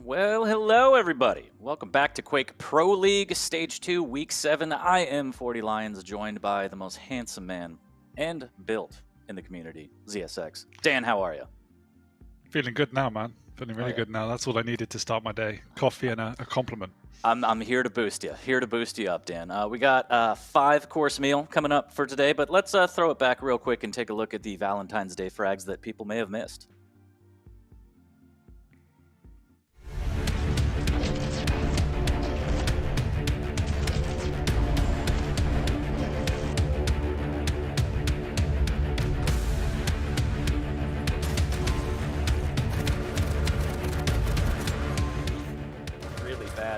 Well, hello everybody. Welcome back to Quake Pro League Stage 2, Week 7. I am 40 Lions, joined by the most handsome man and built in the community, ZSX. Dan, how are you? Feeling good now, man. Feeling really good now. That's all I needed to start my day. Coffee and a compliment. I'm here to boost you. Here to boost you up, Dan. We got a 5-course meal coming up for today, but let's throw it back real quick and take a look at the Valentine's Day frags that people may have missed.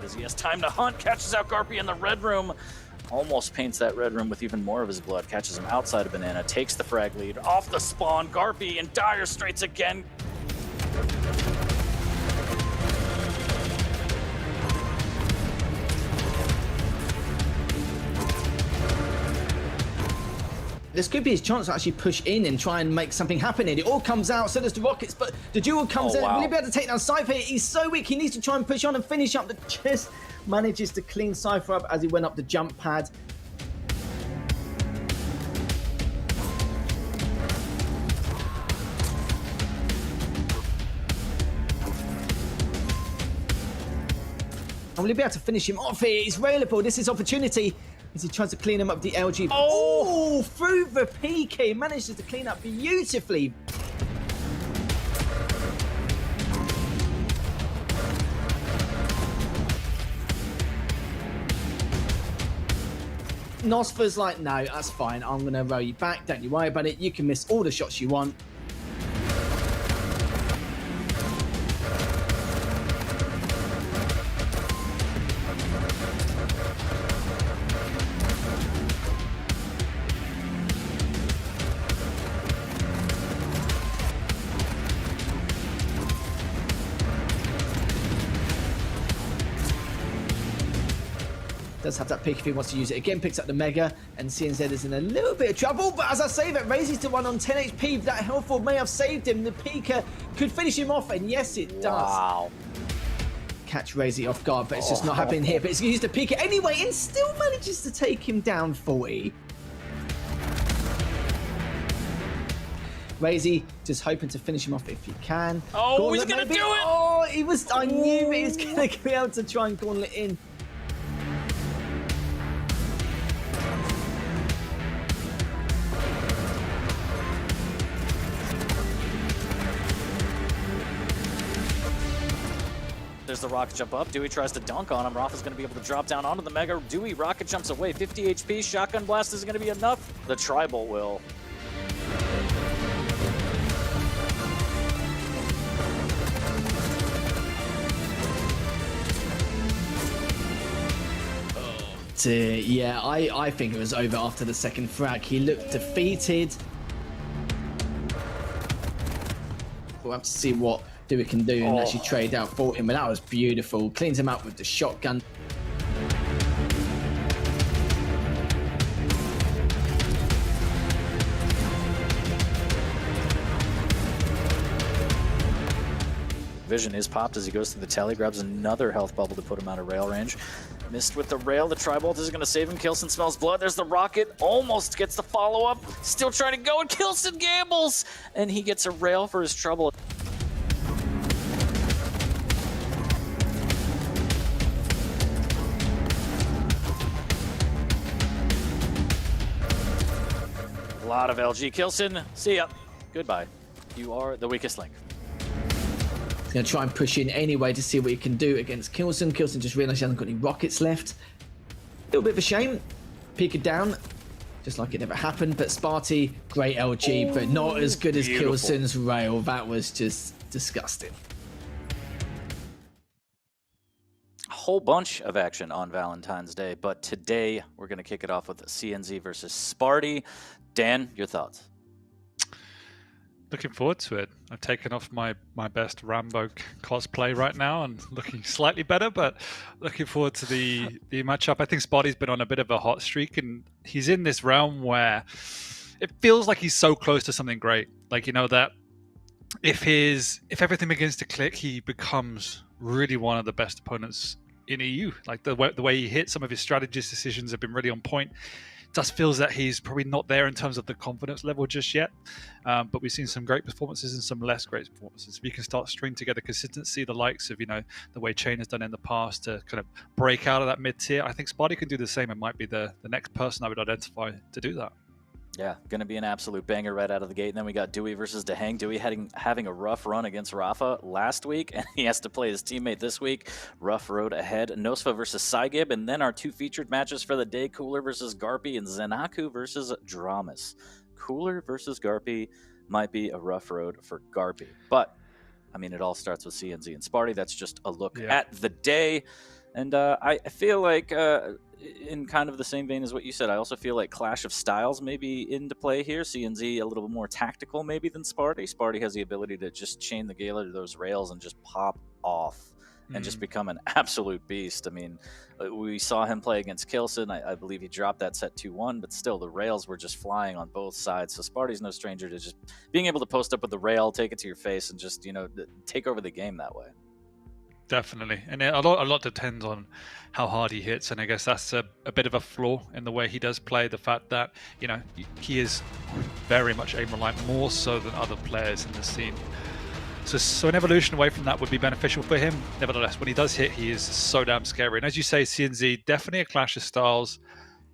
As he has time to hunt, catches out Garpy in the red room, almost paints that red room with even more of his blood, catches him outside of Banana, takes the frag lead, off the spawn, Garpy in dire straits again. This could be his chance to actually push in and try and make something happen. And it all comes out, so does the Rockets, but the duel comes in. Wow. Will he be able to take down Cypher? He's so weak, he needs to try and push on and finish up. The just manages to clean Cypher up as he went up the jump pad. And will he be able to finish him off here? He's railable. This is opportunity. As he tries to clean him up the LG. Oh, through the PK. Manages to clean up beautifully. Nosfer's like, no, that's fine. I'm going to roll you back. Don't you worry about it. You can miss all the shots you want. Does have that pick if he wants to use it again. Picks up the Mega, and CNZ is in a little bit of trouble. But as I say that, raises to 1 on 10 HP. That health ward may have saved him. The Pika could finish him off, and yes, it does. Wow. Catch Razy off guard, but it's just not happening here. But it's used to Pika anyway, and still manages to take him down 40. Razy just hoping to finish him off if he can. Oh, Gauntlet he's gonna maybe. do it! Oh, he was. I knew he was gonna be able to try and gauntlet in. There's the rocket jump up. Dewey tries to dunk on him. Rafa's going to be able to drop down onto the Mega. Dewey rocket jumps away. 50 HP. Shotgun blast isn't going to be enough. The tribal will. Yeah, I think it was over after the second frag. He looked defeated. We'll have to see what Dewey can do and actually trade out for him, but that was beautiful. Cleans him out with the shotgun. Vision is popped as he goes through the telly, grabs another health bubble to put him out of rail range. Missed with the rail. The Tribolt is going to save him. Kilson smells blood. There's the rocket. Almost gets the follow-up. Still trying to go, and Kilson gambles! And he gets a rail for his trouble. A lot of LG. Kilson, see ya. Goodbye. You are the weakest link. He's going to try and push in anyway to see what he can do against Kilson. Kilson just realised he hasn't got any rockets left. A little bit of a shame. Pika down, just like it never happened. But Sparty, great LG, but not as good as Kilson's rail. That was just disgusting. A whole bunch of action on Valentine's Day, but today we're going to kick it off with CNZ versus Sparty. Dan, your thoughts? Looking forward to it. I've taken off my best Rambo cosplay right now and looking slightly better, but looking forward to the matchup. I think Sparty's been on a bit of a hot streak, and he's in this realm where it feels like he's so close to something great. Like, you know, that if everything begins to click, he becomes really one of the best opponents in EU. Like the way he hits, some of his strategist decisions have been really on point. Just feels that he's probably not there in terms of the confidence level just yet. But we've seen some great performances and some less great performances. If you can start string together consistency, the likes of, the way Chain has done in the past to kind of break out of that mid tier, I think Sparty can do the same and might be the next person I would identify to do that. Yeah, going to be an absolute banger right out of the gate. And then we got Dewey versus Dehang. Dewey having a rough run against Rafa last week, and he has to play his teammate this week. Rough road ahead. Nosfa versus Saigib, and then our 2 featured matches for the day, Cooler versus Garpy and Zenaku versus Dramas. Cooler versus Garpy might be a rough road for Garpy. But, I mean, it all starts with CNZ and Sparty. That's just a look at the day. And I feel like, in kind of the same vein as what you said, I also feel like Clash of Styles may be into play here. CNZ a little bit more tactical maybe than Sparty. Sparty has the ability to just chain the Gala to those rails and just pop off and just become an absolute beast. I mean, we saw him play against Kilson. I believe he dropped that set 2-1, but still the rails were just flying on both sides. So Sparty's no stranger to just being able to post up with the rail, take it to your face, and just, take over the game that way. Definitely, and a lot depends on how hard he hits, and I guess that's a bit of a flaw in the way he does play. The fact that he is very much aim reliant, more so than other players in the scene. So an evolution away from that would be beneficial for him. Nevertheless, when he does hit, he is so damn scary. And as you say, CNZ definitely a clash of styles.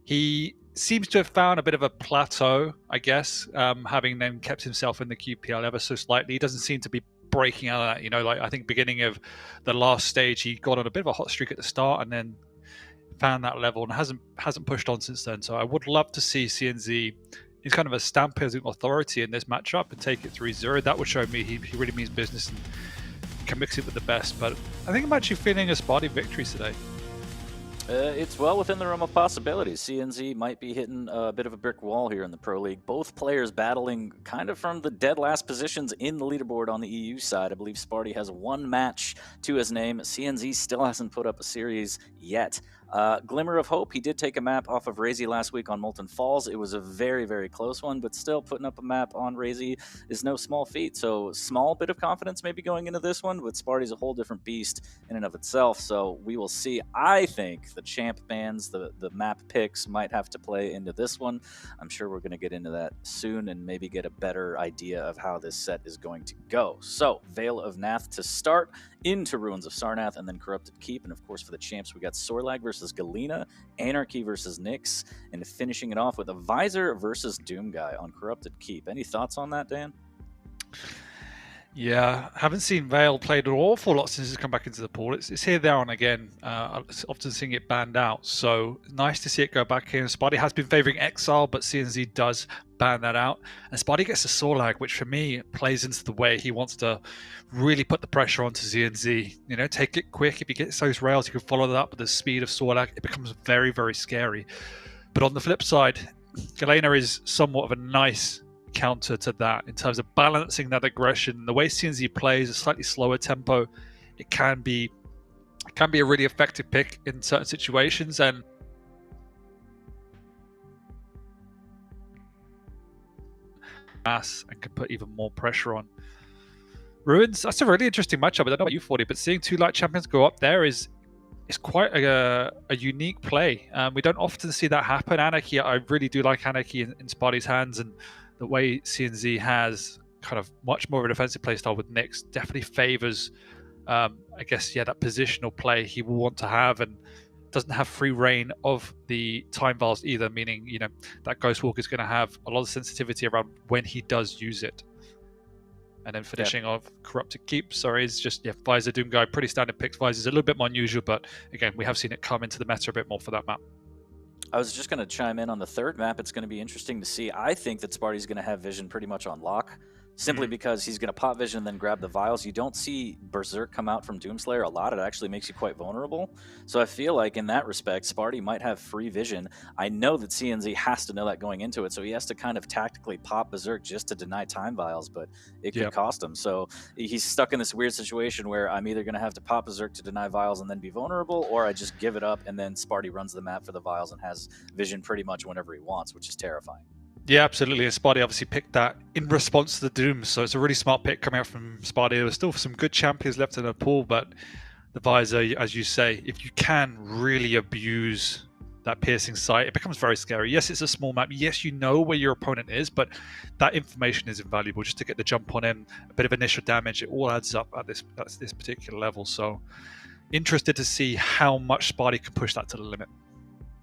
He seems to have found a bit of a plateau, I guess, having then kept himself in the QPL ever so slightly. He doesn't seem to be breaking out of that, like I think beginning of the last stage he got on a bit of a hot streak at the start and then found that level and hasn't pushed on since then. So I would love to see CNZ is kind of a stamp his authority in this matchup and take it 3-0. That would show me he really means business and can mix it with the best. But I think I'm actually feeling a Sparty victory today. It's well within the realm of possibilities. CNZ might be hitting a bit of a brick wall here in the Pro League. Both players battling kind of from the dead last positions in the leaderboard on the EU side. I believe Sparty has 1 match to his name. CNZ still hasn't put up a series yet. Glimmer of hope, he did take a map off of Razy last week on Molten Falls. It was a very, very close one, but still putting up a map on Razy is no small feat. So small bit of confidence maybe going into this one, but Sparty's a whole different beast in and of itself. So we will see. I think the champ bans, the map picks might have to play into this one. I'm sure we're going to get into that soon and maybe get a better idea of how this set is going to go. So Veil of Nath to start, into Ruins of Sarnath, and then Corrupted Keep. And of course for the champs we got Sorlag versus Galena, Anarchy versus Nyx, and finishing it off with a Visor versus Doomguy on Corrupted Keep. Any thoughts on that, Dan? Yeah, haven't seen Veil played an awful lot since it's come back into the pool. It's here, there, and again. I'm often seeing it banned out, so nice to see it go back here. Sparty has been favouring Exile, but CNZ does ban that out. And Sparty gets a Sorlag, which for me plays into the way he wants to really put the pressure onto CNZ. Take it quick. If he gets those rails, you can follow that up with the speed of Sorlag. It becomes very, very scary. But on the flip side, Galena is somewhat of a nice counter to that in terms of balancing that aggression. The way CNZ plays a slightly slower tempo, it can be a really effective pick in certain situations, and can put even more pressure on. Ruins, that's a really interesting matchup. I don't know what you thought, but seeing 2 light champions go up there is quite a unique play. We don't often see that happen. Anarchy, I really do like Anarchy in Sparty's hands, and the way CNZ has kind of much more of a defensive play style with Nyx definitely favors, I guess, that positional play he will want to have, and doesn't have free reign of the time vials either, meaning, that Ghost Walk is going to have a lot of sensitivity around when he does use it. And then finishing off Corrupted Keep, is just, Visor Doomguy, pretty standard picks. Visor's a little bit more unusual, but again, we have seen it come into the meta a bit more for that map. I was just going to chime in on the third map. It's going to be interesting to see. I think that Sparty's going to have Vision pretty much on lock, simply because he's going to pop Vision and then grab the vials. You don't see Berserk come out from Doomslayer a lot. It actually makes you quite vulnerable. So I feel like in that respect, Sparty might have free Vision. I know that CNZ has to know that going into it, so he has to kind of tactically pop Berserk just to deny time vials, but it could cost him. So he's stuck in this weird situation where I'm either going to have to pop Berserk to deny vials and then be vulnerable, or I just give it up and then Sparty runs the map for the vials and has Vision pretty much whenever he wants, which is terrifying. Yeah, absolutely. And Sparty obviously picked that in response to the Doom, so it's a really smart pick coming out from Sparty. There were still some good champions left in the pool, but the Visor, as you say, if you can really abuse that piercing sight, it becomes very scary. Yes, it's a small map. Yes, you know where your opponent is, but that information is invaluable just to get the jump on him, a bit of initial damage. It all adds up at this particular level. So interested to see how much Sparty can push that to the limit.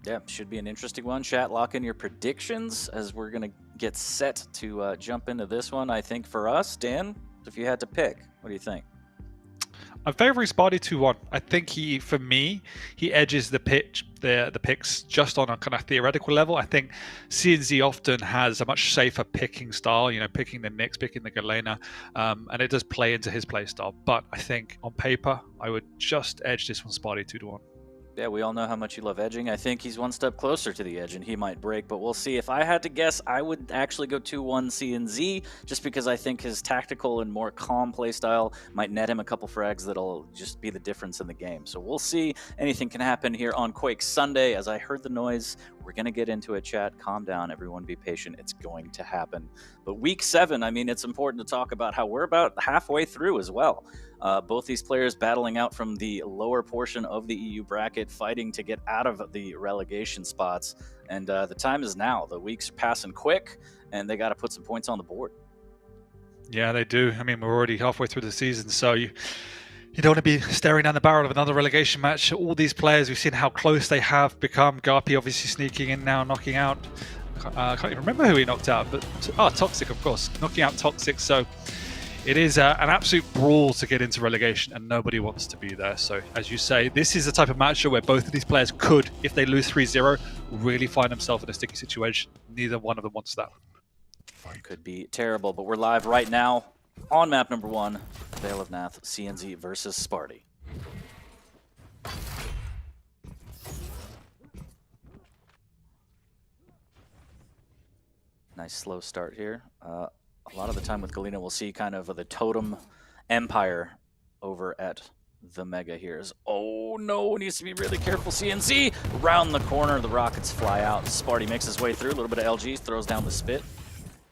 Yeah, should be an interesting one. Chat, lock in your predictions as we're going to get set to jump into this one. I think for us, Dan, if you had to pick, what do you think? I'm favoring Sparty 2-1. I think for me, he edges the picks just on a kind of theoretical level. I think CNZ often has a much safer picking style, picking the Nyx, picking the Galena, and it does play into his play style. But I think on paper, I would just edge this one Sparty 2-1. Yeah, we all know how much you love edging. I think he's one step closer to the edge, and he might break, but we'll see. If I had to guess, I would actually go 2-1 CNZ, just because I think his tactical and more calm playstyle might net him a couple frags that'll just be the difference in the game. So we'll see. Anything can happen here on Quake Sunday. As I heard the noise, we're going to get into it, chat. Calm down. Everyone be patient. It's going to happen. But week 7, I mean, it's important to talk about how we're about halfway through as well. Both these players battling out from the lower portion of the EU bracket, fighting to get out of the relegation spots. And the time is now. The weeks are passing quick, and they got to put some points on the board. Yeah, they do. I mean, we're already halfway through the season, so you don't want to be staring down the barrel of another relegation match. All these players, we've seen how close they have become. Garpy obviously sneaking in now, knocking out. I can't even remember who he knocked out, but Toxic, of course, knocking out Toxic. So it is an absolute brawl to get into relegation, and nobody wants to be there. So, as you say, this is the type of matchup where both of these players could, if they lose 3-0, really find themselves in a sticky situation. Neither one of them wants that. Could be terrible, but we're live right now on map number 1, Vale of Nath, CNZ versus Sparty. Nice slow start here. A lot of the time with Galena, we'll see kind of the totem empire over at the Mega here. Oh no, needs to be really careful. CNZ round the corner, the rockets fly out. Sparty makes his way through, a little bit of LG, throws down the spit.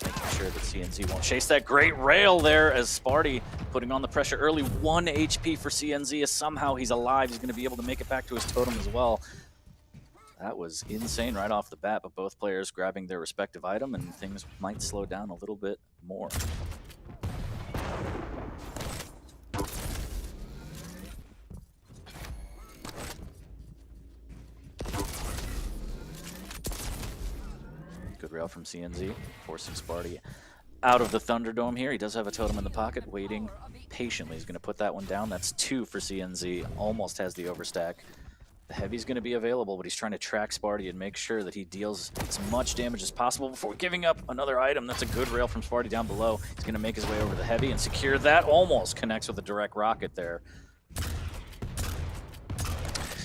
Making sure that CNZ won't chase that great rail there as Sparty putting on the pressure early. 1 HP for CNZ as somehow he's alive. He's going to be able to make it back to his totem as well. That was insane right off the bat, but both players grabbing their respective item, and things might slow down a little bit more. Good rail from CNZ, forcing Sparty out of the Thunderdome here. He does have a totem in the pocket, waiting patiently. He's going to put that one down. That's 2 for CNZ. Almost has the overstack. The Heavy's going to be available, but he's trying to track Sparty and make sure that he deals as much damage as possible before giving up another item. That's a good rail from Sparty down below. He's going to make his way over the Heavy and secure that. Almost connects with a direct rocket there.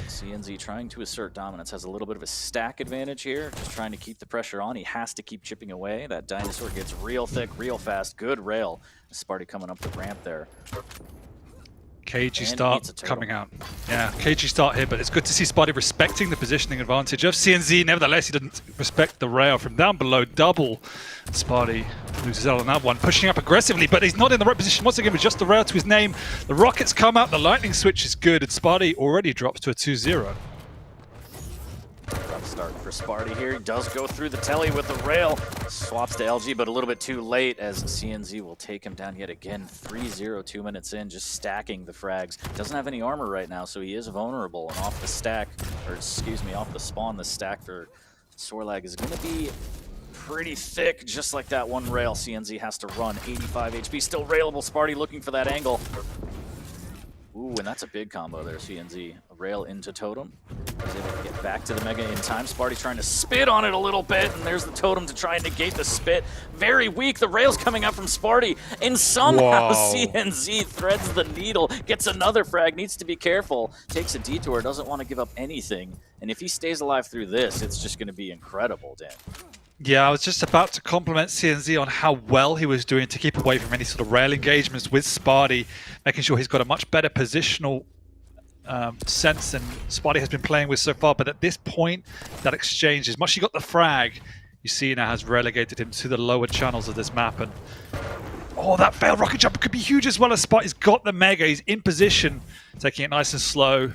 CNZ trying to assert dominance, has a little bit of a stack advantage here, just trying to keep the pressure on. He has to keep chipping away. That dinosaur gets real thick, real fast. Good rail. Sparty coming up the ramp there. Cagey start coming out. Yeah, cagey start here, but it's good to see Sparty respecting the positioning advantage of CNZ. Nevertheless, he didn't respect the rail from down below. Double. Sparty loses out on that one, pushing up aggressively, but he's not in the right position once again with just the rail to his name. The rockets come out, the lightning switch is good, and Sparty already drops to a 2-0. Rough start for Sparty here. He does go through the telly with the rail. Swaps to LG, but a little bit too late as CNZ will take him down yet again. 3-0, 2 minutes in, just stacking the frags. Doesn't have any armor right now, so he is vulnerable. And off the stack, or excuse me, off the spawn, the stack for Sorlag is going to be pretty thick, just like that one rail. CNZ has to run. 85 HP, still railable. Sparty looking for that angle. Ooh, and that's a big combo there, CNZ. A rail into totem. He's able to get back to the Mega in time. Sparty's trying to spit on it a little bit, and there's the totem to try and negate the spit. Very weak. The rail's coming out from Sparty, and somehow CNZ threads the needle, gets another frag, needs to be careful, takes a detour, doesn't want to give up anything. And if he stays alive through this, it's just going to be incredible, Dan. Yeah, I was just about to compliment CNZ on how well he was doing to keep away from any sort of rail engagements with Sparty, making sure he's got a much better positional sense than Sparty has been playing with so far. But at this point, that exchange, as much as he got the frag, you you see now has relegated him to the lower channels of this map. And oh, that failed rocket jump could be huge as well. As Spot, he's got the Mega, he's in position, taking it nice and slow. You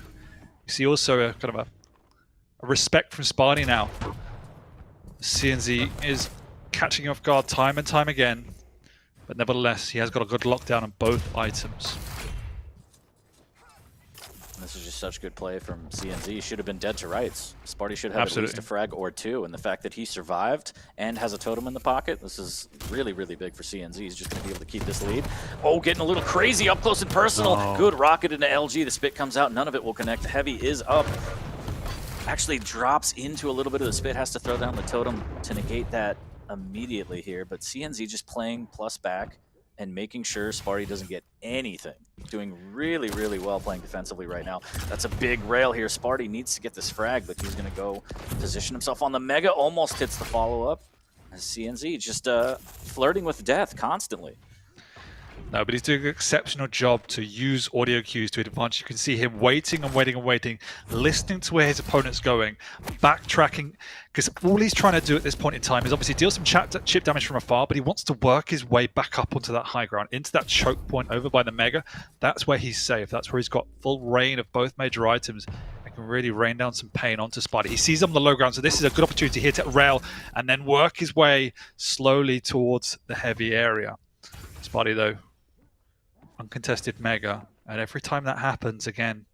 see also a kind of a respect from Sparty now. CNZ is catching him off guard time and time again, but nevertheless, he has got a good lockdown on both items. This is just such good play from CNZ. Should have been dead to rights. Sparty should have Absolutely. at least a frag or two, and the fact that he survived and has a totem in the pocket, this is really, really big for CNZ. He's just going to be able to keep this lead. Oh, getting a little crazy up close and personal. Oh. Good rocket into LG. The spit comes out. None of it will connect. The heavy is up. Actually drops into a little bit of the spit. Has to throw down the totem to negate that immediately here. But CNZ just playing plus back and making sure Sparty doesn't get anything. Doing really, really well playing defensively right now. That's a big rail here. Sparty needs to get this frag, but he's going to go position himself on the Mega. Almost hits the follow-up. As CNZ just flirting with death constantly. No, but he's doing an exceptional job to use audio cues to advantage. You can see him waiting and waiting and waiting, listening to where his opponent's going, backtracking, because all he's trying to do at this point in time is obviously deal some chip damage from afar, but he wants to work his way back up onto that high ground, into that choke point over by the Mega. That's where he's safe. That's where he's got full reign of both major items and can really rain down some pain onto Spidey. He sees him on the low ground, so this is a good opportunity to hit at rail and then work his way slowly towards the heavy area. Spidey, though, uncontested Mega, and every time that happens again,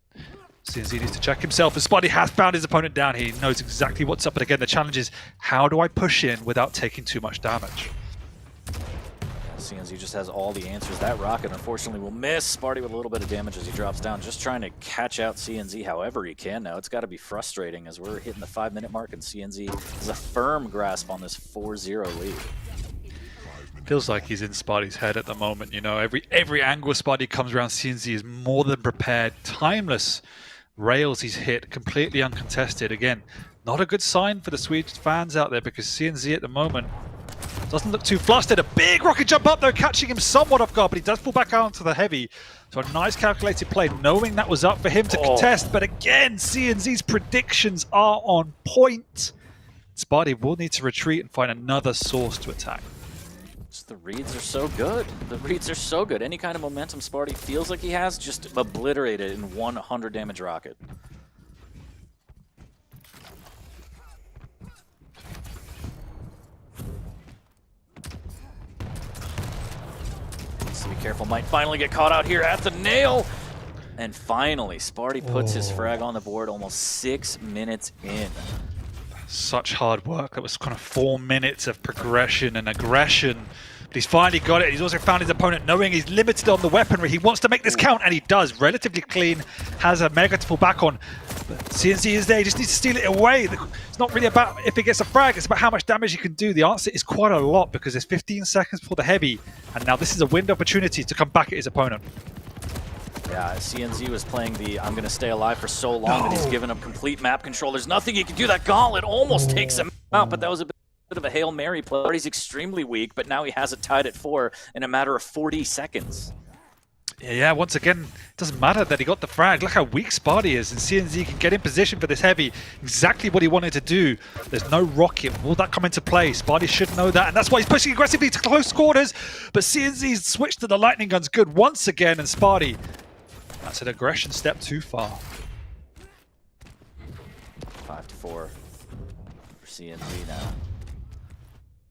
CNZ needs to check himself. As Spidey has found his opponent down, he knows exactly what's up. But again, the challenge is, how do I push in without taking too much damage? CNZ just has all the answers. That rocket, unfortunately, will miss. Sparty with a little bit of damage as he drops down, just trying to catch out CNZ however he can now. It's got to be frustrating as we're hitting the 5-minute mark, and CNZ has a firm grasp on this 4-0 lead. Feels like he's in Spidey's head at the moment. You know, every angle Spidey comes around, CNZ is more than prepared. Timeless rails he's hit, completely uncontested. Again, not a good sign for the Swedish fans out there, because CNZ at the moment doesn't look too flustered. A big rocket jump up though, catching him somewhat off guard, but he does pull back out onto the heavy. So a nice calculated play, knowing that was up for him to contest. But again, CNZ's predictions are on point. Spidey will need to retreat and find another source to attack. The reads are so good. The reads are so good. Any kind of momentum Sparty feels like he has, just obliterated in 100 damage rocket. Needs to be careful. Might finally get caught out here at the nail. And finally, Sparty puts his frag on the board almost 6 minutes in. Such hard work. That was kind of 4 minutes of progression and aggression. But he's finally got it. He's also found his opponent, knowing he's limited on the weaponry. He wants to make this count, and he does. Relatively clean, has a Mega to fall back on. But CNZ is there. He just needs to steal it away. It's not really about if he gets a frag. It's about how much damage he can do. The answer is quite a lot, because there's 15 seconds for the heavy. And now this is a window opportunity to come back at his opponent. Yeah, CNZ was playing the I'm going to stay alive for so long that he's given up complete map control. There's nothing he can do. That gauntlet almost takes him out, but that was a bit of a Hail Mary play. He's extremely weak, but now he has it tied at 4 in a matter of 40 seconds. Yeah, once again, it doesn't matter that he got the frag. Look how weak Sparty is, and CNZ can get in position for this heavy. Exactly what he wanted to do. There's no rocket. Will that come into play? Sparty should know that, and that's why he's pushing aggressively to close quarters. But CNZ's switch to the lightning gun's good once again, and Sparty, that's an aggression step too far. 5-4 for CNZ now.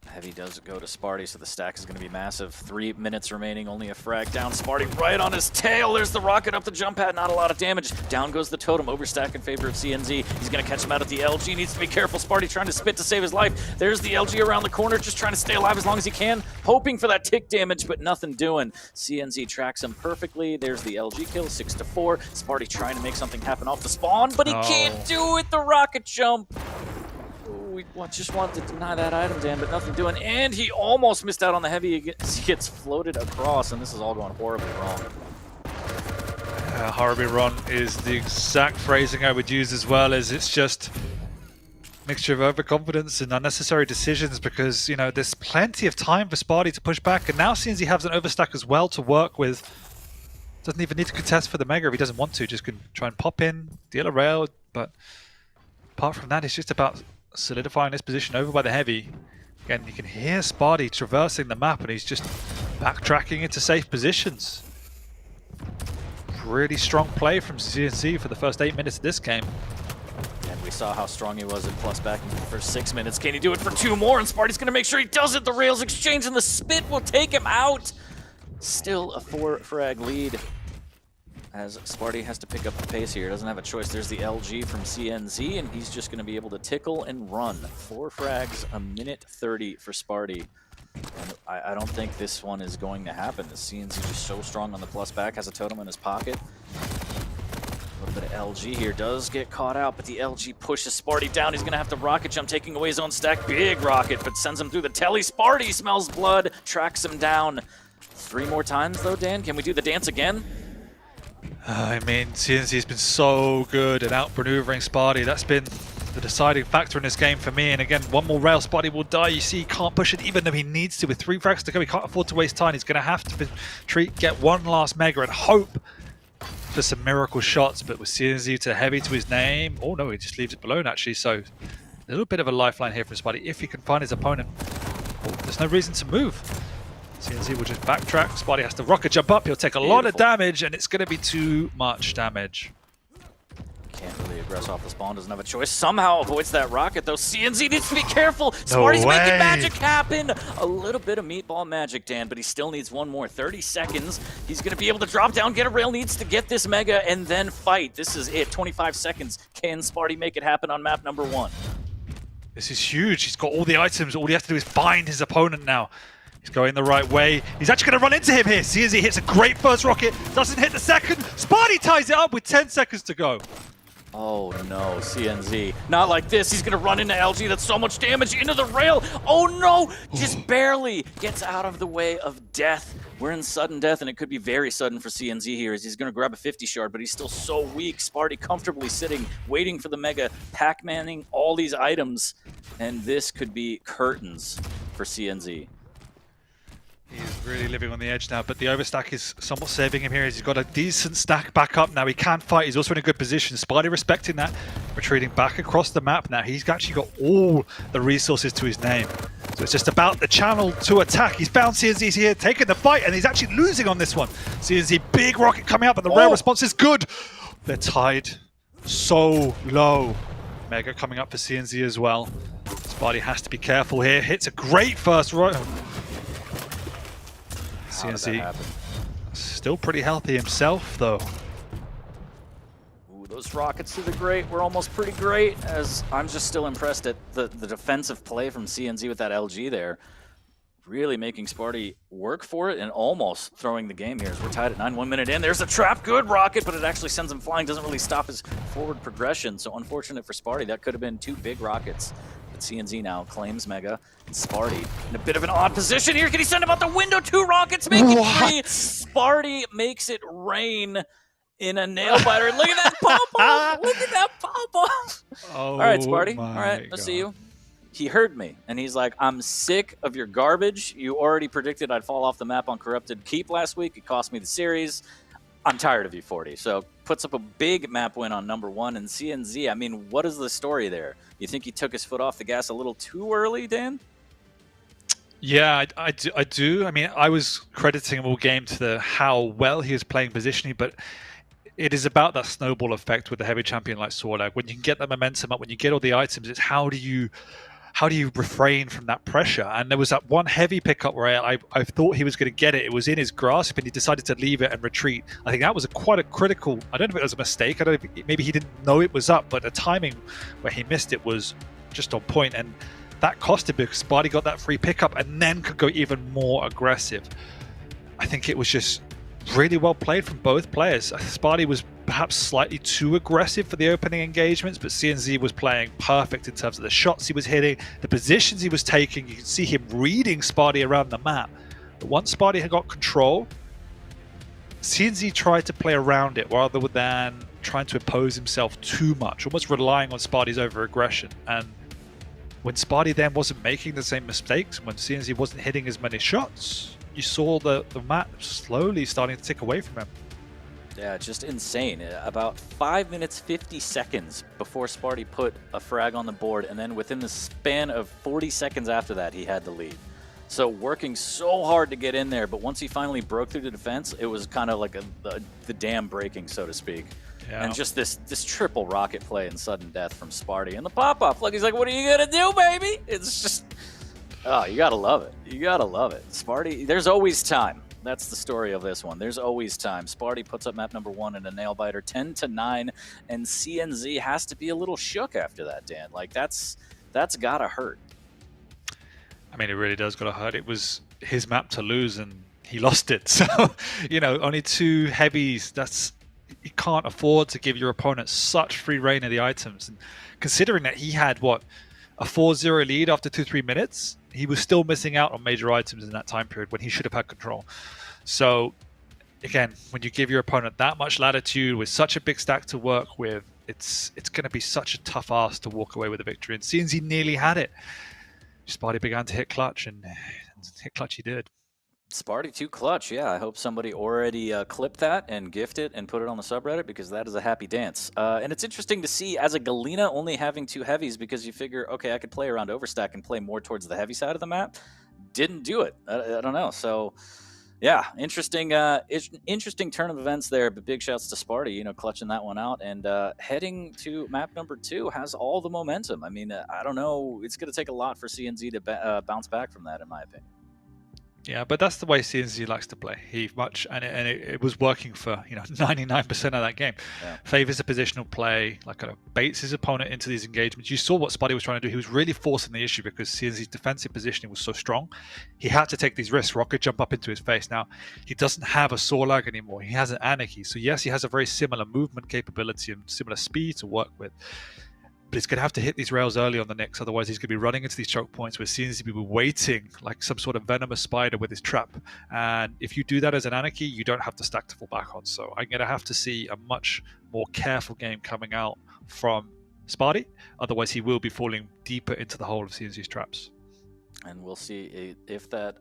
Heavy does go to Sparty, so the stack is going to be massive. 3 minutes remaining, only a frag down. Sparty right on his tail. There's the rocket up the jump pad, not a lot of damage. Down goes the totem, overstack in favor of CNZ. He's going to catch him out at the LG. Needs to be careful. Sparty trying to spit to save his life. There's the LG around the corner, just trying to stay alive as long as he can. Hoping for that tick damage, but nothing doing. CNZ tracks him perfectly. There's the LG kill, 6-4. Sparty trying to make something happen off the spawn, but he can't do it. The rocket jump. We just want to deny that item, Dan, but nothing doing. And he almost missed out on the heavy. He gets floated across, and this is all going horribly wrong. Horribly wrong is the exact phrasing I would use as well, as it's just a mixture of overconfidence and unnecessary decisions, because, you know, there's plenty of time for Sparty to push back, and now since he has an overstack as well to work with, doesn't even need to contest for the Mega if he doesn't want to, just can try and pop in, deal a rail, but apart from that, it's just about solidifying this position over by the heavy. Again, you can hear Sparty traversing the map and he's just backtracking into safe positions. Really strong play from CNC for the first 8 minutes of this game. And we saw how strong he was at plus back in the first 6 minutes. Can he do it for 2 more? And Sparty's going to make sure he does it. The rails exchange and the spit will take him out. Still a 4-frag lead as Sparty has to pick up the pace here. Doesn't have a choice. There's the LG from CNZ, and he's just going to be able to tickle and run. 4 frags, a minute 30 for Sparty. And I don't think this one is going to happen. The CNZ just so strong on the plus back, has a totem in his pocket. A little bit of LG here, does get caught out, but the LG pushes Sparty down. He's going to have to rocket jump, taking away his own stack. Big rocket, but sends him through the telly. Sparty smells blood, tracks him down. 3 more times though, Dan. Can we do the dance again? I mean, CNC's been so good at outmaneuvering Sparty. That's been the deciding factor in this game for me. And again, 1 more rail, Sparty will die. You see, he can't push it even though he needs to. With 3 frags to go, he can't afford to waste time. He's going to have to get 1 last mega and hope for some miracle shots. But with CNZ to heavy to his name, oh no, he just leaves it below actually. So a little bit of a lifeline here from Sparty if he can find his opponent. Oh, there's no reason to move. CNZ will just backtrack. Sparty has to rocket jump up. He'll take a lot of damage, and it's going to be too much damage. Can't really aggress off the spawn. Doesn't have a choice. Somehow avoids that rocket, though. CNZ needs to be careful. Sparty's making magic happen. A little bit of meatball magic, Dan, but he still needs 1 more. 30 seconds. He's going to be able to drop down, get a rail, needs to get this mega, and then fight. This is it. 25 seconds. Can Sparty make it happen on map number 1? This is huge. He's got all the items. All he has to do is find his opponent now. He's going the right way. He's actually going to run into him here. CNZ hits a great first rocket. Doesn't hit the second. Sparty ties it up with 10 seconds to go. Oh no, CNZ. Not like this. He's going to run into LG. That's so much damage into the rail. Oh no, just barely gets out of the way of death. We're in sudden death, and it could be very sudden for CNZ here as he's going to grab a 50 shard, but he's still so weak. Sparty comfortably sitting, waiting for the mega, Pac-Manning all these items, and this could be curtains for CNZ. He's really living on the edge now, but the overstack is somewhat saving him here. He's got a decent stack back up now. He can fight. He's also in a good position. Sparty respecting that, retreating back across the map now. He's actually got all the resources to his name. So it's just about the channel to attack. He's found CNZ here, taking the fight, and he's actually losing on this one. CNZ, big rocket coming up, but the rail response is good. They're tied so low. Mega coming up for CNZ as well. Sparty has to be careful here. Hits a great first row. CNC still pretty healthy himself, though. Ooh, those rockets to the grate were almost pretty great, as I'm just still impressed at the defensive play from CNZ with that LG there. Really making Sparty work for it and almost throwing the game here as we're tied at 9, 1 minute in. There's a trap, good rocket, but it actually sends him flying, doesn't really stop his forward progression. So unfortunate for Sparty, that could have been 2 big rockets. But CNZ now claims Mega, and Sparty in a bit of an odd position here. Can he send him out the window? 2 rockets, make it 3. Sparty makes it rain in a nail biter. Look at that pop-off! Look at that pop-off! Oh, all right, Sparty, all right, God. let's see you. He heard me, and he's like, I'm sick of your garbage. You already predicted I'd fall off the map on Corrupted Keep last week. It cost me the series. I'm tired of you, 40. So puts up a big map win on number 1. And CNZ, I mean, what is the story there? You think he took his foot off the gas a little too early, Dan? Yeah, I do. I mean, I was crediting him all game to how well he was playing positionally, but it is about that snowball effect with a heavy champion like Sorlag. When you can get that momentum up, when you get all the items, it's how do you refrain from that pressure? And there was that one heavy pickup where I thought he was going to get it. It was in his grasp, and he decided to leave it and retreat. I think that was quite a critical. I don't know if it was a mistake. I don't know if maybe he didn't know it was up, but the timing where he missed it was just on point, and that cost him because Sparty got that free pickup and then could go even more aggressive. I think it was just really well played from both players. Sparty was perhaps slightly too aggressive for the opening engagements, but CNZ was playing perfect in terms of the shots he was hitting, the positions he was taking. You can see him reading Sparty around the map. But once Sparty had got control, CNZ tried to play around it rather than trying to impose himself too much, almost relying on Sparty's over-aggression. And when Sparty then wasn't making the same mistakes, when CNZ wasn't hitting as many shots, you saw the map slowly starting to tick away from him. Yeah, just insane. About 5 minutes 50 seconds before Sparty put a frag on the board, and then within the span of 40 seconds after that, he had the lead. So working so hard to get in there, but once he finally broke through the defense, it was kind of like the dam breaking, so to speak. Yeah. And just this triple rocket play and sudden death from Sparty. And the pop-up, look, he's like, what are you going to do, baby? It's just, oh, you got to love it. You got to love it. Sparty, there's always time. That's the story of this one. There's always time. Sparty puts up map number 1 in a nail-biter, 10-9, and CNZ has to be a little shook after that, Dan. Like, that's got to hurt. I mean, it really does got to hurt. It was his map to lose, and he lost it. So, you know, only 2 heavies. You can't afford to give your opponent such free reign of the items. And considering that he had, what, a 4-0 lead after 2-3 minutes, he was still missing out on major items in that time period when he should have had control. So, again, when you give your opponent that much latitude with such a big stack to work with, it's going to be such a tough ask to walk away with a victory. And CNZ nearly had it. Sparty began to hit clutch, and hit clutch he did. Sparty too clutch, yeah. I hope somebody already clipped that and gifted it and put it on the subreddit, because that is a happy dance. And it's interesting to see as a Galena only having 2 heavies, because you figure, okay, I could play around overstack and play more towards the heavy side of the map. Didn't do it. I don't know. So, yeah, interesting turn of events there. But big shouts to Sparty, you know, clutching that one out and heading to map number 2 has all the momentum. I mean, I don't know. It's going to take a lot for CNZ to bounce back from that, in my opinion. Yeah, but that's the way CNZ likes to play. It was working for 99% of that game. Yeah. Favors the positional play, like kind of baits his opponent into these engagements. You saw what Sparty was trying to do. He was really forcing the issue because CNZ's defensive positioning was so strong. He had to take these risks. Rocket jump up into his face. Now he doesn't have a Sorlag anymore. He has an Anarchy. So yes, he has a very similar movement capability and similar speed to work with. But he's going to have to hit these rails early on the Nyx, otherwise he's going to be running into these choke points where CNZ will be waiting like some sort of venomous spider with his trap. And if you do that as an Anarchy, you don't have the stack to fall back on. So I'm going to have to see a much more careful game coming out from Sparty. Otherwise he will be falling deeper into the hole of CNZ's traps. And we'll see if that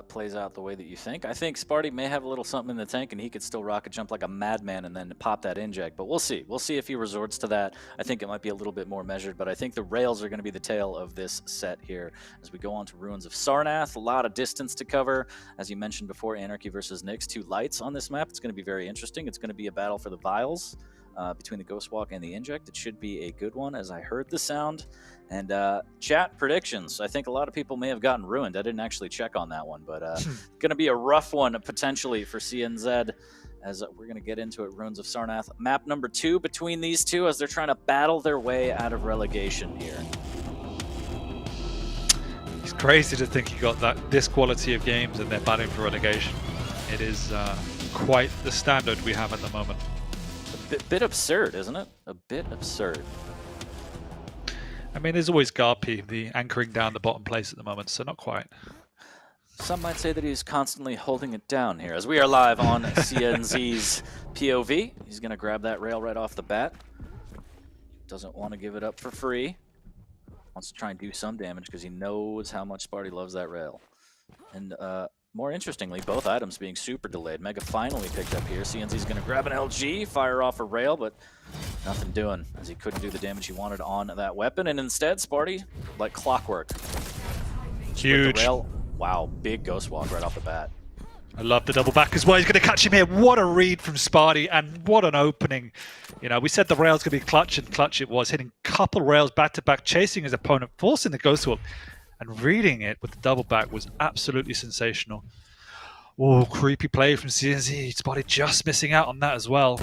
plays out the way that you think. I think Sparty may have a little something in the tank, and he could still rocket jump like a madman and then pop that inject. But we'll see. We'll see if he resorts to that. I think it might be a little bit more measured, but I think the rails are going to be the tail of this set here as we go on to Ruins of Sarnath. A lot of distance to cover. As you mentioned before, Anarchy versus Nyx, 2 lights on this map. It's going to be very interesting. It's going to be a battle for the vials between the Ghost Walk and the Inject. It should be a good one, as I heard the sound. And chat predictions. I think a lot of people may have gotten ruined. I didn't actually check on that one, but going to be a rough one potentially for CNZ as we're going to get into it. Ruins of Sarnath, map number 2 between these two as they're trying to battle their way out of relegation here. It's crazy to think you got this quality of games and they're battling for relegation. It is quite the standard we have at the moment. A bit absurd, isn't it? A bit absurd. I mean, there's always Garpy, the anchoring down the bottom place at the moment, so not quite. Some might say that he's constantly holding it down here. As we are live on CNZ's POV, he's going to grab that rail right off the bat. Doesn't want to give it up for free. Wants to try and do some damage because he knows how much Sparty loves that rail. And more interestingly, both items being super delayed. Mega finally picked up here. CNZ's going to grab an LG, fire off a rail, but nothing doing as he couldn't do the damage he wanted on that weapon. And instead, Sparty, like clockwork. Huge. Rail. Wow, big Ghost Walk right off the bat. I love the double back as well. He's going to catch him here. What a read from Sparty, and what an opening. You know, we said the rail's going to be clutch, and clutch it was. Hitting a couple rails back-to-back, chasing his opponent, forcing the Ghost Walk, and reading it with the double back was absolutely sensational. Oh, creepy play from CNZ. Sparty just missing out on that as well.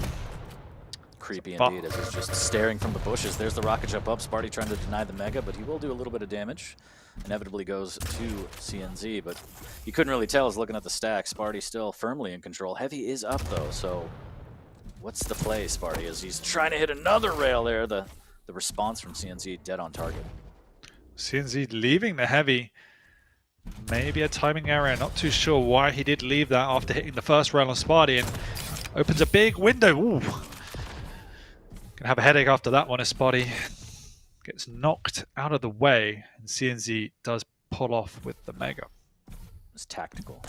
Creepy indeed, as he's just staring from the bushes. There's the rocket jump up. Sparty trying to deny the Mega, but he will do a little bit of damage. Inevitably goes to CNZ, but you couldn't really tell as looking at the stack. Sparty still firmly in control. Heavy is up though, so what's the play, Sparty? As he's trying to hit another rail there. The response from CNZ dead on target. CNZ leaving the Heavy. Maybe a timing error. Not too sure why he did leave that after hitting the first rail on Sparty, and opens a big window. Ooh. Gonna have a headache after that one as Sparty gets knocked out of the way, and CNZ does pull off with the Mega. It's tactical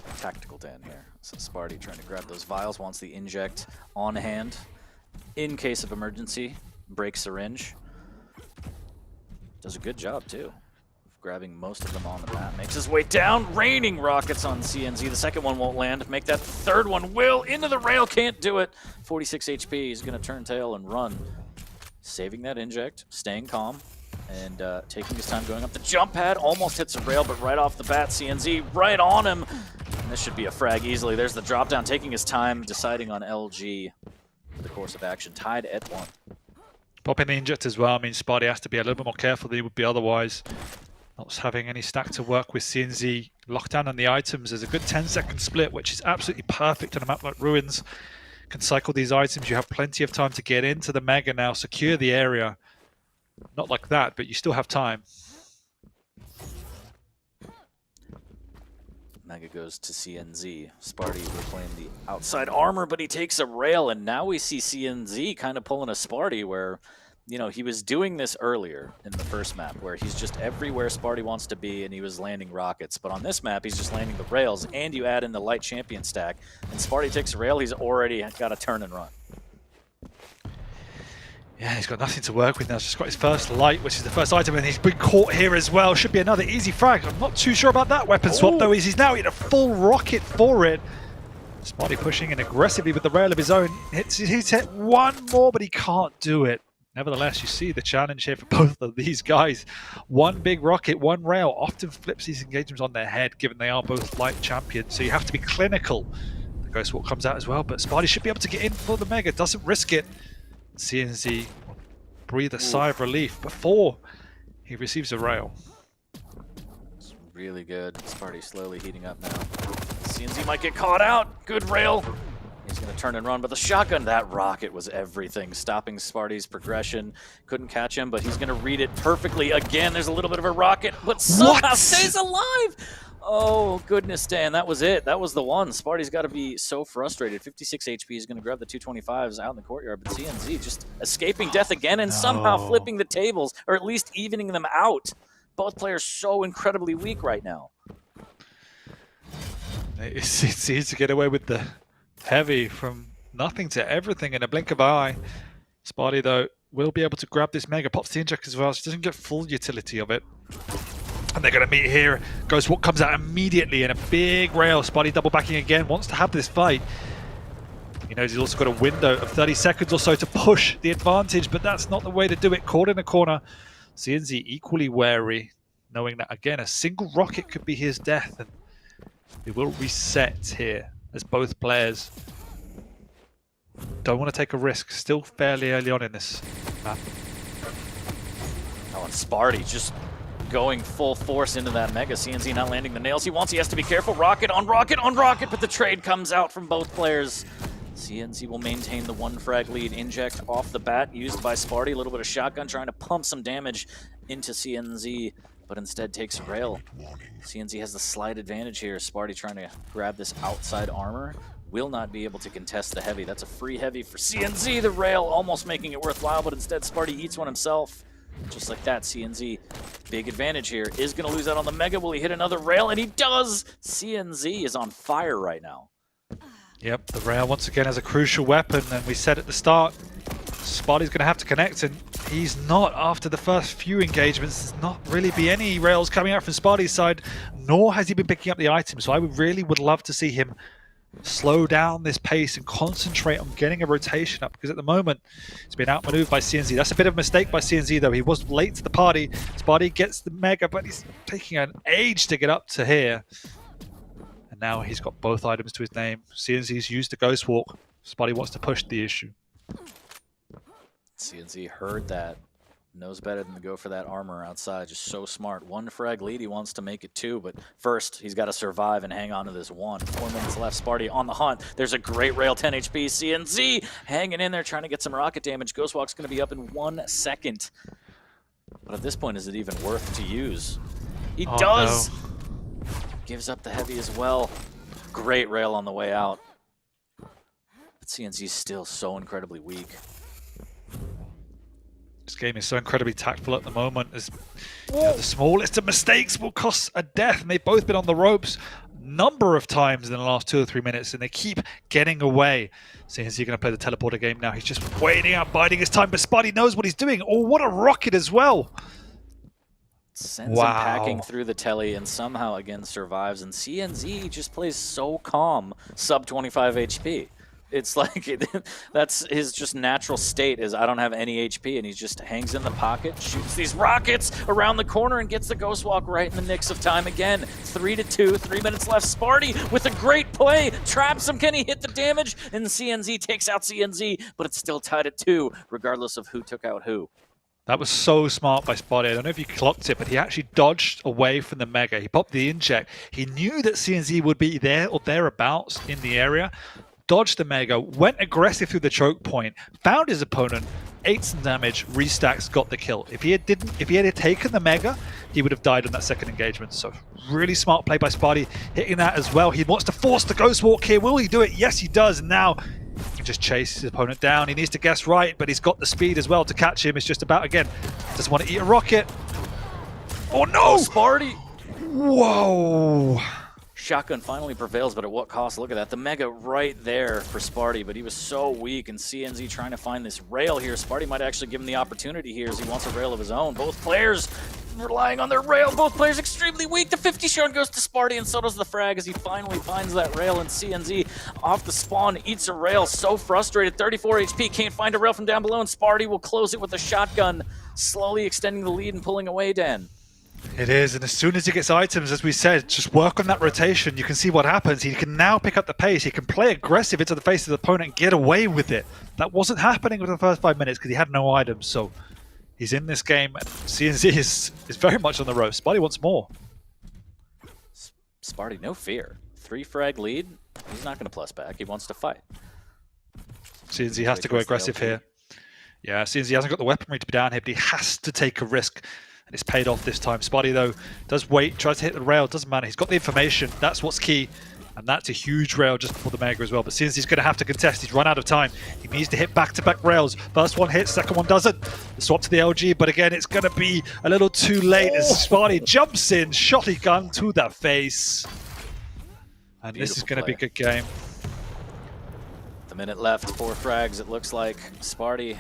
Dan here. So Sparty trying to grab those vials, wants the inject on hand in case of emergency. Break syringe. Does a good job too, of grabbing most of them on the map. Makes his way down, raining rockets on CNZ. The second one won't land. Make that third one will into the rail, can't do it. 46 HP. He's gonna turn tail and run, saving that inject, staying calm. And taking his time going up the jump pad, almost hits a rail, but right off the bat, CNZ right on him. And this should be a frag easily. There's the drop down, taking his time, deciding on LG for the course of action. Tied at 1. Popping the inject as well. I mean, Sparty has to be a little bit more careful than he would be otherwise. Not having any stack to work with. CNZ lockdown on the items. There's a good 10-second split, which is absolutely perfect on a map like Ruins. Can cycle these items. You have plenty of time to get into the Mega now, secure the area. Not like that, but you still have time. Mega goes to CNZ. Sparty reclaim the outside armor, but he takes a rail, and now we see CNZ kind of pulling a Sparty where, you know, he was doing this earlier in the first map where he's just everywhere Sparty wants to be and he was landing rockets. But on this map, he's just landing the rails, and you add in the light champion stack, and Sparty takes a rail, he's already got a turn and run. Yeah, he's got nothing to work with now. He's just got his first light, which is the first item, and he's been caught here as well. Should be another easy frag. I'm not too sure about that weapon swap, though. He's now in a full rocket for it. Sparty pushing in aggressively with the rail of his own. He's hit one more, but he can't do it. Nevertheless, you see the challenge here for both of these guys. One big rocket, one rail often flips these engagements on their head, given they are both light champions. So you have to be clinical. The Ghost Walk comes out as well, but Sparty should be able to get in for the Mega. Doesn't risk it. CNZ breathe a sigh of relief before he receives a rail. It's really good. Sparty slowly heating up now. CNZ might get caught out. Good rail. He's going to turn and run, but the shotgun, that rocket was everything. Stopping Sparty's progression. Couldn't catch him, but he's going to read it perfectly. Again, there's a little bit of a rocket, but somehow stays alive. Oh, goodness, Dan, that was it. That was the one. Sparty's got to be so frustrated. 56 HP. He's going to grab the 225s out in the courtyard, but CNZ just escaping death again and somehow flipping the tables, or at least evening them out. Both players so incredibly weak right now. It's easy to get away with the heavy from nothing to everything in a blink of an eye. Sparty, though, will be able to grab this Mega. Pops the inject as well. She doesn't get full utility of it. And they're going to meet here. Ghost Walk comes out immediately in a big rail. Sparty double backing again. Wants to have this fight. He knows he's also got a window of 30 seconds or so to push the advantage, but that's not the way to do it. Caught in a corner. CNZ equally wary, knowing that, again, a single rocket could be his death. And it will reset here as both players don't want to take a risk. Still fairly early on in this map. Oh, and Sparty just going full force into that Mega. CNZ not landing the nails he wants. He has to be careful. Rocket on rocket on rocket, but the trade comes out from both players. CNZ will maintain the 1 frag lead. Inject off the bat used by Sparty. A little bit of shotgun trying to pump some damage into CNZ, but instead takes a rail. CNZ has the slight advantage here. Sparty trying to grab this outside armor. Will not be able to contest the heavy. That's a free heavy for CNZ. The rail almost making it worthwhile, but instead Sparty eats one himself. Just like that, CNZ, big advantage here. Is going to lose out on the Mega. Will he hit another rail? And he does! CNZ is on fire right now. Yep, the rail once again has a crucial weapon, and we said at the start, Sparty's going to have to connect, and he's not after the first few engagements. There's not really be any rails coming out from Sparty's side, nor has he been picking up the items. So I really would love to see him slow down this pace and concentrate on getting a rotation up, because at the moment he's been outmaneuvered by CNZ. That's a bit of a mistake by CNZ, though. He was late to the party. Sparty gets the Mega, but he's taking an age to get up to here. And now he's got both items to his name. CNZ's used the Ghost Walk. Sparty wants to push the issue. CNZ heard that. Knows better than to go for that armor outside. Just so smart. 1 frag lead. He wants to make it 2, but first he's got to survive and hang on to this 1. 4 minutes left. Sparty on the hunt. There's a great rail. 10 HP. CNZ hanging in there trying to get some rocket damage. Ghostwalk's going to be up in 1 second. But at this point, is it even worth to use? He does! No. Gives up the heavy as well. Great rail on the way out. But CNZ's still so incredibly weak. This game is so incredibly tactful at the moment. As you know, the smallest of mistakes will cost a death, and they've both been on the ropes. number of times in the last 2 or 3 minutes, and they keep getting away. CNZ going to play the teleporter game now. He's just waiting out, biding his time, but Spotty knows what he's doing. Oh, what a rocket as well. Sends him packing through the telly and somehow again survives. And CNZ just plays so calm, sub 25 HP. It's like that's his just natural state is I don't have any HP, and he just hangs in the pocket, shoots these rockets around the corner, and gets the ghost walk right in the nicks of time again. 3-2, 3 minutes left. Sparty with a great play, traps him. Can he hit the damage? And CNZ takes out CNZ, but it's still tied at 2, regardless of who took out who. That was so smart by Spotty. I don't know if you clocked it, but he actually dodged away from the Mega. He popped the inject. He knew that CNZ would be there or thereabouts in the area. Dodged the Mega, went aggressive through the choke point, found his opponent, ate some damage, restacks, got the kill. If he had taken the Mega, he would have died on that second engagement. So really smart play by Spotty, hitting that as well. He wants to force the Ghost Walk here. Will he do it? Yes, he does. And now he can just chase his opponent down. He needs to guess right, but he's got the speed as well to catch him. It's just about, again, doesn't want to eat a rocket. Oh no! Oh, Sparty! Whoa! Shotgun finally prevails, but at what cost? Look at that. The Mega right there for Sparty, but he was so weak, and CNZ trying to find this rail here. Sparty might actually give him the opportunity here as he wants a rail of his own. Both players relying on their rail. Both players extremely weak. The 50 shard goes to Sparty, and so does the frag as he finally finds that rail, and CNZ off the spawn eats a rail. So frustrated. 34 HP, can't find a rail from down below, and Sparty will close it with a shotgun, slowly extending the lead and pulling away, Dan. It is, and as soon as he gets items, as we said, just work on that rotation. You can see what happens. He can now pick up the pace. He can play aggressive into the face of the opponent and get away with it. That wasn't happening with the first 5 minutes because he had no items. So he's in this game. CNZ is very much on the ropes. Spotty wants more. Sparty, no fear. 3 frag lead. He's not going to plus back. He wants to fight. CNZ has to go aggressive here. Yeah, CNZ hasn't got the weaponry to be down here, but he has to take a risk. And it's paid off this time. Spotty, though, does wait, tries to hit the rail. Doesn't matter. He's got the information. That's what's key. And that's a huge rail just before the Mega as well. But since he's going to have to contest, he's run out of time. He needs to hit back-to-back rails. First one hits, second one doesn't. The swap to the LG, but again, it's going to be a little too late as Spotty jumps in, shotgun to the face. And this is going to be a good game. The minute left, 4 frags, it looks like. Sparty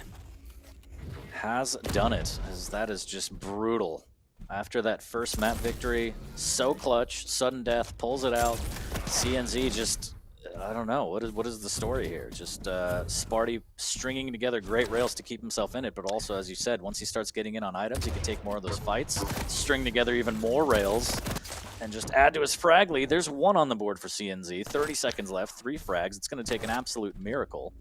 has done it, as that is just brutal. After that first map victory, so clutch, sudden death, pulls it out. CNZ just, I don't know, what is the story here? Just Sparty stringing together great rails to keep himself in it, but also, as you said, once he starts getting in on items, he can take more of those fights, string together even more rails, and just add to his frag lead. There's 1 on the board for CNZ, 30 seconds left, 3 frags. It's going to take an absolute miracle.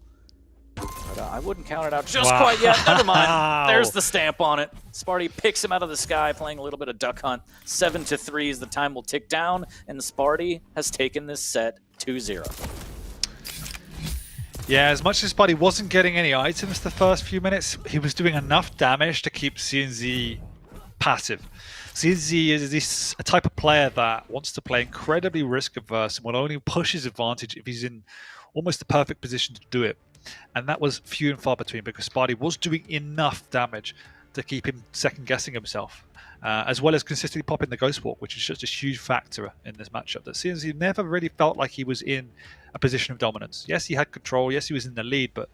But I wouldn't count it out just quite yet. Never mind. There's the stamp on it. Sparty picks him out of the sky, playing a little bit of duck hunt. 7-3 as the time will tick down, and Sparty has taken this set 2-0. Yeah, as much as Spotty wasn't getting any items the first few minutes, he was doing enough damage to keep CNZ passive. CNZ is a type of player that wants to play incredibly risk-averse and will only push his advantage if he's in almost the perfect position to do it. And that was few and far between because Sparty was doing enough damage to keep him second-guessing himself, as well as consistently popping the Ghost Walk, which is just a huge factor in this matchup. That CNZ never really felt like he was in a position of dominance. Yes, he had control. Yes, he was in the lead, but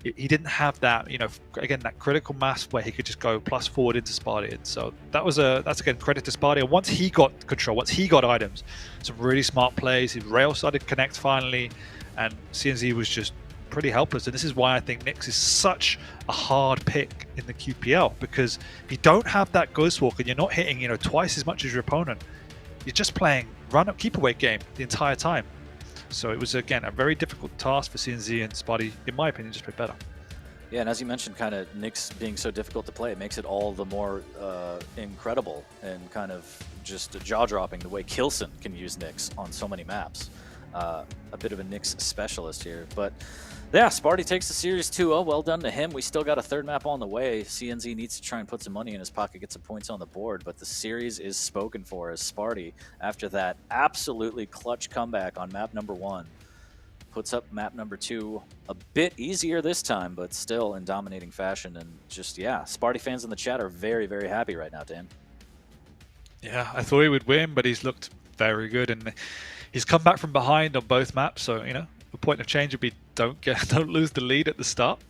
he didn't have that, you know, again, that critical mass where he could just go plus forward into Sparty. And so that's again credit to Sparty. And once he got control, once he got items, some really smart plays. His rail started to connect finally, and CNZ was just pretty helpless. And this is why I think Nyx is such a hard pick in the QPL, because if you don't have that Ghost Walk and you're not hitting, you know, twice as much as your opponent, you're just playing run-up keep away game the entire time. So it was, again, a very difficult task for CNZ, and Spotty, in my opinion, just played better. Yeah, and as you mentioned, kind of Nyx being so difficult to play, it makes it all the more incredible and kind of just jaw-dropping the way Kilson can use Nyx on so many maps. A bit of a Nyx specialist here, but yeah, Sparty takes the series 2-0. Well done to him. We still got a 3rd map on the way. CNZ needs to try and put some money in his pocket, get some points on the board, but the series is spoken for as Sparty, after that absolutely clutch comeback on map number 1, puts up map number 2 a bit easier this time, but still in dominating fashion. And just, yeah, Sparty fans in the chat are very, very happy right now, Dan. Yeah, I thought he would win, but he's looked very good, and he's come back from behind on both maps. So the point of change would be don't lose the lead at the start.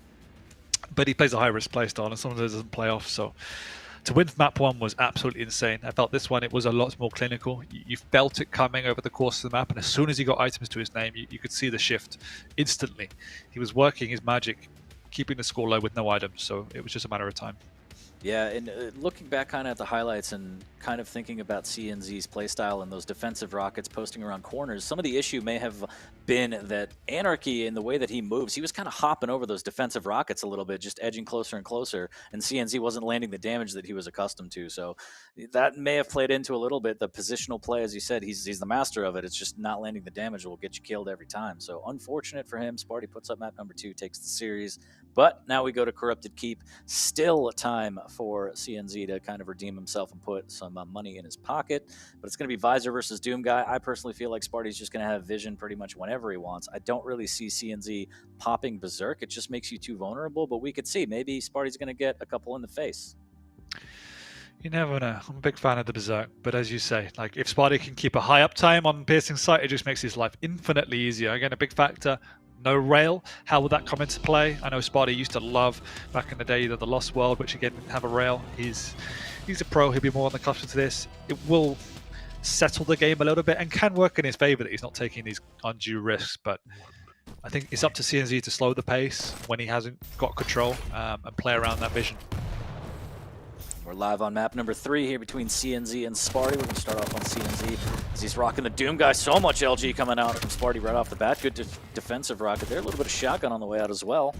But he plays a high-risk playstyle, and sometimes doesn't play off. So to win map 1 was absolutely insane. I felt this one, it was a lot more clinical. You felt it coming over the course of the map, and as soon as he got items to his name, you could see the shift instantly. He was working his magic, keeping the score low with no items, so it was just a matter of time. Yeah, and looking back kind of at the highlights and kind of thinking about CNZ's playstyle and those defensive rockets posting around corners, some of the issue may have been that Anarchy, in the way that he moves, he was kind of hopping over those defensive rockets a little bit, just edging closer and closer, and CNZ wasn't landing the damage that he was accustomed to. So that may have played into a little bit the positional play. As you said, he's the master of it. It's just not landing the damage will get you killed every time. So unfortunate for him. Sparty puts up map number 2, takes the series. But now we go to Corrupted Keep. Still time for CNZ to kind of redeem himself and put some money in his pocket. But it's going to be Visor versus Doom Guy. I personally feel like Sparty's just going to have vision pretty much whenever he wants. I don't really see CNZ popping Berserk. It just makes you too vulnerable. But we could see maybe Sparty's going to get a couple in the face. You never know. I'm a big fan of the Berserk, but as you say, like if Sparty can keep a high uptime on Piercing Sight, it just makes his life infinitely easier. Again, a big factor. No rail. How will that come into play? I know Sparty used to love back in the day the Lost World, which again didn't have a rail. He's a pro. He'll be more on the cusp to this. It will settle the game a little bit and can work in his favor that he's not taking these undue risks. But I think it's up to CNZ to slow the pace when he hasn't got control and play around that vision. We're live on map number 3 here between CNZ and Sparty. We're going to start off on CNZ as he's rocking the Doom Guy. So much LG coming out from Sparty right off the bat. Good defensive rocket there. A little bit of shotgun on the way out as well.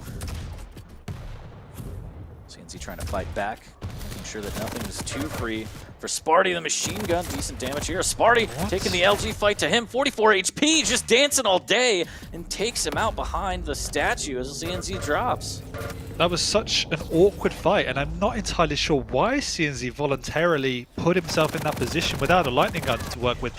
CNZ trying to fight back, making sure that nothing is too free for Sparty. The machine gun, decent damage here. Sparty taking the LG fight to him. 44 HP, just dancing all day, and takes him out behind the statue as CNZ drops. That was such an awkward fight, and I'm not entirely sure why CNZ voluntarily put himself in that position without a lightning gun to work with.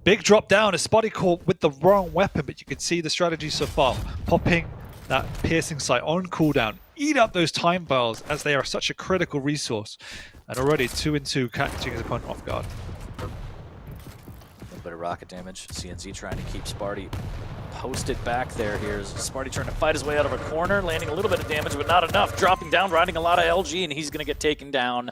Big drop down, a Sparty caught with the wrong weapon, but you can see the strategy so far. Popping that Piercing Sight on cooldown, eat up those time bars as they are such a critical resource. And already 2-2 catching his opponent off guard. A little bit of rocket damage. CNZ trying to keep Sparty posted back there. Here's Sparty trying to fight his way out of a corner, landing a little bit of damage, but not enough. Dropping down, riding a lot of LG, and he's going to get taken down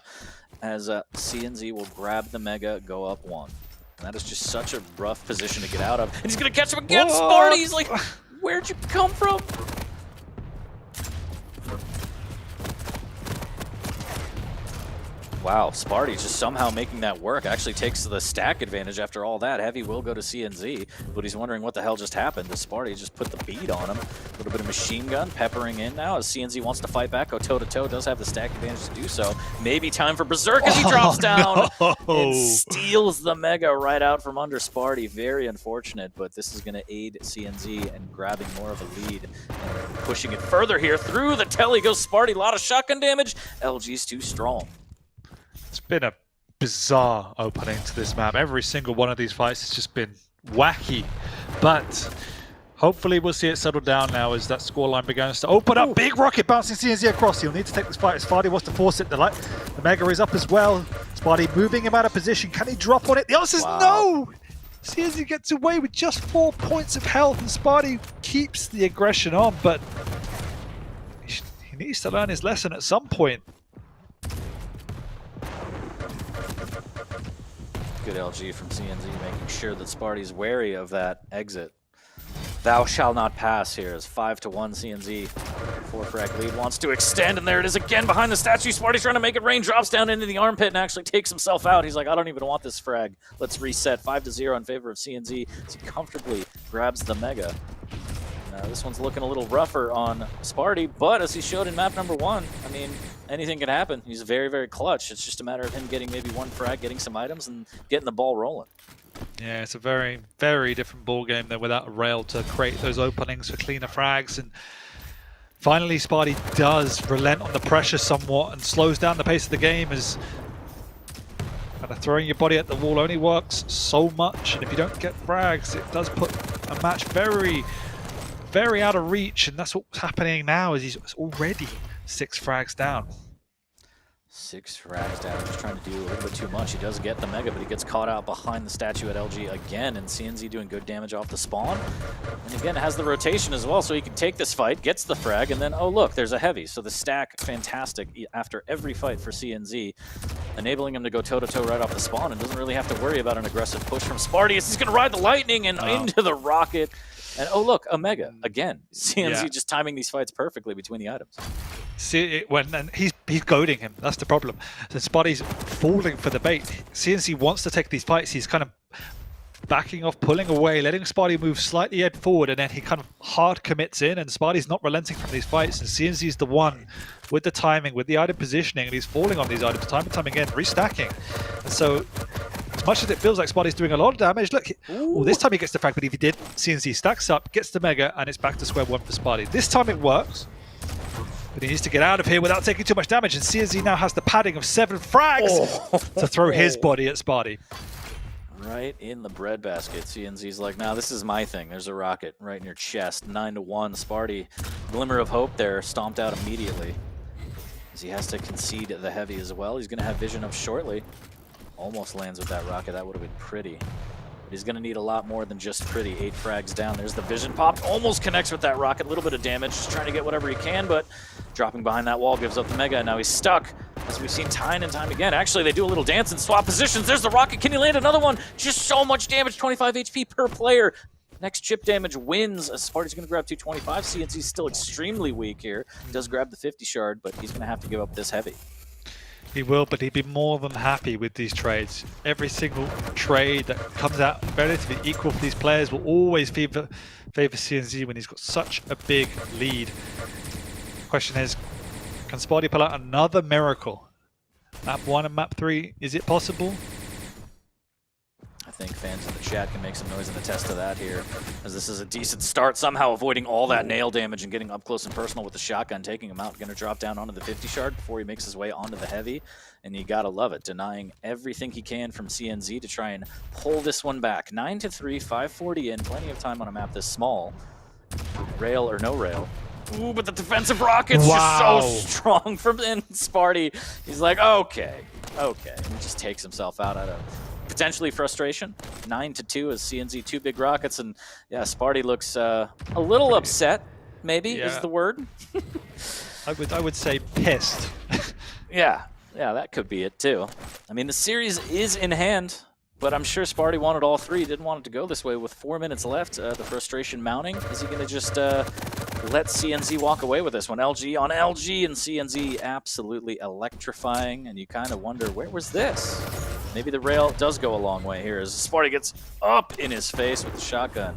as CNZ will grab the Mega, go up 1. And that is just such a rough position to get out of. And he's going to catch him again. What? Sparty, he's like, where'd you come from? Wow, Sparty just somehow making that work. Actually takes the stack advantage after all that. Heavy will go to CNZ, but he's wondering what the hell just happened. Does Sparty just put the beat on him? A little bit of machine gun peppering in now as CNZ wants to fight back. Go toe-to-toe, does have the stack advantage to do so. Maybe time for Berserk as he drops down and steals the Mega right out from under Sparty. Very unfortunate, but this is going to aid CNZ in grabbing more of a lead. And pushing it further here through the telly goes Sparty. A lot of shotgun damage. LG's too strong. It's been a bizarre opening to this map. Every single one of these fights has just been wacky. But hopefully we'll see it settle down now as that scoreline begins to open up. Big rocket bouncing CNZ across. He'll need to take this fight as Sparty wants to force it. The Mega is up as well. Sparty moving him out of position. Can he drop on it? The answer is no! CNZ gets away with just 4 points of health, and Sparty keeps the aggression on, but he needs to learn his lesson at some point. Good LG from CNZ, making sure that Sparty's wary of that exit. Thou shall not pass here as 5-1 CNZ. 4-frag lead wants to extend, and there it is again behind the statue. Sparty's trying to make it rain, drops down into the armpit and actually takes himself out. He's like, I don't even want this frag. Let's reset. 5-0 in favor of CNZ as he comfortably grabs the Mega. This one's looking a little rougher on Sparty, but as he showed in map number 1, I mean, anything can happen. He's very, very clutch. It's just a matter of him getting maybe one frag, getting some items, and getting the ball rolling. Yeah, it's a very, very different ball game there without a rail to create those openings for cleaner frags. And finally, Sparty does relent on the pressure somewhat and slows down the pace of the game, as kind of throwing your body at the wall only works so much. And if you don't get frags, it does put a match very out of reach, and that's what's happening now, is he's already 6 frags down. 6 frags down, just trying to do a little bit too much. He does get the Mega, but he gets caught out behind the statue at LG again, and CNZ doing good damage off the spawn. And again, has the rotation as well, so he can take this fight, gets the frag, and then, oh look, there's a heavy. So the stack, fantastic after every fight for CNZ, enabling him to go toe-to-toe right off the spawn and doesn't really have to worry about an aggressive push from Spartius. He's going to ride the lightning and into the rocket. And oh look, a Mega again. CNZ just timing these fights perfectly between the items. See, and he's goading him. That's the problem. So Spotty's falling for the bait. CNC wants to take these fights. He's kind of backing off, pulling away, letting Spotty move slightly head forward, and then he kind of hard commits in, and Spotty's not relenting from these fights, and CNC's the one with the timing, with the item positioning, and he's falling on these items time and time again, restacking. And so, as much as it feels like Spotty's doing a lot of damage, look, well, this time he gets the frag, but if he did, CNC stacks up, gets the Mega, and it's back to square one for Spotty. This time it works, but he needs to get out of here without taking too much damage, and CNC now has the padding of 7 frags to throw his body at Spotty. Right in the breadbasket. CNZ's like, nah, this is my thing. There's a rocket right in your chest. 9-1. Sparty, glimmer of hope there, stomped out immediately. As he has to concede the heavy as well. He's going to have vision up shortly. Almost lands with that rocket. That would have been pretty. But he's going to need a lot more than just pretty. 8 frags down. There's the vision popped. Almost connects with that rocket. A little bit of damage. Just trying to get whatever he can, but dropping behind that wall gives up the Mega. And now he's stuck. As we've seen time and time again. Actually, they do a little dance and swap positions. There's the rocket. Can he land another one? Just so much damage. 25 HP per player. Next chip damage wins. Sparty's going to grab 225. CNC's still extremely weak here. Does grab the 50 shard, but he's going to have to give up this heavy. He will, but he'd be more than happy with these trades. Every single trade that comes out relatively equal for these players will always favor CNZ when he's got such a big lead. Question is, can Spotty pull out another miracle? Map 1 and Map 3, is it possible? I think fans in the chat can make some noise and attest to that here, as this is a decent start, somehow avoiding all that nail damage and getting up close and personal with the shotgun, taking him out. Going to drop down onto the 50 shard before he makes his way onto the heavy, and you gotta love it, denying everything he can from CNZ to try and pull this one back. 9-3, 540 in, plenty of time on a map this small. Rail or no rail. Ooh, but the defensive rocket's just so strong from Sparty. He's like, okay. And he just takes himself out of potentially frustration. 9-2 as CNZ 2 big rockets, and yeah, Sparty looks a little upset, maybe is the word. I would say pissed. Yeah, that could be it too. I mean, the series is in hand, but I'm sure Sparty wanted all 3. Didn't want it to go this way with 4 minutes left. The frustration mounting. Is he going to just let CNZ walk away with this one? LG on LG, and CNZ absolutely electrifying, and you kind of wonder, where was this? Maybe the rail does go a long way here as Sparty gets up in his face with the shotgun.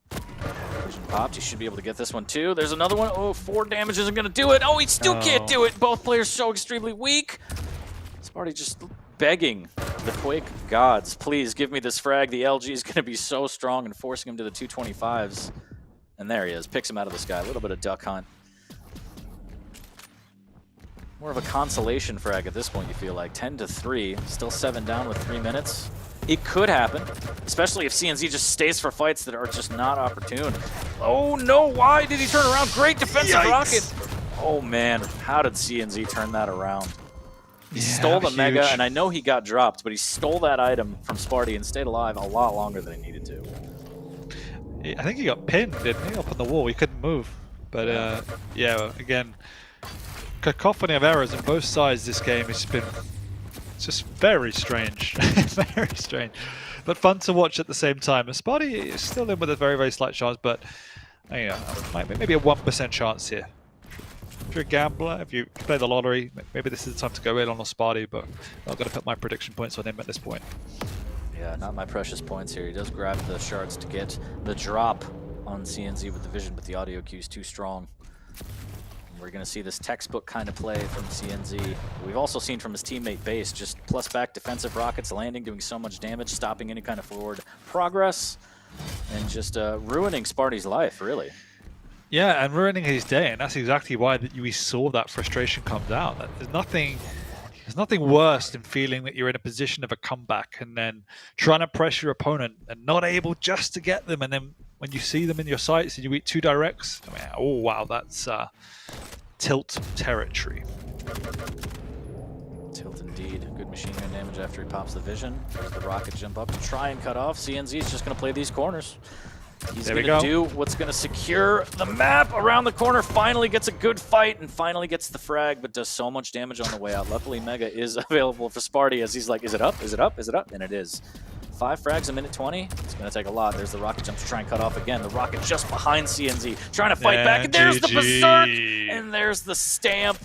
Vision popped. He should be able to get this one too. There's another one. Oh, 4 damage isn't going to do it. Oh, he still can't do it. Both players so extremely weak. Sparty just begging the Quake gods, please give me this frag. The LG is going to be so strong and forcing him to the 225s. And there he is. Picks him out of the sky. A little bit of duck hunt. More of a consolation frag at this point, you feel like. 10-3, still 7 down with 3 minutes. It could happen, especially if CNZ just stays for fights that are just not opportune. Oh no, why did he turn around? Great defensive rocket. Oh man, how did CNZ turn that around? He stole the Mega, and I know he got dropped, but he stole that item from Sparty and stayed alive a lot longer than he needed to. I think he got pinned, didn't he? Up on the wall, he couldn't move. But yeah, again, cacophony of errors on both sides this game. It's just very strange. Very strange. But fun to watch at the same time. And Sparty is still in with a very, very slight chance, but you know, maybe a 1% chance here. If you're a gambler, if you play the lottery, maybe this is the time to go in on a Sparty, but I'm not going to put my prediction points on him at this point. Yeah, not my precious points here. He does grab the shards to get the drop on CNZ with the vision, but the audio cue is too strong. We're going to see this textbook kind of play from CNZ. We've also seen from his teammate Base, just plus back defensive rockets landing, doing so much damage, stopping any kind of forward progress, and just ruining Sparty's life, really. Yeah, and ruining his day, and that's exactly why we saw that frustration come down. There's nothing worse than feeling that you're in a position of a comeback and then trying to press your opponent and not able just to get them, and then when you see them in your sights and you eat 2 directs, I mean, oh wow, that's tilt territory. Tilt indeed. Good machine gun damage after he pops the vision. There's the rocket jump up to try and cut off. CNZ is just going to play these corners. He's going to do what's going to secure the map around the corner. Finally gets a good fight and finally gets the frag, but does so much damage on the way out. Luckily, Mega is available for Sparty as he's like, is it up? Is it up? Is it up? And it is. 5 frags a minute 20. It's going to take a lot. There's the rocket jump to try and cut off again. The rocket just behind CNZ, trying to fight back. And there's the berserk. And there's the stamp.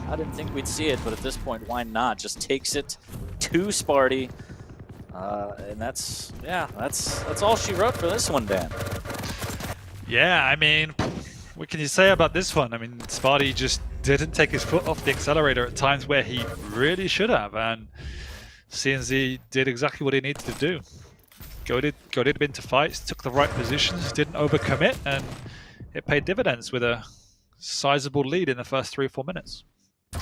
I didn't think we'd see it, but at this point, why not? Just takes it to Sparty. And that's all she wrote for this one, Dan. Yeah, I mean, what can you say about this one? I mean, Sparty just didn't take his foot off the accelerator at times where he really should have, and CNZ did exactly what he needed to do. Goaded him into fights, took the right positions, didn't overcommit, and it paid dividends with a sizable lead in the first 3 or 4 minutes.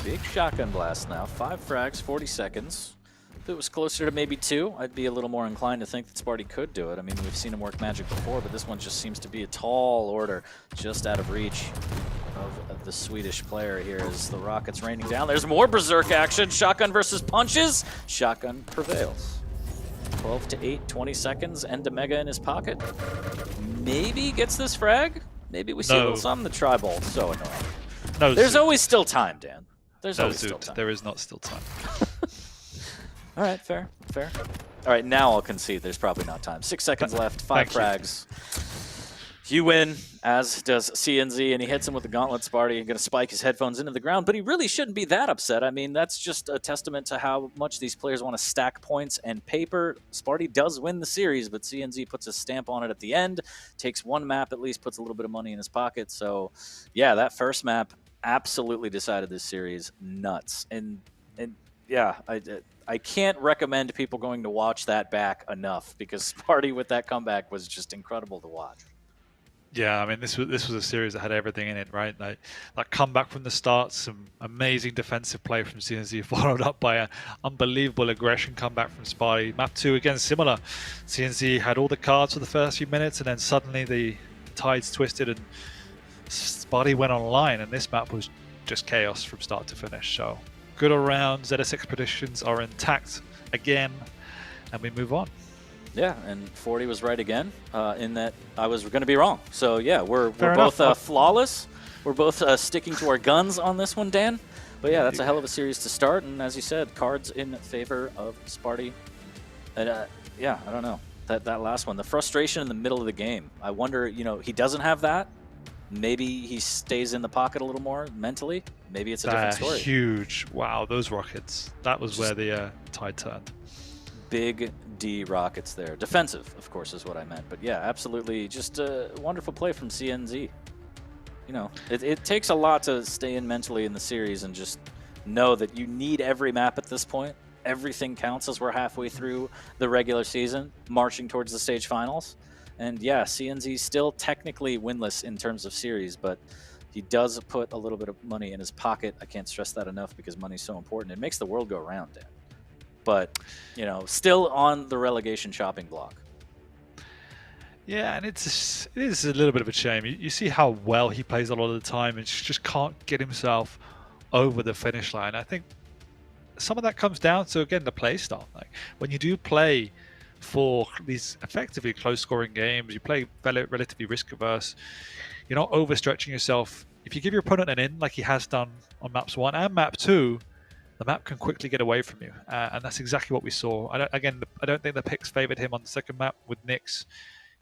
Big shotgun blast now. 5 frags, 40 seconds. If it was closer to maybe 2, I'd be a little more inclined to think that Sparty could do it. I mean, we've seen him work magic before, but this one just seems to be a tall order, just out of reach of the Swedish player here as the rockets raining down. There's more berserk action. Shotgun versus punches. Shotgun prevails. 12 to 8, 20 seconds. End to Mega in his pocket. Maybe gets this frag. Maybe we see a little something. The tri-ball. So annoying. No, there's always still time, Dan. There's always still time. There is not still time. All right, fair. All right, now I'll concede there's probably not time. 6 seconds left, 5 frags. You win, as does CNZ, and he hits him with the gauntlet. Sparty going to spike his headphones into the ground, but he really shouldn't be that upset. I mean, that's just a testament to how much these players want to stack points and paper. Sparty does win the series, but CNZ puts a stamp on it at the end, takes 1 map at least, puts a little bit of money in his pocket. So, yeah, that first map absolutely decided this series. Nuts. And yeah, I can't recommend people going to watch that back enough because Sparty with that comeback was just incredible to watch. Yeah, I mean, this was a series that had everything in it, right? Like that comeback from the start, some amazing defensive play from CNZ, followed up by an unbelievable aggression comeback from Sparty. Map 2, again, similar. CNZ had all the cards for the first few minutes, and then suddenly the tides twisted and Sparty went online, and this map was just chaos from start to finish. So good all round. ZSX predictions are intact again, and we move on. Yeah, and 40 was right again in that I was going to be wrong. So yeah, we're both flawless. We're both sticking to our guns on this one, Dan. But yeah, that's a hell of a series to start. And as you said, cards in favor of Sparty. And yeah, I don't know. That last one, the frustration in the middle of the game. I wonder, he doesn't have that. Maybe he stays in the pocket a little more mentally. Maybe it's a different story. Huge. Wow, those rockets. That was where the tide turned. Big D rockets there. Defensive, of course, is what I meant. But yeah, absolutely. Just a wonderful play from CNZ. It takes a lot to stay in mentally in the series and just know that you need every map at this point. Everything counts as we're halfway through the regular season, marching towards the stage finals. And yeah, CNZ still technically winless in terms of series, but he does put a little bit of money in his pocket. I can't stress that enough because money's so important. It makes the world go round, Dan. But, still on the relegation chopping block. Yeah, and it is a little bit of a shame. You see how well he plays a lot of the time and just can't get himself over the finish line. I think some of that comes down to, again, the play style. Like when you do play for these effectively close-scoring games, you play relatively risk-averse. You're not overstretching yourself. If you give your opponent an in, like he has done on maps 1 and map 2, the map can quickly get away from you, and that's exactly what we saw. I don't think the picks favored him on the second map with Nyx.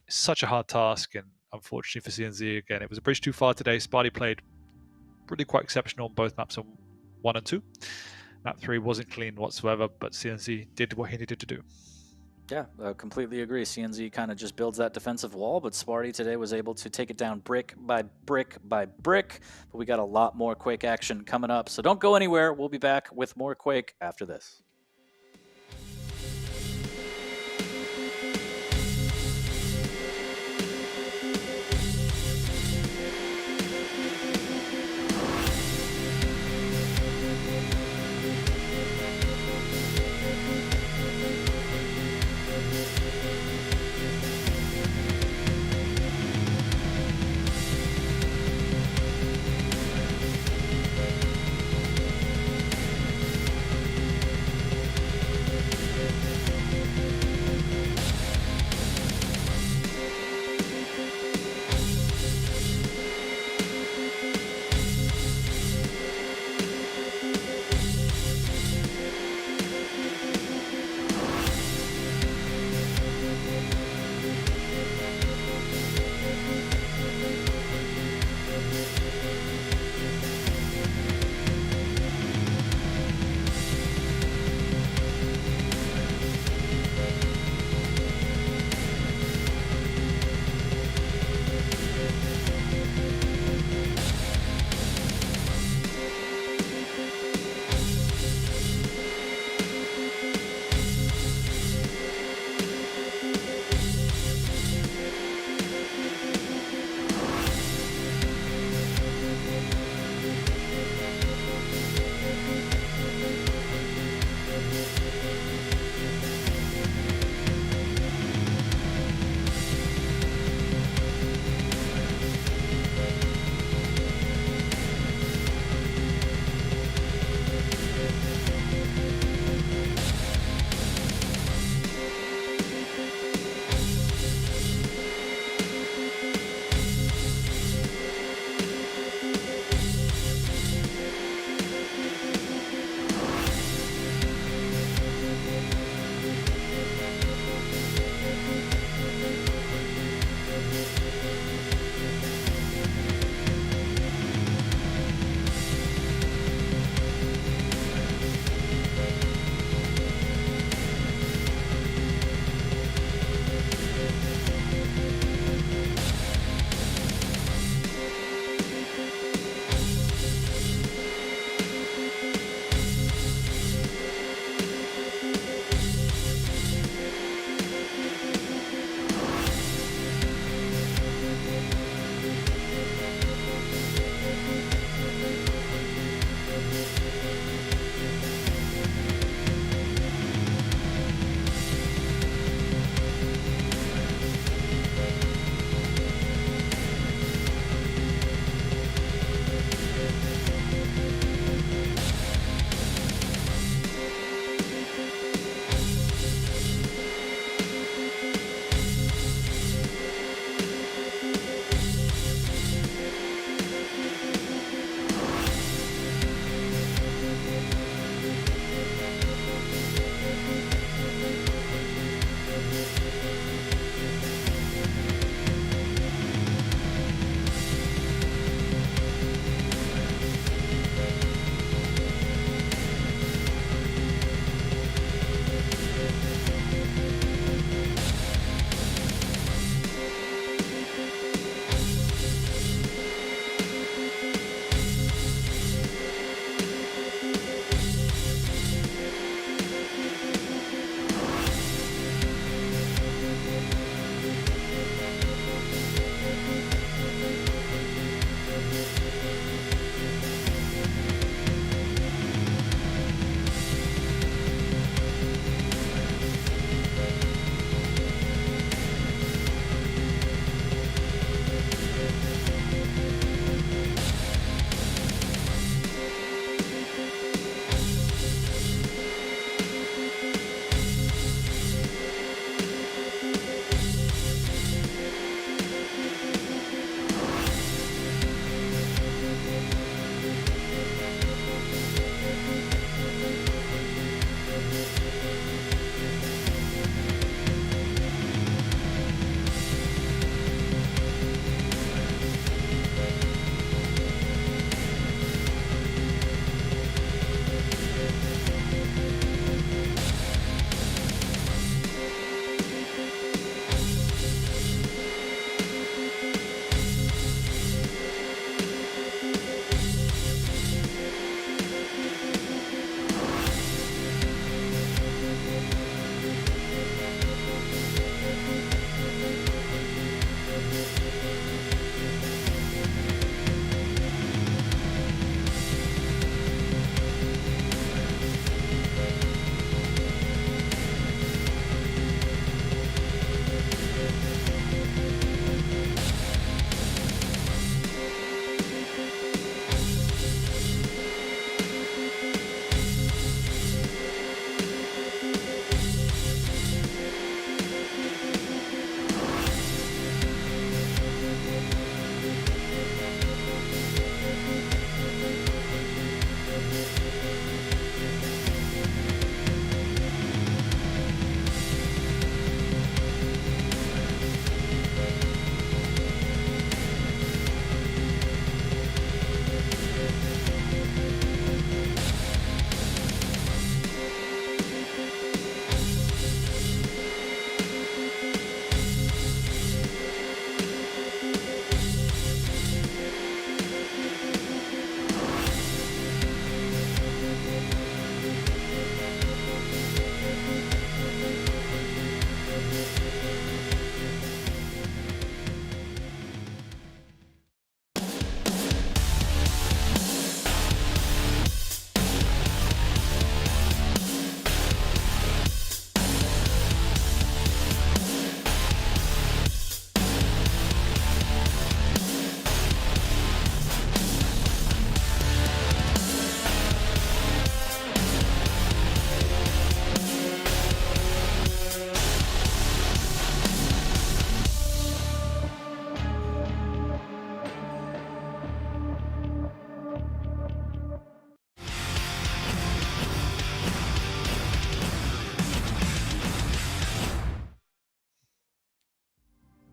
It's such a hard task, and unfortunately for CNZ, again, it was a bridge too far today. Sparty played really quite exceptional on both maps on 1 and 2. Map 3 wasn't clean whatsoever, but CNZ did what he needed to do. Yeah, completely agree. CNZ kind of just builds that defensive wall, but Sparty today was able to take it down brick by brick by brick. But we got a lot more Quake action coming up, so don't go anywhere. We'll be back with more Quake after this.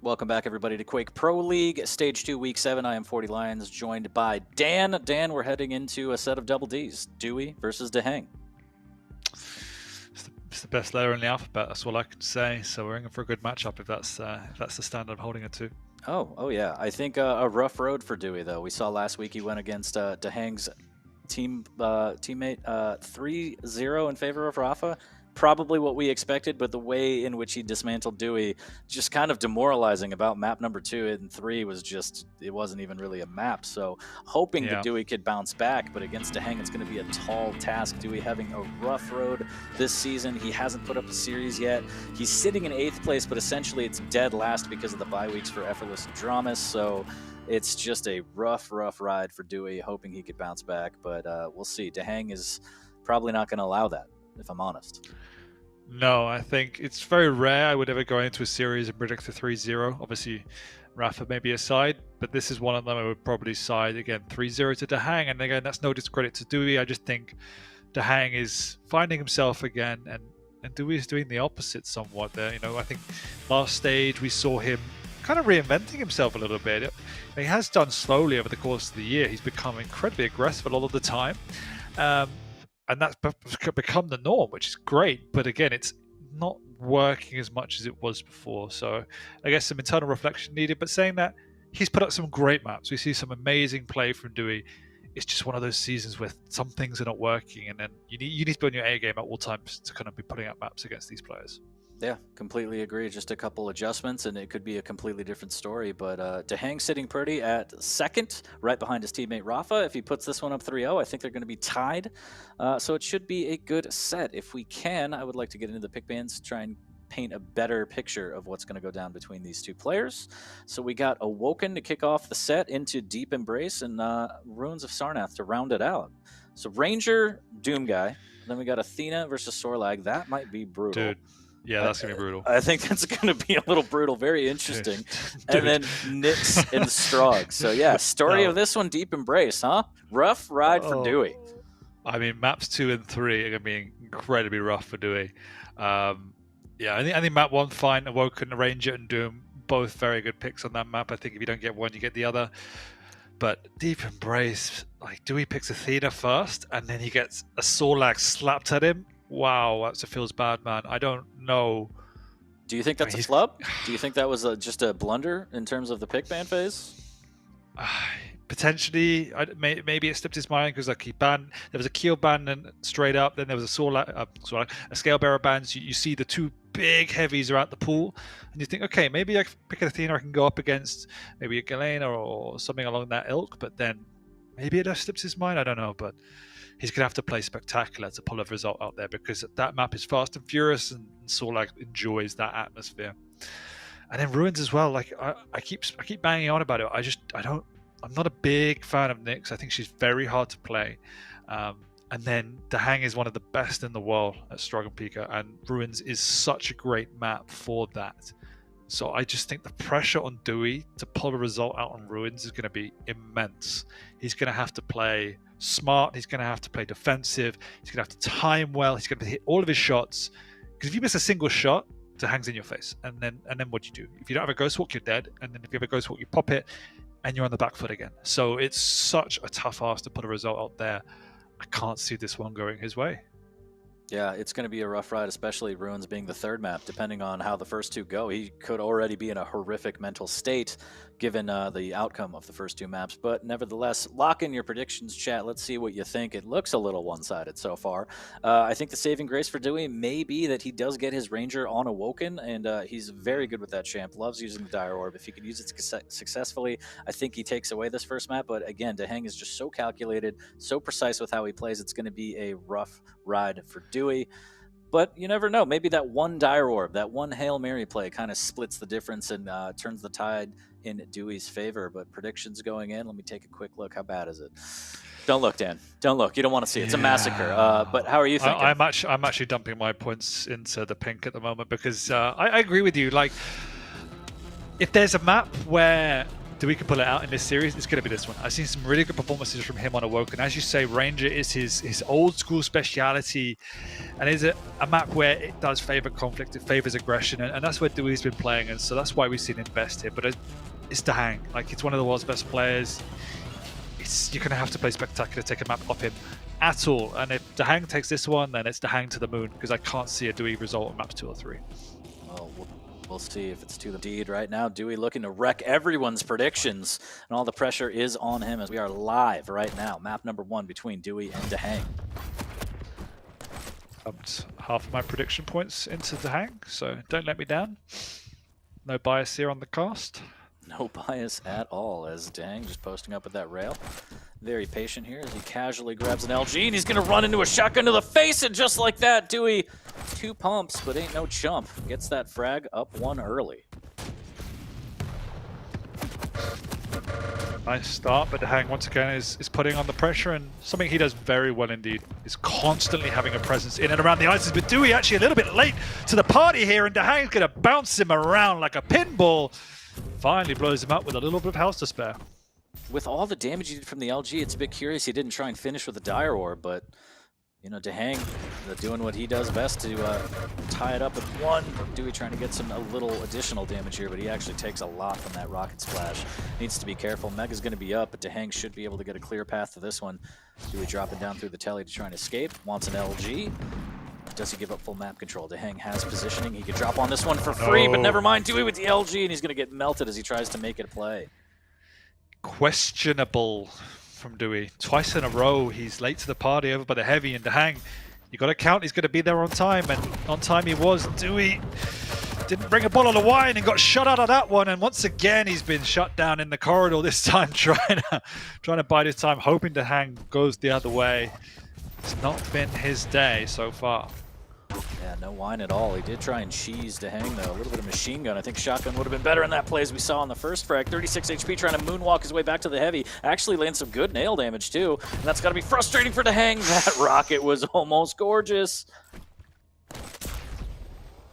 Welcome back, everybody, to Quake Pro League, Stage 2, Week 7. I am 40 Lions, joined by Dan. Dan, we're heading into a set of double Ds. Dewey versus Dehang. It's the best letter in the alphabet. That's all I can say. So we're in for a good matchup if that's the standard I'm holding it to. Oh yeah. I think a rough road for Dewey, though. We saw last week he went against Dehang's teammate 3-0 in favor of Rafa. Probably what we expected, but the way in which he dismantled Dewey, just kind of demoralizing about map number 2 and 3 was just, it wasn't even really a map. So hoping that Dewey could bounce back, but against Dehang, it's going to be a tall task. Dewey having a rough road this season. He hasn't put up a series yet. He's sitting in 8th place, but essentially it's dead last because of the bye weeks for Effortless and Dramas. So it's just a rough ride for Dewey, hoping he could bounce back, but we'll see. Dehang is probably not going to allow that, if I'm honest. No, I think it's very rare I would ever go into a series and predict a 3-0. Obviously, Rafa may be aside, but this is one of them I would probably side, again, 3-0 to Dehang. And again, that's no discredit to Dewey. I just think Dehang is finding himself again, and Dewey is doing the opposite somewhat there. You know, I think last stage we saw him kind of reinventing himself a little bit. He has done slowly over the course of the year. He's become incredibly aggressive a lot of the time. And that's become the norm, which is great. But again, it's not working as much as it was before. So I guess some internal reflection needed. But saying that, he's put up some great maps. We see some amazing play from Dewey. It's just one of those seasons where some things are not working. And then you need to be on your A game at all times to kind of be putting up maps against these players. Yeah, completely agree. Just a couple adjustments, and it could be a completely different story. But Dehang sitting pretty at 2nd, right behind his teammate Rafa. If he puts this one up 3-0, I think they're going to be tied. So it should be a good set. If we can, I would like to get into the pick bands, try and paint a better picture of what's going to go down between these two players. So we got Awoken to kick off the set into Deep Embrace, and Ruins of Sarnath to round it out. So Ranger, Doom Guy. Then we got Athena versus Sorlag. That might be brutal. Dude. Yeah, that's going to be brutal. I think that's going to be a little brutal, very interesting. And then Nix and Strog. So, yeah, story of this one, Deep Embrace, huh? Rough ride for Dewey. I mean, maps 2 and 3 are going to be incredibly rough for Dewey. I think map 1, fine. Awoken, Ranger, and Doom, both very good picks on that map. I think if you don't get one, you get the other. But Deep Embrace, like, Dewey picks Athena first, and then he gets a Sorlag slapped at him. Wow, that feels bad, man. I don't know. Do you think that's a flub? Do you think that was just a blunder in terms of the pick ban phase? Potentially, maybe it slipped his mind because like there was a Keel ban and straight up, then there was a Scale Bearer ban. So you see the two big heavies are at the pool, and you think, okay, maybe I pick Athena, I can go up against maybe a Galena or something along that ilk, but then maybe it just slips his mind. I don't know, but he's going to have to play spectacular to pull a result out there because that map is fast and furious, and Sorlag enjoys that atmosphere. And then Ruins as well. Like I keep banging on about it. I'm not a big fan of Nyx. I think she's very hard to play. And then Dehang is one of the best in the world at Strog and Pika, and Ruins is such a great map for that. So I just think the pressure on Dewey to pull a result out on Ruins is going to be immense. He's going to have to play smart. He's going to have to play defensive. He's going to have to time well. He's going to hit all of his shots. Because if you miss a single shot, Dehang's in your face. And then what do you do? If you don't have a Ghost Walk, you're dead. And then if you have a Ghost Walk, you pop it, and you're on the back foot again. So it's such a tough ask to put a result out there. I can't see this one going his way. Yeah, it's going to be a rough ride, especially Ruins being the third map. Depending on how the first two go, he could already be in a horrific mental state given the outcome of the first two maps. But nevertheless, lock in your predictions, chat. Let's see what you think. It looks a little one-sided so far. I think the saving grace for Dewey may be that he does get his Ranger on Awoken, and he's very good with that champ. Loves using the Dire Orb. If he could use it successfully, I think he takes away this first map. But again, Dehang is just so calculated, so precise with how he plays. It's going to be a rough ride for Dewey. But you never know. Maybe that one Dire Orb, that one Hail Mary play kind of splits the difference and turns the tide in Dewey's favor. But predictions going in, let me take a quick look. How bad is it? Don't look, Dan. Don't look. You don't want to see it. It's a massacre. But how are you thinking? I'm actually dumping my points into the pink at the moment because I agree with you. Like, if there's a map where Dewey can pull it out in this series, it's going to be this one. I've seen some really good performances from him on Awoken. As you say, Ranger is his old school speciality, and is a map where it does favor conflict, it favors aggression, and that's where Dewey's been playing, and so that's why we've seen him best here. But it's Dahang. Like, it's one of the world's best players. You're going to have to play Spectacular to take a map off him at all. And if Dahang takes this one, then it's Dahang to the moon, because I can't see a Dewey result on maps 2 or 3. Well, we'll see if it's to the deed right now. Dewey looking to wreck everyone's predictions, and all the pressure is on him as we are live right now. Map number 1 between Dewey and Dahang. Pumped half of my prediction points into Dahang, so don't let me down. No bias here on the cast. No bias at all, as Dahang just posting up with that rail. Very patient here as he casually grabs an LG, and he's going to run into a shotgun to the face, and just like that, Dewey, 2 pumps, but ain't no chump. Gets that frag up 1 early. Nice start, but Dahang once again is putting on the pressure, and something he does very well indeed is constantly having a presence in and around the ices. But Dewey actually a little bit late to the party here, and Dahang's going to bounce him around like a pinball. Finally blows him up with a little bit of health to spare. With all the damage he did from the LG, it's a bit curious he didn't try and finish with the Dire Orb, but you know, Dahang doing what he does best to tie it up with 1. Dewey trying to get a little additional damage here, but he actually takes a lot from that rocket splash. Needs to be careful. Mega's going to be up, but Dahang should be able to get a clear path to this one. Dewey dropping down through the telly to try and escape. Wants an LG. Does he give up full map control? Dahang has positioning. He could drop on this one for free, but never mind. Dewey with the LG, and he's going to get melted as he tries to make it a play. Questionable from Dewey. Twice in a row, he's late to the party over by the heavy, and Dahang, you got to count, he's going to be there on time, and on time he was. Dewey didn't bring a bottle of wine and got shut out of that one, and once again he's been shut down in the corridor this time, trying to bide his time, hoping Dahang goes the other way. It's not been his day so far. Yeah, no wine at all. He did try and cheese Dahang though. A little bit of machine gun. I think shotgun would have been better in that play as we saw on the first frag. 36 HP trying to moonwalk his way back to the heavy. Actually lands some good nail damage too. And that's got to be frustrating for Dahang. That rocket was almost gorgeous.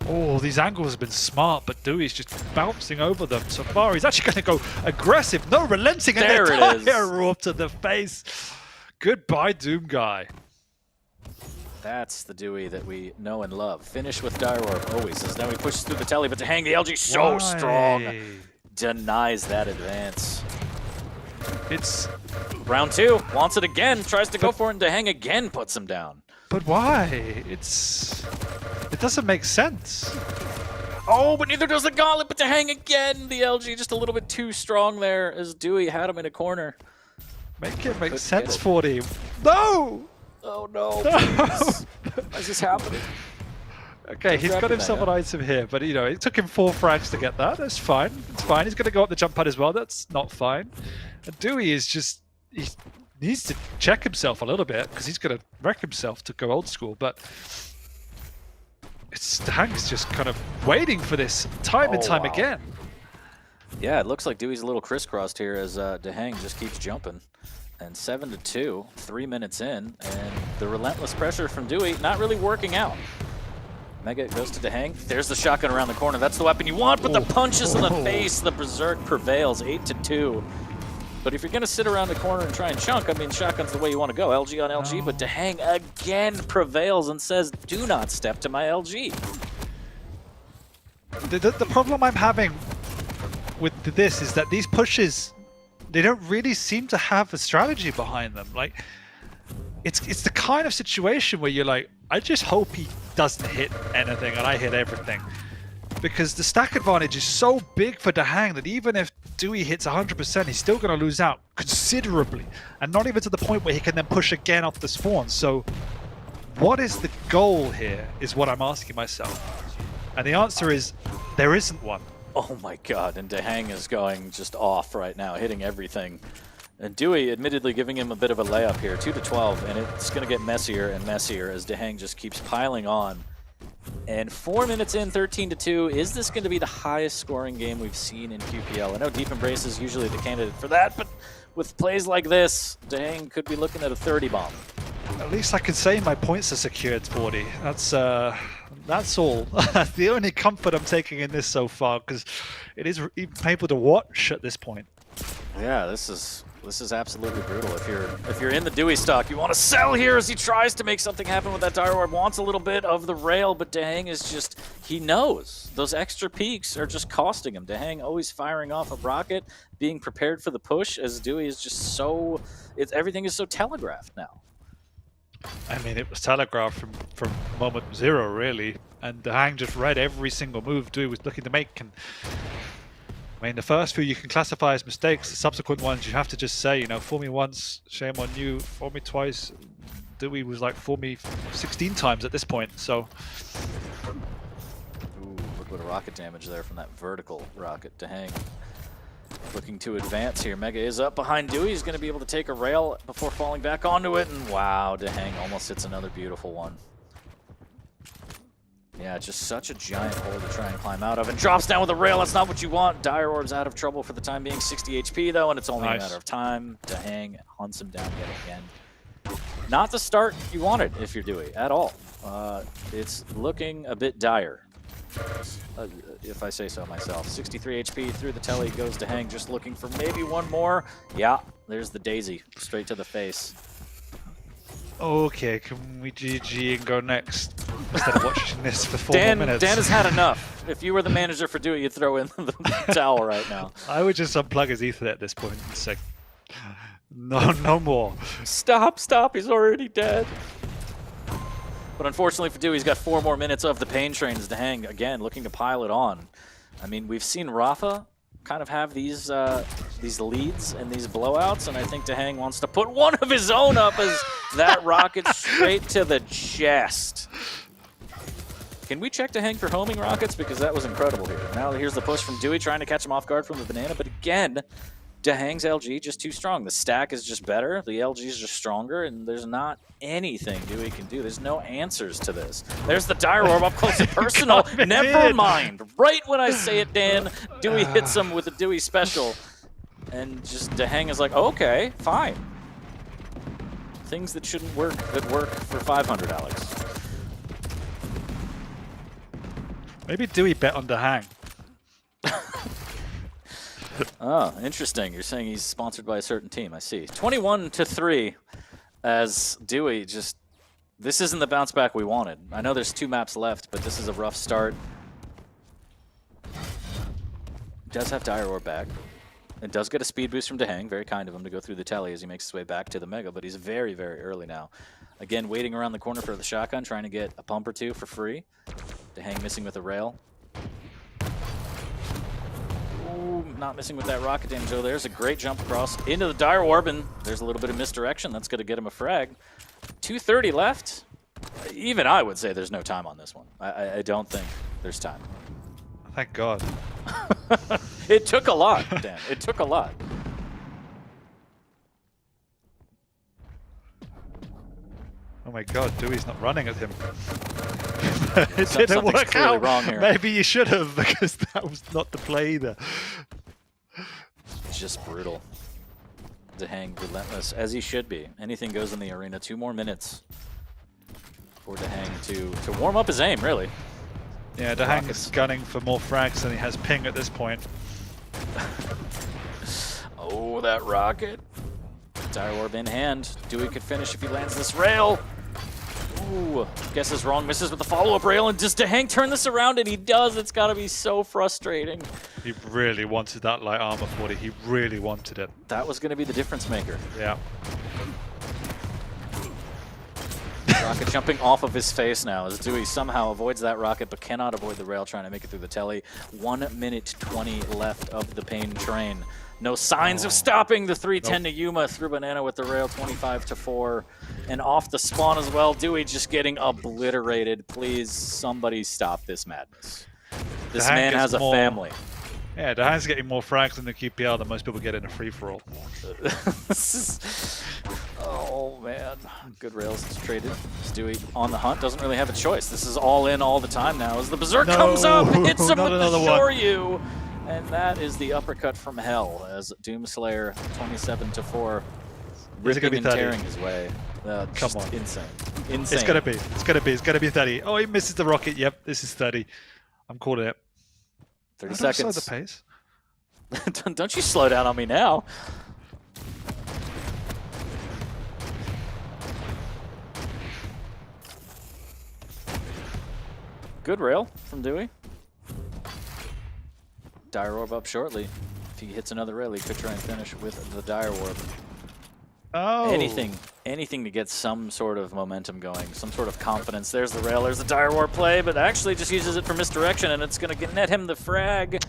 Oh, these angles have been smart, but Dewey's just bouncing over them so far. He's actually going to go aggressive. No relenting, and there it is. Dire Orb to the face. Goodbye, Doom Guy. That's the Dewey that we know and love. Finish with Dire Orb always. As now he pushes through the telly, but Dahang, the LG so strong. Denies that advance. It's round 2. Wants it again. Tries to go for it, and Dahang again puts him down. But why? It doesn't make sense. Oh, but neither does the Gauntlet, but Dahang again. The LG just a little bit too strong there as Dewey had him in a corner. Make it make sense, 40. No! Oh no, please. Why is this happening? Okay, he's got himself an item here, but you know, it took him 4 frags to get that. That's fine. It's fine. He's going to go up the jump pad as well. That's not fine. And Dewey is just, he needs to check himself a little bit because he's going to wreck himself to go old school. But Dahang's just kind of waiting for this time and time again. Yeah, it looks like Dewey's a little crisscrossed here as Dahang just keeps jumping. And 7-2, 3 minutes in, and the relentless pressure from Dewey not really working out. Mega goes to Dahang. There's the shotgun around the corner. That's the weapon you want, but the punches in the face, the Berserk prevails, 8-2. But if you're going to sit around the corner and try and chunk, I mean, shotgun's the way you want to go. LG on LG, but Dahang again prevails and says, do not step to my LG. The problem I'm having with this is that these pushes, they don't really seem to have a strategy behind them. Like, it's the kind of situation where you're like, I just hope he doesn't hit anything and I hit everything. Because the stack advantage is so big for Dahang that even if Dewey hits 100%, he's still going to lose out considerably. And not even to the point where he can then push again off the spawn. So what is the goal here is what I'm asking myself. And the answer is, there isn't one. Oh my god, and Dahang is going just off right now, hitting everything. And Dewey admittedly giving him a bit of a layup here, 2-12, and it's going to get messier and messier as Dahang just keeps piling on. And 4 minutes in, 13-2, is this going to be the highest scoring game we've seen in QPL? I know Deep Embrace is usually the candidate for that, but with plays like this, Dahang could be looking at a 30 bomb. At least I can say my points are secured, 40. That's all. That's the only comfort I'm taking in this so far, because it is even painful to watch at this point. Yeah, this is absolutely brutal. If you're in the Dewey stock, you want to sell here as he tries to make something happen with that Dire Orb. Wants a little bit of the rail, but Dahang is just, he knows those extra peaks are just costing him. Dahang always firing off a rocket, being prepared for the push, as Dewey is just so, everything is so telegraphed now. I mean, it was telegraphed from moment zero, really, and Dahang just read every single move Dewey was looking to make. And I mean, the first few you can classify as mistakes. The subsequent ones you have to just say, you know, fool me once, shame on you. Fool me twice. Dewey was like fool me 16 times at this point. So, ooh, look what a rocket damage there from that vertical rocket. Dahang looking to advance here. Mega is up behind Dewey. He's going to be able to take a rail before falling back onto it. And wow, Dahang almost hits another beautiful one. Yeah, just such a giant hole to try and climb out of. And drops down with a rail. That's not what you want. Dire Orb's out of trouble for the time being. 60 HP, though, and it's only a matter of time. Dahang hunts him down yet again. Not the start you wanted if you're Dewey at all. It's looking a bit dire, if I say so myself. 63 HP through the telly goes Dahang, just looking for maybe one more. Yeah, there's the daisy straight to the face. okay, can we GG and go next instead of watching this for 4 more minutes? Dan has had enough. If you were the manager for Dewey, you'd throw in the towel right now. I would just unplug his Ethernet at this point and say, no more. Stop, he's already dead. But unfortunately for Dewey, he's got 4 more minutes of the pain trains to hang. Again, looking to pile it on. I mean, we've seen Rafa kind of have these leads and these blowouts, and I think Dahang wants to put one of his own up as that rocket straight to the chest. Can we check Dahang for homing rockets? Because that was incredible here. Now here's the push from Dewey, trying to catch him off guard from the banana, but again, Dahang's LG just too strong. The stack is just better, the LG is just stronger, and there's not anything Dewey can do. There's no answers to this. There's the Dire Orb up close and personal. Never mind. Right when I say it, Dan, Dewey hits him with a Dewey special. And just Dahang is like, okay, fine. Things that shouldn't work that work for 500, Alex. Maybe Dewey bet on Dahang. Oh, interesting. You're saying he's sponsored by a certain team. I see. 21-3 as Dewey just... This isn't the bounce back we wanted. I know there's 2 maps left, but this is a rough start. Does have Dire Orb back. It does get a speed boost from Dahang. Very kind of him to go through the telly as he makes his way back to the Mega, but he's very, very early now. Again, waiting around the corner for the shotgun, trying to get a pump or 2 for free. Dahang missing with a rail. Not missing with that rocket damage. Oh, there's a great jump across into the Dire Orb, and there's a little bit of misdirection. That's going to get him a frag. 2:30 left. Even I would say there's no time on this one. I don't think there's time. Thank God. It took a lot, Dan. It took a lot. Oh my God, Dewey's not running at him. It Something's didn't work clearly out. wrong here. Maybe you should have, because that was not the play either. Just brutal. Dahang relentless, as he should be. Anything goes in the arena. 2 more minutes for Dahang to warm up his aim, really. Yeah, Dahang is gunning for more frags than he has ping at this point. Oh, that rocket. Dire Orb in hand. Dewey could finish if he lands this rail. Ooh, guesses wrong, misses with the follow-up rail, and does Dahang turn this around? And he does. It's got to be so frustrating. He really wanted that light armor 40. He really wanted it. That was going to be the difference maker. Yeah. Rocket jumping off of his face now as Dewey somehow avoids that rocket but cannot avoid the rail, trying to make it through the telly. 1 minute 20 left of the pain train. No signs of stopping the 310 to Yuma through banana with the rail, 25-4. And off the spawn as well. Dewey just getting obliterated. Please, somebody stop this madness. This man has a family. Yeah, Dahang's getting more frags in the QPR than most people get in a free-for-all. Oh, man. Good rails traded. Stewie on the hunt. Doesn't really have a choice. This is all in all the time now as the Berserk comes up, hits him with the Shoryu. And that is the uppercut from hell as Doomslayer 27-4 ripping and tearing his way. Come on. Insane. Insane. It's gonna be 30. Oh, he misses the rocket. Yep, this is 30. I'm calling it. 30 seconds. The pace. Don't you slow down on me now. Good rail from Dewey. Dire Orb up shortly. If he hits another rail, he could try and finish with the Dire Orb. Oh. Anything to get some sort of momentum going, some sort of confidence. There's the rail, there's the Dire War play, but actually just uses it for misdirection, and it's going to net him the frag,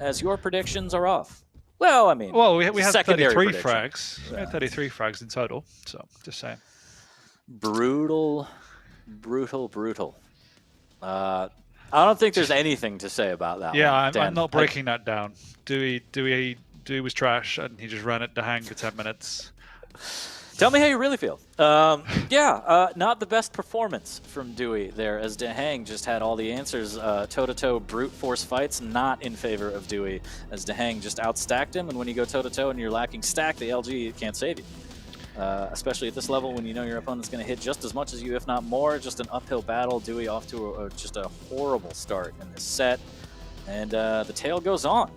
as your predictions are off. Well, I mean, well, we had 33 prediction. frags. Yeah. We had 33 frags in total, so just saying. Brutal. I don't think there's anything to say about that. Yeah, one. I'm not breaking that down. Dewey was trash, and he just ran it to hang for 10 minutes. Tell me how you really feel. Not the best performance from Dewey there, as Dehang just had all the answers. Toe-to-toe brute force fights, not in favor of Dewey, as Dehang just outstacked him, and when you go toe-to-toe and you're lacking stack, the LG can't save you. Especially at this level when you know your opponent's going to hit just as much as you, if not more. Just an uphill battle. Dewey off to just a horrible start in this set. And the tail goes on.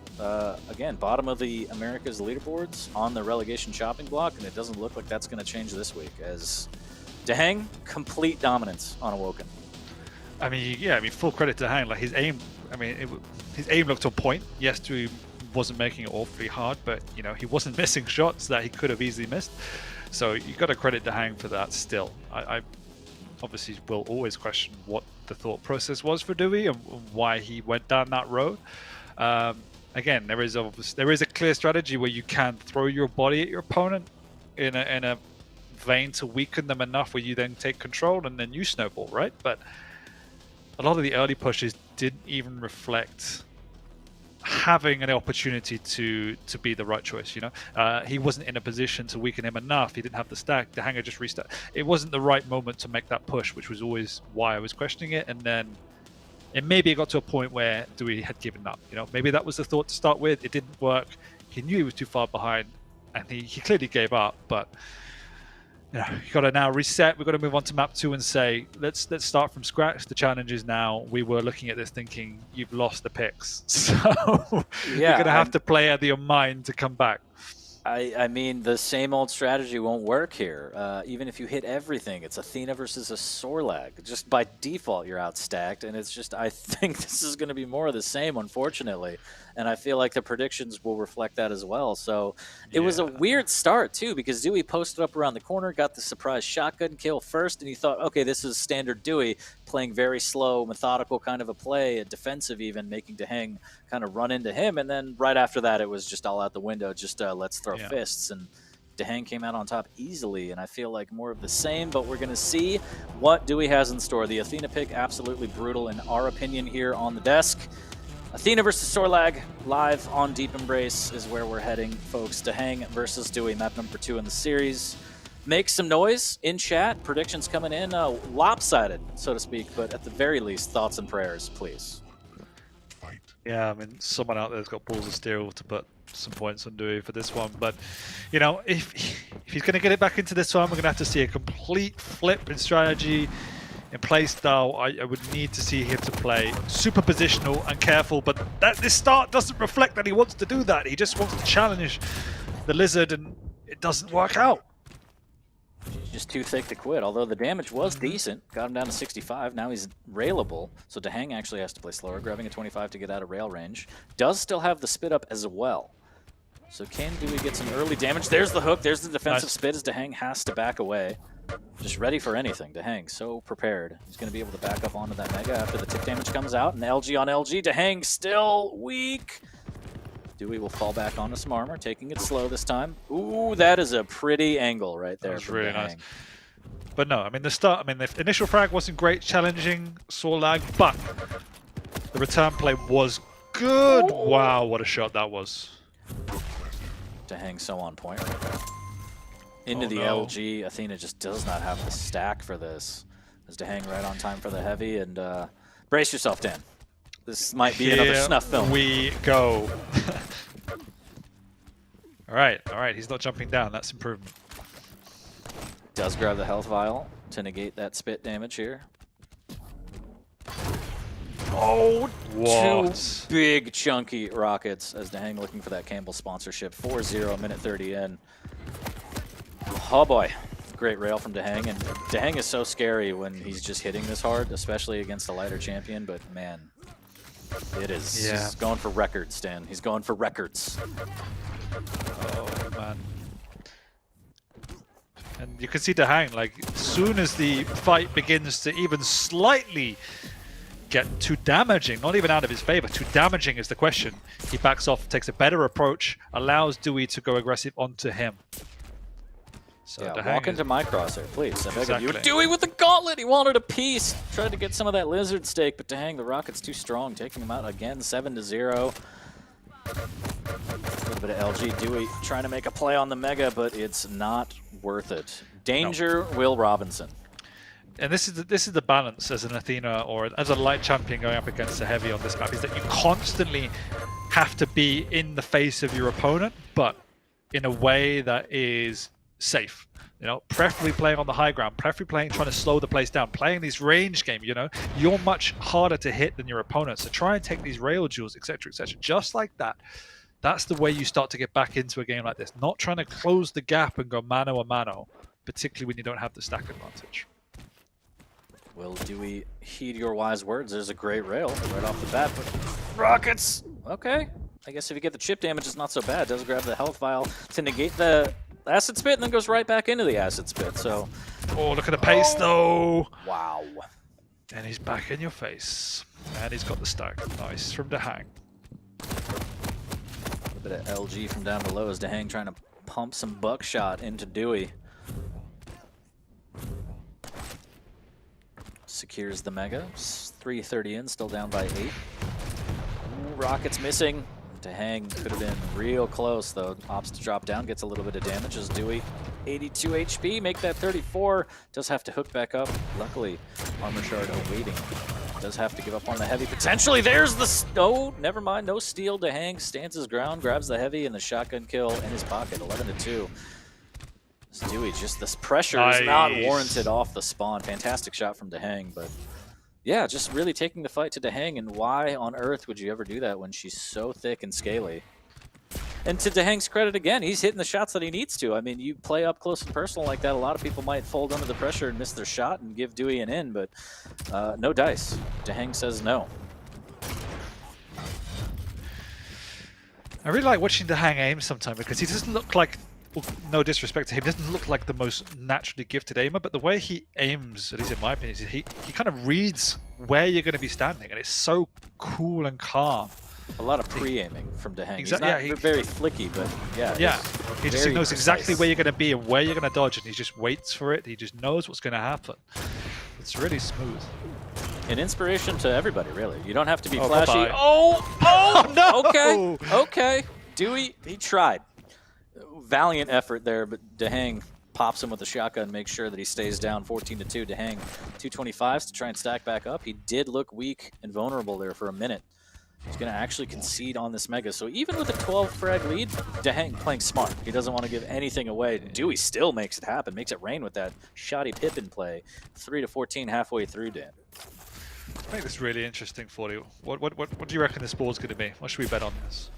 Again, bottom of the Americas leaderboards on the relegation chopping block, and it doesn't look like that's going to change this week, as Dehang, complete dominance on Awoken. I mean, full credit to Dehang. Like his aim, his aim looked on point. Yes, Dewey wasn't making it awfully hard, but you know, he wasn't missing shots that he could have easily missed. So you got to credit Dehang for that. Still, I obviously will always question what the thought process was for Dewey and why he went down that road. Again, there is a clear strategy where you can throw your body at your opponent in a vein to weaken them enough where you then take control and then you snowball, right? But a lot of the early pushes didn't even reflect having an opportunity to be the right choice. You know, he wasn't in a position to weaken him enough. He didn't have the stack. The hanger just restart. It wasn't the right moment to make that push, which was always why I was questioning it. And then maybe it got to a point where Dewey had given up. You know, maybe that was the thought to start with. It didn't work. He knew he was too far behind, and he clearly gave up. But you know, you got to now reset. We've got to move on to map 2 and say, let's start from scratch. The challenge is now, we were looking at this thinking, you've lost the picks. So you're going to have to play out of your mind to come back. I mean, the same old strategy won't work here. Even if you hit everything, it's Athena versus a Sorlag. Just by default, you're outstacked, and it's just, I think this is going to be more of the same, unfortunately. And I feel like the predictions will reflect that as well. So it was a weird start, too, because Dewey posted up around the corner, got the surprise shotgun kill first, and you thought, okay, this is standard Dewey, playing very slow, methodical kind of a play, defensive even, making Dehang kind of run into him. And then right after that, it was just all out the window, just let's throw fists. And Dehang came out on top easily, and I feel like more of the same, but we're going to see what Dewey has in store. The Athena pick, absolutely brutal in our opinion here on the desk. Athena versus Sorlag, live on Deep Embrace is where we're heading, folks. Dehang versus Dewey, map number 2 in the series. Make some noise in chat. Predictions coming in lopsided, so to speak, but at the very least, thoughts and prayers, please. Yeah, I mean, someone out there's got balls of steel to put some points on Dewey for this one, but you know, if he's going to get it back into this one, we're going to have to see a complete flip in strategy, in play style. I would need to see him to play super positional and careful, but this start doesn't reflect that he wants to do that. He just wants to challenge the Lizard, and it doesn't work out. Just too thick to quit, although the damage was decent. Got him down to 65. Now he's railable, so Dehang actually has to play slower, grabbing a 25 to get out of rail range. Does still have the spit up as well. So can Dewey get some early damage? There's the hook. There's the defensive spit as Dehang has to back away. Just ready for anything. Dehang so prepared. He's going to be able to back up onto that Mega after the tick damage comes out. And LG on LG. Dehang still weak. Dewey will fall back onto some armor, taking it slow this time. Ooh, that is a pretty angle right there. That was really nice. But no, I mean, the initial frag wasn't great, challenging Sorlag, but the return play was good. Ooh. Wow, what a shot that was. Dehang so on point right there. Into the LG. Athena just does not have the stack for this. As Dehang right on time for the heavy, and brace yourself, Dan. This might be another snuff film. We go. All right. He's not jumping down. That's improvement. Does grab the health vial to negate that spit damage here. Oh, What? two big chunky rockets as Dahang looking for that Campbell sponsorship. 4-0, minute 30 in. Oh boy, great rail from Dahang, and Dahang is so scary when he's just hitting this hard, especially against a lighter champion, but man, it is. Yeah. He's going for records, Stan. He's going for records. Oh man. And you can see Dahang, like, as soon as the fight begins to even slightly get too damaging, not even out of his favor, too damaging is the question, he backs off, takes a better approach, allows Dewey to go aggressive onto him. So Yeah, Dahang walk is- into my crosshair, please. I beg of you. Exactly. Dewey with the gauntlet. He wanted a piece. Tried to get some of that lizard steak, but Dahang, the rocket's too strong, taking him out again, 7-0. A little bit of LG. Dewey trying to make a play on the Mega, but it's not worth it. Danger, Will Robinson. And this is the balance as an Athena or as a light champion going up against a heavy on this map, is that you constantly have to be in the face of your opponent, but in a way that is safe. You know, preferably playing on the high ground, preferably trying to slow the place down, playing these range game, you know, you're much harder to hit than your opponent. So try and take these rail duels, etc., etc. Just like that. That's the way you start to get back into a game like this. Not trying to close the gap and go mano a mano, particularly when you don't have the stack advantage. Will Dewey heed your wise words? There's a great rail right off the bat, but rockets. Okay. I guess if you get the chip damage, it's not so bad. Does grab the health vial to negate the acid spit and then goes right back into the acid spit. So, Oh, look at the pace though. wow. And he's back in your face. And he's got the stack. Nice from Dahang. A bit of LG from down below as Dahang trying to pump some buckshot into Dewey. Secures the Mega. 3:30 in, still down by 8. Ooh, rockets missing. Dahang could have been real close though. Opts to drop down, gets a little bit of damage as Dewey. 82 HP, make that 34. Does have to hook back up. Luckily, Armor Shard awaiting. Does have to give up on the heavy. Potentially, there's the... Oh, never mind. No steal. Dahang stands his ground, grabs the heavy, and the shotgun kill in his pocket. 11-2. Dewey, just this pressure is not warranted off the spawn. Fantastic shot from Dahang, but... Yeah, just really taking the fight to Dahang, and why on earth would you ever do that when she's so thick and scaly? And to Dahang's credit again, he's hitting the shots that he needs to. I mean, you play up close and personal like that, a lot of people might fold under the pressure and miss their shot and give Dewey an in, but no dice. Dahang says no. I really like watching Dahang aim sometimes because he doesn't look like, well, no disrespect to him, doesn't look like the most naturally gifted aimer, but the way he aims, at least in my opinion, is he kind of reads where you're going to be standing, and it's so cool and calm. A lot of pre-aiming from Dahang. Exactly. He's not very flicky, but yeah. He just knows exactly where you're going to be and where you're going to dodge, and he just waits for it. He just knows what's going to happen. It's really smooth. An inspiration to everybody, really. You don't have to be Oh, flashy. bye-bye. Oh, no! Okay. Dewey, he tried. Valiant effort there, but Dahang pops him with a shotgun, makes sure that he stays down 14-2. Dahang, 225s to try and stack back up. He did look weak and vulnerable there for a minute. He's going to actually concede on this Mega. So even with a 12 frag lead, Dahang playing smart. He doesn't want to give anything away. Dewey still makes it happen, makes it rain with that shoddy Pippin play. 3-14 halfway through, Dan. Make this really interesting for you. What do you reckon this board's going to be? What should we bet on this?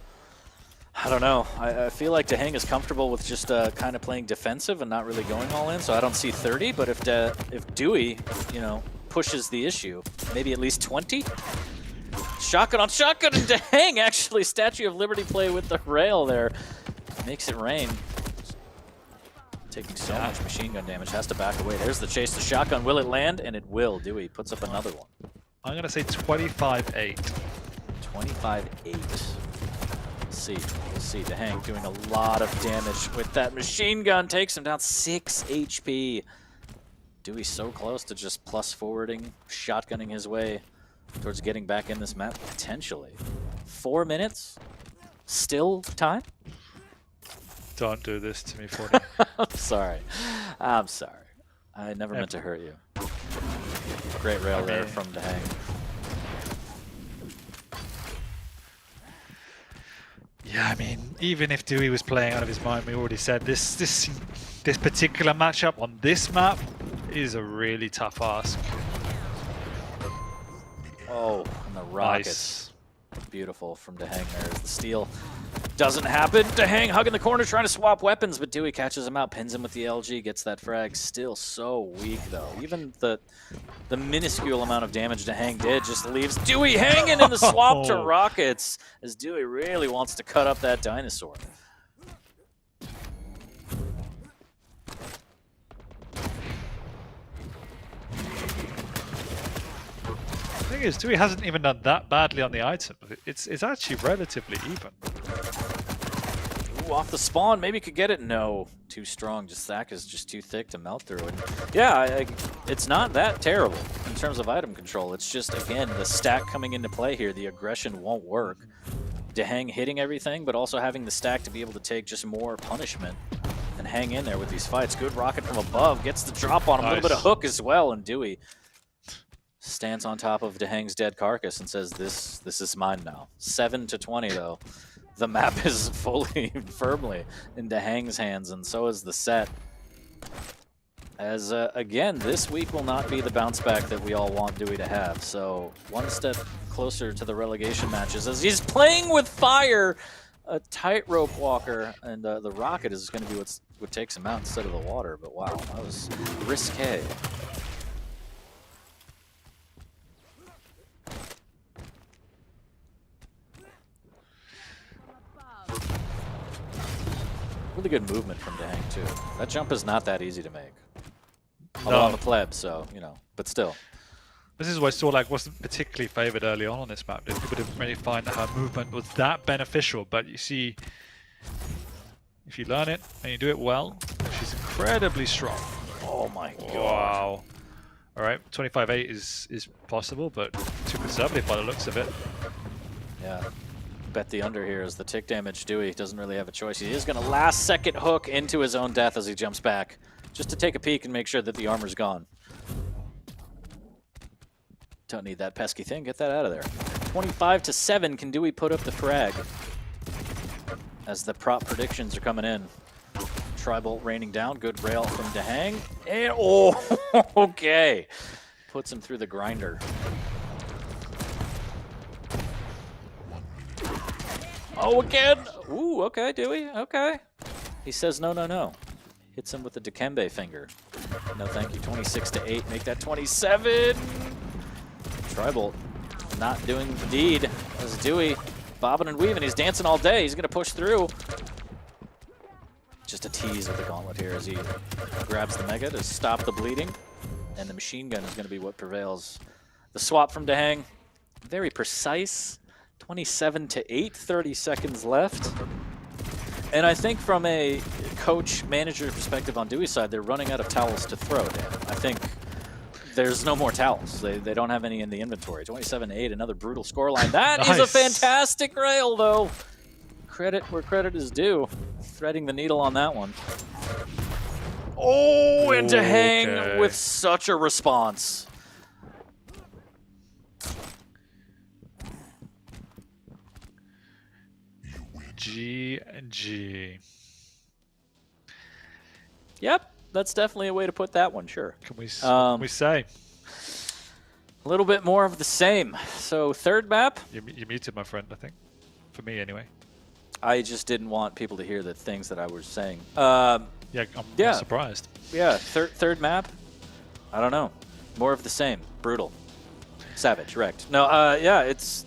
I don't know. I feel like Dahang is comfortable with just kind of playing defensive and not really going all in, so I don't see 30. But if Dewey, pushes the issue, maybe at least 20. Shotgun on shotgun, and Dahang actually Statue of Liberty play with the rail there. Makes it rain. Taking so much machine gun damage, has to back away. There's the chase, the shotgun. Will it land? And it will. Dewey puts up another one. I'm going to say 25-8. 25-8. We'll see. Dahang doing a lot of damage with that machine gun. Takes him down 6 HP. Dewey so close to just plus forwarding, shotgunning his way towards getting back in this map, potentially. 4 minutes? Still time? Don't do this to me, 40. I'm sorry. I never meant to hurt you. Great rail there from Dahang. Yeah, I mean, even if Dewey was playing out of his mind, we already said this particular matchup on this map is a really tough ask. Oh, and the rockets. Beautiful from Dehang there. The steal doesn't happen. Dehang hugging the corner, trying to swap weapons, but Dewey catches him out, pins him with the LG, gets that frag. Still so weak, though. Even the minuscule amount of damage Dehang did just leaves Dewey hanging in the swap to rockets, as Dewey really wants to cut up that dinosaur. The thing is, Dewey hasn't even done that badly on the item. It's actually relatively even. Ooh, off the spawn, maybe could get it. No, too strong. Just Zac is just too thick to melt through it. Yeah, it's not that terrible in terms of item control. It's just, again, the stack coming into play here. The aggression won't work. Dehang hitting everything, but also having the stack to be able to take just more punishment and hang in there with these fights. Good rocket from above, gets the drop on him. Nice. A little bit of hook as well, and Dewey stands on top of Dehang's dead carcass and says, this is mine now. 7-20, though. The map is firmly in Dehang's hands, and so is the set. As, again, this week will not be the bounce back that we all want Dewey to have. So, one step closer to the relegation matches as he's playing with fire, a tightrope walker, and the rocket is going to be what takes him out instead of the water. But wow, that was risque. Really good movement from Dehang, too. That jump is not that easy to make. Although I'm a pleb, so, you know, but still. This is why Sorlag wasn't particularly favored early on this map. People didn't really find that her movement was that beneficial, but you see, if you learn it and you do it well, she's incredibly strong. Oh my god. Wow. Alright, 25-8 is possible, but too conservative by the looks of it. Yeah. Bet the under here as the tick damage. Dewey doesn't really have a choice. He is going to last second hook into his own death as he jumps back, just to take a peek and make sure that the armor's gone. Don't need that pesky thing. Get that out of there. 25-7. Can Dewey put up the frag? As the prop predictions are coming in. Tri-bolt raining down. Good rail from Dehang. And oh, okay. Puts him through the grinder. Oh, again! Ooh, okay, Dewey, okay. He says no, no, no. Hits him with the Dikembe finger. No thank you, 26-8, make that 27! Tri-bolt not doing the deed. As Dewey bobbing and weaving, he's dancing all day, he's gonna push through. Just a tease with the gauntlet here as he grabs the Mega to stop the bleeding. And the machine gun is gonna be what prevails. The swap from Dehang, very precise. 27-8, 30 seconds left. And I think from a coach-manager perspective on Dewey's side, they're running out of towels to throw, Dan. I think there's no more towels. They don't have any in the inventory. 27-8, another brutal scoreline. That is a fantastic rail, though. Credit where credit is due. Threading the needle on that one. Oh, and Dehang with such a response. GG. Yep, that's definitely a way to put that one, sure. Can we say? A little bit more of the same. So, third map. You muted, my friend, I think. For me, anyway. I just didn't want people to hear the things that I was saying. Yeah, I'm surprised. Yeah, third map. I don't know. More of the same. Brutal. Savage, wrecked. No, yeah, it's...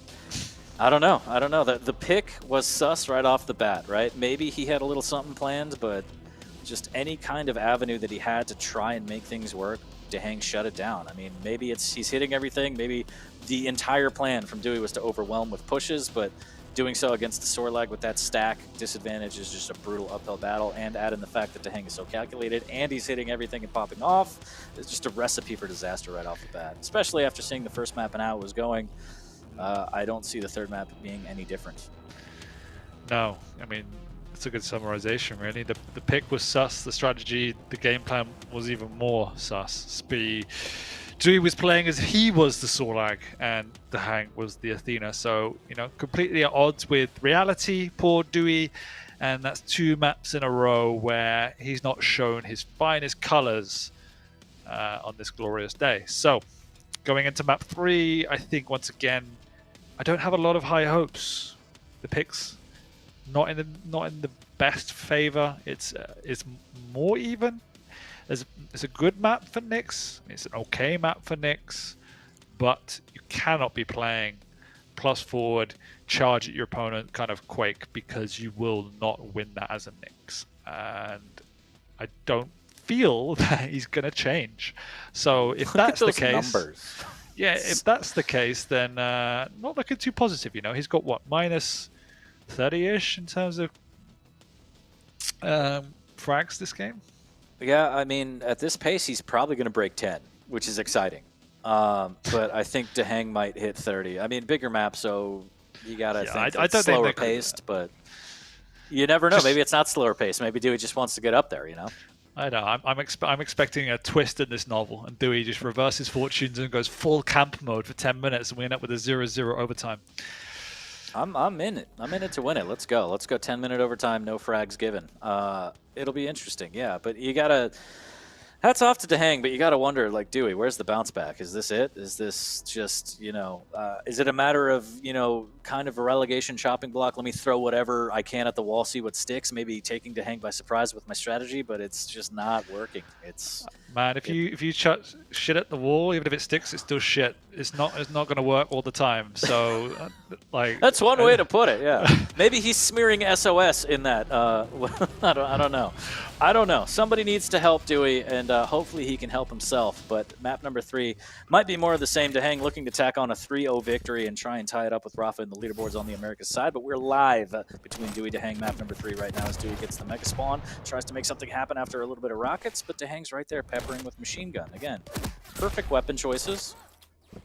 I don't know. The pick was sus right off the bat, right? Maybe he had a little something planned, but just any kind of avenue that he had to try and make things work, Dehang shut it down. I mean, maybe he's hitting everything. Maybe the entire plan from Dewey was to overwhelm with pushes, but doing so against the Sorlag with that stack disadvantage is just a brutal uphill battle, and add in the fact that Dehang is so calculated and he's hitting everything and popping off. It's just a recipe for disaster right off the bat, especially after seeing the first map and how it was going. I don't see the third map being any different. No, I mean, it's a good summarization, really. The pick was sus, the strategy, the game plan was even more sus. Dewey was playing as he was the Sorlag, and Dehang was the Athena. So, you know, completely at odds with reality, poor Dewey. And that's 2 maps in a row where he's not shown his finest colors on this glorious day. So, going into map 3, I think once again, I don't have a lot of high hopes. The picks not in the best favor. It's more even. It's a good map for Nyx. It's an okay map for Nyx, but you cannot be playing plus forward, charge at your opponent kind of Quake, because you will not win that as a Nyx. And I don't feel that he's going to change. So if that's the case, yeah, if that's the case, then not looking too positive. You know, he's got what, minus 30-ish in terms of frags this game. Yeah, I mean, at this pace, he's probably going to break 10, which is exciting. But I think Dehang might hit 30. I mean, bigger map, so you got to think I don't slower think paced, but you never know. Maybe it's not slower paced. Maybe Dewey just wants to get up there, you know? I know. I'm expecting a twist in this novel, and Dewey just reverses fortunes and goes full camp mode for 10 minutes, and we end up with a 0-0 overtime. I'm in it. I'm in it to win it. Let's go. Let's go 10-minute overtime, no frags given. It'll be interesting, yeah. But you got to... Hats off to Dehang, but you got to wonder, like, Dewey, where's the bounce back? Is this it? Is this just, you know, is it a matter of, you know, kind of a relegation chopping block? Let me throw whatever I can at the wall, see what sticks. Maybe taking Dehang by surprise with my strategy, but it's just not working. It's man, if you chuck shit at the wall, even if it sticks, it's still shit. It's not going to work all the time. So, like, that's one way to put it. Yeah, maybe he's smearing SOS in that. I don't know. I don't know. Somebody needs to help Dewey, and hopefully he can help himself. But map number 3 might be more of the same. Dehang looking to tack on a 3-0 victory and try and tie it up with Rafa in the leaderboards on the Americas side. But we're live between Dewey Dehang map number 3 right now as Dewey gets the mega spawn, tries to make something happen after a little bit of rockets, but Dehang's right there peppering with machine gun. Again, perfect weapon choices,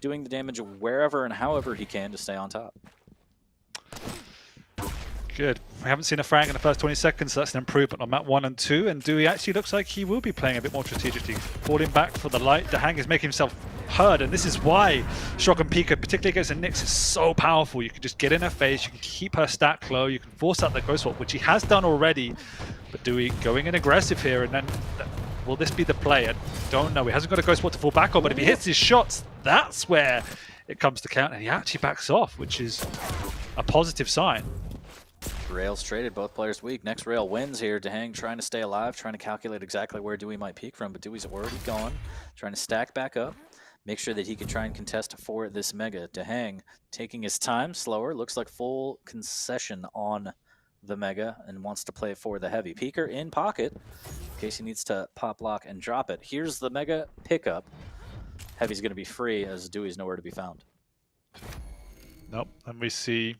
doing the damage wherever and however he can to stay on top. Good. We haven't seen a frag in the first 20 seconds, so that's an improvement on map 1 and 2. And Dewey actually looks like he will be playing a bit more strategically. Falling back for the light. Dehang is making himself heard, and this is why Shock and Pika, particularly against the Nyx, is so powerful. You can just get in her face, you can keep her stack low, you can force out the Ghost Swap, which he has done already. But Dewey going in aggressive here, and then will this be the play? I don't know. He hasn't got a Ghost Swap to fall back on, but if he hits his shots, that's where it comes to count, and he actually backs off, which is a positive sign. Rails traded, both players weak. Next rail wins here. Dehang trying to stay alive, trying to calculate exactly where Dewey might peak from, but Dewey's already gone. Trying to stack back up, make sure that he can try and contest for this mega. Dehang taking his time, slower, looks like full concession on the mega and wants to play for the heavy. Peeker in pocket, in case he needs to pop lock and drop it. Here's the mega pickup. Heavy's going to be free as Dewey's nowhere to be found. Nope, and we see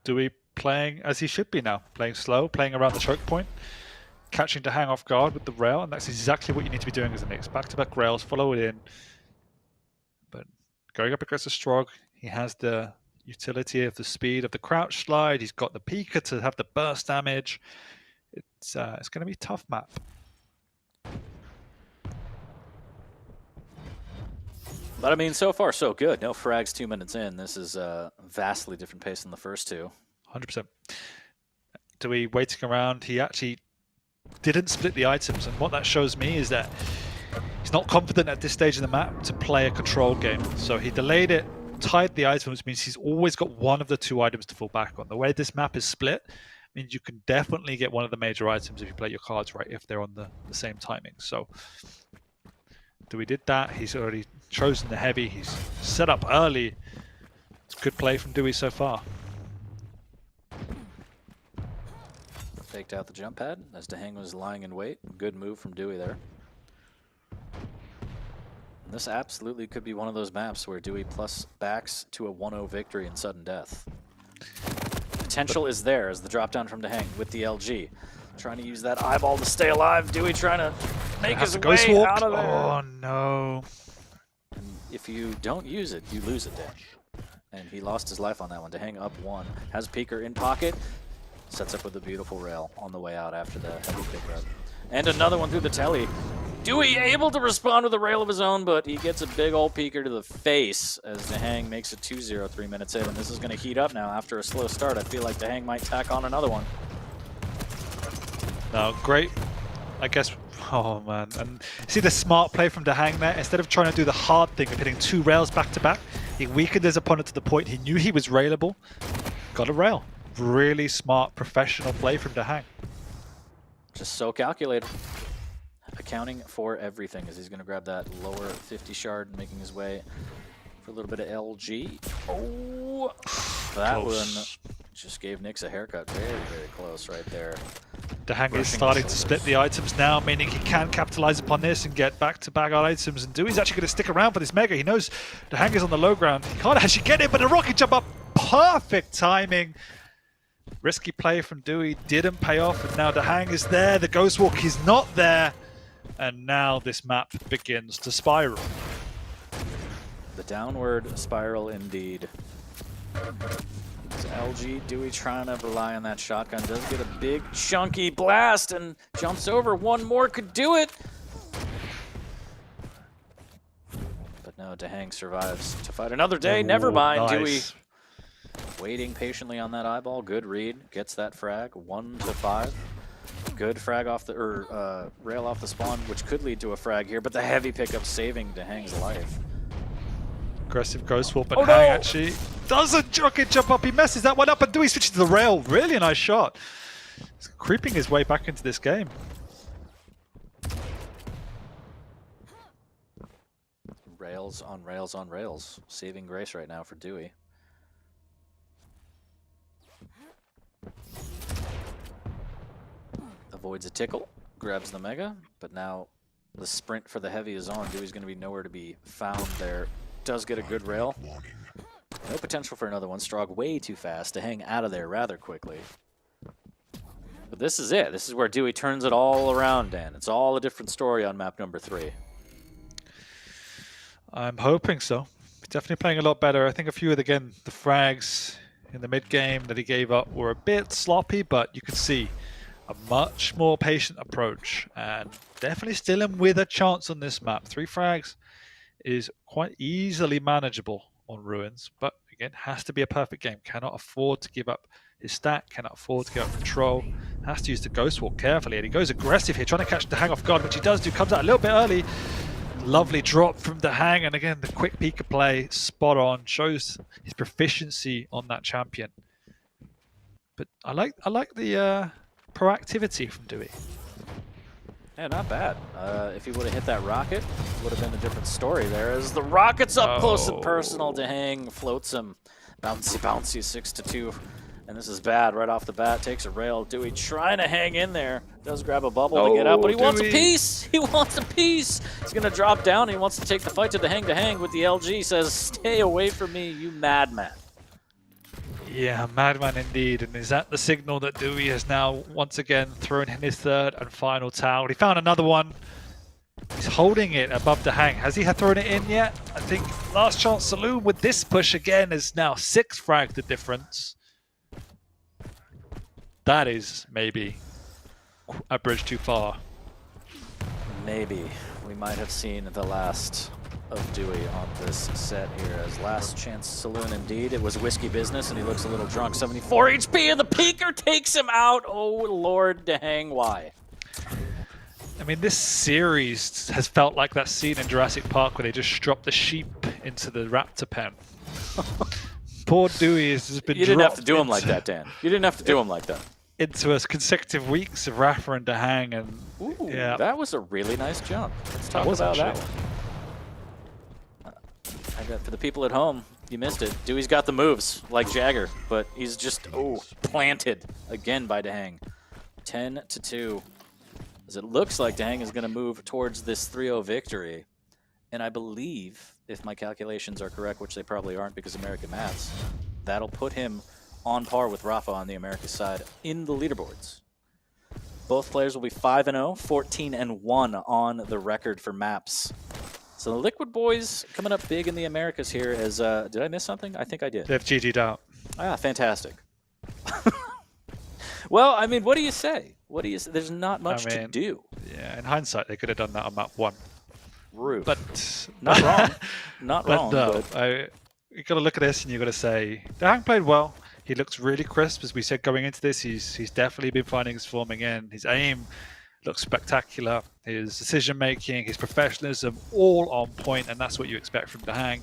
Dewey playing as he should be now, playing slow, playing around the choke point, catching Dehang off guard with the rail, and that's exactly what you need to be doing as a Nyx. Back-to-back rails, follow it in, but going up against a Strog, he has the utility of the speed of the crouch slide, he's got the Pika to have the burst damage. It's going to be a tough map. But I mean, so far so good. No frags 2 minutes in. This is a vastly different pace than the first two. 100%. Dewey waiting around. He actually didn't split the items, and what that shows me is that he's not confident at this stage of the map to play a control game. So he delayed it, tied the items, means he's always got one of the 2 items to fall back on. The way this map is split means you can definitely get one of the major items if you play your cards right, if they're on the same timing. So Dewey did that. He's already chosen the heavy. He's set up early. It's good play from Dewey so far. Faked out the jump pad as Dehang was lying in wait. Good move from Dewey there. And this absolutely could be one of those maps where Dewey plus backs to a 1-0 victory in sudden death. Potential is there as the drop down from Dehang with the LG. Trying to use that eyeball to stay alive. Dewey trying to make his way out of there. Oh no. And if you don't use it, you lose it, Dan. And he lost his life on that one. Dehang up 1. Has Peeker in pocket. Sets up with a beautiful rail on the way out after the heavy pick up. And another one through the telly. Dewey able to respond with a rail of his own, but he gets a big old peeker to the face as Dehang makes it 2-0 3 minutes in. And this is going to heat up now after a slow start. I feel like Dehang might tack on another one. No, great, I guess, Oh man, and see the smart play from Dahang there. Instead of trying to do the hard thing of hitting 2 rails back to back, he weakened his opponent to the point he knew he was railable. Got a rail. Really smart, professional play from Dahang. Just so calculated. Accounting for everything as he's going to grab that lower 50 shard, making his way for a little bit of LG. Oh, that Close. one just gave Nyx a haircut. Very, very close right there. Dahang is starting to split the items now, meaning he can capitalize upon this and get back-to-back items. And Dewey's actually going to stick around for this Mega. He knows Dahang is on the low ground. He can't actually get it, but the rocket jump up, perfect timing. Risky play from Dewey didn't pay off, and now Dahang is there. The Ghost Walk is not there, and now this map begins to spiral. The downward spiral indeed. It's LG, Dewey trying to rely on that shotgun. Does get a big chunky blast and jumps over. One more could do it. But no, Dahang survives to fight another day. Never mind, Nice. Dewey waiting patiently on that eyeball. Good read, gets that frag. 1 to 5. Good frag off the rail off the spawn, which could lead to a frag here. But the heavy pickup saving Dahang's life. Aggressive Ghost Walk, but Oh, Hang no! actually doesn't rocket jump up. He messes that one up, and Dewey switches to the rail. Really nice shot. He's creeping his way back into this game. Rails on rails on rails. Saving grace right now for Dewey. Avoids a tickle, grabs the Mega, but now the sprint for the heavy is on. Dewey's going to be nowhere to be found there. Does get a good rail. No potential for another one. Strog way too fast to hang out of there rather quickly. But this is it. This is where Dewey turns it all around, Dan. It's all a different story on map number 3. I'm hoping so. He's definitely playing a lot better. I think a few of the frags in the mid game that he gave up were a bit sloppy, but you could see a much more patient approach, and definitely still in with a chance on this map. 3 frags is quite easily manageable on Ruins, but again, has to be a perfect game. Cannot afford to give up his stack, cannot afford to give up control, has to use the Ghost Walk carefully, and he goes aggressive here, trying to catch Dahang off guard, which he does do, comes out a little bit early. Lovely drop from Dahang, and again, the quick Pika play, spot on, shows his proficiency on that champion. But I like the proactivity from Dewey. Yeah, not bad. If he would have hit that rocket, it would have been a different story there. As the rocket's up close and personal, Dahang floats him. Bouncy, bouncy, 6 to 2. And this is bad right off the bat. Takes a rail. Dewey trying to hang in there. Does grab a bubble to get out, but he wants a piece. He wants a piece. He's going to drop down. He wants to take the fight to Dahang with the LG. Says, stay away from me, you madman. Yeah, madman indeed. And is that the signal that Dewey has now once again thrown in his 3rd and final tower? He found another one. He's holding it above Dahang. Has he thrown it in yet? I think last chance saloon with this push again is now 6 frag the difference. That is maybe a bridge too far. Maybe we might have seen the last of Dewey on this set here as last chance saloon indeed. It was whiskey business and he looks a little drunk. 74 HP and the peeker takes him out. Oh Lord Dahang, why? I mean, this series has felt like that scene in Jurassic Park where they just dropped the sheep into the raptor pen. Poor Dewey has just been You didn't have to dropped do him like that, Dan. You didn't have to do him like that. into a consecutive weeks of Rafa and Dahang, and Ooh, yeah, that was a really nice jump. Let's talk was about that actually. one. I bet for the people at home, you missed it. Dewey's got the moves like Jagger, but he's just planted again by Dahang. 10 to 2. As it looks like Dahang is going to move towards this 3-0 victory. And I believe, if my calculations are correct, which they probably aren't because American maths, that'll put him on par with Rafa on the America side in the leaderboards. Both players will be 5-0, 14-1 on the record for maps. So the Liquid Boys coming up big in the Americas here as, did I miss something? I think I did. they've GG'd out. Ah, fantastic. Well, I mean, what do you say? What do you say? There's not much to do. Yeah, in hindsight, they could have done that on map 1. Rude. But Not wrong. Not but wrong. no, But you got to look at this and you got to say Dahang played well. He looks really crisp, as we said going into this. He's definitely been finding his form again. His aim looks spectacular. His decision making, his professionalism, all on point, and that's what you expect from Dehang.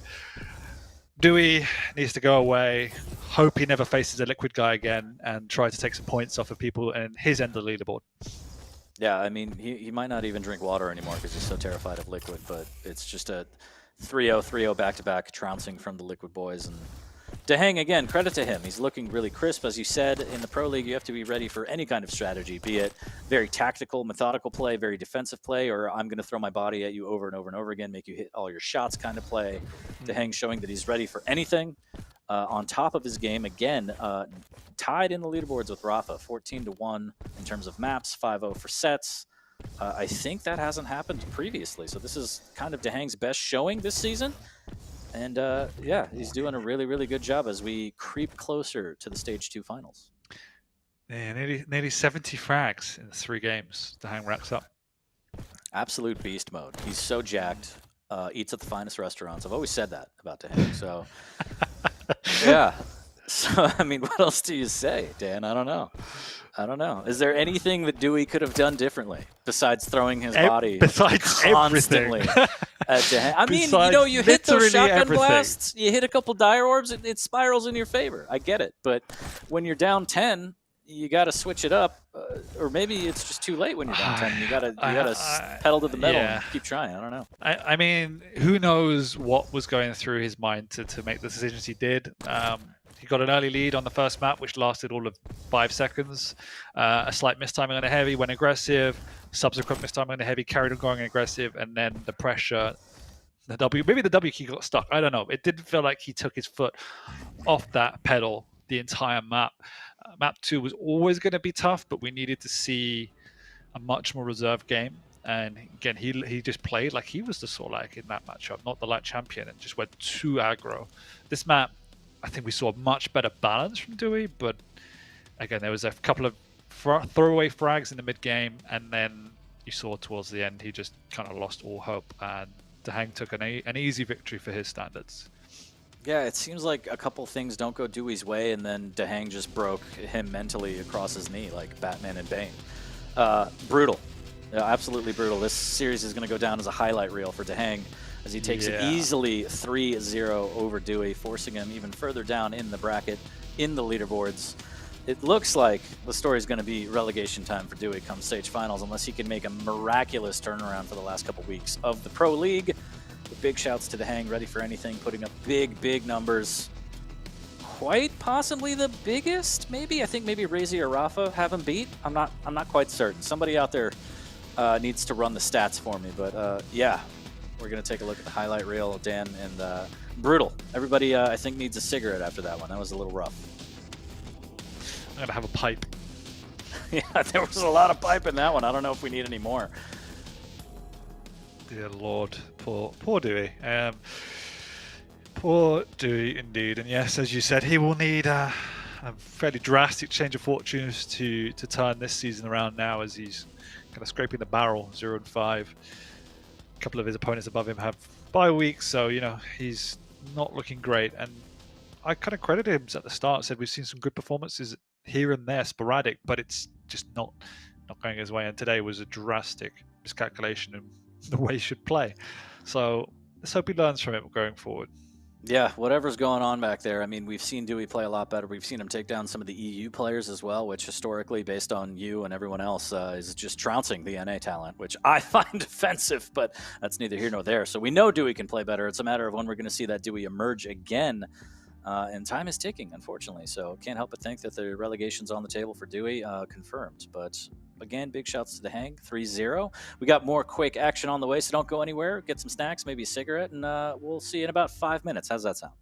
Dewey needs to go away, hope he never faces a Liquid guy again, and try to take some points off of people in his end of the leaderboard. Yeah, I mean, he might not even drink water anymore because he's so terrified of Liquid, but it's just a 3-0, 3-0 back-to-back trouncing from the Liquid boys. And Dehang, again, credit to him. He's looking really crisp. As you said, in the Pro League, you have to be ready for any kind of strategy, be it very tactical, methodical play, very defensive play, or I'm going to throw my body at you over and over and over again, make you hit all your shots kind of play. Dehang showing that he's ready for anything. On top of his game, again, tied in the leaderboards with Rafa, 14-1 in terms of maps, 5-0 for sets. I think that hasn't happened previously, so this is kind of Dehang's best showing this season. And yeah, he's doing a really, really good job as we creep closer to the Stage 2 finals. Yeah, nearly 70 frags in 3 games. Dehang racks up. Absolute beast mode. He's so jacked. Eats at the finest restaurants. I've always said that about Dehang, so... yeah. So, I mean, what else do you say, Dan? I don't know. Is there anything that Dewey could have done differently besides throwing his body constantly at Dehang? I mean, you hit those shotgun blasts, you hit a couple dire orbs, it spirals in your favor. I get it. But when you're down 10, you got to switch it up. Or maybe it's just too late when you're down 10. You got to pedal to the metal and keep trying. I don't know. I mean, who knows what was going through his mind to make the decisions he did. He got an early lead on the first map, which lasted all of 5 seconds. A slight mistiming on a heavy, went aggressive. Subsequent mistiming on a heavy, carried on going aggressive, and then the pressure, maybe the W key got stuck. I don't know. It didn't feel like he took his foot off that pedal the entire map. Map 2 was always going to be tough, but we needed to see a much more reserved game. And again, he just played like he was the Sorlak in that matchup, not the light champion, and just went too aggro. This map, I think we saw a much better balance from Dewey, but again, there was a couple of throwaway frags in the mid game, and then you saw towards the end he just kind of lost all hope, and Dehang took an easy victory for his standards. Yeah, it seems like a couple things don't go Dewey's way, and then Dehang just broke him mentally across his knee like Batman and Bane. Brutal. Yeah, absolutely brutal. This series is going to go down as a highlight reel for Dehang as he takes it easily 3-0 over Dewey, forcing him even further down in the bracket, in the leaderboards. It looks like the story is going to be relegation time for Dewey come stage finals, unless he can make a miraculous turnaround for the last couple weeks of the Pro League. But big shouts to Dehang, ready for anything, putting up big numbers. Quite possibly the biggest, maybe. I think maybe Razy or Rafa have him beat. I'm not quite certain. Somebody out there needs to run the stats for me, but yeah, we're gonna take a look at the highlight reel, Dan, and brutal. Everybody, I think, needs a cigarette after that one. That was a little rough. I'm gonna have a pipe. Yeah, there was a lot of pipe in that one. I don't know if we need any more. Dear Lord, poor Dewey. Poor Dewey indeed. And yes, as you said, he will need a fairly drastic change of fortunes to turn this season around now, as he's kind of scraping the barrel, 0-5. A couple of his opponents above him have bye weeks, so he's not looking great. And I kind of credited him at the start, said we've seen some good performances here and there, sporadic, but it's just not going his way. And today was a drastic miscalculation in the way he should play. So let's hope he learns from it going forward. Yeah, whatever's going on back there. I mean, we've seen Dewey play a lot better. We've seen him take down some of the EU players as well, which historically, based on you and everyone else, is just trouncing the NA talent, which I find offensive, but that's neither here nor there. So we know Dewey can play better. It's a matter of when we're going to see that Dewey emerge again. And time is ticking, unfortunately. So can't help but think that the relegation's on the table for Dewey, confirmed. But again, big shouts to Dehang, 3-0. We got more Quake action on the way, so don't go anywhere. Get some snacks, maybe a cigarette, and we'll see you in about 5 minutes. How's that sound?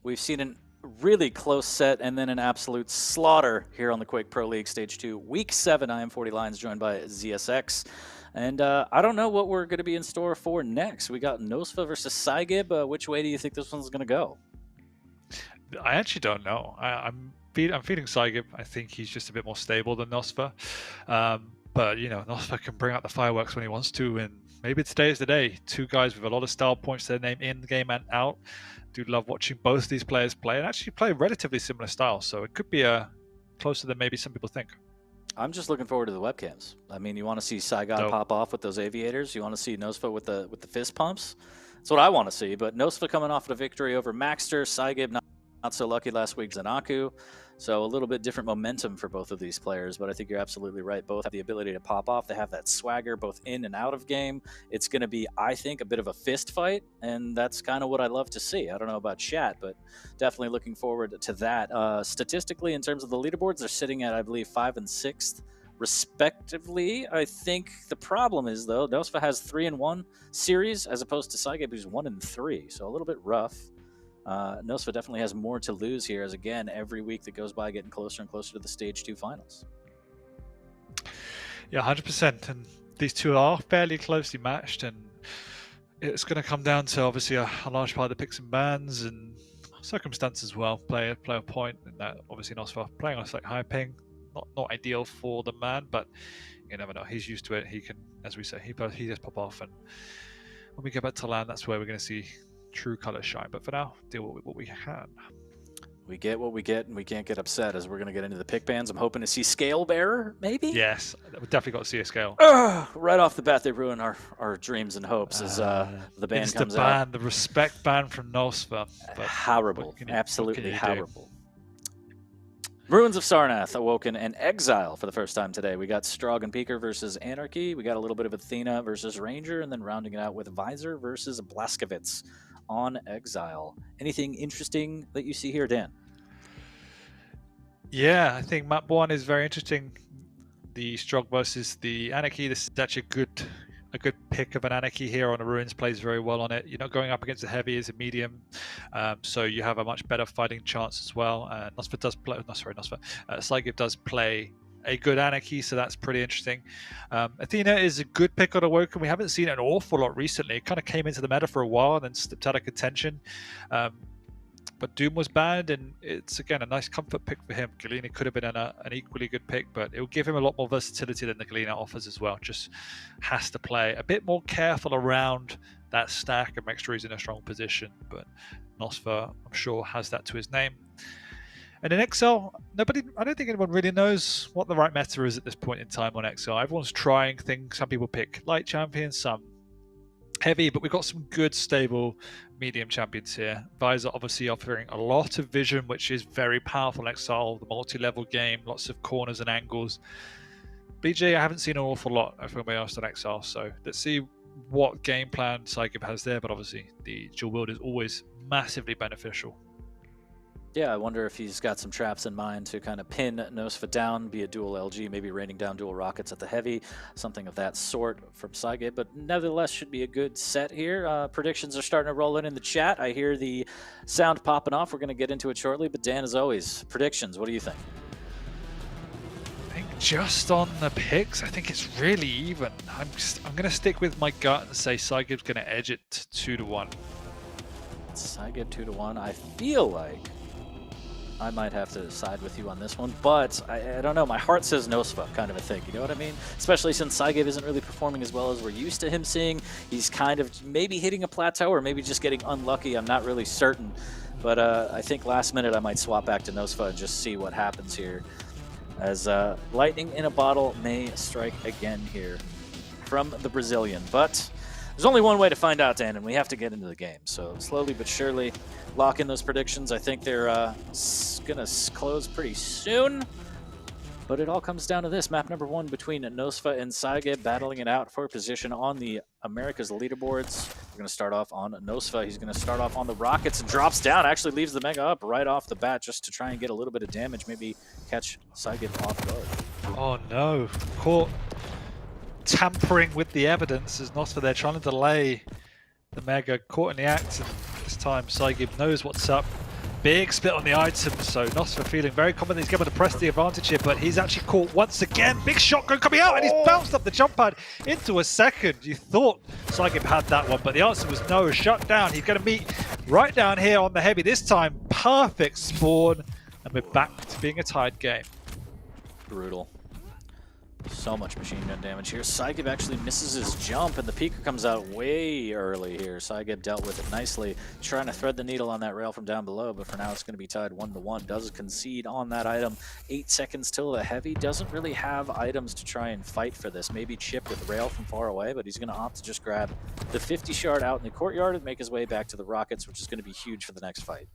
We've seen a really close set and then an absolute slaughter here on the Quake Pro League Stage 2. Week 7, I am 40 Lions joined by ZSX. And I don't know what we're going to be in store for next. We got Nosfa versus Saigib. Which way do you think this one's going to go? I actually don't know. I'm feeling Saigib. I think he's just a bit more stable than Nosfa. But, you know, Nosfa can bring out the fireworks when he wants to, and maybe today is the day. Two guys with a lot of style points to their name in the game and out. Do love watching both these players play, and actually play relatively similar styles. So it could be closer than maybe some people think. I'm just looking forward to the webcams. I mean, you want to see Saigib pop off with those aviators. You want to see Nosfa with the fist pumps. That's what I want to see. But Nosfa coming off of a victory over Maxter. Saigib not so lucky last week, Zanaku. So a little bit different momentum for both of these players, but I think you're absolutely right. Both have the ability to pop off. They have that swagger both in and out of game. It's going to be, I think, a bit of a fist fight, and that's kind of what I love to see. I don't know about chat, but definitely looking forward to that. Statistically, in terms of the leaderboards, they're sitting at, I believe, 5th and 6th, respectively. I think the problem is, though, Nosfa has 3-1 series as opposed to Saigib, who's 1-3, so a little bit rough. Nosfa definitely has more to lose here, as again, every week that goes by, getting closer and closer to the Stage 2 finals. Yeah, 100%. And these two are fairly closely matched, and it's going to come down to obviously a large part of the picks and bans and circumstance as well. Play a point, and that obviously Nosfa playing on a slightly higher ping, not ideal for the man, but you never know. He's used to it. He can, as we say, he just pop off, and when we get back to land, that's where we're going to see true color shine. But for now, deal with what we can. We get what we get, and we can't get upset as we're going to get into the pick bans. I'm hoping to see Scale Bearer, maybe? Yes, we've definitely got to see a scale. Right off the bat, they ruin our dreams and hopes as the ban comes out. The respect ban from Nosfa. Horrible. Absolutely horrible. Ruins of Sarnath, Awoken, and Exile for the first time today. We got Strog and Peaker versus Anarchy. We got a little bit of Athena versus Ranger, and then rounding it out with Visor versus Blaskovitz on Exile. Anything interesting that you see here, Dan? Yeah, I think map 1 is very interesting. The Strog versus the Anarchy. This is actually a good pick of an Anarchy here on the Ruins. Plays very well on it. You're not going up against the heavy as a medium, so you have a much better fighting chance as well. Nosfa does play. No, sorry, Nosfa. Saigib does play a good Anarchy, so that's pretty interesting. Athena is a good pick on Awoken. We haven't seen it an awful lot recently. It kind of came into the meta for a while and then slipped out of contention. But Doom was banned, and it's, again, a nice comfort pick for him. Galena could have been an equally good pick, but it will give him a lot more versatility than the Galena offers as well. Just has to play a bit more careful around that stack and make sure he's in a strong position. But Nosfa, I'm sure, has that to his name. And in XL, I don't think anyone really knows what the right meta is at this point in time on XL. Everyone's trying things. Some people pick light champions, some heavy, but we've got some good, stable, medium champions here. Visor obviously offering a lot of vision, which is very powerful in XL, the multi-level game, lots of corners and angles. BJ, I haven't seen an awful lot of anybody else on XL, so let's see what game plan Saigib has there, but obviously the dual wield is always massively beneficial. Yeah, I wonder if he's got some traps in mind to kind of pin Nosfa down, be a dual LG, maybe raining down dual rockets at the heavy, something of that sort from Saigib, but nevertheless should be a good set here. Predictions are starting to roll in the chat. I hear the sound popping off. We're going to get into it shortly, but Dan, as always, predictions, what do you think? I think just on the picks, I think it's really even. I'm going to stick with my gut and say Saigib's going to edge it 2-1. Saigib 2-1. I feel like I might have to side with you on this one, but I don't know. My heart says Nosfa kind of a thing. You know what I mean? Especially since Saigib isn't really performing as well as we're used to him seeing. He's kind of maybe hitting a plateau or maybe just getting unlucky. I'm not really certain. But I think last minute I might swap back to Nosfa and just see what happens here. As lightning in a bottle may strike again here from the Brazilian. But there's only one way to find out, Dan, and we have to get into the game. So slowly but surely lock in those predictions. I think they're going to close pretty soon. But it all comes down to this. Map number 1 between Nosfa and Saigib battling it out for position on the America's leaderboards. We're going to start off on Nosfa. He's going to start off on the rockets and drops down. Actually leaves the Mega up right off the bat just to try and get a little bit of damage. Maybe catch Saigib off guard. Oh no. Caught tampering with the evidence as Nosfa there trying to delay the Mega, caught in the act, and this time Saigib knows what's up. Big split on the items, so Nosfer feeling very confident he's able to press the advantage here, but he's actually caught once again. Big shotgun coming out, and he's bounced up the jump pad into a second. You thought Saigib had that one, but the answer was no. Shut down. He's going to meet right down here on the heavy. This time, perfect spawn, and we're back to being a tied game. Brutal. So much machine gun damage here. Saigib actually misses his jump, and the Pika comes out way early here. Saigib dealt with it nicely, trying to thread the needle on that rail from down below, but for now it's going to be tied 1-1. Does concede on that item. 8 seconds till the heavy. Doesn't really have items to try and fight for this. Maybe chip with rail from far away, but he's going to opt to just grab the 50 shard out in the courtyard and make his way back to the rockets, which is going to be huge for the next fight.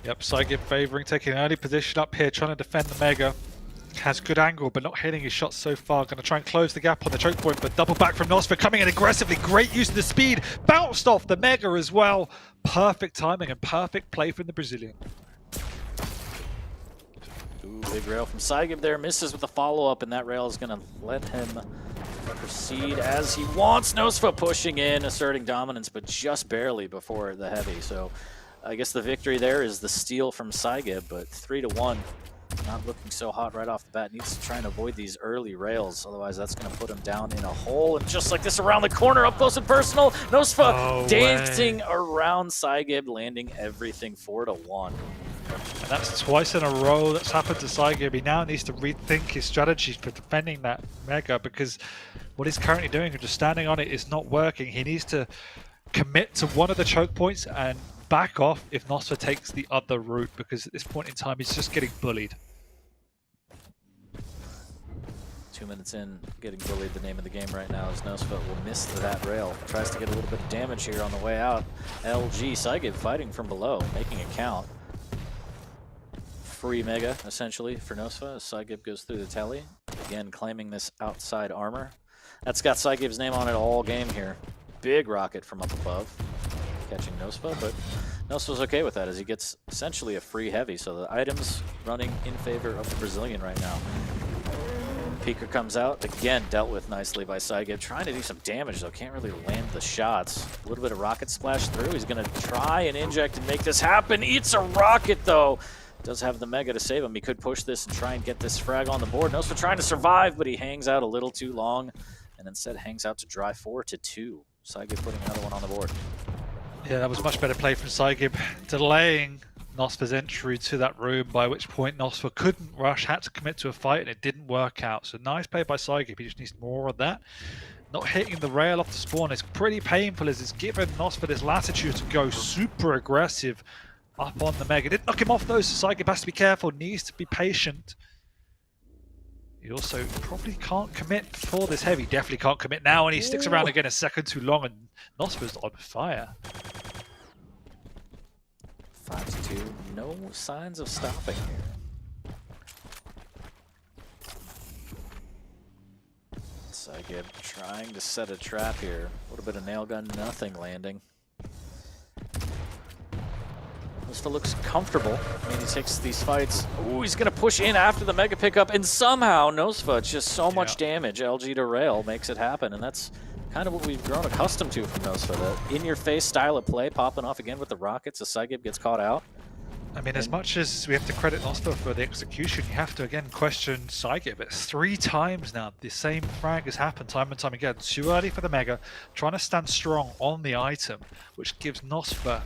Yep, Saigib favoring, taking an early position up here, trying to defend the Mega. Has good angle, but not hitting his shots so far. Going to try and close the gap on the choke point, but double back from Nosfer, coming in aggressively. Great use of the speed, bounced off the Mega as well. Perfect timing and perfect play from the Brazilian. Ooh, big rail from Saigib there, misses with the follow-up, and that rail is going to let him proceed as he wants. Nosfer pushing in, asserting dominance, but just barely before the heavy. So I guess the victory there is the steal from Saigib, but 3-1. Not looking so hot right off the bat. Needs to try and avoid these early rails, otherwise that's going to put him down in a hole. And just like this, around the corner, up close and personal, Nosfer dancing around Saigib, landing everything 4-1. And that's twice in a row that's happened to Saigib. He now needs to rethink his strategies for defending that Mega, because what he's currently doing, just standing on it, is not working. He needs to commit to one of the choke points and back off if Nosfer takes the other route, because at this point in time he's just getting bullied. 2 minutes in, getting bullied, the name of the game right now, as Nosfer will miss that rail. Tries to get a little bit of damage here on the way out. LG, Saigib fighting from below, making it count. Free Mega, essentially, for Nosfer as Saigib goes through the telly. Again, claiming this outside armor. That's got Saigib's name on it all game here. Big rocket from up above, catching Nosfer, but Nosfer's okay with that as he gets essentially a free heavy, so the items running in favor of the Brazilian right now. Pika comes out, again dealt with nicely by Saigib, trying to do some damage though, can't really land the shots. A little bit of rocket splash through, he's gonna try and inject and make this happen, eats a rocket though. Does have the Mega to save him, he could push this and try and get this frag on the board. Nosfer trying to survive, but he hangs out a little too long, and instead hangs out to dry 4-2. Saigib putting another one on the board. Yeah, that was much better play from Saigib, delaying Nosfer's entry to that room, by which point Nosfer couldn't rush, had to commit to a fight, and it didn't work out. So nice play by Saigib, he just needs more of that. Not hitting the rail off the spawn is pretty painful, as it's given Nosfer this latitude to go super aggressive up on the Mega. Didn't knock him off though, so Saigib has to be careful, needs to be patient. He also probably can't commit before this heavy, definitely can't commit now, and he sticks around again a second too long, and Nosfer's on fire. 5-2, no signs of stopping here. Saigib trying to set a trap here. A little bit of nail gun, nothing landing. Nosfer looks comfortable. I mean, he takes these fights. Ooh, he's going to push in after the Mega pickup, and somehow Nosfer, just so much damage. LG to rail makes it happen, and that's kind of what we've grown accustomed to from Nosfer. The in-your-face style of play, popping off again with the rockets as Saigib gets caught out. I mean, as much as we have to credit Nosfer for the execution, you have to again question Saigib. It's 3 times now the same frag has happened time and time again. Too early for the Mega, trying to stand strong on the item, which gives Nosfer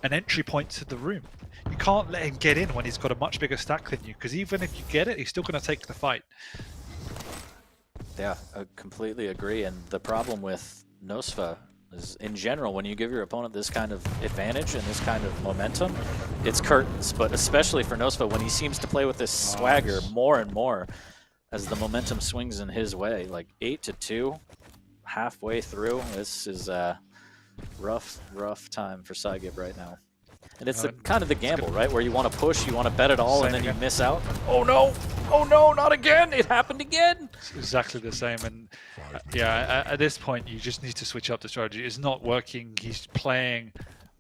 an entry point to the room. You can't let him get in when he's got a much bigger stack than you, because even if you get it, he's still going to take the fight. Yeah, I completely agree. And the problem with Nosfer is, in general, when you give your opponent this kind of advantage and this kind of momentum, it's curtains. But especially for Nosfer, when he seems to play with this swagger more and more as the momentum swings in his way. Like 8-2, halfway through, this is rough time for Saigib right now. And it's kind of the gamble, right? Where you want to push, you want to bet it all, and then you miss out. Oh no! Oh no, not again! It happened again! It's exactly the same, and yeah, at this point you just need to switch up the strategy. It's not working, he's playing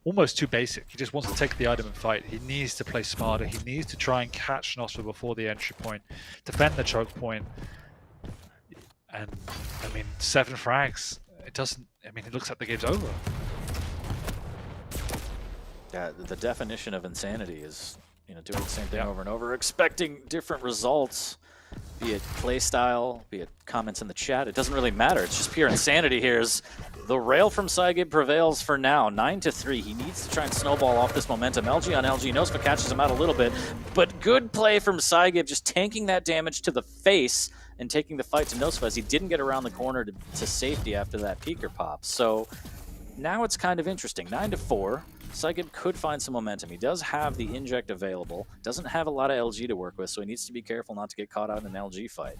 almost too basic. He just wants to take the item and fight. He needs to play smarter, he needs to try and catch Nosfer before the entry point, defend the choke point. And I mean, 7 frags, it doesn't, I mean, it looks like the game's over. Yeah, the definition of insanity is, doing the same thing over and over, expecting different results, be it play style, be it comments in the chat. It doesn't really matter. It's just pure insanity here. As the rail from Saigib prevails for now, 9-3. He needs to try and snowball off this momentum. LG on LG. Nosfa catches him out a little bit, but good play from Saigib, just tanking that damage to the face and taking the fight to Nosfa as he didn't get around the corner to safety after that peeker pop. So now it's kind of interesting. 9-4. Saigib could find some momentum. He does have the inject available. Doesn't have a lot of LG to work with, so he needs to be careful not to get caught out in an LG fight.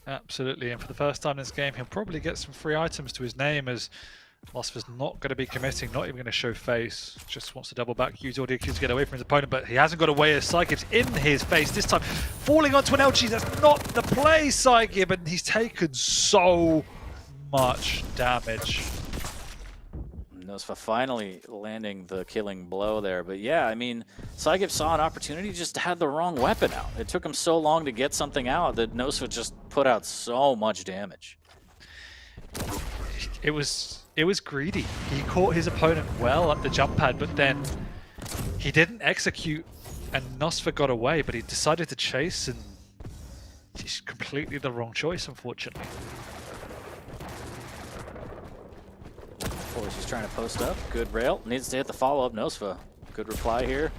Absolutely, and for the first time in this game, he'll probably get some free items to his name, as Nosfa's not going to be committing, not even going to show face. Just wants to double back, use all the Qs to get away from his opponent, but he hasn't got away as Saigib's in his face this time. Falling onto an LG, that's not the play, Saigib, and he's taken so much damage. Nosfa finally landing the killing blow there. But yeah, I mean, Saigib saw an opportunity, just had the wrong weapon out. It took him so long to get something out that Nosfa just put out so much damage. It was greedy. He caught his opponent well at the jump pad, but then he didn't execute and Nosfa got away, but he decided to chase, and it's completely the wrong choice, unfortunately. He's trying to post up. Good rail. Needs to hit the follow-up. Nosfa. Good reply here.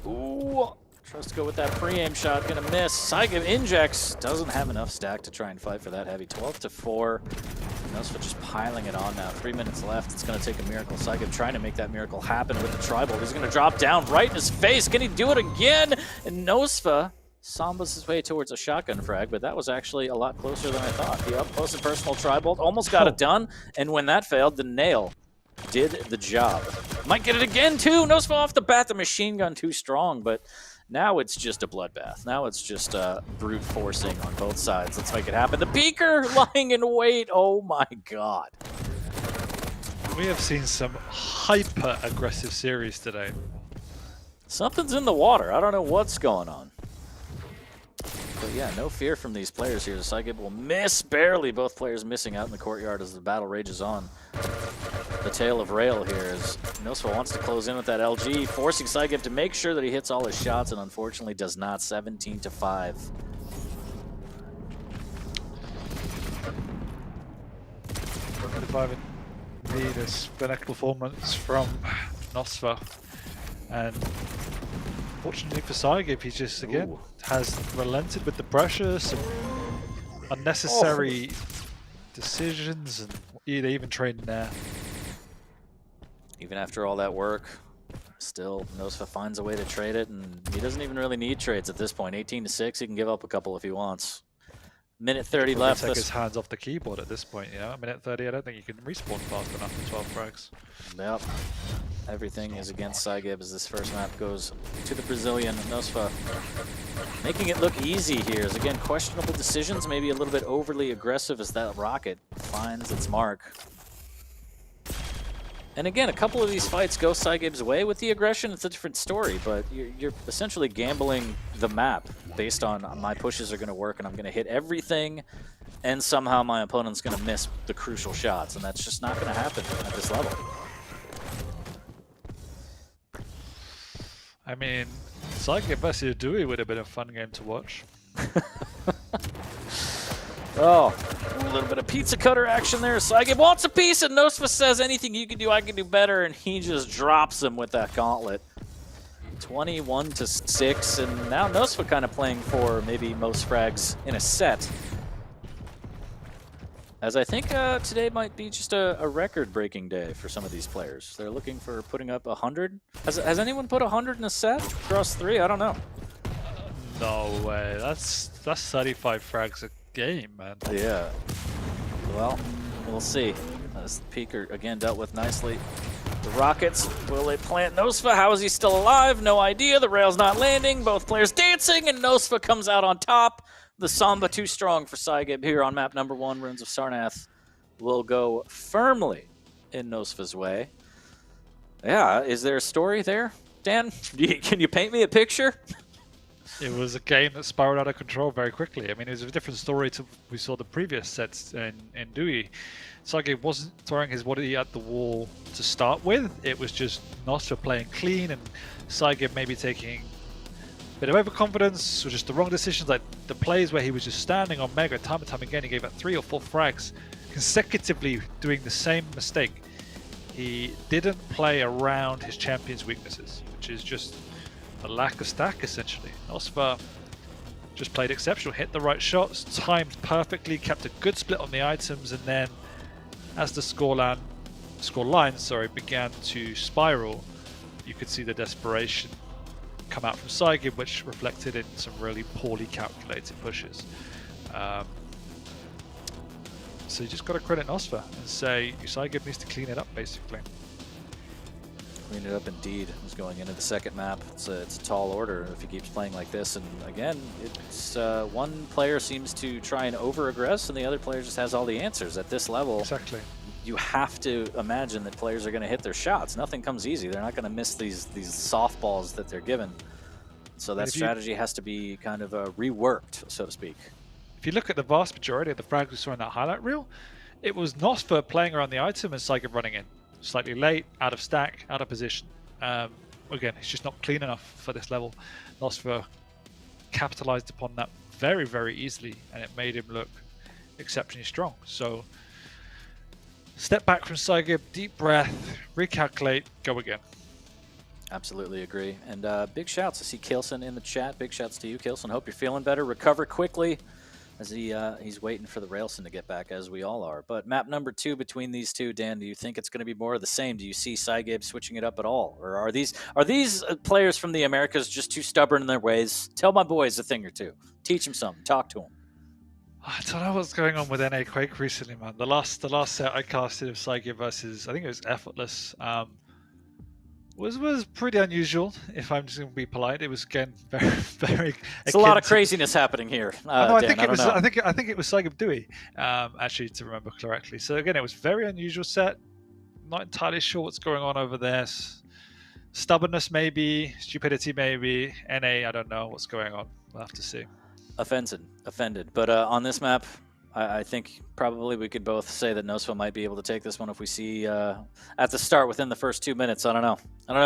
Ooh. Tries to go with that pre-aim shot. Gonna miss. Saigib injects. Doesn't have enough stack to try and fight for that heavy. 12-4. Nosfa just piling it on now. 3 minutes left. It's gonna take a miracle. Saigib trying to make that miracle happen with the tri-bolt. He's gonna drop down right in his face. Can he do it again? And Nosfa Sambas his way towards a shotgun frag, but that was actually a lot closer than I thought. The up-close and personal tri-bolt almost got it done, and when that failed, the nail did the job. Might get it again, too. Nosfa off the bat, the machine gun too strong, but now it's just a bloodbath. Now it's just brute forcing on both sides. Let's make it happen. The peeker lying in wait. Oh, my God. We have seen some hyper-aggressive series today. Something's in the water. I don't know what's going on. But yeah, no fear from these players here. Saigib will miss barely. Both players missing out in the courtyard as the battle rages on. The tail of rail here is Nosfa wants to close in with that LG, forcing Saigib to make sure that he hits all his shots, and unfortunately does not. 17-5. Indeed, a spectacular performance from Nosfa, and fortunately for Saigib, he just again has relented with the pressure, some unnecessary decisions, and they even trading there. Even after all that work, still Nosfa finds a way to trade it, and he doesn't even really need trades at this point. 18-6, he can give up a couple if he wants. Minute 30 left. Take his hands off the keyboard at this point, Minute 30, I don't think you can respawn fast enough in 12 frags. Yep. Everything is against Saigib as this first map goes to the Brazilian. Nosfa making it look easy here. As again, questionable decisions, maybe a little bit overly aggressive as that rocket finds its mark. And again, a couple of these fights go Saigib's way with the aggression. It's a different story, but you're essentially gambling the map based on my pushes are going to work and I'm going to hit everything, and somehow my opponent's going to miss the crucial shots, and that's just not going to happen at this level. I mean, Saigib vs. Dewey would have been a fun game to watch. Oh, a little bit of pizza cutter action there. Saigib wants a piece, and Nosfa says, anything you can do, I can do better, and he just drops him with that gauntlet. 21-6, and now Nosfa kind of playing for maybe most frags in a set. As I think today might be just a record-breaking day for some of these players. They're looking for putting up 100. Has anyone put 100 in a set across 3? I don't know. No way. That's 35 frags a game, man. Yeah. Well, we'll see. As the peeker again dealt with nicely. The Rockets, will they plant Nosfa? How is he still alive? No idea. The rail's not landing. Both players dancing, and Nosfa comes out on top. The Samba too strong for Saigib here on map number 1. Ruins of Sarnath will go firmly in Nosfa's way. Yeah, is there a story there, Dan? Can you paint me a picture? It was a game that spiraled out of control very quickly. I mean, it was a different story to we saw the previous sets in Dewey. Saigib wasn't throwing his body at the wall to start with. It was just Nostra playing clean and Saigib maybe taking a bit of overconfidence or just the wrong decisions. Like the plays where he was just standing on Mega time and time again, he gave out 3 or 4 frags consecutively doing the same mistake. He didn't play around his champion's weaknesses, which is just a lack of stack essentially. Nosfa just played exceptional, hit the right shots, timed perfectly, kept a good split on the items, and then as the score line began to spiral, you could see the desperation come out from Saigib, which reflected in some really poorly calculated pushes. So you just got to credit Nosfa and say Saigib needs to clean it up, basically. Clean it up indeed. He's going into the second map. It's a tall order if he keeps playing like this. And again, it's one player seems to try and over-aggress, and the other player just has all the answers. At this level, Exactly. you have to imagine that players are going to hit their shots. Nothing comes easy. They're not going to miss these softballs that they're given. So that strategy has to be kind of reworked, so to speak. If you look at the vast majority of the frags we saw in that highlight reel, it was Nosfa playing around the item and Saigib running in. Slightly late, out of stack, out of position. Again, it's just not clean enough for this level. Nosfa capitalized upon that very, very easily, and it made him look exceptionally strong. So, step back from Saigib, deep breath, recalculate, go again. Absolutely agree. And big shouts. I see Kilson in the chat. Big shouts to you, Kilson. Hope you're feeling better. Recover quickly, as he's waiting for the Railson to get back, as we all are. But map number 2 between these two, Dan, do you think it's going to be more of the same? Do you see Saigib switching it up at all? Or are these players from the Americas just too stubborn in their ways? Tell my boys a thing or two. Teach them something. Talk to them. I don't know what's going on with NA Quake recently, man. The last set I casted of Saigib versus, I think it was Effortless, was pretty unusual, if I'm just going to be polite. It was, again, very, very... It's a lot of craziness happening here, I Dan, think it was Saigib Dewey, actually, to remember correctly. So again, it was a very unusual set. Not entirely sure what's going on over there. Stubbornness, maybe. Stupidity, maybe. NA, I don't know what's going on. We'll have to see. Offended. But on this map, I think probably we could both say that Nosfa might be able to take this one if we see at the start within the first 2 minutes. I don't know.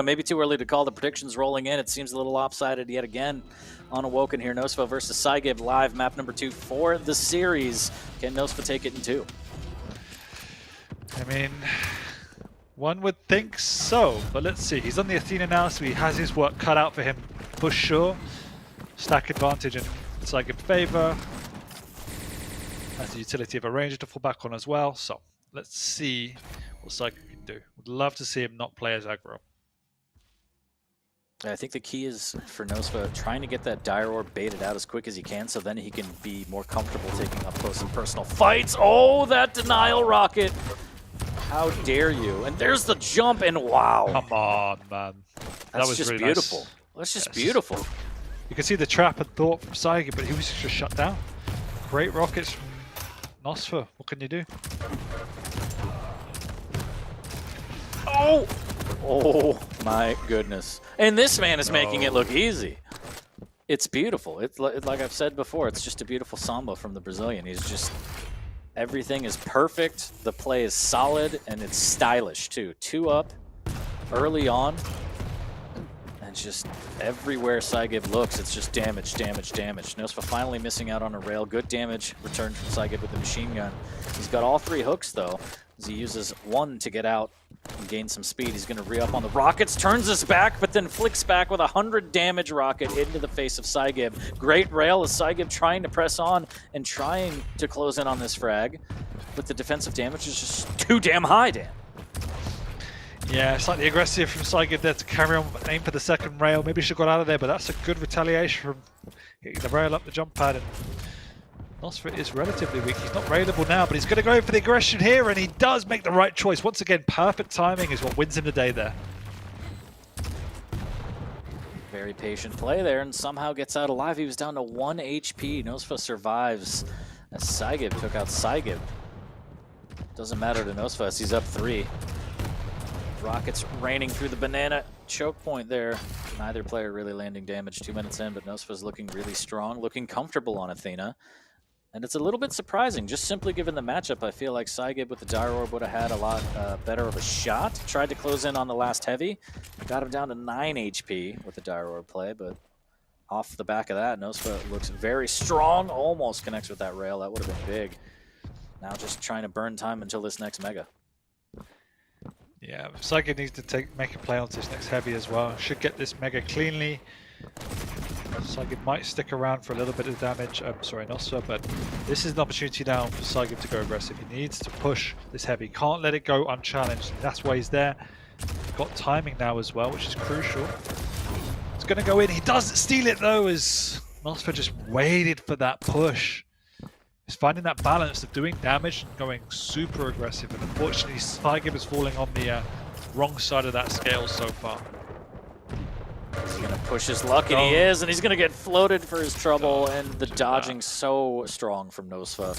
Maybe too early to call. The predictions rolling in. It seems a little lopsided yet again on Awoken here. Nosfa versus Saigib live, map number 2 for the series. Can Nosfa take it in 2? I mean, one would think so, but let's see. He's on the Athena now, so he has his work cut out for him for sure. Stack advantage in Saigib's favor. Has the utility of a ranger to fall back on as well. So let's see what Saigib can do. Would love to see him not play as aggro. I think the key is for Nosfa trying to get that Dire Orb baited out as quick as he can, so then he can be more comfortable taking up close and personal fights. Oh, that denial rocket! How dare you? And there's the jump, and wow! Come on, man. That's was just really beautiful. Nice. That's just beautiful. You can see the trap and thought from Saigib, but he was just shut down. Great rockets from Nosfa. What can you do? Oh! Oh my goodness. And this man is making it look easy. It's beautiful. It's like I've said before, it's just a beautiful samba from the Brazilian. He's just, everything is perfect. The play is solid and it's stylish too. 2 up early on. And just everywhere Saigib looks, it's just damage. Nosfa finally missing out on a rail. Good damage returned from Saigib with the machine gun. He's got all 3 hooks though, as he uses 1 to get out and gain some speed. He's going to re-up on the rockets, turns his back, but then flicks back with a 100 damage rocket into the face of Saigib. Great rail as Saigib trying to press on and trying to close in on this frag, but the defensive damage is just too damn high, Dan. Yeah, slightly aggressive from Saigib there to carry on, aim for the second rail. Maybe should have got out of there, but that's a good retaliation from hitting the rail up the jump pad. And Nosfa is relatively weak. He's not railable now, but he's going to go for the aggression here, and he does make the right choice. Once again, perfect timing is what wins him the day there. Very patient play there, and somehow gets out alive. He was down to 1 HP. Nosfa survives as Saigib took out Saigib. Doesn't matter to Nosfa as he's up 3. Rockets raining through the banana choke point there. Neither player really landing damage 2 minutes in, but Nosfa's looking really strong, looking comfortable on Athena. And it's a little bit surprising, just simply given the matchup. I feel like Saigib with the Dire Orb would have had a lot better of a shot. Tried to close in on the last heavy. Got him down to 9 HP with the Dire Orb play, but off the back of that, Nosfa looks very strong. Almost connects with that rail. That would have been big. Now just trying to burn time until this next Mega. Yeah, Saigib needs to make a play onto this next heavy as well. Should get this Mega cleanly. Saigib might stick around for a little bit of damage. Sorry, Nosfa, but this is an opportunity now for Saigib to go aggressive. He needs to push this heavy. Can't let it go unchallenged. That's why he's there. Got timing now as well, which is crucial. It's going to go in. He does steal it though, as Nosfa just waited for that push. He's finding that balance of doing damage and going super aggressive. And unfortunately, Saigib is falling on the wrong side of that scale so far. Is he going to push his luck? And he is, and he's going to get floated for his trouble, and the dodging so strong from Nosfa.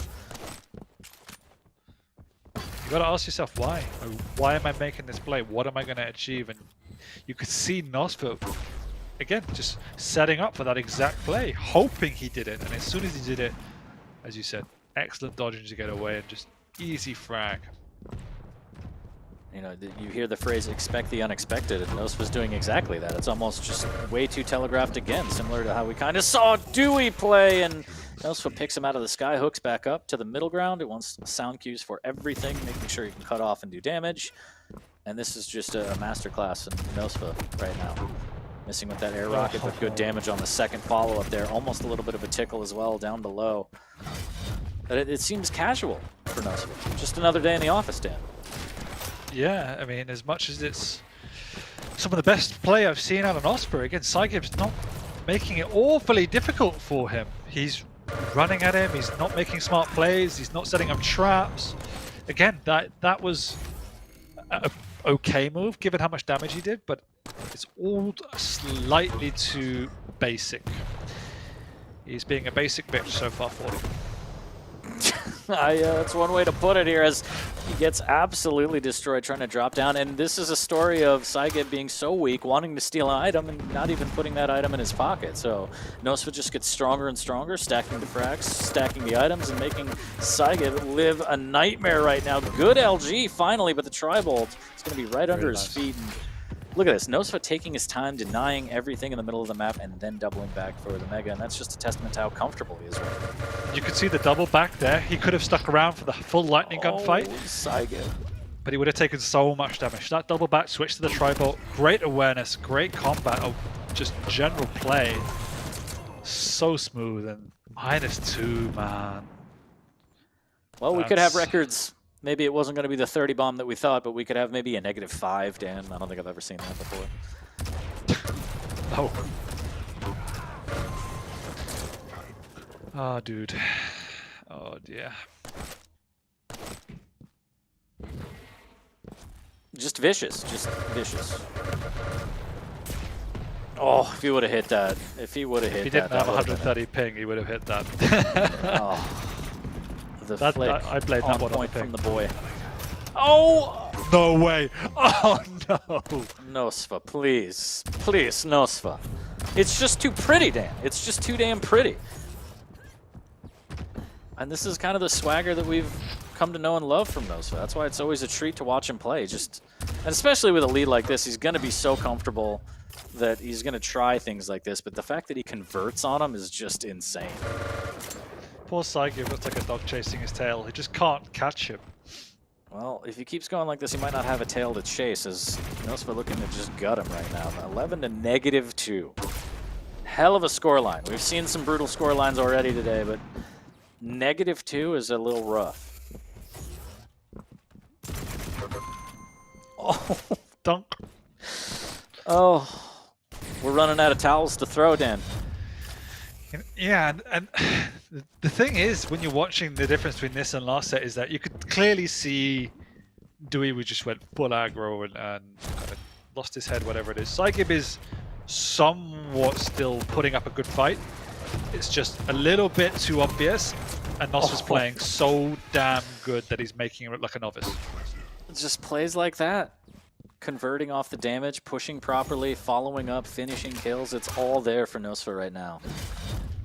You got to ask yourself why. Why am I making this play? What am I going to achieve? And you could see Nosfa, again, just setting up for that exact play, hoping he did it. And as soon as he did it, as you said, excellent dodging to get away and just easy frag. You know, you hear the phrase "expect the unexpected," and Nosfa's doing exactly that. It's almost just way too telegraphed again, similar to how we kind of saw Dewey play, and Nosfa picks him out of the sky, hooks back up to the middle ground. It wants sound cues for everything, making sure you can cut off and do damage. And this is just a masterclass in Nosfa right now. Missing with that air rocket, but good damage on the second follow-up there. Almost a little bit of a tickle as well down below. But it seems casual for Nosfa. Just another day in the office, Dan. Yeah, I mean, as much as it's some of the best play I've seen out of Osprey, again, Saigib's not making it awfully difficult for him. He's running at him, he's not making smart plays, he's not setting up traps. Again, that was an okay move, given how much damage he did, but it's all slightly too basic. He's being a basic bitch so far for him. That's one way to put it here, as he gets absolutely destroyed trying to drop down. And this is a story of Saigib being so weak, wanting to steal an item and not even putting that item in his pocket. So Nosfa just gets stronger and stronger, stacking the frags, stacking the items, and making Saigib live a nightmare right now. Good LG finally, but the Tri-Bolt is going to be right under his feet. And look at this, Nosfa taking his time, denying everything in the middle of the map, and then doubling back for the Mega, and that's just a testament to how comfortable he is right now. You could see the double back there. He could have stuck around for the full lightning gun fight, Saigib. but he would have taken so much damage. That double back switch to the Tri-Bolt, great awareness, great combat, just general play. So smooth, and -2, man. Well, we could have records. Maybe it wasn't going to be the 30 bomb that we thought, but we could have maybe a -5, Dan. I don't think I've ever seen that before. Oh. Oh, dude. Oh, dear. Just vicious. Just vicious. Oh, if he would have hit that. If he would have hit that. If he didn't have 130 ping, he would have hit that. Oh. The flick I blame that one point on from the boy. Oh! No way! Oh no! Nosfa, please. Please, Nosfa. It's just too pretty, Dan. It's just too damn pretty. And this is kind of the swagger that we've come to know and love from Nosfa. That's why it's always a treat to watch him play. And especially with a lead like this, he's going to be so comfortable that he's going to try things like this. But the fact that he converts on him is just insane. Poor Saigib looks like a dog chasing his tail. He just can't catch him. Well, if he keeps going like this, he might not have a tail to chase, as Nosfa looking to just gut him right now. 11 to -2. Hell of a scoreline. We've seen some brutal scorelines already today, but -2 is a little rough. Oh, Dunk. Oh, we're running out of towels to throw, Dan. Yeah, and the thing is, when you're watching, the difference between this and last set is that you could clearly see Dewey just went full aggro and kind of lost his head, whatever it is. Saigib is somewhat still putting up a good fight. It's just a little bit too obvious, and Nosfa's playing so damn good that he's making him look like a novice. It just plays like that. converting off the damage, pushing properly, following up, finishing kills. It's all there for Nosfa right now.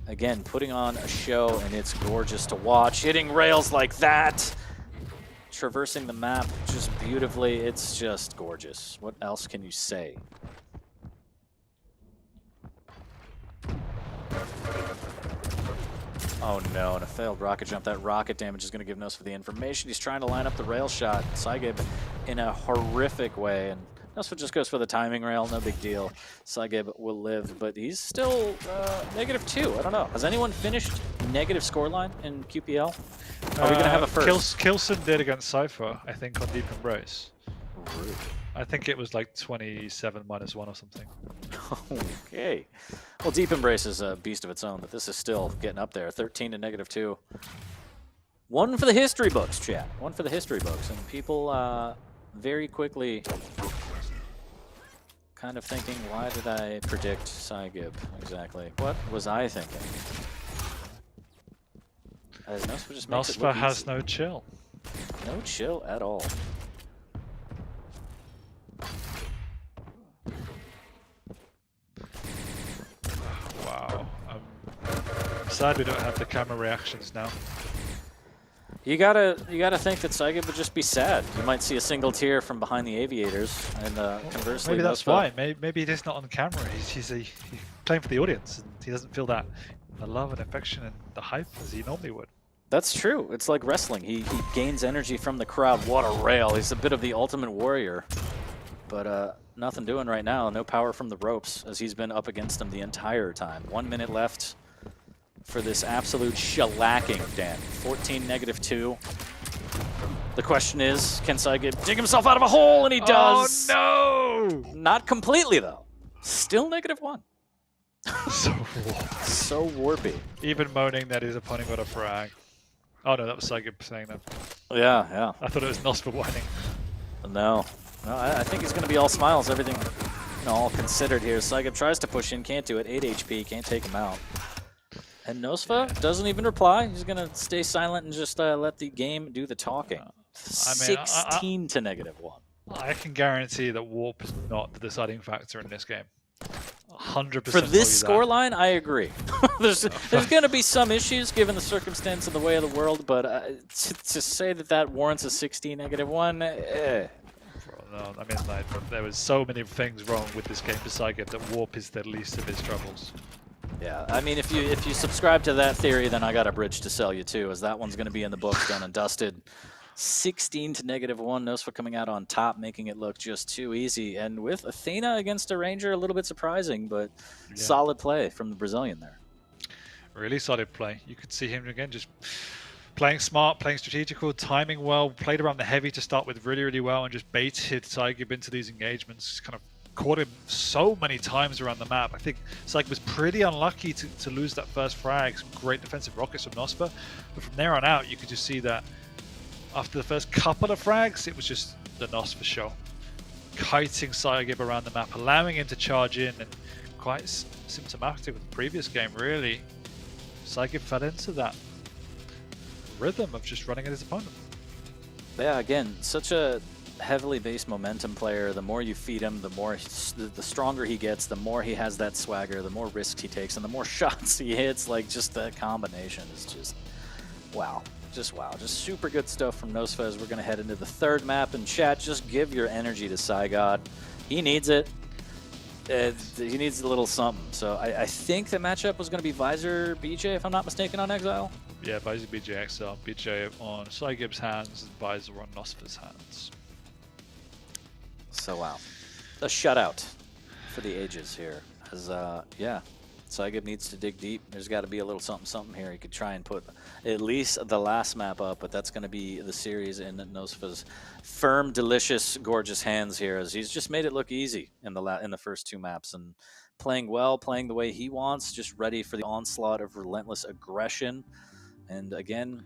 Again, putting on a show, and it's gorgeous to watch. Hitting rails like that, traversing the map just beautifully. It's just gorgeous. What else can you say? Oh no, and a failed rocket jump. That rocket damage is going to give Nosfa the information. He's trying to line up the rail shot. Saigib in a horrific way, and Nosfa just goes for the timing rail, no big deal. Saigib will live, but he's still -2. I don't know. Has anyone finished negative scoreline in QPL? Are we going to have a first? Kilson did against Cypher, I think, on Deep Embrace. Rude. I think it was like 27 -1 or something. Okay. Well, Deep Embrace is a beast of its own, but this is still getting up there. 13 to -2. One for the history books, chat. One for the history books. And people very quickly kind of thinking, why did I predict Saigib exactly? What was I thinking? Nosfa just makes it look Nosfa has easy. no chill. No chill at all. Wow. I'm sad we don't have the camera reactions now. You gotta think that Saigib would just be sad. You might see a single tear from behind the aviators, and conversely, Maybe that's Nosfa- why. Maybe it is not on camera. He's playing for the audience, and he doesn't feel that the love and affection and the hype as he normally would. That's true. It's like wrestling. He gains energy from the crowd. What a rail. He's a bit of the ultimate warrior. But nothing doing right now. No power from the ropes as he's been up against them the entire time. 1 minute left for this absolute shellacking, Dan. 14 -2. The question is, can Saigib dig himself out of a hole? And he does. Oh, no! Not completely, though. Still -1. So warped. So warpy. Even moaning that his opponent got a frag. Oh no, that was Saigib saying that. Yeah, yeah. I thought it was Nosfa whining. No, I think he's going to be all smiles, everything, all considered here. Saigib tries to push in, can't do it. 8 HP, can't take him out. And Nosfa doesn't even reply. He's going to stay silent and just let the game do the talking. 16 to -1. I can guarantee that warp is not the deciding factor in this game. 100%. For this scoreline, I agree. there's going to be some issues given the circumstance of the way of the world, but to say that warrants a 16 -1, No, I mean, like, there was so many things wrong with this game for Saigib that warp is the least of his troubles. Yeah, I mean, if you subscribe to that theory, then I got a bridge to sell you too, as that one's going to be in the books, done and dusted. 16 to -1, Nosfa coming out on top, making it look just too easy. And with Athena against a Ranger, a little bit surprising, but solid play from the Brazilian there. Really solid play. You could see him again just playing smart, playing strategical, timing well, played around the heavy to start with really, really well, and just baited Saigib into these engagements, kind of caught him so many times around the map. I think Saigib was pretty unlucky to lose that first frag. Some great defensive rockets from Nosfa, but from there on out, you could just see that after the first couple of frags, it was just the Nosfa show. Kiting Saigib around the map, allowing him to charge in, and quite symptomatic with the previous game, really. Saigib fell into that rhythm of just running at his opponent. Yeah, again, such a heavily based momentum player. The more you feed him, the stronger he gets, the more he has that swagger, the more risks he takes, and the more shots he hits. Like, just that combination is just wow. Just wow. Just super good stuff from Nosfa as we're going to head into the third map. And chat, just give your energy to Saigod. He needs it. He needs a little something. So I think the matchup was going to be Visor BJ, if I'm not mistaken, on Exile. Yeah, Visor BJ Exile. BJ on Saigib's hands and Visor on Nosfa's hands. So wow. A shutout for the ages here. As, yeah. Saigib needs to dig deep. There's got to be a little something here. He could try and put at least the last map up, but that's going to be the series in Nosfa's firm, delicious, gorgeous hands here, as he's just made it look easy in the first two maps, and playing well, playing the way he wants, just ready for the onslaught of relentless aggression. And again,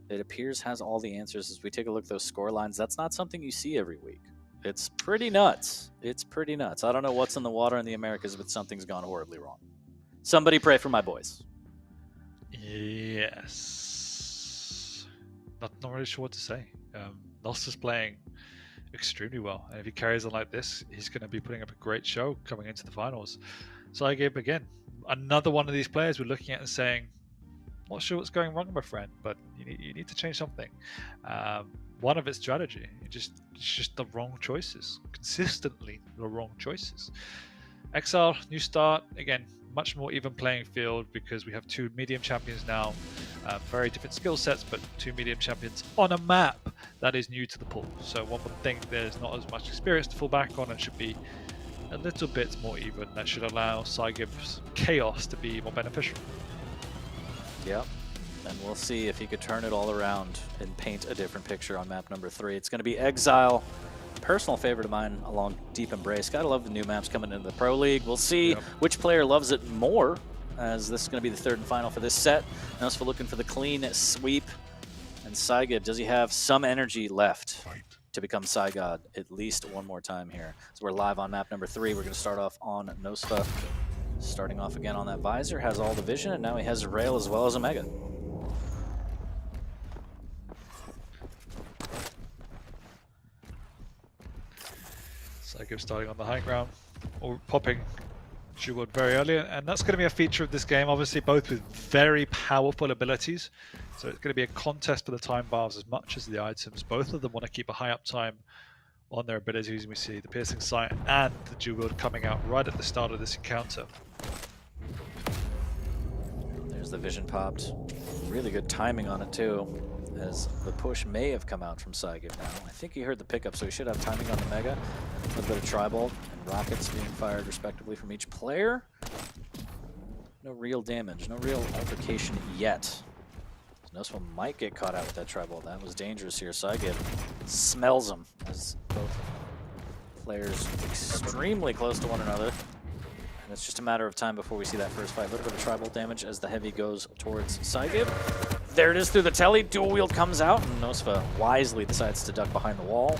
it appears has all the answers. As we take a look at those score lines, that's not something you see every week. It's pretty nuts. It's pretty nuts. I don't know what's in the water in the Americas, but something's gone horribly wrong. Somebody pray for my boys. Yes. Not really sure what to say. Nosfa's playing extremely well. And if he carries on like this, he's going to be putting up a great show coming into the finals. So I gave, again, another one of these players we're looking at and saying, not sure what's going wrong, my friend, but you need to change something. One of its strategy, it's just the wrong choices, consistently the wrong choices. Exile, new start, again, much more even playing field because we have two medium champions now, very different skill sets, but two medium champions on a map that is new to the pool. So one would think there's not as much experience to fall back on and should be a little bit more even. That should allow Saigib's chaos to be more beneficial. Yep, and we'll see if he could turn it all around and paint a different picture on map number 3. It's going to be Exile, personal favorite of mine along Deep Embrace. Gotta love the new maps coming into the Pro League. We'll see which player loves it more, as this is going to be the third and final for this set. Nosfa looking for the clean sweep. And Saigib, does he have some energy left to become Saigod at least one more time here? So we're live on map number 3. We're going to start off on Nosfa. Starting off again on that visor, has all the vision, and now he has a rail as well as a mega. Saigib starting on the high ground, or popping Jewel very early, and that's going to be a feature of this game, obviously, both with very powerful abilities. So it's going to be a contest for the time bars as much as the items. Both of them want to keep a high uptime on their abilities, and we see the Piercing Sight and the Jewel coming out right at the start of this encounter. There's the vision popped. Really good timing on it too, as the push may have come out from Saigib now. I think he heard the pickup, so he should have timing on the mega. A little bit of Tri-Bolt and rockets being fired respectively from each player. No real damage, no real altercation yet. Nosfa might get caught out with that Tri-Bolt. That was dangerous here. Saigib smells him, as both players extremely close to one another. And it's just a matter of time before we see that first fight. A little bit of Tri-Bolt damage as the heavy goes towards Saigib. There it is through the telly. Dual wield comes out, and Nosfa wisely decides to duck behind the wall.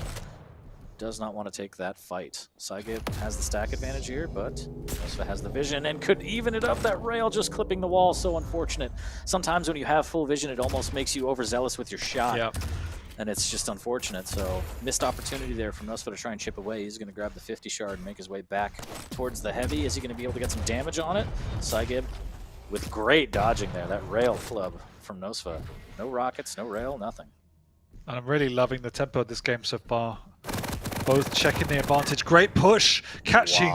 Does not want to take that fight. Saigib has the stack advantage here, but Nosfa has the vision and could even it up. That rail just clipping the wall, so unfortunate. Sometimes when you have full vision, it almost makes you overzealous with your shot. Yep. And it's just unfortunate, so missed opportunity there from Nosfa to try and chip away. He's going to grab the 50 shard and make his way back towards the heavy. Is he going to be able to get some damage on it? Saigib with great dodging there. That rail flub from Nosfa. No rockets, no rail, nothing. And I'm really loving the tempo of this game so far. Both checking the advantage. Great push, catching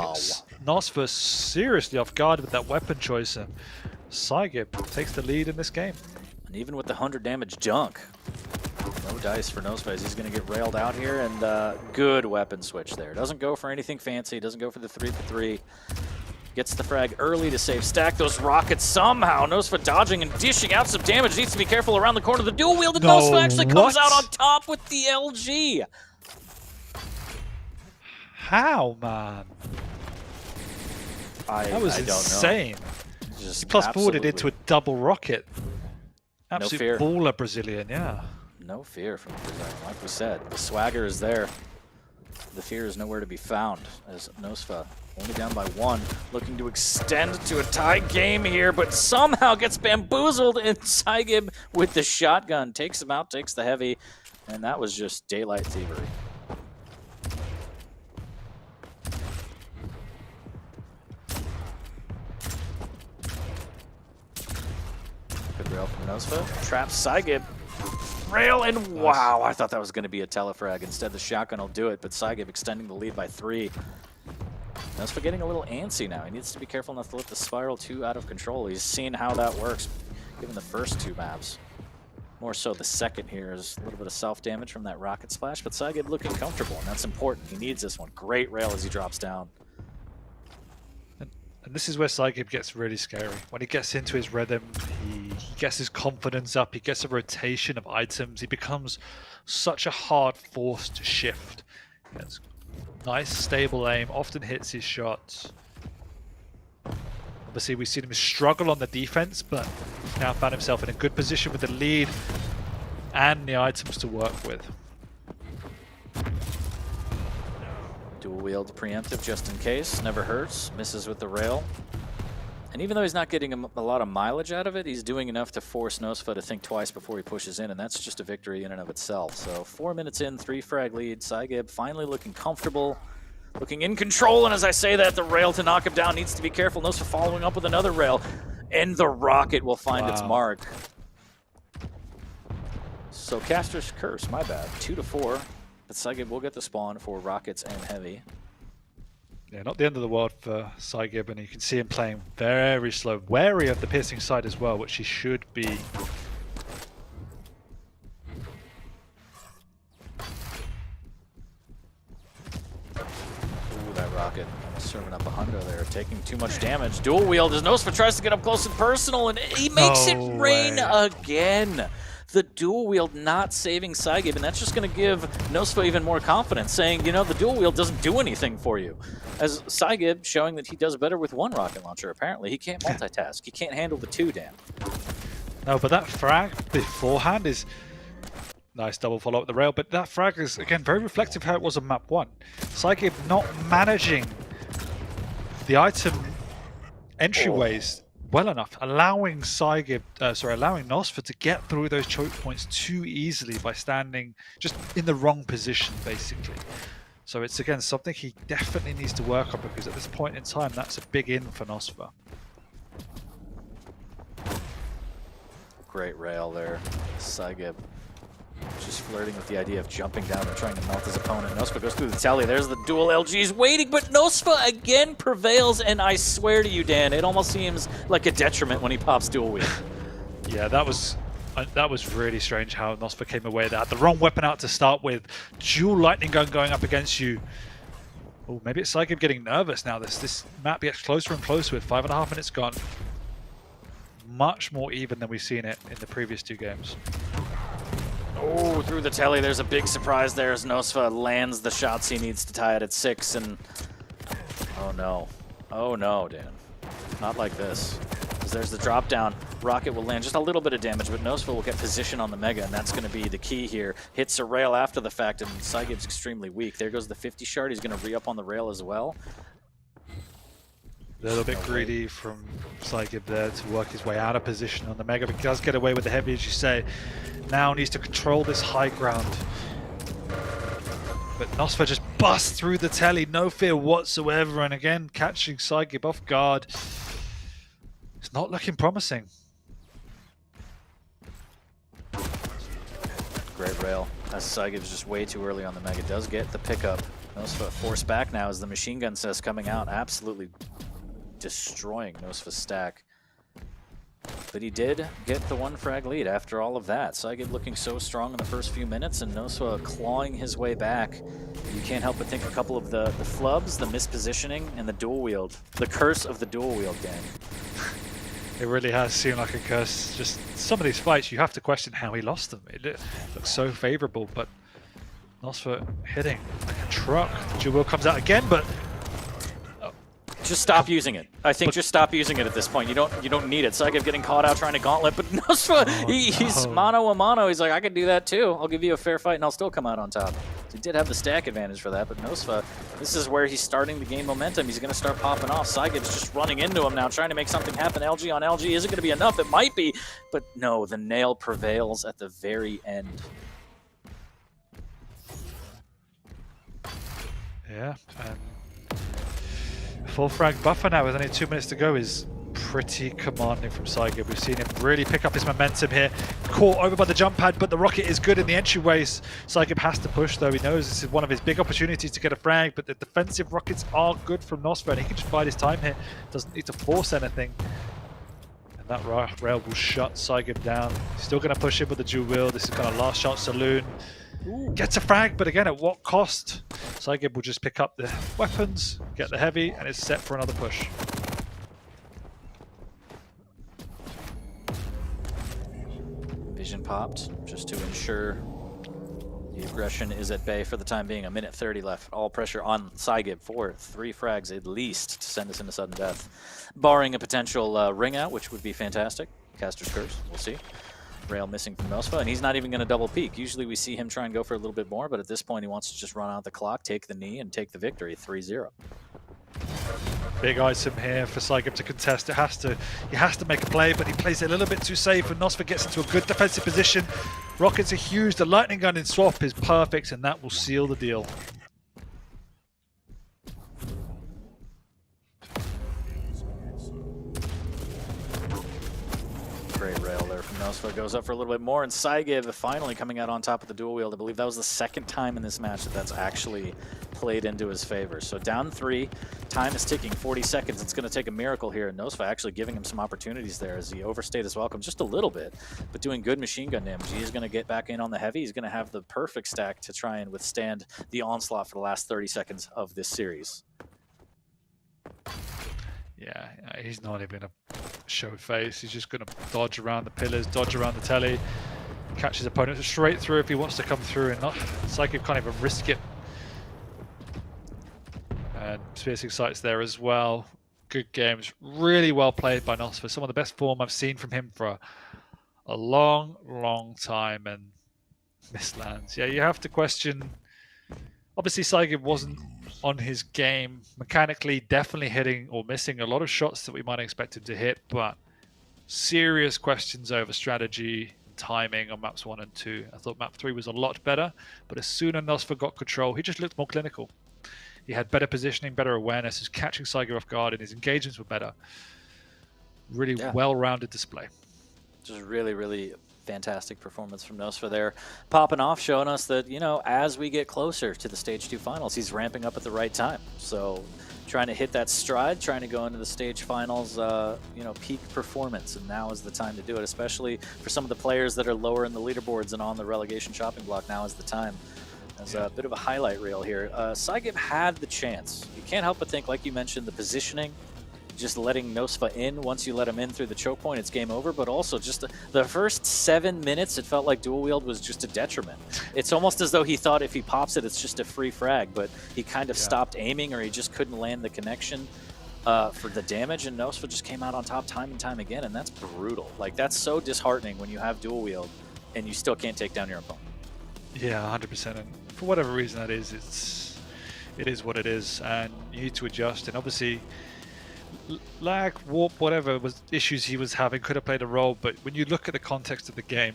Nosfa seriously off guard with that weapon choice. And Saigib takes the lead in this game. And even with the 100 damage junk, no dice for Nosfa. He's going to get railed out here, and good weapon switch there. Doesn't go for anything fancy, doesn't go for the 3-for-3. Gets the frag early to save stack. Those rockets somehow. Nosfa dodging and dishing out some damage. Needs to be careful around the corner. The dual wielded Nosfa actually comes out on top with the LG. How, man? That was insane. He plus forwarded into a double rocket. Absolute baller Brazilian, yeah. No fear from the Brazilian. Like we said, the swagger is there. The fear is nowhere to be found, as Nosfa only down by 1, looking to extend to a tie game here, but somehow gets bamboozled, and Saigib with the shotgun takes him out, takes the heavy, and that was just daylight thievery. Good rail from Nosfa. Traps Saigib. Rail, and wow, I thought that was going to be a telefrag. Instead, the shotgun will do it, but Saigib extending the lead by 3. Nosfa getting a little antsy now. He needs to be careful not to let the spiral too out of control. He's seen how that works, given the first 2 maps. More so the second here is a little bit of self-damage from that rocket splash, but Saigib looking comfortable, and that's important. He needs this one. Great rail as he drops down. And this is where Saigib gets really scary. When he gets into his rhythm, he gets his confidence up, he gets a rotation of items, he becomes such a hard force to shift. He has nice, stable aim, often hits his shots. Obviously, we've seen him struggle on the defense, but now found himself in a good position with the lead and the items to work with. Dual wield preemptive just in case, never hurts. Misses with the rail. And even though he's not getting a lot of mileage out of it, he's doing enough to force Nosfa to think twice before he pushes in, and that's just a victory in and of itself. So 4 minutes in, 3 frag lead. Saigib finally looking comfortable, looking in control, and as I say that, the rail to knock him down needs to be careful. Nosfa following up with another rail, and the rocket will find its mark. So Caster's Curse, my bad, 2-4, but Saigib will get the spawn for rockets and heavy. Yeah, not the end of the world for Saigib, and you can see him playing very slow, wary of the piercing side as well, which he should be. Ooh, that rocket serving up a hundo there, taking too much damage. Dual wield as Nosfa tries to get up close and personal, and he makes it rain again. The dual wield not saving Saigib, and that's just going to give Nosfa even more confidence, saying, you know, the dual wield doesn't do anything for you. As Saigib showing that he does better with one rocket launcher, apparently. He can't multitask. He can't handle the 2, Dan. No, but that frag beforehand is nice double follow up the rail, but that frag is, again, very reflective how it was on map 1. Saigib not managing the item entryways well enough, allowing allowing Nosfa to get through those choke points too easily by standing just in the wrong position, basically. So it's, again, something he definitely needs to work on, because at this point in time, that's a big in for Nosfa. Great rail there. Saigib just flirting with the idea of jumping down and trying to melt his opponent. Nosfa goes through the tally. There's the dual LGs waiting, but Nosfa again prevails, and I swear to you, Dan, it almost seems like a detriment when he pops dual wield. Yeah, that was really strange how Nosfa came away. They had the wrong weapon out to start with. Dual lightning gun going up against you. Oh, maybe it's Saigib getting nervous now. This map gets closer and closer with 5.5 minutes gone. Much more even than we've seen it in the previous 2 games. Oh, through the telly, there's a big surprise there as Nosfa lands the shots he needs to tie it at 6, and oh no, Dan. Not like this. Because there's the drop down. Rocket will land just a little bit of damage, but Nosfa will get position on the Mega, and that's going to be the key here. Hits a rail after the fact, and Saigib's extremely weak. There goes the 50 shard. He's going to re-up on the rail as well. A little bit greedy from Saigib there to work his way out of position on the Mega, but he does get away with the heavy, as you say. Now needs to control this high ground. But Nosfa just busts through the telly, no fear whatsoever, and again catching Saigib off guard. It's not looking promising. Great rail. As Saigib's just way too early on the Mega. Does get the pickup. Nosfa forced back now as the machine gun says coming out, absolutely destroying Nosfa's stack. But he did get the 1 frag lead after all of that. Saigib looking so strong in the first few minutes, and Nosfa clawing his way back. You can't help but think a couple of the flubs, the mispositioning, and the dual wield. The curse of the dual wield game. It really has seemed like a curse. Just some of these fights, you have to question how he lost them. It looks so favorable, but Nosfa hitting like a truck. Dual wield comes out again, but just stop using it. I think just stop using it at this point. You don't need it. Saigib getting caught out trying to gauntlet, but Nosfa, he's mano a mano. He's like, I can do that too. I'll give you a fair fight and I'll still come out on top. He did have the stack advantage for that, but Nosfa, this is where he's starting to gain momentum. He's going to start popping off. Saigib's just running into him now, trying to make something happen. LG on LG isn't going to be enough. It might be, but no, the nail prevails at the very end. Yeah, full frag buffer now with only 2 minutes to go is pretty commanding from Saigib. We've seen him really pick up his momentum here. Caught over by the jump pad, but the rocket is good in the entryways. Saigib has to push though. He knows this is one of his big opportunities to get a frag, but the defensive rockets are good from Nosfa, and he can just bide his time here. Doesn't need to force anything. And that rail will shut Saigib down. He's still going to push him with the dual wield. This is kind of last shot saloon. Ooh. Gets a frag, but again, at what cost? Saigib will just pick up the weapons, get the heavy, and is set for another push. Vision popped, just to ensure the aggression is at bay for the time being. 1:30 left. All pressure on Saigib for 3 frags at least to send us into sudden death. Barring a potential ring out, which would be fantastic. Caster's Curse, we'll see. Rail missing from Nosfa, and he's not even going to double peek. Usually we see him try and go for a little bit more, but at this point he wants to just run out the clock, take the knee, and take the victory, 3-0. Big item here for Saigib to contest. He has to make a play, but he plays it a little bit too safe, and Nosfa gets into a good defensive position. Rockets are huge. The lightning gun in swap is perfect, and that will seal the deal. Great rail there from Nosfa. Goes up for a little bit more, and Saigib finally coming out on top of the dual wield. I believe that was the second time in this match that that's actually played into his favor. So down 3, time is ticking, 40 seconds. It's going to take a miracle here, and Nosfa actually giving him some opportunities there as he overstayed his welcome just a little bit, but doing good machine gun damage. He's going to get back in on the heavy. He's going to have the perfect stack to try and withstand the onslaught for the last 30 seconds of this series. Yeah, he's not even going to show face. He's just going to dodge around the pillars, dodge around the telly, catch his opponent straight through if he wants to come through, and not Saigib can't even risk it. And piercing sights there as well. Good games. Really well played by Nosfa. Some of the best form I've seen from him for a long, long time, and mislands. Yeah, you have to question. Obviously, Saigib wasn't on his game. Mechanically, definitely hitting or missing a lot of shots that we might expect him to hit, but serious questions over strategy, timing on maps 1 and 2. I thought map 3 was a lot better, but as soon as Nosfa got control, he just looked more clinical. He had better positioning, better awareness, his catching Saigib off guard, and his engagements were better. Really well-rounded display. Just really, really fantastic performance from Nosfa there. Popping off, showing us that, you know, as we get closer to the Stage 2 finals, he's ramping up at the right time. So trying to hit that stride, trying to go into the stage finals, you know, peak performance, and now is the time to do it, especially for some of the players that are lower in the leaderboards and on the relegation chopping block. Now is the time. As a bit of a highlight reel here, Saigib had the chance. You can't help but think, like you mentioned, the positioning, just letting Nosfa in. Once you let him in through the choke point, it's game over. But also just the first 7 minutes, it felt like dual wield was just a detriment. It's almost as though he thought if he pops it, it's just a free frag, but he kind of stopped aiming, or he just couldn't land the connection for the damage, and Nosfa just came out on top time and time again, and that's brutal. Like, that's so disheartening when you have dual wield and you still can't take down your opponent. Yeah, 100%. And for whatever reason that is, it is what it is, and you need to adjust. And obviously, lag, warp, whatever was issues he was having could have played a role. But when you look at the context of the game,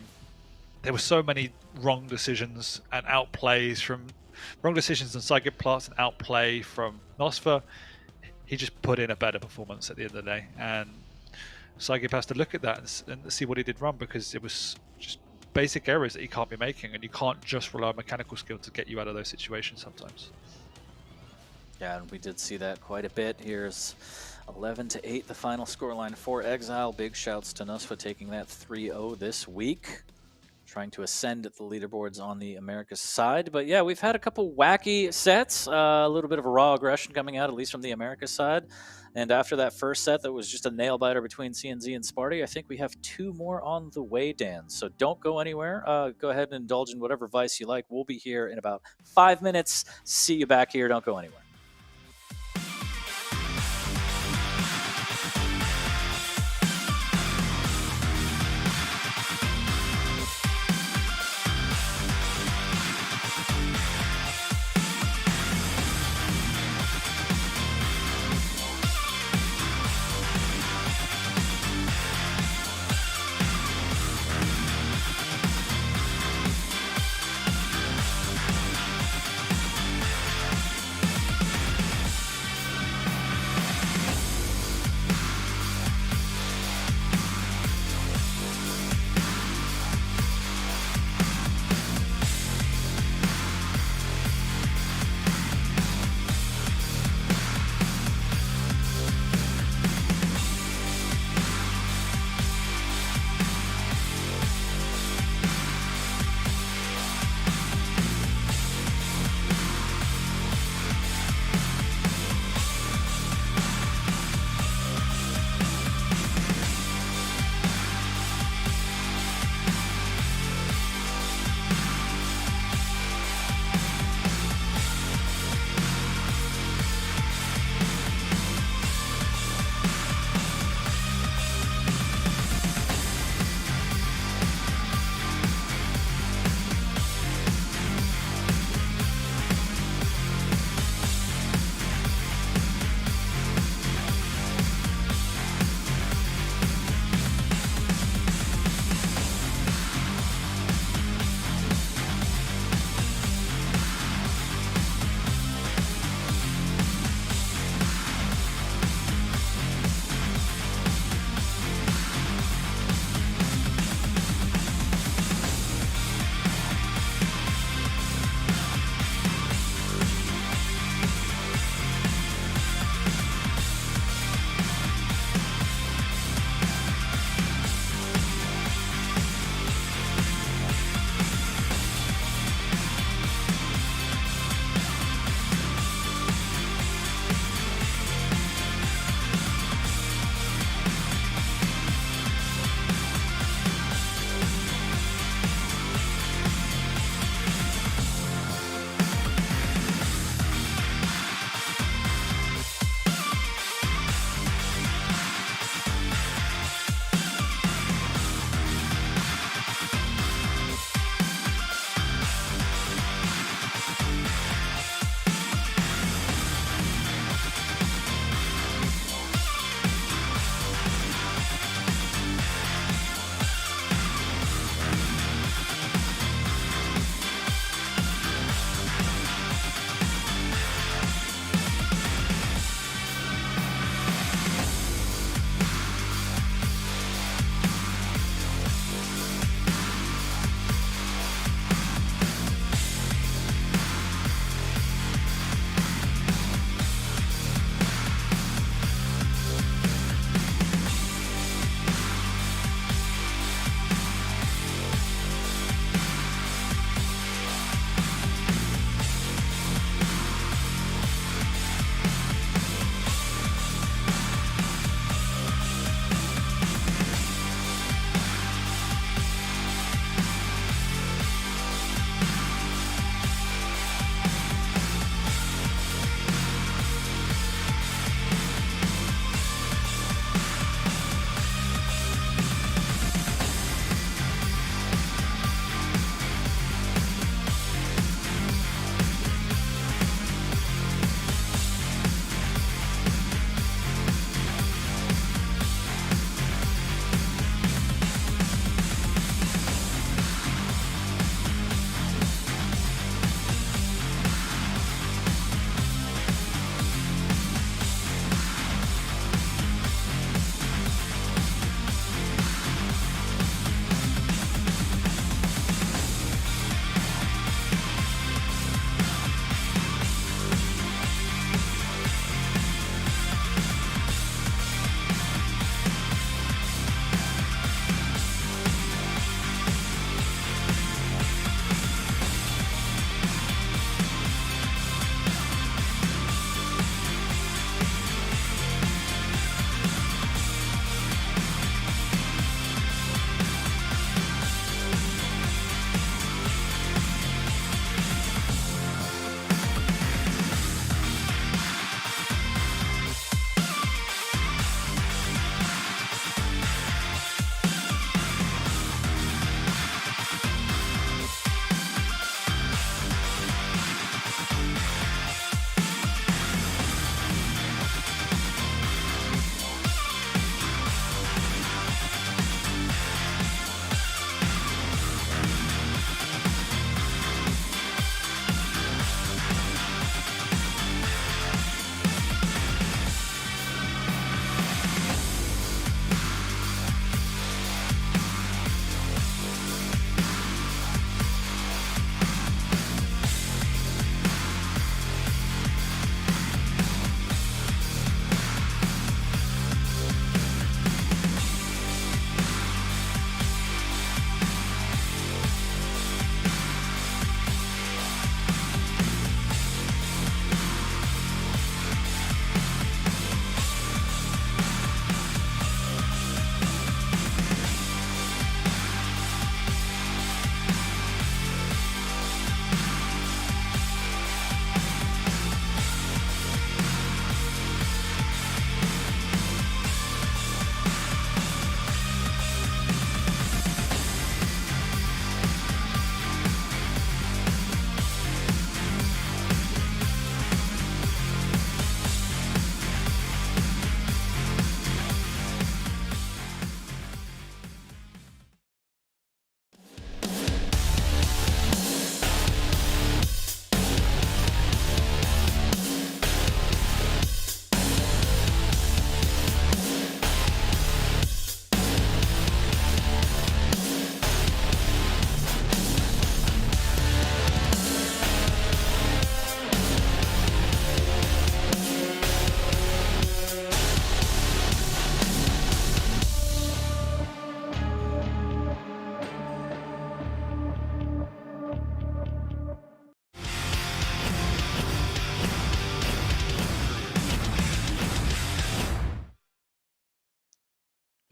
there were so many wrong decisions and outplays from wrong decisions and Saigib plots and outplay from Nosfa. He just put in a better performance at the end of the day, and Saigib has to look at that and see what he did wrong, because it was just basic errors that you can't be making, and you can't just rely on mechanical skill to get you out of those situations sometimes. Yeah, and we did see that quite a bit. Here's 11-8, the final scoreline for Exile. Big shouts to Nosfa taking that 3-0 this week, trying to ascend at the leaderboards on the Americas side. But yeah, we've had a couple wacky sets, a little bit of a raw aggression coming out, at least from the Americas side. And after that first set that was just a nail-biter between CNZ and Sparty, I think we have 2 more on the way, Dan. So don't go anywhere. Go ahead and indulge in whatever vice you like. We'll be here in about 5 minutes. See you back here. Don't go anywhere.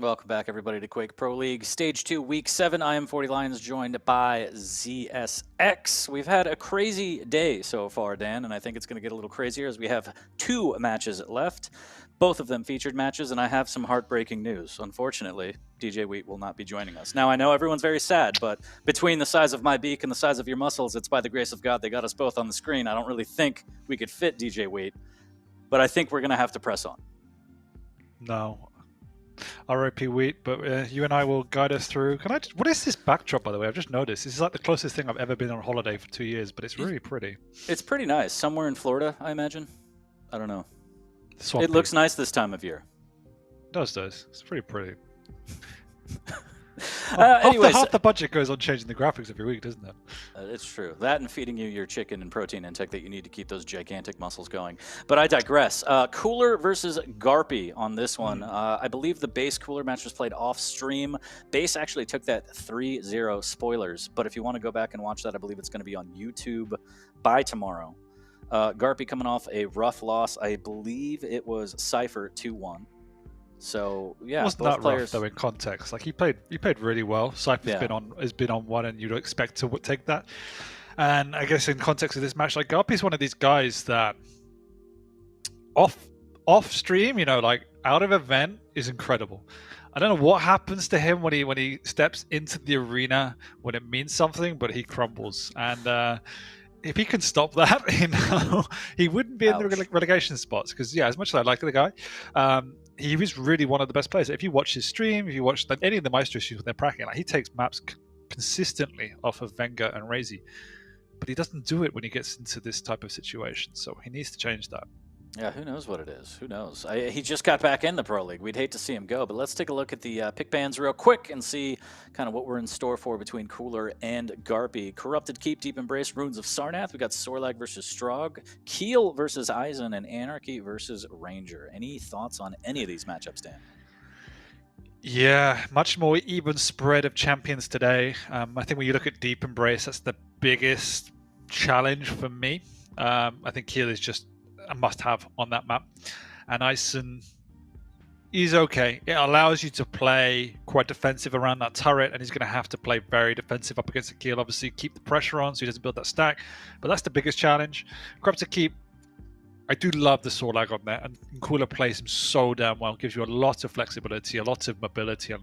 Welcome back, everybody, to Quake Pro League Stage 2, Week 7. I am 40 Lions, joined by ZSX. We've had a crazy day so far, Dan, and I think it's going to get a little crazier as we have 2 matches left. Both of them featured matches, and I have some heartbreaking news. Unfortunately, DJ Wheat will not be joining us. Now, I know everyone's very sad, but between the size of my beak and the size of your muscles, it's by the grace of God they got us both on the screen. I don't really think we could fit DJ Wheat, but I think we're going to have to press on. No. ROP Wheat, but you and I will guide us through. What is this backdrop, by the way? I've just noticed. This is like the closest thing I've ever been on holiday for 2 years, but it's really pretty. It's pretty nice. Somewhere in Florida, I imagine. I don't know. Swampy. It looks nice this time of year. It does. It's pretty pretty. Anyways, half the budget goes on changing the graphics every week, doesn't it? It's true. That and feeding you your chicken and protein intake that you need to keep those gigantic muscles going. But I digress. Cooler versus Garpy on this one. I believe the base Cooler match was played off stream. Base actually took that 3-0 spoilers. But if you want to go back and watch that, I believe it's going to be on YouTube by tomorrow. Garpy coming off a rough loss. I believe it was Cypher 2-1. So yeah, wasn't both that players. rough though in context? Like he played really well. Cypher's has been on one, and you'd expect to take that. And I guess in context of this match, like Garpy's one of these guys that off stream, like out of event, is incredible. I don't know what happens to him when he steps into the arena when it means something, but he crumbles. And if he can stop that, he wouldn't be in the relegation spots. Because as much as I like the guy, he was really one of the best players. If you watch his stream, if you watch any of the Maestro issues when they're practicing, he takes maps consistently off of Wenger and Razy. But he doesn't do it when he gets into this type of situation. So he needs to change that. Yeah, who knows what it is? Who knows? He just got back in the Pro League. We'd hate to see him go, but let's take a look at the pick bans real quick and see kind of what we're in store for between Cooler and Garpy. Corrupted Keep, Deep Embrace, Runes of Sarnath. We got Sorlag versus Strog, Keel versus Eisen, and Anarchy versus Ranger. Any thoughts on any of these matchups, Dan? Yeah, much more even spread of champions today. I think when you look at Deep Embrace, that's the biggest challenge for me. I think Keel is just a must-have on that map, and Eisen is okay. It allows you to play quite defensive around that turret, and he's going to have to play very defensive up against the Keel. Obviously, keep the pressure on so he doesn't build that stack, but that's the biggest challenge. Corrupted Keep, I do love the Sorlag on there, and Cooler plays him so damn well. Gives you a lot of flexibility, a lot of mobility,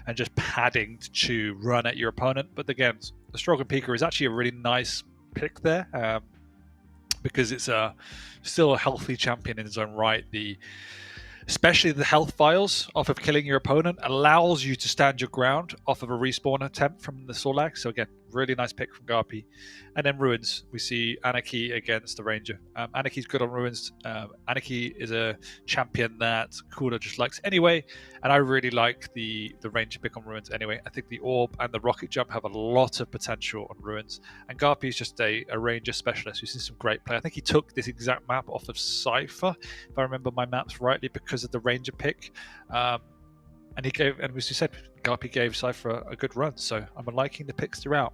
and just padding to run at your opponent. But again, the Strog and Pika is actually a really nice pick there. Because it's still a healthy champion in his own right. Especially the health files off of killing your opponent allows you to stand your ground off of a respawn attempt from the Sorlag. So again, really nice pick from Garpy. And then Ruins, we see Anarchy against the Ranger. Anarchy's good on Ruins. Anarchy is a champion that Cooler just likes anyway. And I really like the Ranger pick on Ruins anyway. I think the Orb and the Rocket Jump have a lot of potential on Ruins. And Garpy is just a Ranger specialist who's seen some great play. I think he took this exact map off of Cypher, if I remember my maps rightly, because of the Ranger pick. And as you said, Garpy gave Cypher a good run. So I'm liking the picks throughout.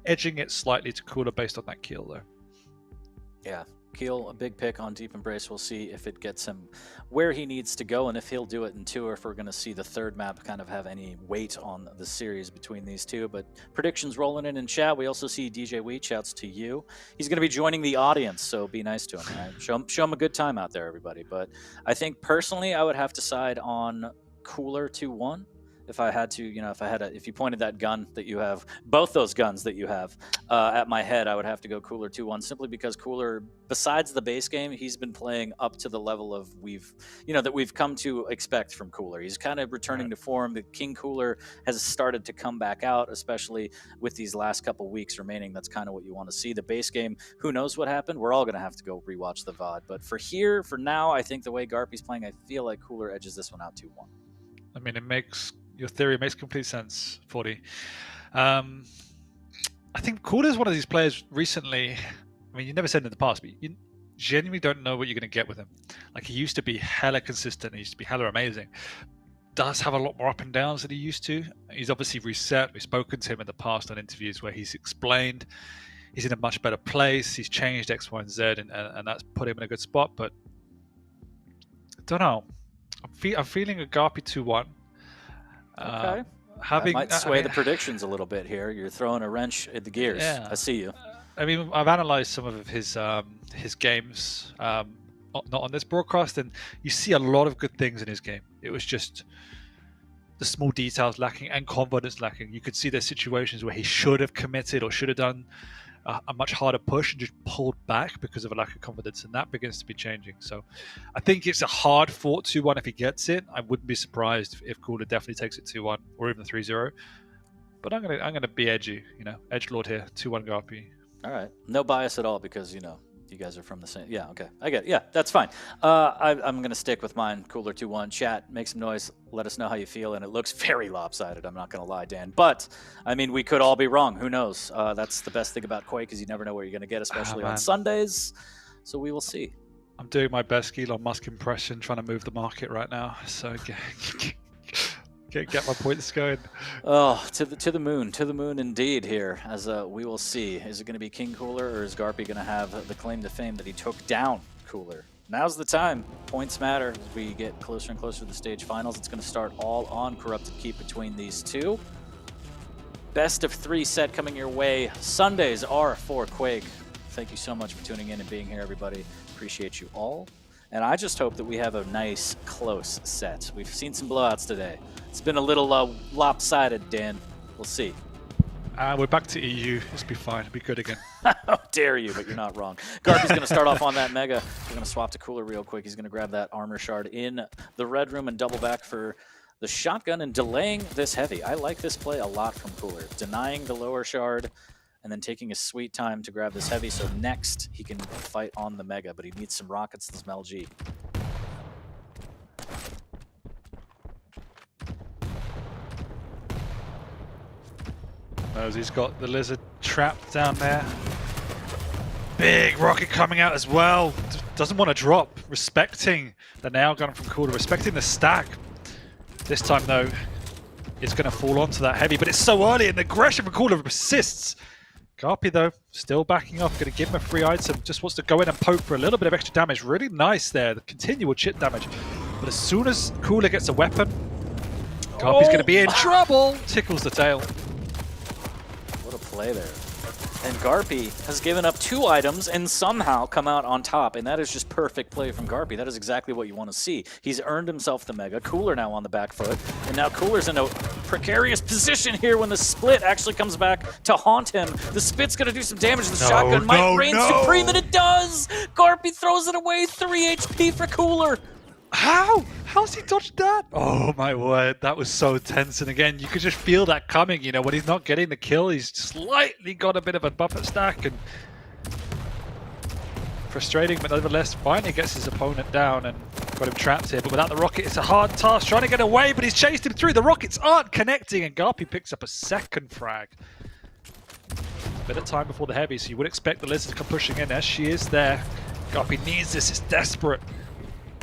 Edging it slightly to Cooler based on that Keel, though. Yeah, Keel, a big pick on Deep Embrace. We'll see if it gets him where he needs to go and if he'll do it in 2, or if we're going to see the third map kind of have any weight on the series between these two. But predictions rolling in chat. We also see DJ Wheat. Shouts to you. He's going to be joining the audience, so be nice to him. Right? Show him a good time out there, everybody. But I think personally I would have to side on Cooler 2-1. If I had to, if you pointed that gun that you have, both those guns that you have at my head, I would have to go Cooler 2-1, simply because Cooler, besides the base game, he's been playing up to the level of that we've come to expect from Cooler. He's kind of returning to form. The King Cooler has started to come back out, especially with these last couple weeks remaining. That's kind of what you want to see. The base game, who knows what happened? We're all going to have to go rewatch the VOD. But for now, I think the way Garpy's playing, I feel like Cooler edges this one out 2-1. I mean, your theory makes complete sense, 40. I think Cooler's one of these players recently. I mean, you never said in the past, but you genuinely don't know what you're going to get with him. Like, he used to be hella consistent. He used to be hella amazing. Does have a lot more up and downs than he used to. He's obviously reset. We've spoken to him in the past on interviews where he's explained he's in a much better place. He's changed X, Y, and Z, and that's put him in a good spot. But I don't know. I'm feeling a Garpy 2-1. Okay. Having, That might sway the predictions a little bit here. You're throwing a wrench in the gears. Yeah. I see you. I mean, I've analysed some of his games, not on this broadcast, and you see a lot of good things in his game. It was just the small details lacking and confidence lacking. You could see there's situations where he should have committed or should have done a much harder push and just pulled back because of a lack of confidence, and that begins to be changing. So I think it's a hard fought 2-1 if he gets it. I wouldn't be surprised if Cooler definitely takes it 2-1 or even 3-0. But I'm gonna be edgy, edgelord here, 2-1 Garpy. All right. No bias at all because, you guys are from the same. Yeah, okay. I get it. Yeah, that's fine. I'm going to stick with mine. Cooler 2-1. Chat, make some noise. Let us know how you feel. And it looks very lopsided. I'm not going to lie, Dan. But, I mean, we could all be wrong. Who knows? That's the best thing about Quake is you never know where you're going to get, especially on Sundays. So we will see. I'm doing my best Elon Musk impression, trying to move the market right now. So get my points going. Oh, to the moon indeed here, as we will see. Is it going to be King Cooler, or is Garpy going to have the claim to fame that he took down Cooler? Now's the time. Points matter as we get closer and closer to the stage finals. It's going to start all on Corrupted Keep between these two. Best of 3 set coming your way. Sundays are for Quake. Thank you so much for tuning in and being here, everybody. Appreciate you all. And I just hope that we have a nice, close set. We've seen some blowouts today. It's been a little lopsided, Dan. We'll see. We're back to EU. It'll be fine. It'll be good again. How dare you, but you're not wrong. Garpy's going to start off on that Mega. We're going to swap to Cooler real quick. He's going to grab that armor shard in the red room and double back for the shotgun and delaying this heavy. I like this play a lot from Cooler. Denying the lower shard and then taking his sweet time to grab this heavy, so next he can fight on the Mega, but he needs some rockets to smell G. He's got the lizard trapped down there. Big rocket coming out as well. Doesn't want to drop. Respecting the nail gun from Cooler, respecting the stack. This time, though, it's going to fall onto that heavy, but it's so early and the aggression from Cooler persists. Garpy, though, still backing off. Going to give him a free item. Just wants to go in and poke for a little bit of extra damage. Really nice there. The continual chip damage. But as soon as Cooler gets a weapon, Garpy's going to be in trouble. Tickles the tail. What a play there. And Garpy has given up 2 items and somehow come out on top. And that is just perfect play from Garpy. That is exactly what you want to see. He's earned himself the Mega. Cooler now on the back foot. And now Cooler's in a precarious position here when the split actually comes back to haunt him. The spit's going to do some damage. The shotgun might reign supreme, and it does! Garpy throws it away. 3 HP for Cooler. How? How's he dodged that? Oh my word, that was so tense. And again, you could just feel that coming, when he's not getting the kill, he's slightly got a bit of a buffer stack and frustrating, but nevertheless, finally gets his opponent down and got him trapped here. But without the rocket, it's a hard task trying to get away, but he's chased him through. The rockets aren't connecting, and Garpy picks up a second frag. A bit of time before the heavy, so you would expect the lizard to come pushing in as she is there. Garpy needs this, it's desperate.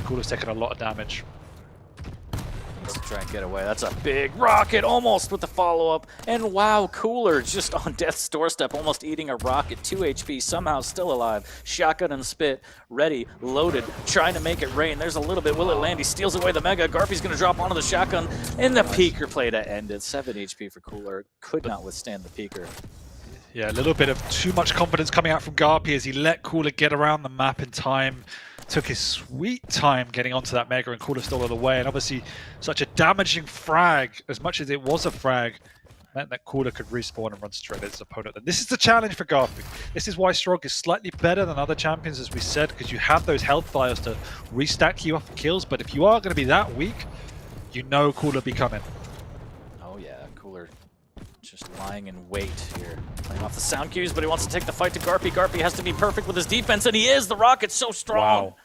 Cooler's taking a lot of damage. Needs to try and get away. That's a big rocket, almost with the follow-up. And wow, Cooler just on death's doorstep, almost eating a rocket. 2 HP, somehow still alive. Shotgun and spit, ready, loaded, trying to make it rain. There's a little bit. Will it land? He steals away the Mega. Garpy's going to drop onto the shotgun. And the peeker play to end it. 7 HP for Cooler. Could not withstand the peeker. Yeah, a little bit of too much confidence coming out from Garpy as he let Cooler get around the map in time. Took his sweet time getting onto that Mega, and Cooler stole it away. And obviously, such a damaging frag, as much as it was a frag, meant that Cooler could respawn and run straight at his opponent. And this is the challenge for Garpy. This is why Strog is slightly better than other champions, as we said, because you have those health files to restack you up for kills. But if you are going to be that weak, you know Cooler will be coming. Oh yeah, Cooler just lying in wait here. Playing off the sound cues, but he wants to take the fight to Garpy. Garpy has to be perfect with his defense, and he is! The rocket's so strong! Wow.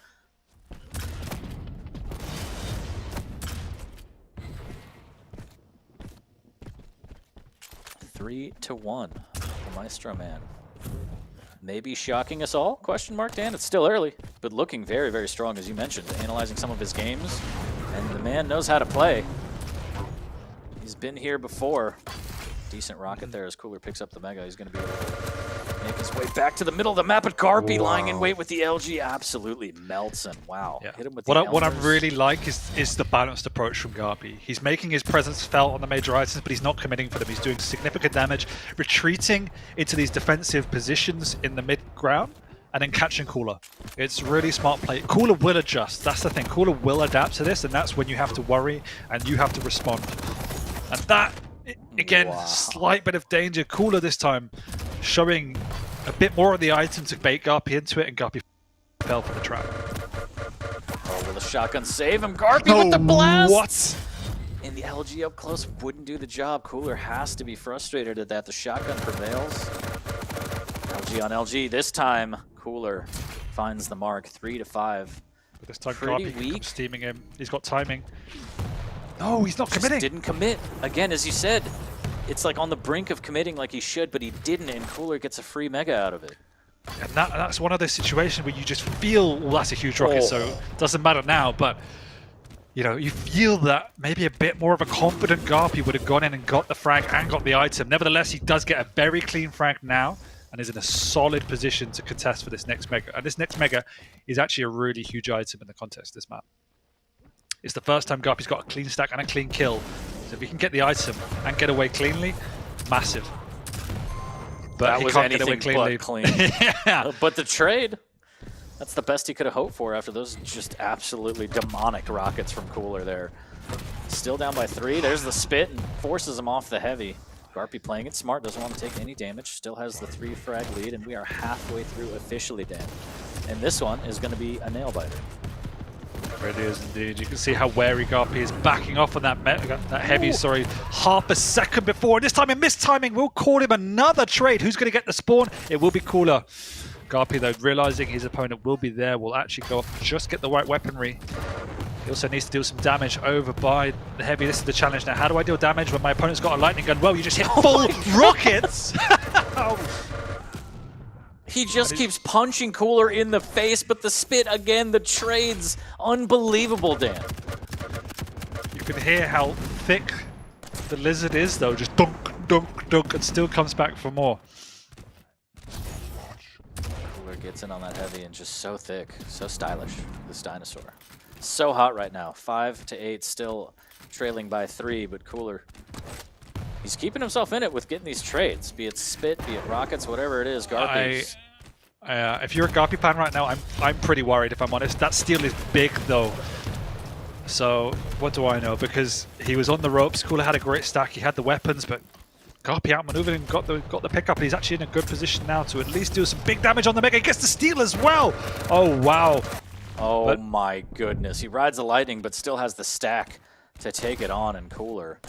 3-1, the Maestro Man. Maybe shocking us all? Question mark, Dan? It's still early, but looking very, very strong, as you mentioned. Analyzing some of his games, and the man knows how to play. He's been here before. Decent rocket there as Cooler picks up the Mega. He's going to be able to Make his way back to the middle of the map, but Garpy lying in wait with the LG absolutely melts him. Wow. Yeah. Hit him with What I Elders. really like is the balanced approach from Garpy. He's making his presence felt on the major items, but he's not committing for them. He's doing significant damage, retreating into these defensive positions in the mid-ground, and then catching Cooler. It's really smart play. Cooler will adjust. That's the thing. Cooler will adapt to this, and that's when you have to worry and you have to respond. And that, again, slight bit of danger. Cooler this time showing a bit more of the item to bait Garpy into it, and Garpy fell for the trap. Oh, will the shotgun save him? Garpy with the blast! What? And the LG up close wouldn't do the job. Cooler has to be frustrated at that. The shotgun prevails. LG on LG. This time, Cooler finds the mark. 3-5. But this time Pretty Garpy weak. comes steaming him. He's got timing. No, he's not Just committing. didn't commit. Again, as you said, it's like on the brink of committing like he should, but he didn't, and Cooler gets a free mega out of it. And that's one of those situations where you just feel, well, that's a huge rocket, so it doesn't matter now, but you know, you feel that maybe a bit more of a confident Garpy would have gone in and got the frag and got the item. Nevertheless, he does get a very clean frag now and is in a solid position to contest for this next mega. And this next mega is actually a really huge item in the contest, this map. It's the first time Garpy's got a clean stack and a clean kill. So if he can get the item and get away cleanly, massive. But That he was can't get away anything cleanly. but clean. Yeah. But the trade, that's the best he could have hoped for after those just absolutely demonic rockets from Cooler there. Still down by 3. There's the spit and forces him off the heavy. Garpy playing it smart, doesn't want to take any damage. Still has the 3 frag lead, and we are halfway through officially, Dan. And this one is going to be a nail biter. It is indeed. You can see how wary Garpy is backing off on that heavy, sorry, half a second before. And this time in missed timing, we'll call him another trade. Who's going to get the spawn? It will be Cooler. Garpy, though, realizing his opponent will be there, will actually go up and just get the right weaponry. He also needs to deal some damage over by the heavy. This is the challenge now. How do I deal damage when my opponent's got a lightning gun? Well, you just hit full rockets. He just keeps punching Cooler in the face, but the spit again, the trades, unbelievable, Dan. You can hear how thick the lizard is, though. Just dunk, dunk, dunk, and still comes back for more. Cooler gets in on that heavy and just so thick, so stylish, this dinosaur. So hot right now. 5-8, still trailing by 3, but Cooler, he's keeping himself in it with getting these trades, be it spit, be it rockets, whatever it is. Garpy's. If you're a Garpy fan right now, I'm pretty worried, if I'm honest. That steal is big, though. So what do I know? Because he was on the ropes. Cooler had a great stack. He had the weapons, but Garpy outmaneuvered and got the pickup. And he's actually in a good position now to at least do some big damage on the mega. He gets the steal as well. Oh wow! Oh my goodness. He rides the lightning, but still has the stack to take it on. And Cooler,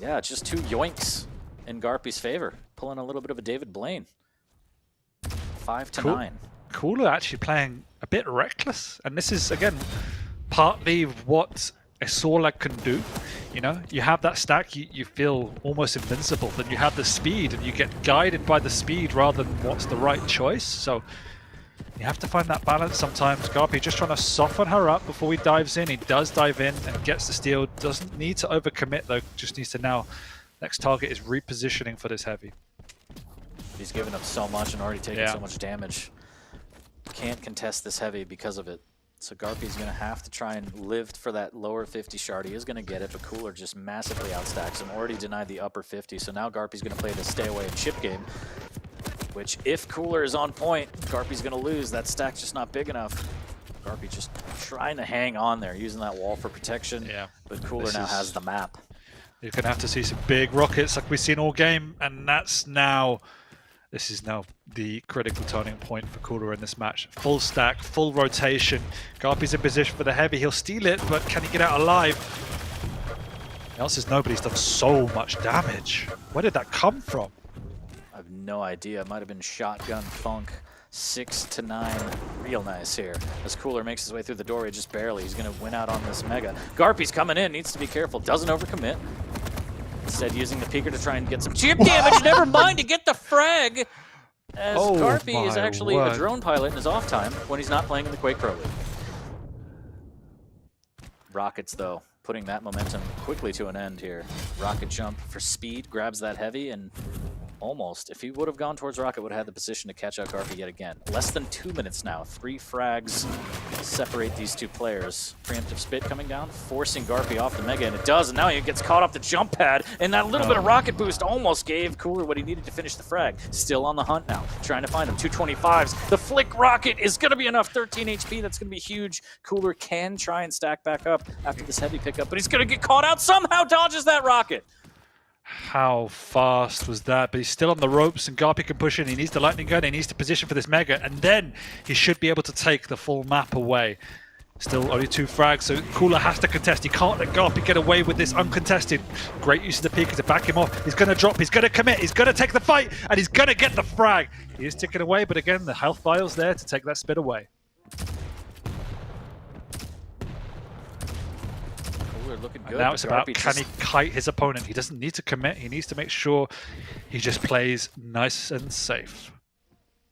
yeah, just 2 yoinks in Garpy's favor, pulling a little bit of a David Blaine. 5-9. Cooler actually playing a bit reckless, and this is again partly what a Sorlag can do. You know, you have that stack, you feel almost invincible. Then you have the speed, and you get guided by the speed rather than what's the right choice. So you have to find that balance sometimes. Garpy just trying to soften her up before he dives in. He does dive in and gets the steal. Doesn't need to overcommit though. Just needs to now. Next target is repositioning for this heavy. He's given up so much and already taken so much damage. Can't contest this heavy because of it. So Garpy's going to have to try and live for that lower 50 shard. He is going to get it, but Cooler just massively outstacks him. Already denied the upper 50, so now Garpy's going to play the stay away and chip game. Which, if Cooler is on point, Garpy's going to lose. That stack's just not big enough. Garpy just trying to hang on there, using that wall for protection. Yeah. But Cooler now has the map. You're going to have to see some big rockets like we've seen all game, and that's now... This is now the critical turning point for Cooler in this match. Full stack, full rotation. Garpy's in position for the heavy. He'll steal it, but can he get out alive? The answer is no, but he's done so much damage. Where did that come from? I have no idea. It might have been shotgun funk. 6-9. Real nice here. As Cooler makes his way through the doorway just barely. He's going to win out on this mega. Garpy's coming in. Needs to be careful. Doesn't overcommit. Instead, using the peeker to try and get some chip damage. Never mind to get the frag. As Garpy is actually a drone pilot in his off time when he's not playing in the Quake Pro League. Rockets, though, putting that momentum quickly to an end here. Rocket jump for speed, grabs that heavy, and Almost. If he would have gone towards Rocket, would have had the position to catch out Garpy yet again. Less than 2 minutes now. 3 frags separate these two players. Preemptive spit coming down, forcing Garpy off the Mega, and it does. And now he gets caught off the jump pad, and that little bit of rocket boost almost gave Cooler what he needed to finish the frag. Still on the hunt now, trying to find him. 225s. The flick rocket is going to be enough. 13 HP. That's going to be huge. Cooler can try and stack back up after this heavy pickup, but he's going to get caught out. Somehow dodges that rocket. How fast was that? But he's still on the ropes, and Garpy can push in. He needs the lightning gun. He needs to position for this Mega, and then he should be able to take the full map away. Still only 2 frags, so Cooler has to contest. He can't let Garpy get away with this uncontested. Great use of the Pika to back him off. He's going to drop, he's going to commit, he's going to take the fight, and he's going to get the frag. He is ticking away, but again, the health vial's there to take that spit away. Looking good. And now it's about, Garpy can he kite his opponent? He doesn't need to commit. He needs to make sure he just plays nice and safe.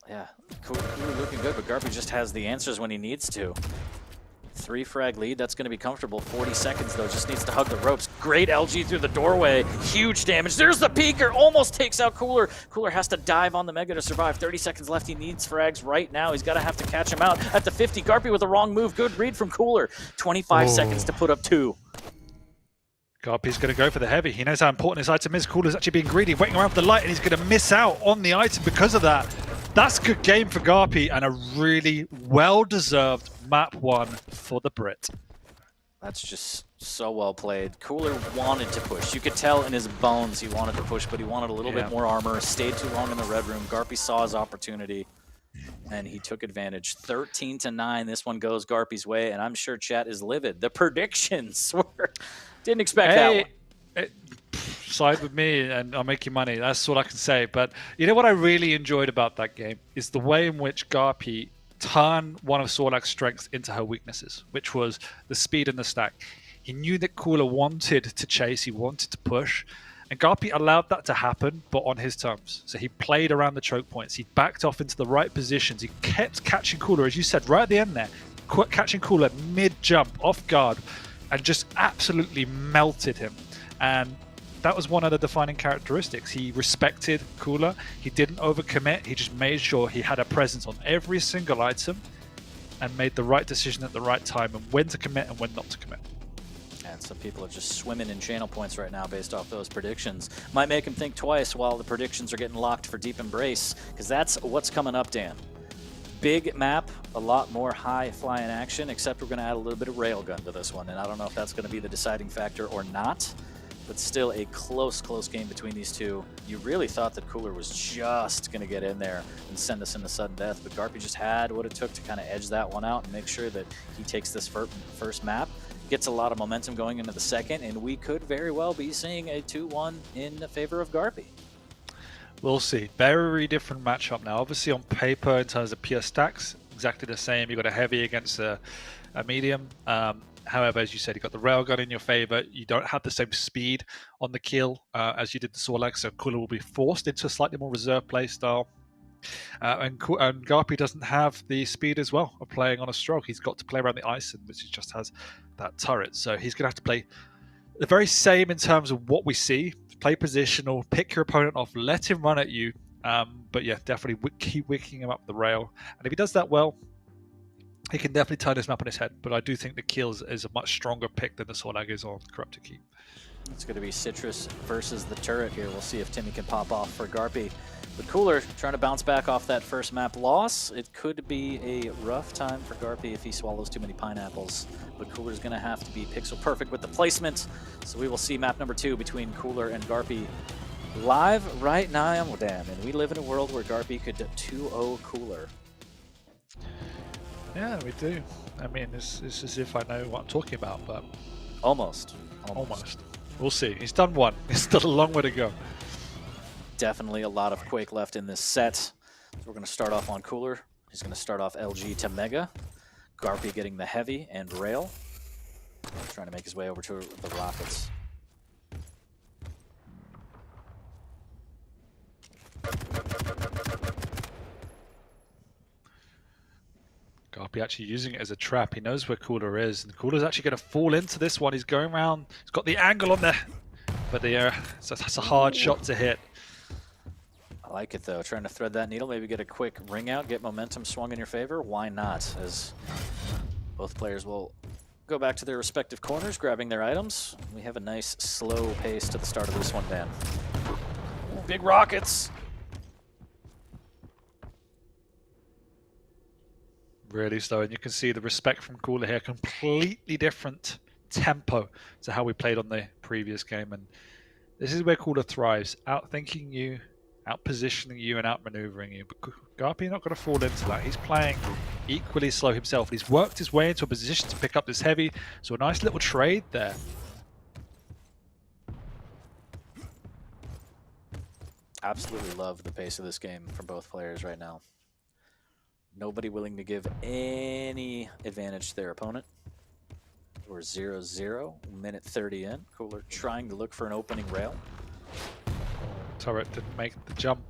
Yeah, Cooler looking good, but Garpy just has the answers when he needs to. 3 frag lead, that's going to be comfortable. 40 seconds though, just needs to hug the ropes. Great LG through the doorway, huge damage. There's the peeker, almost takes out Cooler. Cooler has to dive on the Mega to survive. 30 seconds left, he needs frags right now. He's got to have to catch him out at the 50. Garpy with the wrong move, good read from Cooler. 25 seconds to put up 2. Garpy's going to go for the heavy. He knows how important his item is. Cooler's actually being greedy, waiting around for the light, and he's going to miss out on the item because of that. That's a good game for Garpy, and a really well-deserved map 1 for the Brit. That's just so well played. Cooler wanted to push. You could tell in his bones he wanted to push, but he wanted a little bit more armor. Stayed too long in the red room. Garpy saw his opportunity, and he took advantage. 13-9. This one goes Garpy's way, and I'm sure chat is livid. The predictions were... Didn't expect that one. Side with me and I'll make you money. That's all I can say. But you know what I really enjoyed about that game is the way in which Garpy turned one of Sorlak's strengths into her weaknesses, which was the speed and the stack. He knew that Cooler wanted to chase, he wanted to push, and Garpy allowed that to happen, but on his terms. So he played around the choke points, he backed off into the right positions, he kept catching Cooler, as you said, right at the end there, catching Cooler mid-jump, off guard, and just absolutely melted him. And that was one of the defining characteristics. He respected Cooler, he didn't overcommit, he just made sure he had a presence on every single item and made the right decision at the right time and when to commit and when not to commit. And some people are just swimming in channel points right now based off those predictions. Might make him think twice while the predictions are getting locked for Deep Embrace, because that's what's coming up, Dan. Big map, a lot more high flying action, except we're going to add a little bit of railgun to this one, and I don't know if that's going to be the deciding factor or not, but still a close game between these two. You really thought that Cooler was just going to get in there and send us into sudden death, but Garpy just had what it took to kind of edge that one out and make sure that he takes this first map, gets a lot of momentum going into the second, and we could very well be seeing a 2-1 in favor of Garpy. We'll see. Very different matchup now. Obviously on paper in terms of pure stacks, exactly the same. You've got a heavy against a medium. However, as you said, you've got the railgun in your favor. You don't have the same speed on the kill as you did the Sorlak, so Cooler will be forced into a slightly more reserved play style. And Garpy doesn't have the speed as well of playing on a stroke. He's got to play around the ice, which he just has that turret. So he's going to have to play the very same in terms of what we see. Play positional, pick your opponent off, let him run at you. But yeah, definitely keep wicking him up the rail. And if he does that well, he can definitely turn his map on his head. But I do think the Kills is a much stronger pick than the Sorlag is on Corrupted Keep. It's going to be Citrus versus the turret here. We'll see if Timmy can pop off for Garpy. But Cooler trying to bounce back off that first map loss. It could be a rough time for Garpy if he swallows too many pineapples. But Cooler's going to have to be pixel perfect with the placement. So we will see map number 2 between Cooler and Garpy live right now. Well, damn, and we live in a world where Garpy could 2-0 Cooler. Yeah, we do. I mean, it's as if I know what I'm talking about, but... Almost. We'll see. He's done one. There's still a long way to go. Definitely a lot of Quake left in this set. So we're going to start off on Cooler. He's going to start off LG to Mega. Garpy getting the heavy and rail. Trying to make his way over to the Rockets. Garpy actually using it as a trap. He knows where Cooler is, and Cooler's actually going to fall into this one. He's going around. He's got the angle on there, but that's a hard shot to hit. I like it though, trying to thread that needle, maybe get a quick ring out, get momentum swung in your favor. Why not? As both players will go back to their respective corners, grabbing their items. We have a nice slow pace to the start of this one, Dan. Ooh, big rockets! Really slow, and you can see the respect from Cooler here. Completely different tempo to how we played on the previous game, and this is where Cooler thrives, outthinking you, out-positioning you, and out-maneuvering you. But Garpy not going to fall into that. He's playing equally slow himself. He's worked his way into a position to pick up this heavy, so a nice little trade there. Absolutely love the pace of this game from both players right now. Nobody willing to give any advantage to their opponent. We're 0-0, minute 30 in. Cooler trying to look for an opening rail. Turret didn't make the jump.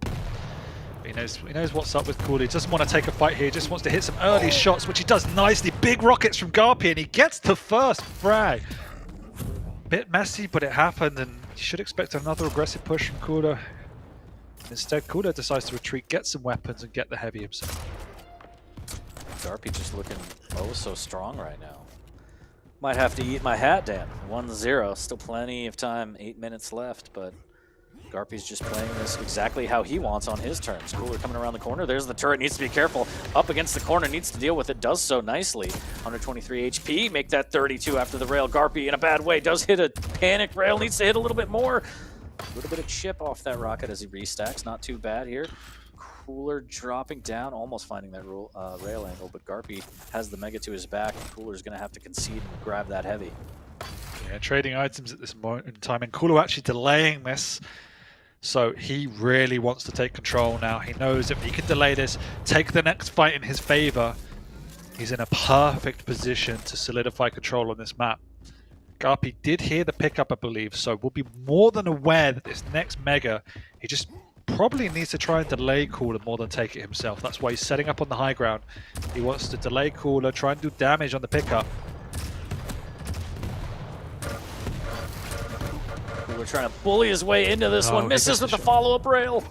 He knows what's up with Cooler. He doesn't want to take a fight here. He just wants to hit some early shots, which he does nicely. Big rockets from Garpy, and he gets the first frag. Bit messy, but it happened, and you should expect another aggressive push from Cooler. Instead, Cooler decides to retreat, get some weapons, and get the heavy himself. Garpy just looking oh so strong right now. Might have to eat my hat, Dan. 1-0, still plenty of time, 8 minutes left, but Garpy's just playing this exactly how he wants on his terms. Cooler coming around the corner, there's the turret, needs to be careful. Up against the corner, needs to deal with it, does so nicely. 123 HP, make that 32 after the rail. Garpy in a bad way, does hit a panic rail, needs to hit a little bit more. A little bit of chip off that rocket as he restacks, not too bad here. Cooler dropping down, almost finding that rail angle, but Garpy has the Mega to his back, and Cooler's going to have to concede and grab that heavy. Yeah, trading items at this moment in time, and Cooler actually delaying this, so he really wants to take control now. He knows if he can delay this, take the next fight in his favor, he's in a perfect position to solidify control on this map. Garpy did hear the pickup, I believe, so we'll be more than aware that this next Mega, he just probably needs to try and delay Cooler more than take it himself. That's why he's setting up on the high ground. He wants to delay Cooler, try and do damage on the pickup. Cooler trying to bully his way into this one, misses with the follow-up rail.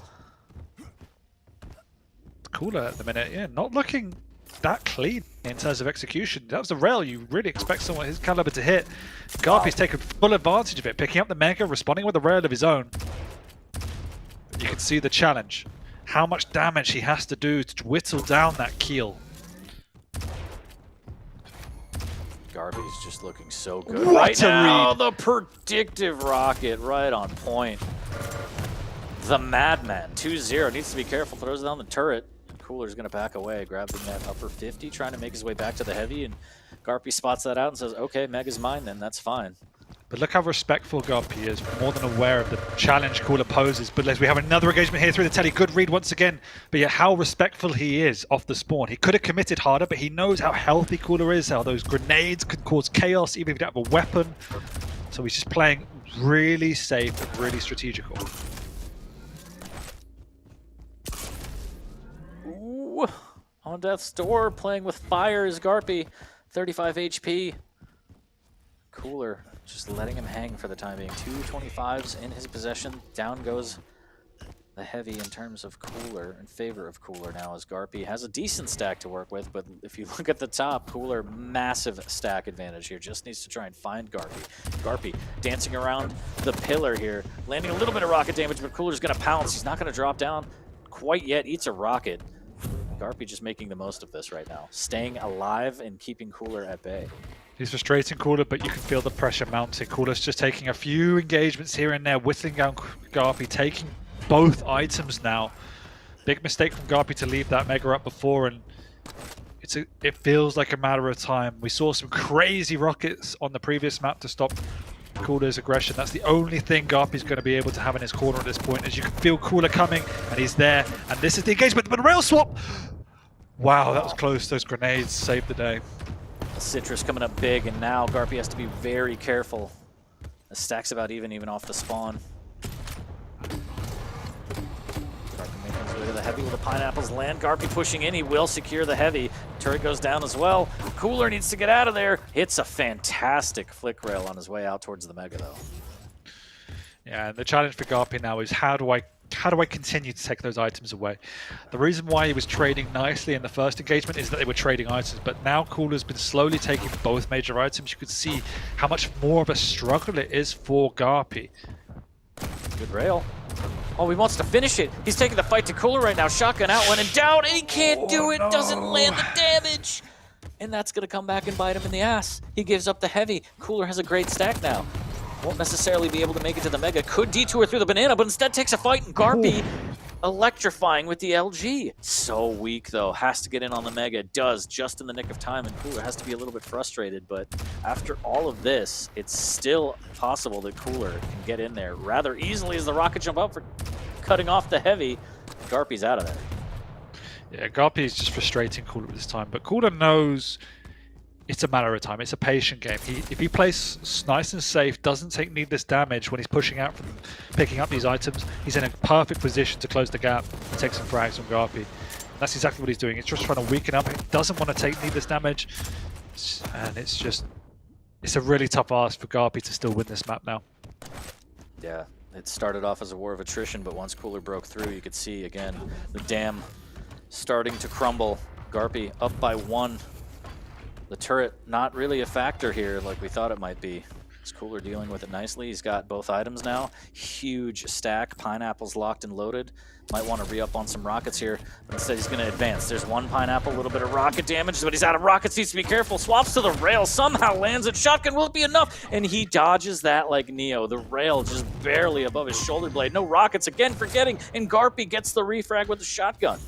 Cooler at the minute, yeah, not looking that clean in terms of execution. That was the rail you really expect someone his caliber to hit. Garpy's taken full advantage of it, picking up the Mega, responding with a rail of his own. You can see the challenge. How much damage he has to do to whittle down that keel. Garpy's just looking so good What right a now. read. The predictive rocket right on point. The Madman, 2-0, needs to be careful, throws down the turret. Cooler's going to back away, grabbing that upper 50, trying to make his way back to the heavy, and Garpy spots that out and says, okay, Mega's mine then, that's fine. But look how respectful Garpy is, more than aware of the challenge Cooler poses. But as we have another engagement here through the telly, good read once again. But yet how respectful he is off the spawn. He could have committed harder, but he knows how healthy Cooler is, how those grenades can cause chaos even if you don't have a weapon. So he's just playing really safe and really strategical. Ooh, on death's door, playing with fire is Garpy, 35 HP. Cooler just letting him hang for the time being. 225s in his possession. Down goes the heavy in terms of Cooler, in favor of Cooler now, as Garpy has a decent stack to work with, but if you look at the top, Cooler, massive stack advantage here. Just needs to try and find Garpy. Garpy dancing around the pillar here, landing a little bit of rocket damage, but Cooler's going to pounce. He's not going to drop down quite yet, eats a rocket. Garpy just making the most of this right now, staying alive and keeping Cooler at bay. He's frustrating Cooler, but you can feel the pressure mounting. Cooler's just taking a few engagements here and there, whittling down Garpy, taking both items now. Big mistake from Garpy to leave that Mega up before, and it feels like a matter of time. We saw some crazy rockets on the previous map to stop Cooler's aggression. That's the only thing Garpy's going to be able to have in his corner at this point, as you can feel Cooler coming, and he's there, and this is the engagement, but rail swap! Wow, that was close. Those grenades saved the day. Citrus coming up big, and now Garpy has to be very careful. The stack's about even off the spawn. Garpy making his way to the heavy with the pineapples land. Garpy pushing in, he will secure the heavy. Turret goes down as well. Cooler needs to get out of there. Hits a fantastic flick rail on his way out towards the Mega though. Yeah, and the challenge for Garpy now is how do I how do I continue to take those items away? The reason why he was trading nicely in the first engagement is that they were trading items, but now Cooler's been slowly taking both major items. You could see how much more of a struggle it is for Garpy. Good rail. Oh, he wants to finish it. He's taking the fight to Cooler right now. Shotgun out, when in doubt, and he can't do it. No. Doesn't land the damage. And that's going to come back and bite him in the ass. He gives up the heavy. Cooler has a great stack now. Won't necessarily be able to make it to the Mega. Could detour through the banana, but instead takes a fight, and Garpy electrifying with the LG. So weak, though. Has to get in on the Mega. Does, just in the nick of time, and Cooler has to be a little bit frustrated. But after all of this, it's still possible that Cooler can get in there rather easily as the rocket jump up for cutting off the heavy. Garpy's out of there. Yeah, Garpy is just frustrating Cooler at this time, but Cooler knows it's a matter of time. It's a patient game. If he plays nice and safe, doesn't take needless damage when he's pushing out from picking up these items, he's in a perfect position to close the gap and take some frags from Garpy. That's exactly what he's doing. He's just trying to weaken up. He doesn't want to take needless damage, and it's a really tough ask for Garpy to still win this map now. Yeah, it started off as a war of attrition, but once Cooler broke through, you could see again the dam starting to crumble. Garpy up by 1. The turret not really a factor here like we thought it might be. Is Cooler dealing with it nicely? He's got both items now. Huge stack. Pineapple's locked and loaded. Might want to re-up on some rockets here, but instead he's going to advance. There's one pineapple, a little bit of rocket damage, but he's out of rockets. Needs to be careful. Swaps to the rail. Somehow lands it. Shotgun, will it be enough? And he dodges that like Neo. The rail just barely above his shoulder blade. No rockets again, forgetting. And Garpy gets the refrag with the shotgun.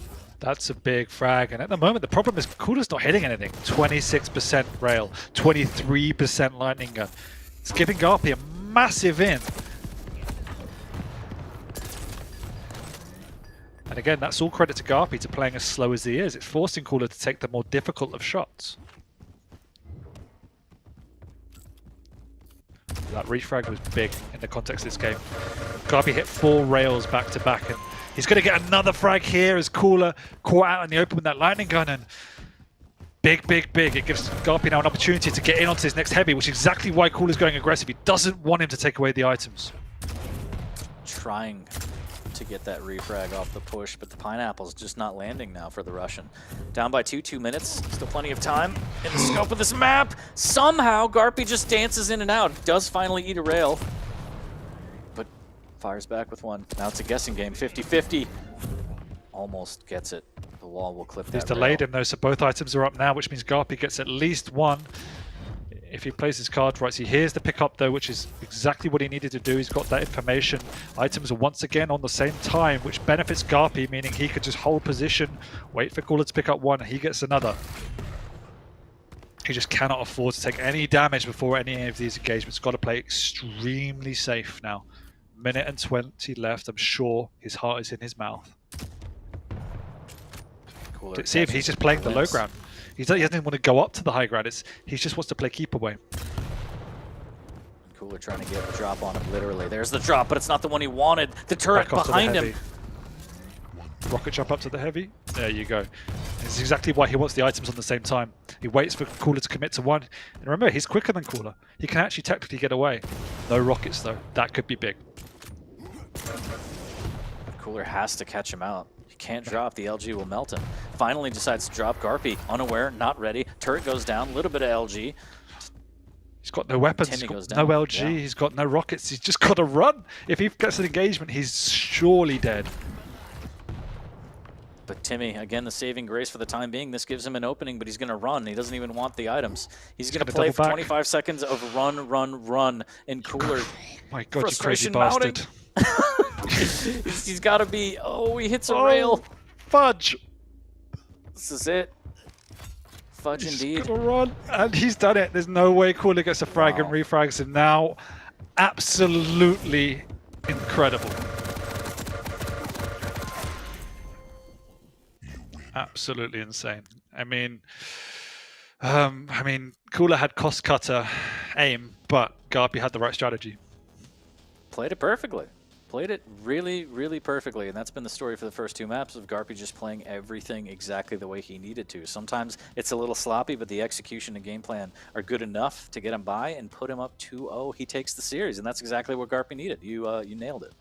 That's a big frag, and at the moment the problem is Cooler's not hitting anything. 26% rail, 23% lightning gun. It's giving Garpy a massive in. And again, that's all credit to Garpy to playing as slow as he is. It's forcing Cooler to take the more difficult of shots. That refrag was big in the context of this game. Garpy hit 4 rails back to back, and he's going to get another frag here as Cooler caught out in the open with that lightning gun, and big. It gives Garpy now an opportunity to get in onto his next heavy, which is exactly why Cooler's going aggressive. He doesn't want him to take away the items. Trying to get that refrag off the push, but the pineapple's just not landing now for the Russian. Down by 2 minutes. Still plenty of time in the scope of this map. Somehow Garpy just dances in and out. Does finally eat a rail, but fires back with 1. Now it's a guessing game. 50-50. Almost gets it. The wall will clip that He's delayed rail. him though, so both items are up now, which means Garpy gets at least 1. If he plays his cards right, he hears the pickup though, which is exactly what he needed to do. He's got that information. Items are once again on the same time, which benefits Garpy, meaning he could just hold position, wait for Cooler to pick up 1, he gets another. He just cannot afford to take any damage before any of these engagements. Got to play extremely safe now. 1:20 left. I'm sure his heart is in his mouth. Cooler See if he's just playing the low ground. He doesn't want to go up to the high ground. He just wants to play keep away. Cooler trying to get a drop on him, literally. There's the drop, but it's not the one he wanted. The turret Back off to the behind him. heavy. Rocket jump up to the heavy. There you go. This is exactly why he wants the items on the same time. He waits for Cooler to commit to 1. And remember, he's quicker than Cooler. He can actually technically get away. No rockets though. That could be big. Cooler has to catch him out. He can't drop. The LG will melt him. Finally decides to drop. Garpy, unaware, not ready. Turret goes down. A little bit of LG. He's got no weapons. Timmy He's goes got down. no LG. Yeah. He's got no rockets. He's just got to run. If he gets an engagement, he's surely dead. But Timmy, again, the saving grace for the time being. This gives him an opening, but he's going to run. He doesn't even want the items. He's going to play for 25 seconds of run. And Cooler, My God, you crazy frustration mounting. bastard. He's got to be. Oh, he hits a Oh, rail. Fudge. This is it. Fudge He's indeed. gonna run, and he's done it. There's no way Cooler gets a frag and refrags him now. Absolutely incredible. Absolutely insane. I mean, Cooler had cost cutter aim, but Garpy had the right strategy. Played it perfectly. Played it really, really perfectly, and that's been the story for the first 2 maps of Garpy just playing everything exactly the way he needed to. Sometimes it's a little sloppy, but the execution and game plan are good enough to get him by and put him up 2-0. He takes the series, and that's exactly what Garpy needed. You nailed it.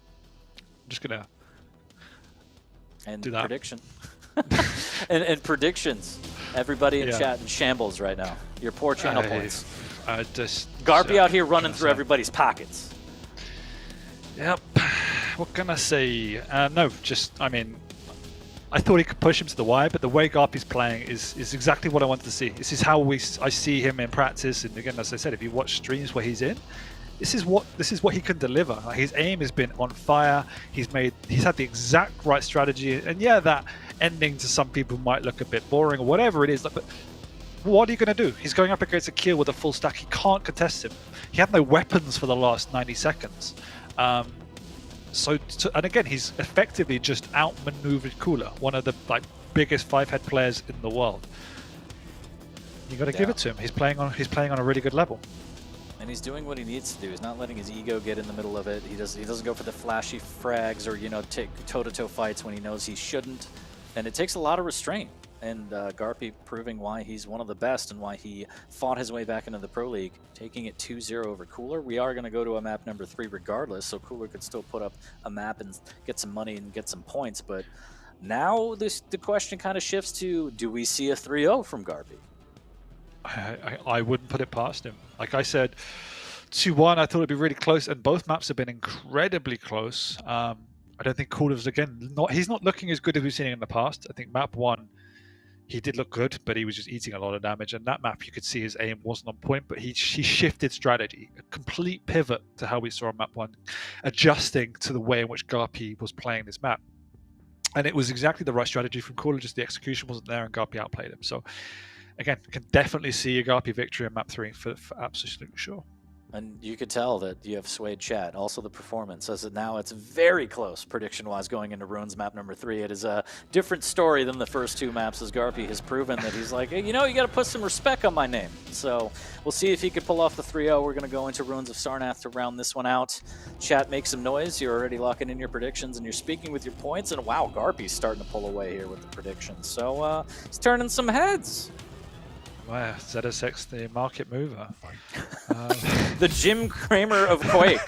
I'm just gonna And Do that. prediction. and predictions. Everybody in Yeah. chat in shambles right now. Your poor channel points. I just Garpy out here what running can I through say? everybody's pockets. Yep. What can I say? No, just I mean, I thought he could push him to the wire, but the way Garpy's playing is exactly what I wanted to see. This is how I see him in practice, and again, as I said, if you watch streams where he's in, this is what he can deliver. Like, his aim has been on fire. He's had the exact right strategy, and yeah, that ending to some people might look a bit boring or whatever it is. Like, but what are you going to do? He's going up against a kill with a full stack. He can't contest him. He had no weapons for the last 90 seconds. And again, he's effectively just outmaneuvered Cooler, one of the biggest 5-head players in the world. You got to give it to him. He's playing on a really good level. And he's doing what he needs to do. He's not letting his ego get in the middle of it. He doesn't go for the flashy frags or, you know, take toe-to-toe fights when he knows he shouldn't. And it takes a lot of restraint. And Garpy proving why he's one of the best and why he fought his way back into the Pro League, taking it 2-0 over Cooler. We are going to go to a map number 3 regardless, so Cooler could still put up a map and get some money and get some points. But now the question kind of shifts to, do we see a 3-0 from Garpy? I wouldn't put it past him. Like I said, 2-1, I thought it'd be really close, and both maps have been incredibly close. I don't think Cooler's, again, he's not looking as good as we've seen in the past. I think map 1, he did look good, but he was just eating a lot of damage. And that map, you could see his aim wasn't on point, but he shifted strategy, a complete pivot to how we saw on map 1, adjusting to the way in which Garpy was playing this map. And it was exactly the right strategy from Cooler, just the execution wasn't there and Garpy outplayed him. So again, can definitely see a Garpy victory in map 3 for absolutely sure. And you could tell that you have swayed chat. Also the performance, as now it's very close prediction-wise going into Ruins map number 3. It is a different story than the first 2 maps, as Garpy has proven that he's like, hey, you know, you got to put some respect on my name. So we'll see if he could pull off the 3-0. We're going to go into Ruins of Sarnath to round this one out. Chat, make some noise. You're already locking in your predictions and you're speaking with your points. And wow, Garpy's starting to pull away here with the predictions. So he's turning some heads. Wow, ZSX, the market mover. The Jim Cramer of Quake.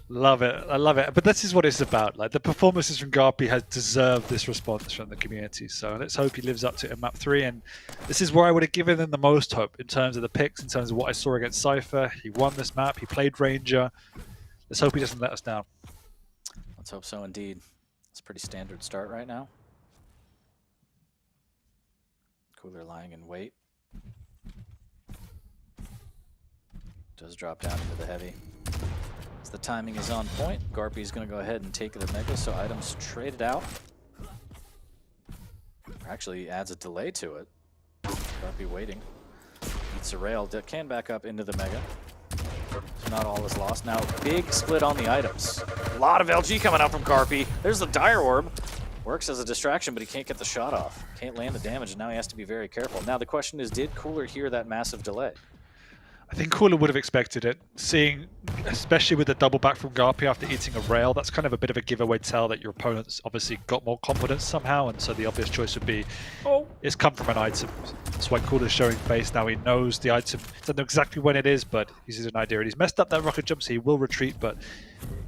Love it. I love it. But this is what it's about. Like, the performances from Garpy has deserved this response from the community. So let's hope he lives up to it in map 3. And this is where I would have given him the most hope in terms of the picks, in terms of what I saw against Cypher. He won this map. He played Ranger. Let's hope he doesn't let us down. Let's hope so indeed. It's a pretty standard start right now. Cooler lying in wait. Does drop down into the heavy. As the timing is on point, Garpy's going to go ahead and take the Mega, so items traded out. Actually adds a delay to it. Garpy waiting. Eats a rail, can back up into the Mega. So not all is lost. Now, big split on the items. A lot of LG coming out from Garpy. There's the Dire Orb. Works as a distraction, but he can't get the shot off. Can't land the damage, and now he has to be very careful. Now the question is, did Cooler hear that massive delay? I think Cooler would have expected it, seeing, especially with the double back from Garpy after eating a rail. That's kind of a bit of a giveaway tell that your opponent's obviously got more confidence somehow, and so the obvious choice would be, it's come from an item. That's why Cooler's showing face now. He knows the item. He doesn't know exactly when it is, but he's an idea. And he's messed up that rocket jump, so he will retreat, but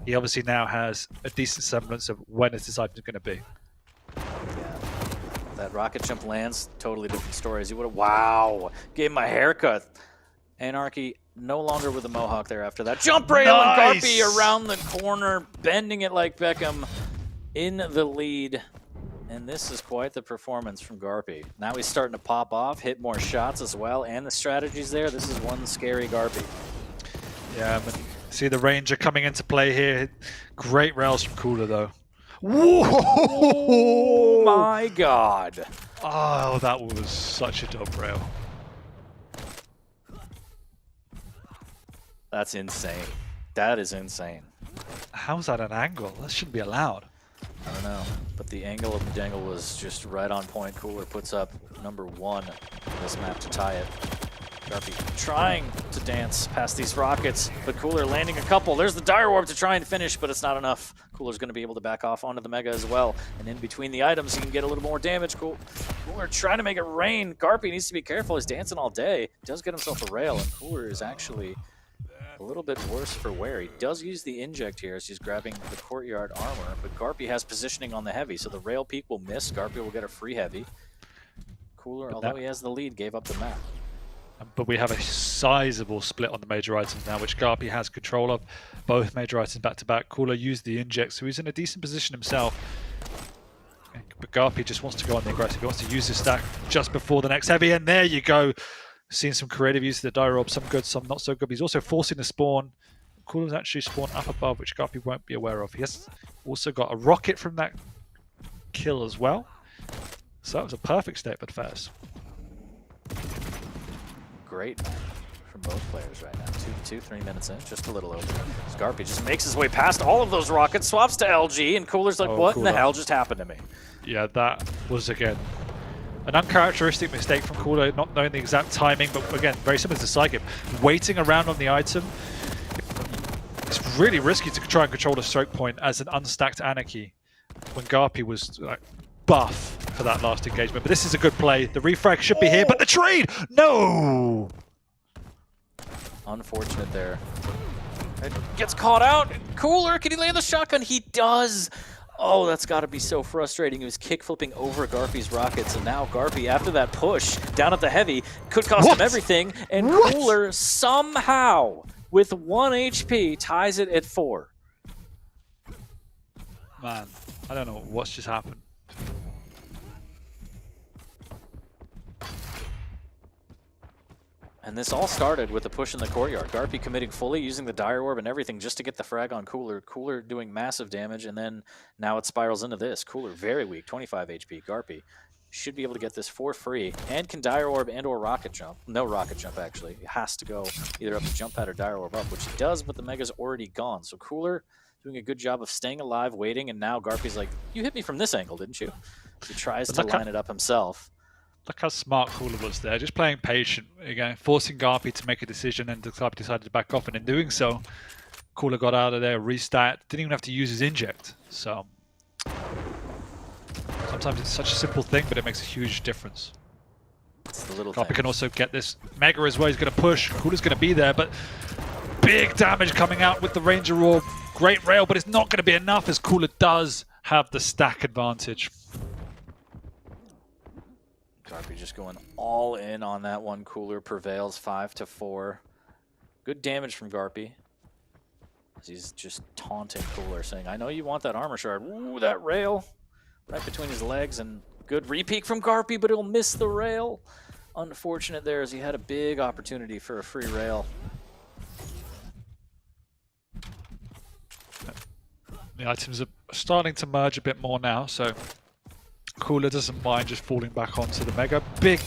he obviously now has a decent semblance of when is this item going to be. Yeah. That rocket jump lands, totally different stories. You would have, wow, gave him a haircut. Anarchy no longer with the Mohawk there after that. Jump rail and Garpy around the corner, bending it like Beckham in the lead. And this is quite the performance from Garpy. Now he's starting to pop off, hit more shots as well, and the strategy's there. This is one scary Garpy. Yeah, but see the Ranger coming into play here. Great rails from Cooler though. Whoa! Oh my god. Oh, that was such a dope rail. That's insane. That is insane. How's that an angle? That shouldn't be allowed. I don't know, but the angle of the dangle was just right on point. Cooler puts up number 1 in this map to tie it. Garpy trying to dance past these rockets, but Cooler landing a couple. There's the Dire Orb to try and finish, but it's not enough. Cooler's going to be able to back off onto the Mega as well. And in between the items, he can get a little more damage. Cooler trying to make it rain. Garpy needs to be careful. He's dancing all day. He does get himself a rail, and Cooler is actually a little bit worse for wear. He does use the inject here as he's grabbing the courtyard armor, but Garpy has positioning on the heavy, so the rail peak will miss. Garpy will get a free heavy. Cooler, although he has the lead, gave up the map. But we have a sizable split on the major items now, which Garpy has control of. Both major items back to back. Cooler used the inject, so he's in a decent position himself. But Garpy just wants to go on the aggressive. He wants to use his stack just before the next heavy, and there you go. Seeing some creative use of the dire orb, some good, some not so good. But he's also forcing the spawn. Cooler's actually spawned up above, which Garpy won't be aware of. He has also got a rocket from that kill as well. So that was a perfect statement first. Great from both players right now. 2-2, 3 minutes in, just a little over. Garpy just makes his way past all of those rockets, swaps to LG, and Cooler's like, what in the hell just happened to me? Yeah, that was, again, an uncharacteristic mistake from Cooler, not knowing the exact timing, but again, very similar to Psychic. Waiting around on the item. It's really risky to try and control the stroke point as an unstacked Anarchy when Garpy was like, buff for that last engagement. But this is a good play. The refrag should be here, but the trade! No! Unfortunate there. It gets caught out. Cooler, can he land the shotgun? He does! Oh, that's got to be so frustrating. He was kick flipping over Garpy's rockets, and now Garpy, after that push down at the heavy, could cost him everything, and Cooler somehow, with 1 HP, ties it at 4. Man, I don't know what's just happened. And this all started with a push in the courtyard. Garpy committing fully, using the dire orb and everything just to get the frag on Cooler. Cooler doing massive damage, and then now it spirals into this. Cooler very weak, 25 HP. Garpy should be able to get this for free, and can dire orb and or rocket jump. No rocket jump, actually. He has to go either up the jump pad or dire orb up, which he does, but the mega's already gone. So Cooler doing a good job of staying alive, waiting, and now Garpy's like, you hit me from this angle, didn't you? He tries to line it up himself. Look how smart Cooler was there, just playing patient, again, forcing Garpy to make a decision, and Garpy decided to back off, and in doing so, Cooler got out of there, restat, didn't even have to use his inject. So sometimes it's such a simple thing, but it makes a huge difference. It's the little Garpy can also get this Mega as well. He's going to push. Cooler's going to be there, but big damage coming out with the Ranger Orb. Great rail, but it's not going to be enough as Cooler does have the stack advantage. Garpy just going all in on that one. Cooler prevails 5-4. Good damage from Garpy. He's just taunting Cooler, saying, I know you want that armor shard. Ooh, that rail right between his legs, and good repeat from Garpy, but he'll miss the rail. Unfortunate there, as he had a big opportunity for a free rail. The items are starting to merge a bit more now, so Cooler doesn't mind just falling back onto the Mega. Big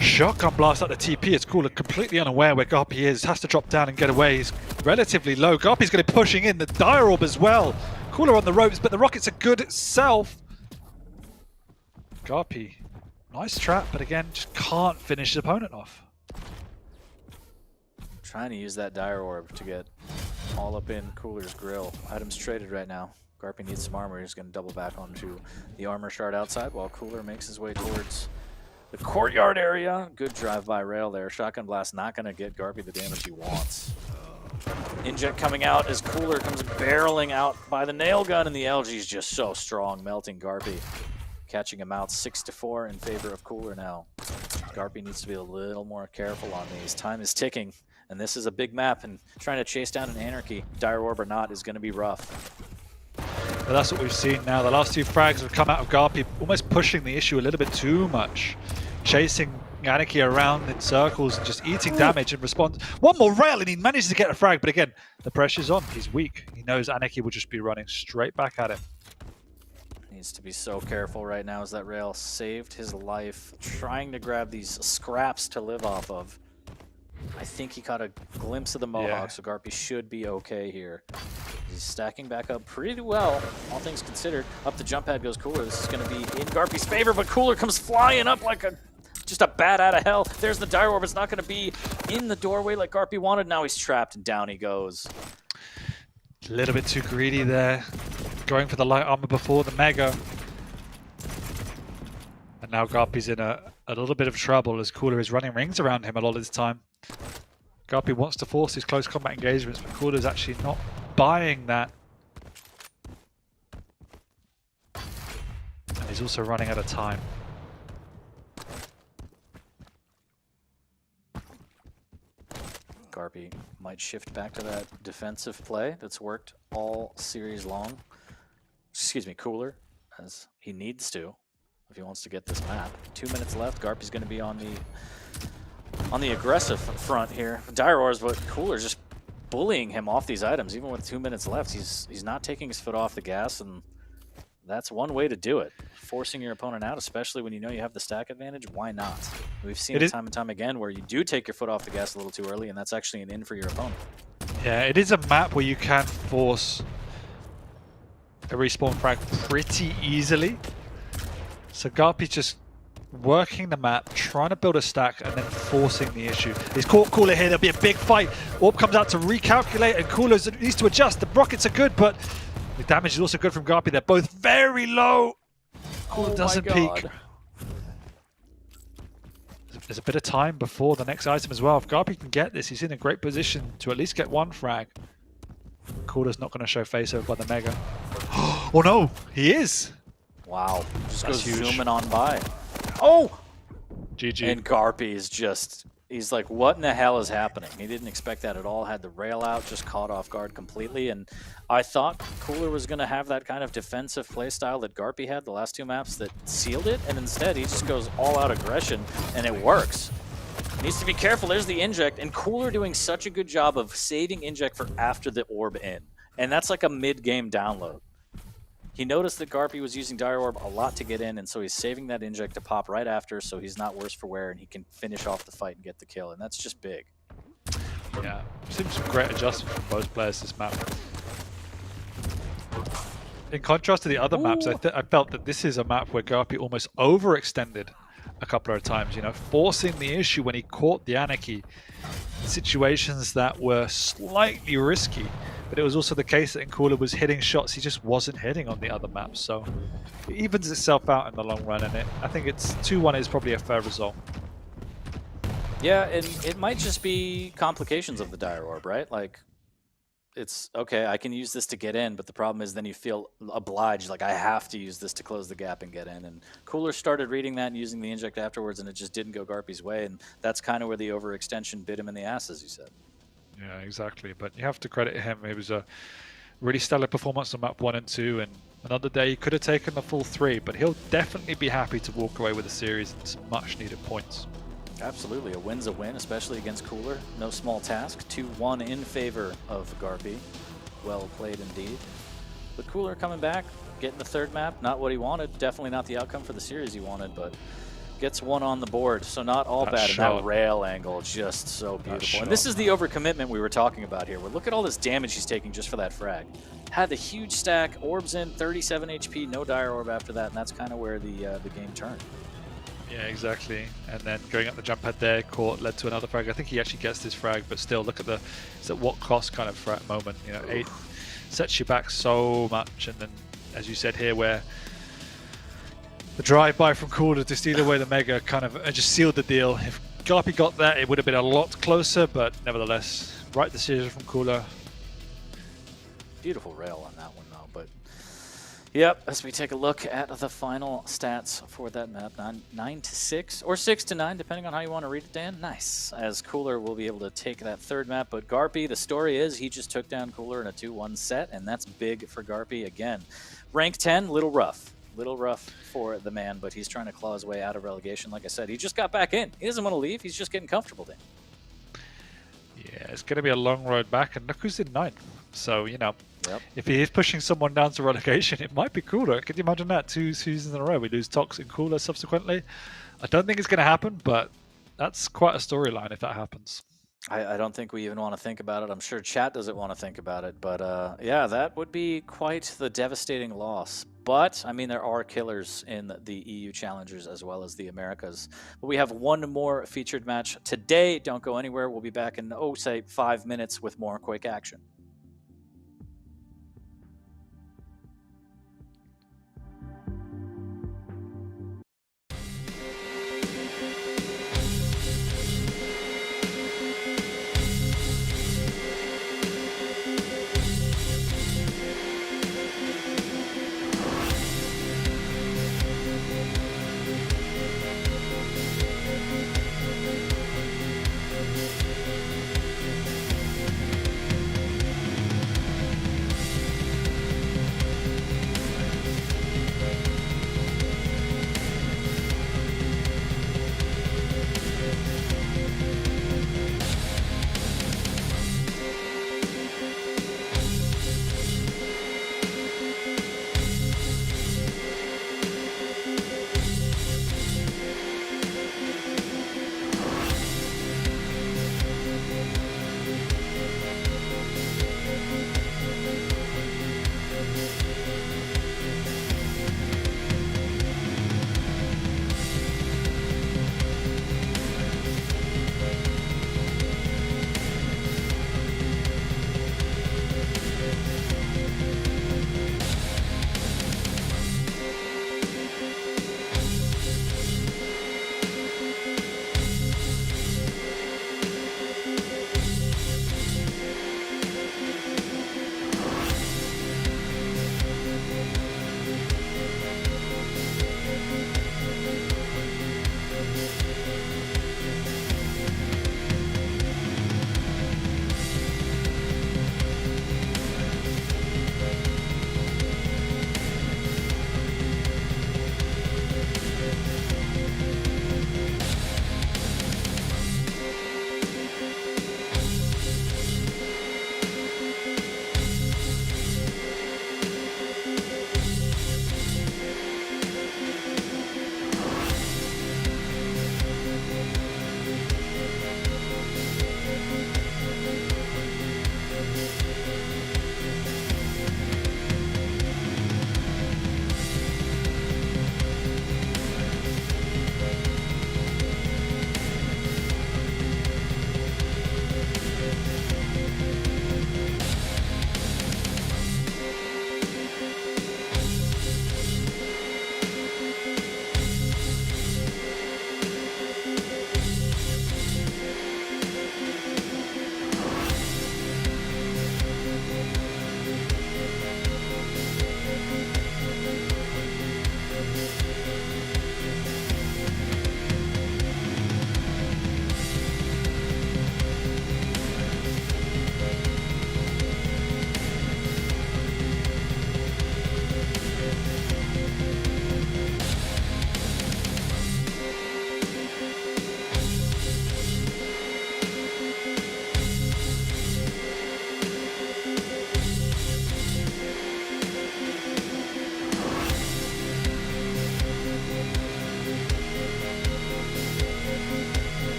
shotgun blast at the TP. It's Cooler completely unaware where Garpy is. Has to drop down and get away. He's relatively low. Garpy's going to be pushing in the dire orb as well. Cooler on the ropes, but the rockets are good itself. Garpy, nice trap, but again, just can't finish his opponent off. Trying to use that dire orb to get all up in Cooler's grill. Items traded right now. Garpy needs some armor. He's going to double back onto the armor shard outside while Cooler makes his way towards the courtyard area. Good drive-by rail there. Shotgun blast not going to get Garpy the damage he wants. Inject coming out as Cooler comes barreling out by the nail gun, and the LG is just so strong, melting Garpy. Catching him out 6-4 in favor of Cooler now. Garpy needs to be a little more careful on these. Time is ticking, and this is a big map, and trying to chase down an Anarchy, dire orb or not, is going to be rough. But that's what we've seen now. The last two frags have come out of Garpy, almost pushing the issue a little bit too much. Chasing Anarchy around in circles and just eating damage in response. One more rail and he manages to get a frag, but again, the pressure's on. He's weak. He knows Anarchy will just be running straight back at him. Needs to be so careful right now as that rail saved his life, trying to grab these scraps to live off of. I think he caught a glimpse of the Mohawk, so Garpy should be okay here. He's stacking back up pretty well, all things considered. Up the jump pad goes Cooler. This is going to be in Garpy's favor, but Cooler comes flying up like just a bat out of hell. There's the dire orb. It's not going to be in the doorway like Garpy wanted. Now he's trapped, and down he goes. A little bit too greedy there. Going for the light armor before the Mega. And now Garpy's in a little bit of trouble as Cooler is running rings around him a lot of this time. Garpy wants to force these close combat engagements, but Cooler's actually not buying that. And he's also running out of time. Garpy might shift back to that defensive play that's worked all series long. Excuse me, Cooler, as he needs to if he wants to get this map. 2 minutes left. Garpy's going to be on the aggressive front here. Dire Ores, but Cooler's just bullying him off these items. Even with 2 minutes left, he's not taking his foot off the gas, and that's one way to do it. Forcing your opponent out, especially when you know you have the stack advantage, why not? We've seen it time and time again where you do take your foot off the gas a little too early, and that's actually an in for your opponent. Yeah, it is a map where you can force a respawn frag pretty easily. So Garpy's just working the map, trying to build a stack, and then forcing the issue. He's caught Cooler here. There'll be a big fight. Orb comes out to recalculate, and Cooler needs to adjust. The rockets are good, but the damage is also good from Garpy. They're both very low. Cooler doesn't peek. There's a bit of time before the next item as well. If Garpy can get this, he's in a great position to at least get one frag. Cooler's not going to show face over by the Mega. Oh no, he is. Wow, just That's goes huge. zooming on by. Oh! GG. And Garpy is just, he's like, what in the hell is happening? He didn't expect that at all, had the rail out, just caught off guard completely. And I thought Cooler was going to have that kind of defensive playstyle that Garpy had the last two maps that sealed it, and instead he just goes all-out aggression, and it works. Needs to be careful. There's the inject, and Cooler doing such a good job of saving inject for after the orb in. And that's like a mid-game download. He noticed that Garpy was using Dire Orb a lot to get in, and so he's saving that inject to pop right after, so he's not worse for wear, and he can finish off the fight and get the kill, and that's just big. Yeah, seems some great adjustment from both players this map. In contrast to the other maps, I felt that this is a map where Garpy almost overextended a couple of times, you know, forcing the issue when he caught the Anarchy. Situations that were slightly risky, but it was also the case that Cooler was hitting shots he just wasn't hitting on the other maps, so it evens itself out in the long run, and I think it's 2-1 is probably a fair result. Yeah, and it might just be complications of the Dire Orb, right? Like, it's, okay, I can use this to get in, but the problem is then you feel obliged, like I have to use this to close the gap and get in. And Cooler started reading that and using the inject afterwards, and it just didn't go Garpy's way, and that's kind of where the overextension bit him in the ass, as you said. Yeah, exactly. But you have to credit him. It was a really stellar performance on map 1 and 2, and another day he could have taken the full 3, but he'll definitely be happy to walk away with a series and some much needed points. Absolutely, a win's a win, especially against Cooler. No small task. 2-1 in favor of Garpy. Well played indeed. But Cooler coming back, getting the third map, not what he wanted. Definitely not the outcome for the series he wanted, but gets one on the board, so not all bad. And that rail angle, just so beautiful. And this is the overcommitment we were talking about here. Look at all this damage he's taking just for that frag. Had the huge stack, orbs in, 37 HP, no Dire Orb after that, and that's kind of where the game turned. Yeah, exactly. And then going up the jump pad there, caught, led to another frag. I think he actually gets this frag, but still, look at the, it's at what cost kind of frag moment. You know, 8 sets you back so much, and then, as you said here, where the drive-by from Cooler to steal away the Mega kind of just sealed the deal. If Garpy got that, it would have been a lot closer, but nevertheless, right decision from Cooler. Beautiful rail on that one, though. But yep, as we take a look at the final stats for that map, 9-6 or 6-9, depending on how you want to read it, Dan. Nice. As Cooler will be able to take that third map, but Garpy, the story is he just took down Cooler in a 2-1 set, and that's big for Garpy again. Rank 10, little rough. Little rough for the man, but he's trying to claw his way out of relegation. Like I said, he just got back in. He doesn't want to leave. He's just getting comfortable then. Yeah, it's going to be a long road back, and look who's in 9th. So, you know, Yep. if he is pushing someone down to relegation, it might be Cooler. Could you imagine that? 2 seasons in a row, we lose Tox and Cooler subsequently. I don't think it's going to happen, but that's quite a storyline if that happens. I don't think we even want to think about it. I'm sure chat doesn't want to think about it, but yeah, that would be quite the devastating loss. But, I mean, there are killers in the EU Challengers as well as the Americas. But we have one more featured match today. Don't go anywhere. We'll be back in, say, 5 minutes with more Quake action.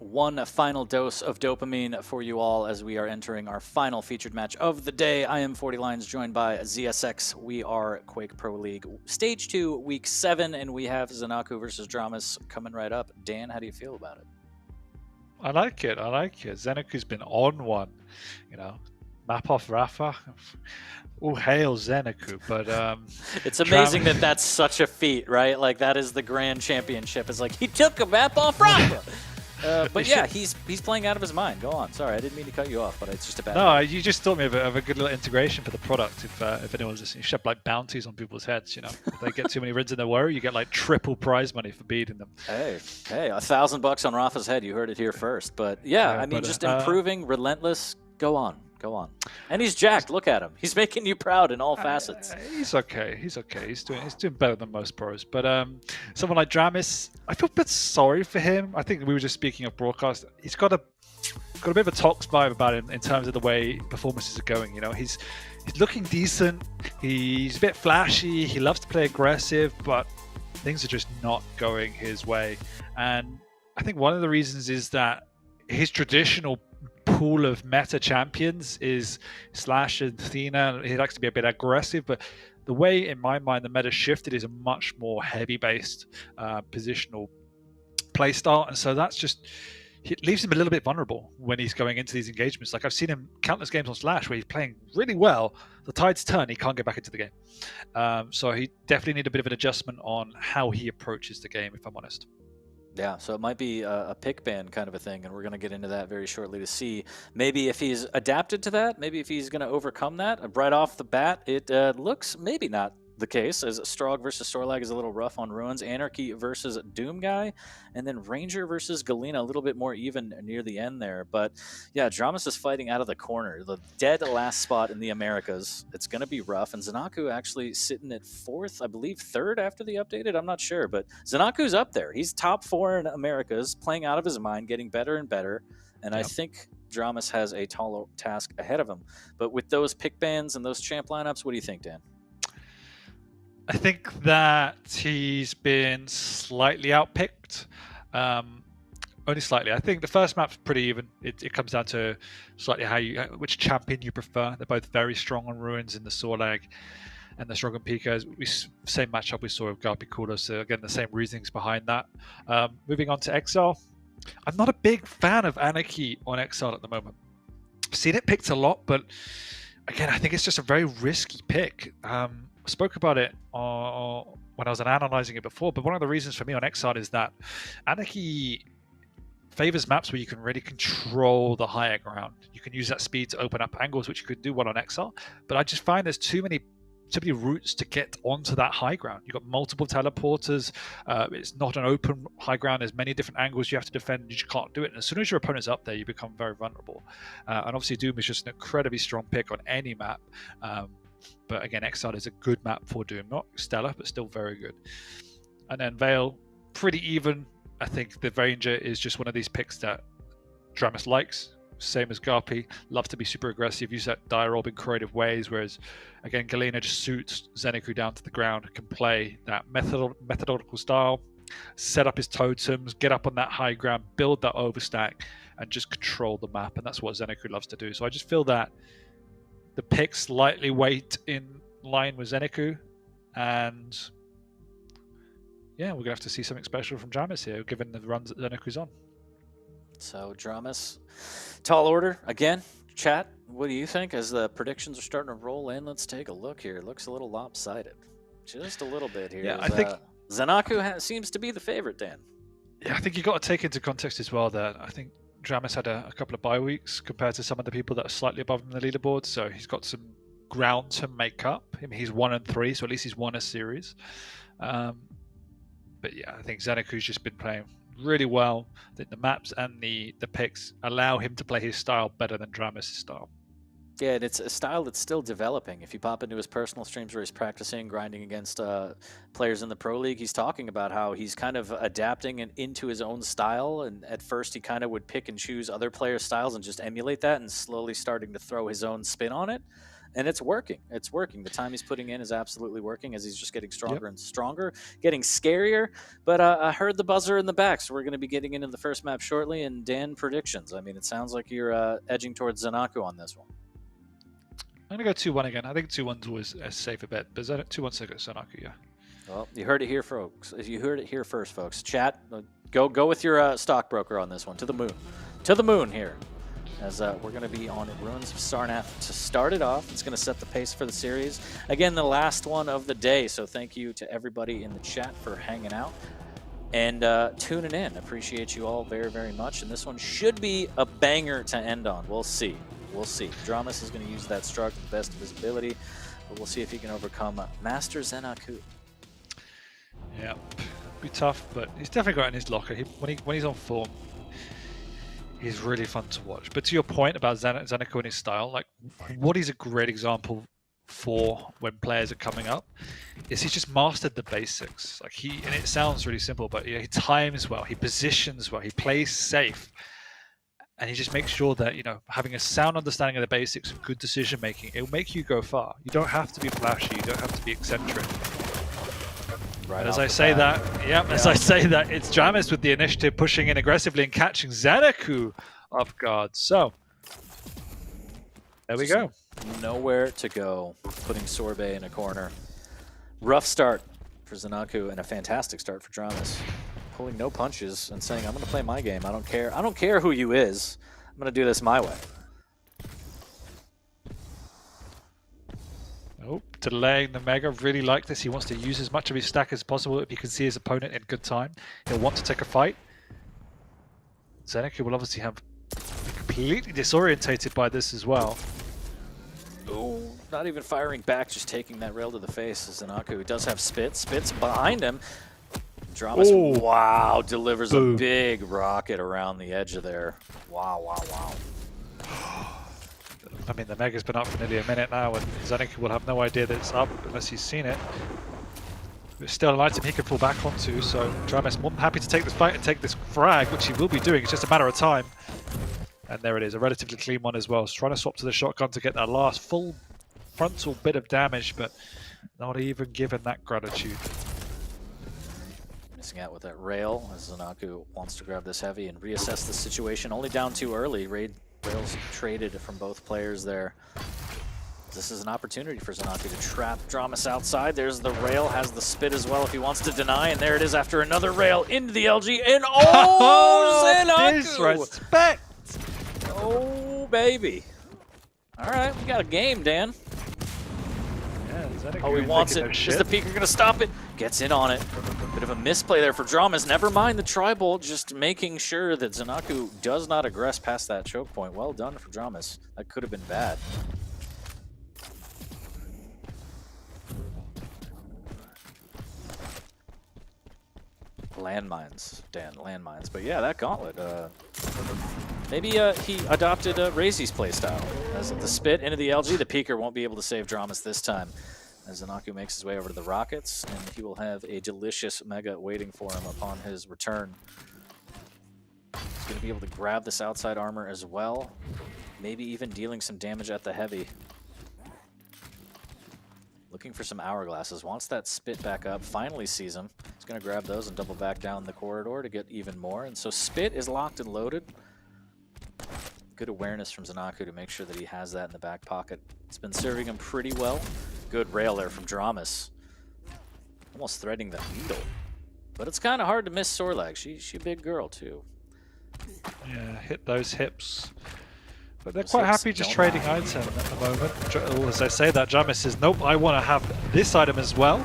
one final dose of dopamine for you all as we are entering our final featured match of the day. I am 40 Lions, joined by ZSX. We are Quake Pro League Stage 2, Week 7, and we have Zanaku versus Dramas coming right up. Dan, how do you feel about it? I like it. Zenecu's been on one, map off Rafa. Oh, hail Zenecu. But it's amazing that that's such a feat, right? Like, that is the grand championship. It's like, he took a map off Rafa. But yeah, he's playing out of his mind. Go on. Sorry, I didn't mean to cut you off, but it's just a bad. No, you just thought me of a good little integration for the product. If anyone's listening, you shove like bounties on people's heads. If they get too many wins in a row, you get like triple prize money for beating them. Hey, $1,000 on Rafa's head. You heard it here first. But yeah, I mean, just improving, relentless. Go on. And he's jacked. Look at him. He's making you proud in all facets. He's okay. He's doing better than most pros. But someone like Dramis, I feel a bit sorry for him. I think we were just speaking of broadcast. He's got a bit of a tox vibe about him in terms of the way performances are going. He's looking decent. He's a bit flashy. He loves to play aggressive, but things are just not going his way. And I think one of the reasons is that his traditional pool of meta champions is Slash and Athena. He likes to be a bit aggressive, but the way, in my mind, the meta shifted is a much more heavy-based positional playstyle, and so it leaves him a little bit vulnerable when he's going into these engagements. Like, I've seen him countless games on Slash where he's playing really well, the tides turn, he can't get back into the game. So he definitely need a bit of an adjustment on how he approaches the game, if I'm honest. Yeah, so it might be a pick ban kind of a thing, and we're going to get into that very shortly to see maybe if he's adapted to that, maybe if he's going to overcome that. Right off the bat, it looks maybe not the case, as Strog versus Sorlag is a little rough on Ruins, Anarchy versus Doom Guy, and then Ranger versus Galena a little bit more even near the end there. But yeah, Dramas is fighting out of the corner, the dead last spot in the Americas. It's going to be rough, and Zanaku actually sitting at 4th, I believe 3rd after the updated, I'm not sure, but Zanaku's up there. He's top 4 in Americas, playing out of his mind, getting better and better, and I think Dramas has a tall task ahead of him. But with those pick bans and those champ lineups, what do you think, Dan? I think that he's been slightly outpicked, only slightly. I think the first map's pretty even. It comes down to slightly which champion you prefer. They're both very strong on Ruins in the Sorlag and the Strong and Pika. Same matchup we saw with Garpy Cooler, so again, the same reasonings behind that. Moving on to Exile, I'm not a big fan of Anarchy on Exile at the moment. I've seen it picked a lot, but again, I think it's just a very risky pick. I spoke about it when I was analyzing it before, but one of the reasons for me on Exile is that Anarchy favors maps where you can really control the higher ground. You can use that speed to open up angles, which you could do well on Exile, but I just find there's too many routes to get onto that high ground. You've got multiple teleporters. It's not an open high ground. There's many different angles you have to defend. You just can't do it. And as soon as your opponent's up there, you become very vulnerable. And obviously Doom is just an incredibly strong pick on any map. But again, Exile is a good map for Doom. Not stellar, but still very good. And then Veil, pretty even. I think the Ranger is just one of these picks that Dramas likes. Same as Garpy. Love to be super aggressive, use that Diarob in creative ways, whereas, again, Galena just suits Zenecu down to the ground, can play that methodological style, set up his totems, get up on that high ground, build that overstack, and just control the map. And that's what Zenecu loves to do. So I just feel that the picks slightly weight in line with Zenecu, and yeah, we're gonna have to see something special from Dramas here, given the runs that Zenecu's on. So Dramas, tall order again. Chat, what do you think as the predictions are starting to roll in? Let's take a look here. It looks a little lopsided, just a little bit here. Yeah, I think Zanaku seems to be the favorite, Dan. Yeah, I think you got to take into context as well that I think Dramas had a couple of bye weeks compared to some of the people that are slightly above him in the leaderboard, so he's got some ground to make up. I mean, he's 1-3, so at least he's won a series. But yeah, I think Zenecu's just been playing really well. I think the maps and the picks allow him to play his style better than Dramas' style. Yeah, and it's a style that's still developing. If you pop into his personal streams where he's practicing, grinding against players in the Pro League, he's talking about how he's kind of adapting into his own style. And at first, he kind of would pick and choose other players' styles and just emulate that, and slowly starting to throw his own spin on it. And it's working. It's working. The time he's putting in is absolutely working as he's just getting stronger and stronger, getting scarier. But I heard the buzzer in the back, so we're going to be getting into the first map shortly. And Dan, predictions. I mean, it sounds like you're edging towards Zanaku on this one. I'm going to go 2-1 again. I think 2-1's always a safer bet, but 2-1's against Zanaku, yeah. Well, you heard it here, folks. You heard it here first, folks. Chat, go with your stockbroker on this one. To the moon. To the moon here. As we're going to be on Ruins of Sarnath to start it off. It's going to set the pace for the series. Again, the last one of the day, so thank you to everybody in the chat for hanging out and tuning in. Appreciate you all very, very much. And this one should be a banger to end on. We'll see. We'll see. Dramas is going to use that struck to the best of his ability, but we'll see if he can overcome Master Zanaku. Yeah, be tough, but he's definitely got it in his locker. When he's on form, he's really fun to watch. But to your point about Zanaku and his style, like what he's a great example for when players are coming up is he's just mastered the basics. Like and it sounds really simple, but he times well, he positions well, he plays safe. And he just makes sure that, having a sound understanding of the basics and good decision making, it'll make you go far. You don't have to be flashy, you don't have to be eccentric. Right as I say that, as I say that, it's Jamis with the initiative pushing in aggressively and catching Zanaku off guard. So, there we go. Nowhere to go, putting Sorbet in a corner. Rough start for Zanaku and a fantastic start for Dramas. Pulling no punches and saying, I'm going to play my game. I don't care. I don't care who you is. I'm going to do this my way. Oh, delaying the Mega. Really like this. He wants to use as much of his stack as possible if he can see his opponent in good time. He'll want to take a fight. Zanaku will obviously be completely disorientated by this as well. Oh, not even firing back, just taking that rail to the face. Zanaku does have Spit. Spit's behind him. Dramas, wow, delivers a big rocket around the edge of there. Wow, wow, wow. I mean, the Mega's been up for nearly a minute now, and Zanaku will have no idea that it's up unless he's seen it. There's still an item he can fall back onto, so Dramas more than happy to take this fight and take this frag, which he will be doing. It's just a matter of time. And there it is, a relatively clean one as well. He's trying to swap to the shotgun to get that last full frontal bit of damage, but not even given that gratitude. Missing out with that rail as Zanaku wants to grab this heavy and reassess the situation. Only down too early. Rails traded from both players there. This is an opportunity for Zanaku to trap Dramas outside. There's the rail, has the spit as well if he wants to deny, and there it is after another rail into the LG, and Zanaku! Disrespect! Oh, baby. All right, we got a game, Dan. Yeah, oh, he wants it. Is the Peaker going to stop it? Gets in on it. Bit of a misplay there for Dramas. Never mind the tri-bolt, just making sure that Zanaku does not aggress past that choke point. Well done for Dramas. That could have been bad. Landmines, Dan, landmines. But yeah, that gauntlet. Maybe he adopted Razy's playstyle. As the spit into the LG, the Peaker won't be able to save Dramas this time. As Zanaku makes his way over to the Rockets, and he will have a delicious Mega waiting for him upon his return. He's going to be able to grab this outside armor as well, maybe even dealing some damage at the heavy. Looking for some hourglasses, wants that spit back up, finally sees him. He's going to grab those and double back down the corridor to get even more. And so spit is locked and loaded. Good awareness from Zanaku to make sure that he has that in the back pocket. It's been serving him pretty well. Good rail there from Dramas. Almost threading the needle. But it's kind of hard to miss Sorlag. She's a big girl too. Yeah, hit those hips. But they're quite happy just trading items at the moment. As I say that, Jamis says, nope, I want to have this item as well.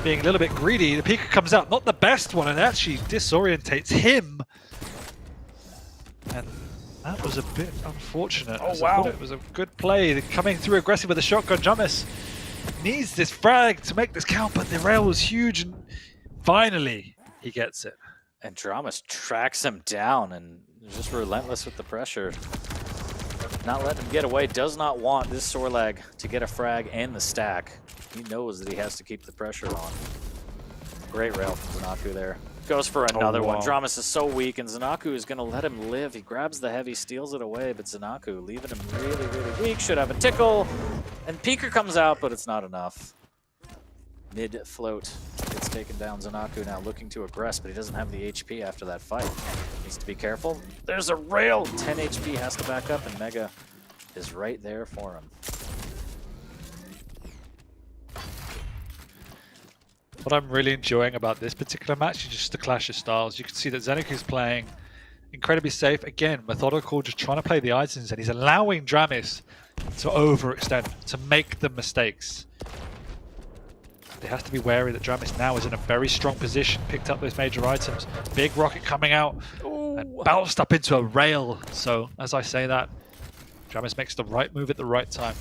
Being a little bit greedy, the Peaker comes out, not the best one, and actually disorientates him. And that was a bit unfortunate. Oh, wow. It was a good play. Coming through aggressive with a shotgun. Jamis needs this frag to make this count, but the rail was huge, and finally he gets it. And Dramas tracks him down and is just relentless with the pressure. Not letting him get away, does not want this Sorlag to get a frag and the stack. He knows that he has to keep the pressure on. Great rail from Zanaku there. Goes for another one. wow. Dramas is so weak, and Zanaku is going to let him live. He grabs the heavy, steals it away, but Zanaku leaving him really, really weak. Should have a tickle. And Peeker comes out, but it's not enough. Mid-float gets taken down. Zanaku now looking to aggress, but he doesn't have the HP after that fight. Needs to be careful. There's a rail. 10 HP has to back up, and Mega is right there for him. What I'm really enjoying about this particular match is just the clash of styles. You can see that Zenecu's playing incredibly safe. Again, methodical, just trying to play the items, and he's allowing Dramis to overextend, to make the mistakes. They have to be wary that Dramis now is in a very strong position, picked up those major items. Big rocket coming out and bounced up into a rail. So, as I say that, Dramis makes the right move at the right time.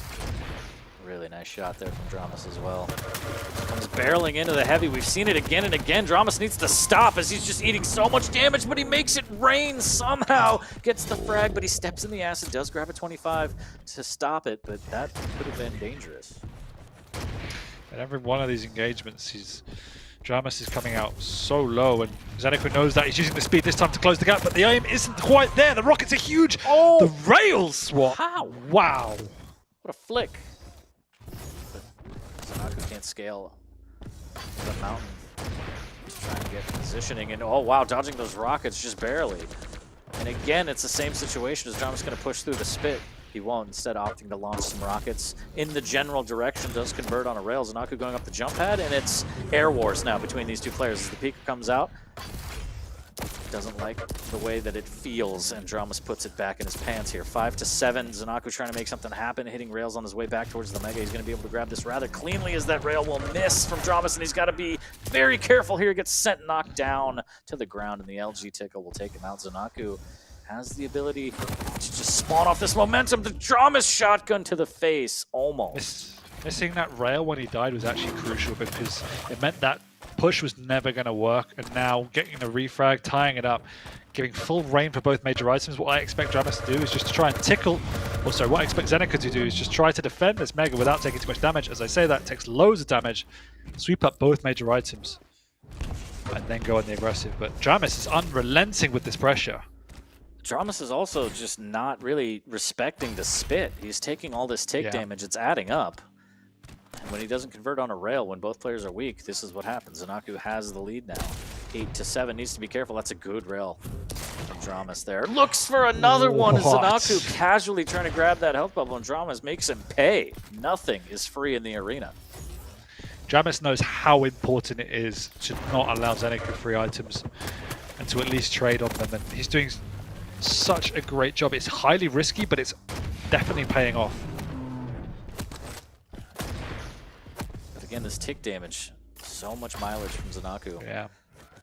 Really nice shot there from Dramas as well. Comes barreling into the heavy. We've seen it again and again. Dramas needs to stop as he's just eating so much damage, but he makes it rain somehow. Gets the frag, but he steps in the acid, does grab a 25 to stop it, but that could have been dangerous. In every one of these engagements, Dramas is coming out so low, and Zenecu knows that. He's using the speed this time to close the gap, but the aim isn't quite there. The rockets are huge. Oh! The rail swap. How? Wow. What a flick. Zanaku can't scale the mountain. Just trying to get positioning, and oh wow, dodging those rockets just barely. And again, it's the same situation as Dramas going to push through the spit. He won't, instead opting to launch some rockets in the general direction, does convert on a rail. Zanaku going up the jump pad, and it's air wars now between these two players as the Peeker comes out. Doesn't like the way that it feels, and Dramas puts it back in his pants here. 5-7, Zanaku trying to make something happen, hitting rails on his way back towards the Mega. He's going to be able to grab this rather cleanly as that rail will miss from Dramas, and he's got to be very careful here. Gets sent knocked down to the ground, and the LG tickle will take him out. Zanaku has the ability to just spawn off this momentum. The Dramas shotgun to the face, almost. Missing that rail when he died was actually crucial because it meant that push was never going to work, and now getting the refrag, tying it up, giving full reign for both major items. What I expect Dramis to do is just to try and tickle, or sorry, what I expect Zeneca to do is just try to defend this Mega without taking too much damage. As I say that, it takes loads of damage, sweep up both major items, and then go on the aggressive. But Dramis is unrelenting with this pressure. Dramas is also just not really respecting the spit. He's taking all this tick damage, it's adding up. And when he doesn't convert on a rail, when both players are weak, this is what happens. Zanaku has the lead now. 8-7, needs to be careful. That's a good rail from Dramas there. Looks for another one as Zanaku casually trying to grab that health bubble, and Dramas makes him pay. Nothing is free in the arena. Dramis knows how important it is to not allow Zeneca free items and to at least trade on them, and he's doing such a great job. It's highly risky, but it's definitely paying off. But again, this tick damage, so much mileage from Zanaku. Yeah.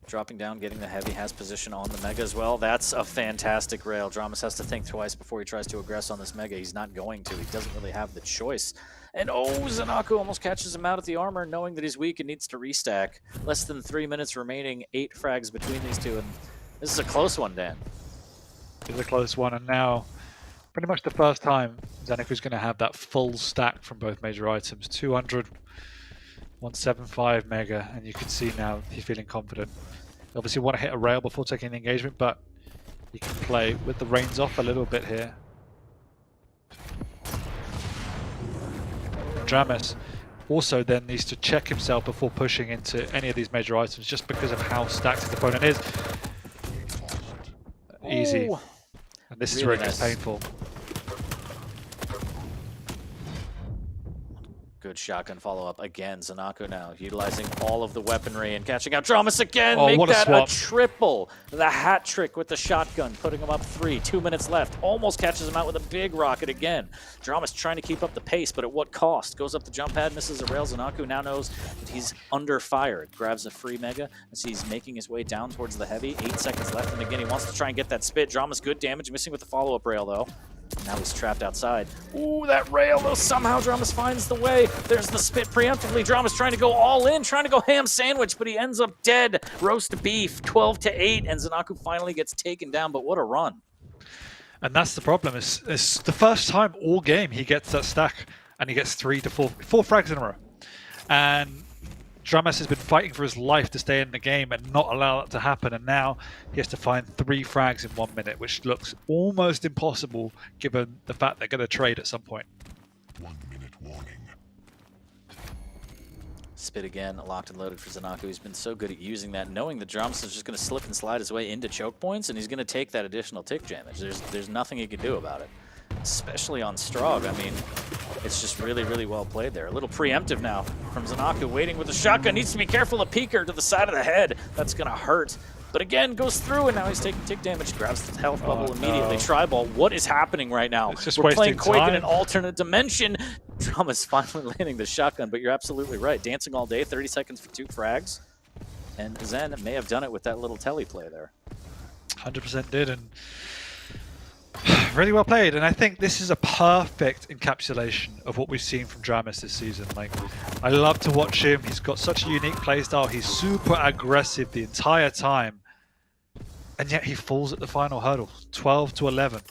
Dropping down, getting the heavy, has position on the Mega as well. That's a fantastic rail. Dramas has to think twice before he tries to aggress on this Mega. He's not going to. He doesn't really have the choice. And oh, Zanaku almost catches him out at the armor, knowing that he's weak and needs to restack. Less than 3 minutes remaining, 8 frags between these two, and this is a close one, Dan. It's a close one, and now pretty much the first time Zenecu's going to have that full stack from both major items. 200, 175 Mega, and you can see now he's feeling confident. You obviously want to hit a rail before taking the engagement, but you can play with the reins off a little bit here. Dramis also then needs to check himself before pushing into any of these major items, just because of how stacked his opponent is. Easy. Ooh. And this is Really where it gets painful. Good shotgun follow-up again. Zanaku now utilizing all of the weaponry and catching out Dramas again. Oh, Make what a that swap. a triple. The hat trick with the shotgun, putting him up 3. 2 minutes left. Almost catches him out with a big rocket again. Dramas trying to keep up the pace, but at what cost? Goes up the jump pad, misses a rail. Zanaku now knows that he's under fire. Grabs a free Mega as he's making his way down towards the heavy. 8 seconds left, and again he wants to try and get that spit. Dramas good damage, missing with the follow-up rail though. Now he's trapped outside. Ooh, that rail though, somehow Dramas finds the way. There's the spit preemptively. Dramas trying to go all in, trying to go ham sandwich, but he ends up dead. Roast beef, 12-8, and Zanaku finally gets taken down, but what a run. And that's the problem. It's the first time all game he gets that stack, and he gets 3 to 4 frags in a row. And Dramas has been fighting for his life to stay in the game and not allow that to happen, and now he has to find 3 frags in 1 minute, which looks almost impossible given the fact they're going to trade at some point. 1 minute warning. Spit again, locked and loaded for Zanaku. He's been so good at using that, knowing that Dramas is just going to slip and slide his way into choke points, and he's going to take that additional tick damage. There's nothing he can do about it, especially on Strog. I mean, it's just really, really well played there. A little preemptive now from Zanaku, waiting with the shotgun. Needs to be careful of Peeker to the side of the head. That's going to hurt. But again, goes through, and now he's taking tick damage. Grabs the health bubble immediately. No. Triball, what is happening right now? It's just We're playing wasting Quake in time. an alternate dimension. Drama's finally landing the shotgun, but you're absolutely right. Dancing all day, 30 seconds for 2 frags. And Zen may have done it with that little telly play there. 100% did, and really well played. And I think this is a perfect encapsulation of what we've seen from Dramas this season. Like, I love to watch him. He's got such a unique playstyle. He's super aggressive the entire time, and yet he falls at the final hurdle, 12 to 11.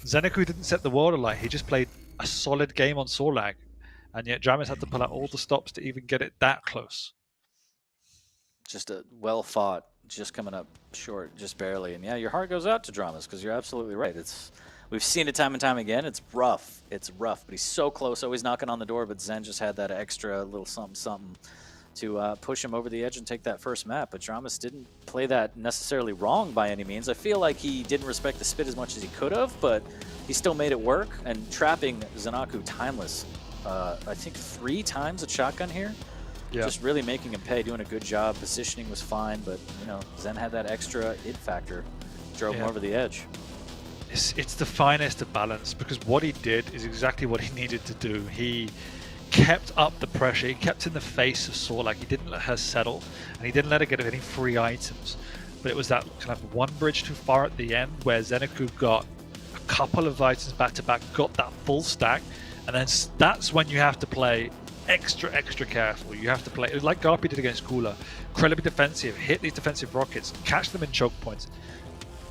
Zeniku didn't set the world alight. He just played a solid game on Sorlag, and yet Dramas had to pull out all the stops to even get it that close. Just a well fought, just coming up short, just barely. And yeah, your heart goes out to Dramas because you're absolutely right. We've seen it time and time again. It's rough. It's rough, but he's so close, always knocking on the door. But Zen just had that extra little something to push him over the edge and take that first map. But Dramas didn't play that necessarily wrong by any means. I feel like he didn't respect the spit as much as he could have, but he still made it work. And trapping Zanaku timeless, I think 3 times at shotgun here. Yeah. Just really making him pay, doing a good job. Positioning was fine, but you know, Zen had that extra it factor, drove him over the edge. It's the finest of balance, because what he did is exactly what he needed to do. He kept up the pressure. He kept in the face of Saw, like he didn't let her settle, and he didn't let her get any free items. But it was that kind of one bridge too far at the end where Zeniku got a couple of items back to back, got that full stack, and then that's when you have to play extra careful. You have to play like Garpy did against Cooler, incredibly defensive, hit these defensive rockets, catch them in choke points.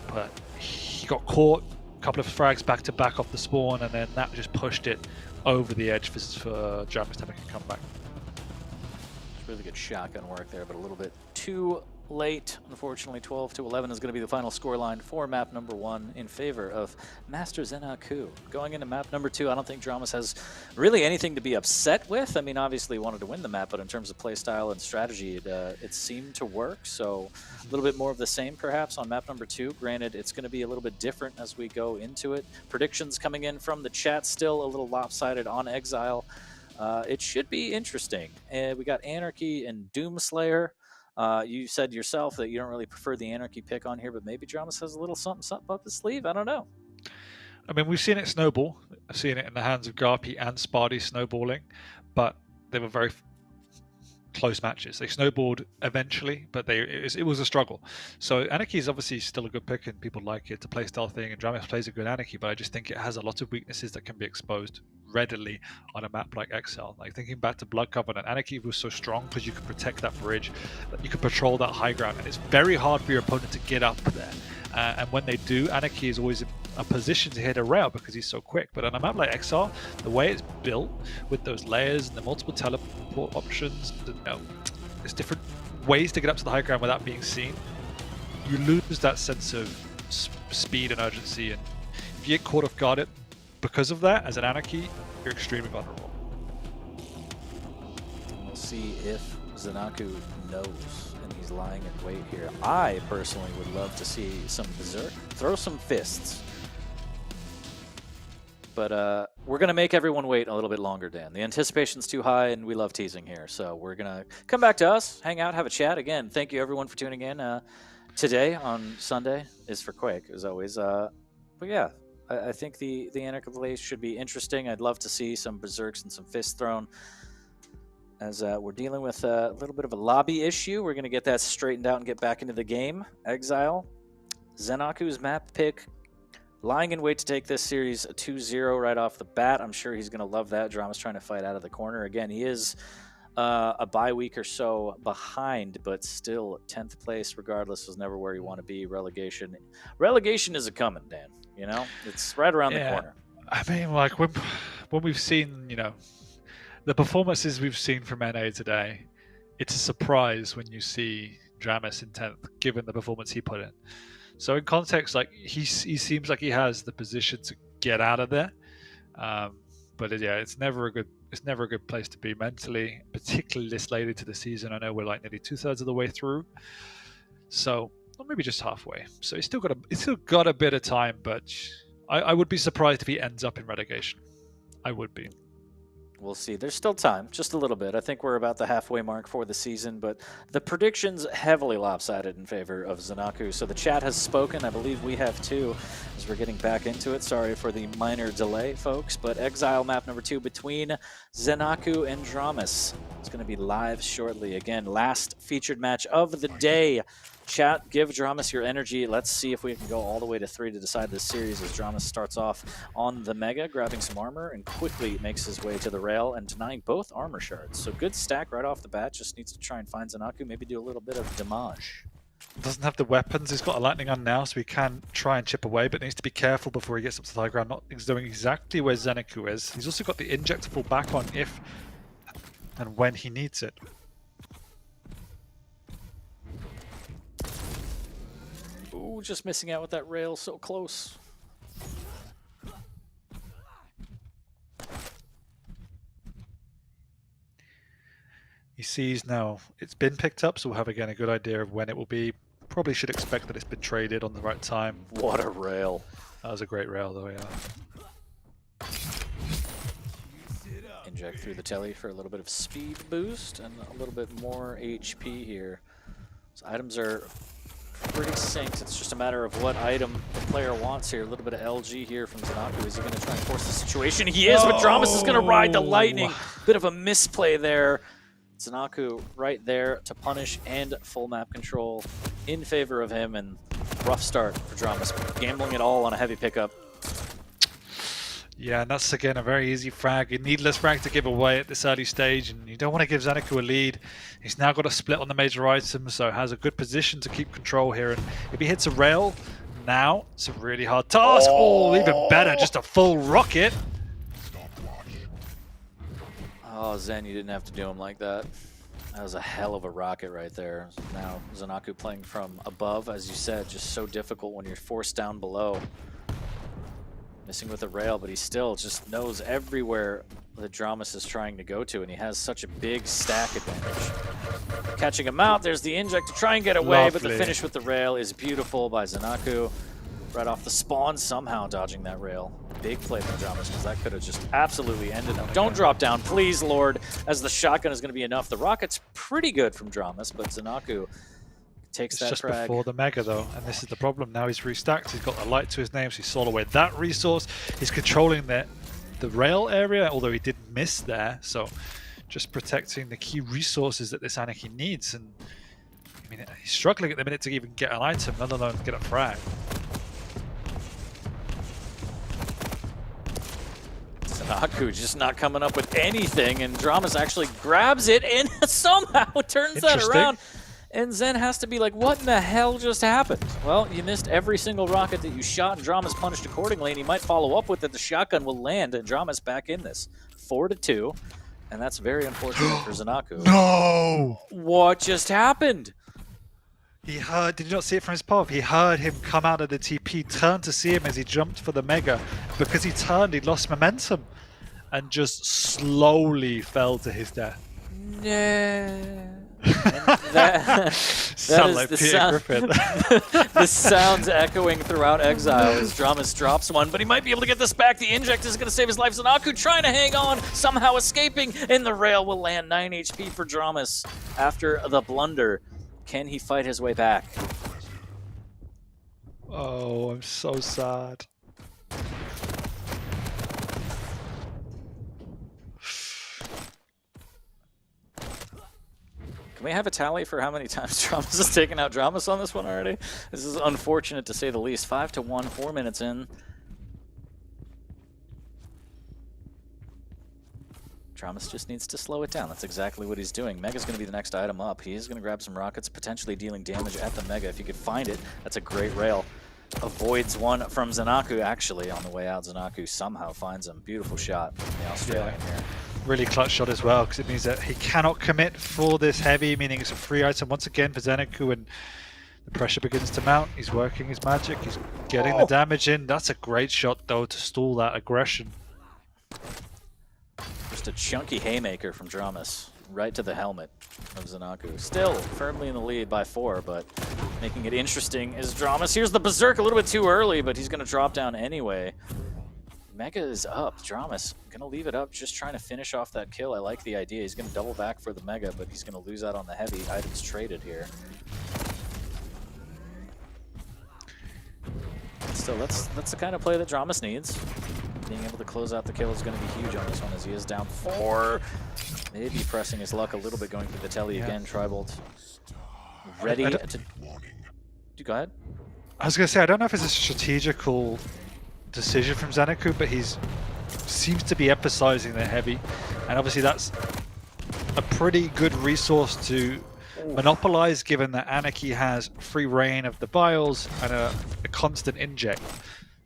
But he got caught, a couple of frags back to back off the spawn, and then that just pushed it over the edge for Dramas to make a comeback. Really good shotgun work there, but a little bit too late. Unfortunately, 12 to 11 is going to be the final scoreline for map number 1 in favor of Master Zanaku. Going into map number 2, I don't think Dramas has really anything to be upset with. I mean, obviously he wanted to win the map, but in terms of playstyle and strategy, it seemed to work. So a little bit more of the same perhaps on map number 2. Granted, it's going to be a little bit different as we go into it. Predictions coming in from the chat, still a little lopsided on Exile. It should be interesting. We got Anarchy and Doomslayer. You said yourself that you don't really prefer the Anarchy pick on here, but maybe Dramas has a little something up his sleeve. I don't know. I mean, we've seen it snowball. I've seen it in the hands of Garpy and Spardy snowballing, but they were very close matches. They snowballed eventually, but it was a struggle. So Anarchy is obviously still a good pick, and people like it. It's a playstyle thing, and Dramas plays a good Anarchy, but I just think it has a lot of weaknesses that can be exposed readily on a map like XL. Like thinking back to Blood Covenant, Anarchy was so strong because you could protect that bridge, that you could patrol that high ground, and it's very hard for your opponent to get up there. And when they do, Anarchy is always in a position to hit a rail because he's so quick. But on a map like XR, the way it's built with those layers and the multiple teleport options, there's different ways to get up to the high ground without being seen. You lose that sense of speed and urgency, and if you get caught off guard because of that, as an Anarchy, you're extremely vulnerable. We'll see if Zanaku knows, and he's lying in wait here. I personally would love to see some Berserk, throw some fists. But we're going to make everyone wait a little bit longer, Dan. The anticipation's too high, and we love teasing here. So we're going to come back to us, hang out, have a chat. Again, thank you, everyone, for tuning in. Today, on Sunday, is for Quake, as always. But yeah, I think the Anarchy Lace should be interesting. I'd love to see some Berserks and some fists thrown. As we're dealing with a little bit of a lobby issue, we're going to get that straightened out and get back into the game. Exile, Zanaku's map pick, lying in wait to take this series 2-0 right off the bat. I'm sure he's going to love that. Drama's trying to fight out of the corner. Again, he is a bye week or so behind, but still 10th place regardless was never where you want to be. Relegation is a coming, Dan. You know, it's right around the corner. I mean, like when we've seen, the performances we've seen from NA today, it's a surprise when you see Dramis in 10th, given the performance he put in. So in context, like he seems like he has the position to get out of there. But yeah, it's never a good place to be mentally, particularly this late into the season. I know we're like nearly 2/3 of the way through, so or maybe just halfway. So he's still got a bit of time, but I would be surprised if he ends up in relegation. I would be. We'll see. There's still time, just a little bit. I think we're about the halfway mark for the season, but the predictions heavily lopsided in favor of Zanaku. So the chat has spoken. I believe we have too, as we're getting back into it. Sorry for the minor delay, folks, but Exile map number 2 between Zanaku and Dramis. It's going to be live shortly. Again, last featured match of the day. Chat, give Dramis your energy. Let's see if we can go all the way to 3 to decide this series as Dramis starts off on the Mega, grabbing some armor, and quickly makes his way to the rail and denying both armor shards. So good stack right off the bat. Just needs to try and find Zanaku, maybe do a little bit of damage. Doesn't have the weapons. He's got a lightning gun now, so he can try and chip away, but needs to be careful before he gets up to the high ground. Not knowing exactly where Zanaku is. He's also got the injector full back on if and when he needs it. Ooh, just missing out with that rail, so close. He sees now it's been picked up, so we'll have again a good idea of when it will be. Probably should expect that it's been traded on the right time. What a rail. That was a great rail though, yeah. Inject through the telly for a little bit of speed boost and a little bit more HP here. So items are pretty synced. It's just a matter of what item the player wants here. A little bit of LG here from Zanaku. Is he going to try and force the situation? He is, but Dramis is going to ride the lightning. Bit of a misplay there. Zanaku right there to punish and full map control in favor of him, and rough start for Dramis. Gambling it all on a heavy pickup. Yeah, and that's again a very easy frag, a needless frag to give away at this early stage, and you don't want to give Zanaku a lead. He's now got a split on the major item, so has a good position to keep control here, and if he hits a rail now, it's a really hard task. Oh, even better, just a full rocket. Oh, Zen, you didn't have to do him like that. That was a hell of a rocket right there. Now Zanaku playing from above, as you said, just so difficult when you're forced down below. Missing with a rail, but he still just knows everywhere that Dramis is trying to go to, and he has such a big stack advantage. Catching him out, there's the inject to try and get away, but the finish with the rail is beautiful by Zanaku. Right off the spawn, somehow dodging that rail. Big play from Dramis, because that could have just absolutely ended him. Don't drop down, please, Lord, as the shotgun is going to be enough. The rocket's pretty good from Dramis, but Zanaku takes that just frag. Before the Mega though, and this is the problem. Now he's restacked, he's got a light to his name, so he sold away that resource. He's controlling the rail area, although he did miss there, so just protecting the key resources that this Anarchy needs. And I mean, he's struggling at the minute to even get an item, let alone get a frag. Zanaku just not coming up with anything, and Dramis actually grabs it and somehow turns that around. And Zen has to be like, what in the hell just happened? Well, you missed every single rocket that you shot, and Dramis punished accordingly, and he might follow up with it. The shotgun will land, and Dramis back in this. 4-2, and that's very unfortunate for Zanaku. No! What just happened? He heard, did you not see it from his pop? He heard him come out of the TP, turned to see him as he jumped for the Mega. Because he turned, he lost momentum, and just slowly fell to his death. No. That Sound like Peter Griffin. The sounds echoing throughout Exile as Dramis drops one, but he might be able to get this back. The inject is going to save his life. Zanaku trying to hang on, somehow escaping, and the rail will land. 9 HP for Dramis after the blunder. Can he fight his way back? Oh, I'm so sad. Can we have a tally for how many times Dramis has taken out Dramis on this one already? This is unfortunate to say the least. 5-1, 4 minutes in. Dramis just needs to slow it down. That's exactly what he's doing. Mega's going to be the next item up. He is going to grab some rockets, potentially dealing damage at the Mega. If he could find it, that's a great rail. Avoids one from Zanaku, actually, on the way out. Zanaku somehow finds him. Beautiful shot from the Australian here. really clutch shot as well, because it means that he cannot commit for this heavy, meaning it's a free item once again for Zeneku, and the pressure begins to mount. He's working his magic, he's getting the damage in. That's a great shot though to stall that aggression. Just a chunky haymaker from Dramas, right to the helmet of Zanaku. Still firmly in the lead by 4, but making it interesting is Dramas. Here's the Berserk a little bit too early, but he's going to drop down anyway. Mega is up. Dramas going to leave it up, just trying to finish off that kill. I like the idea. He's going to double back for the Mega, but he's going to lose out on the heavy. Items traded here. Still, that's the kind of play that Dramas needs. Being able to close out the kill is going to be huge on this one, as he is down 4. Maybe pressing his luck a little bit, going through the telly again. Tribolt ready to... Go ahead. I was going to say, I don't know if it's a strategical decision from Zeneku, but he's seems to be emphasizing the heavy, and obviously that's a pretty good resource to monopolize, given that Anarchy has free reign of the bios and a constant inject.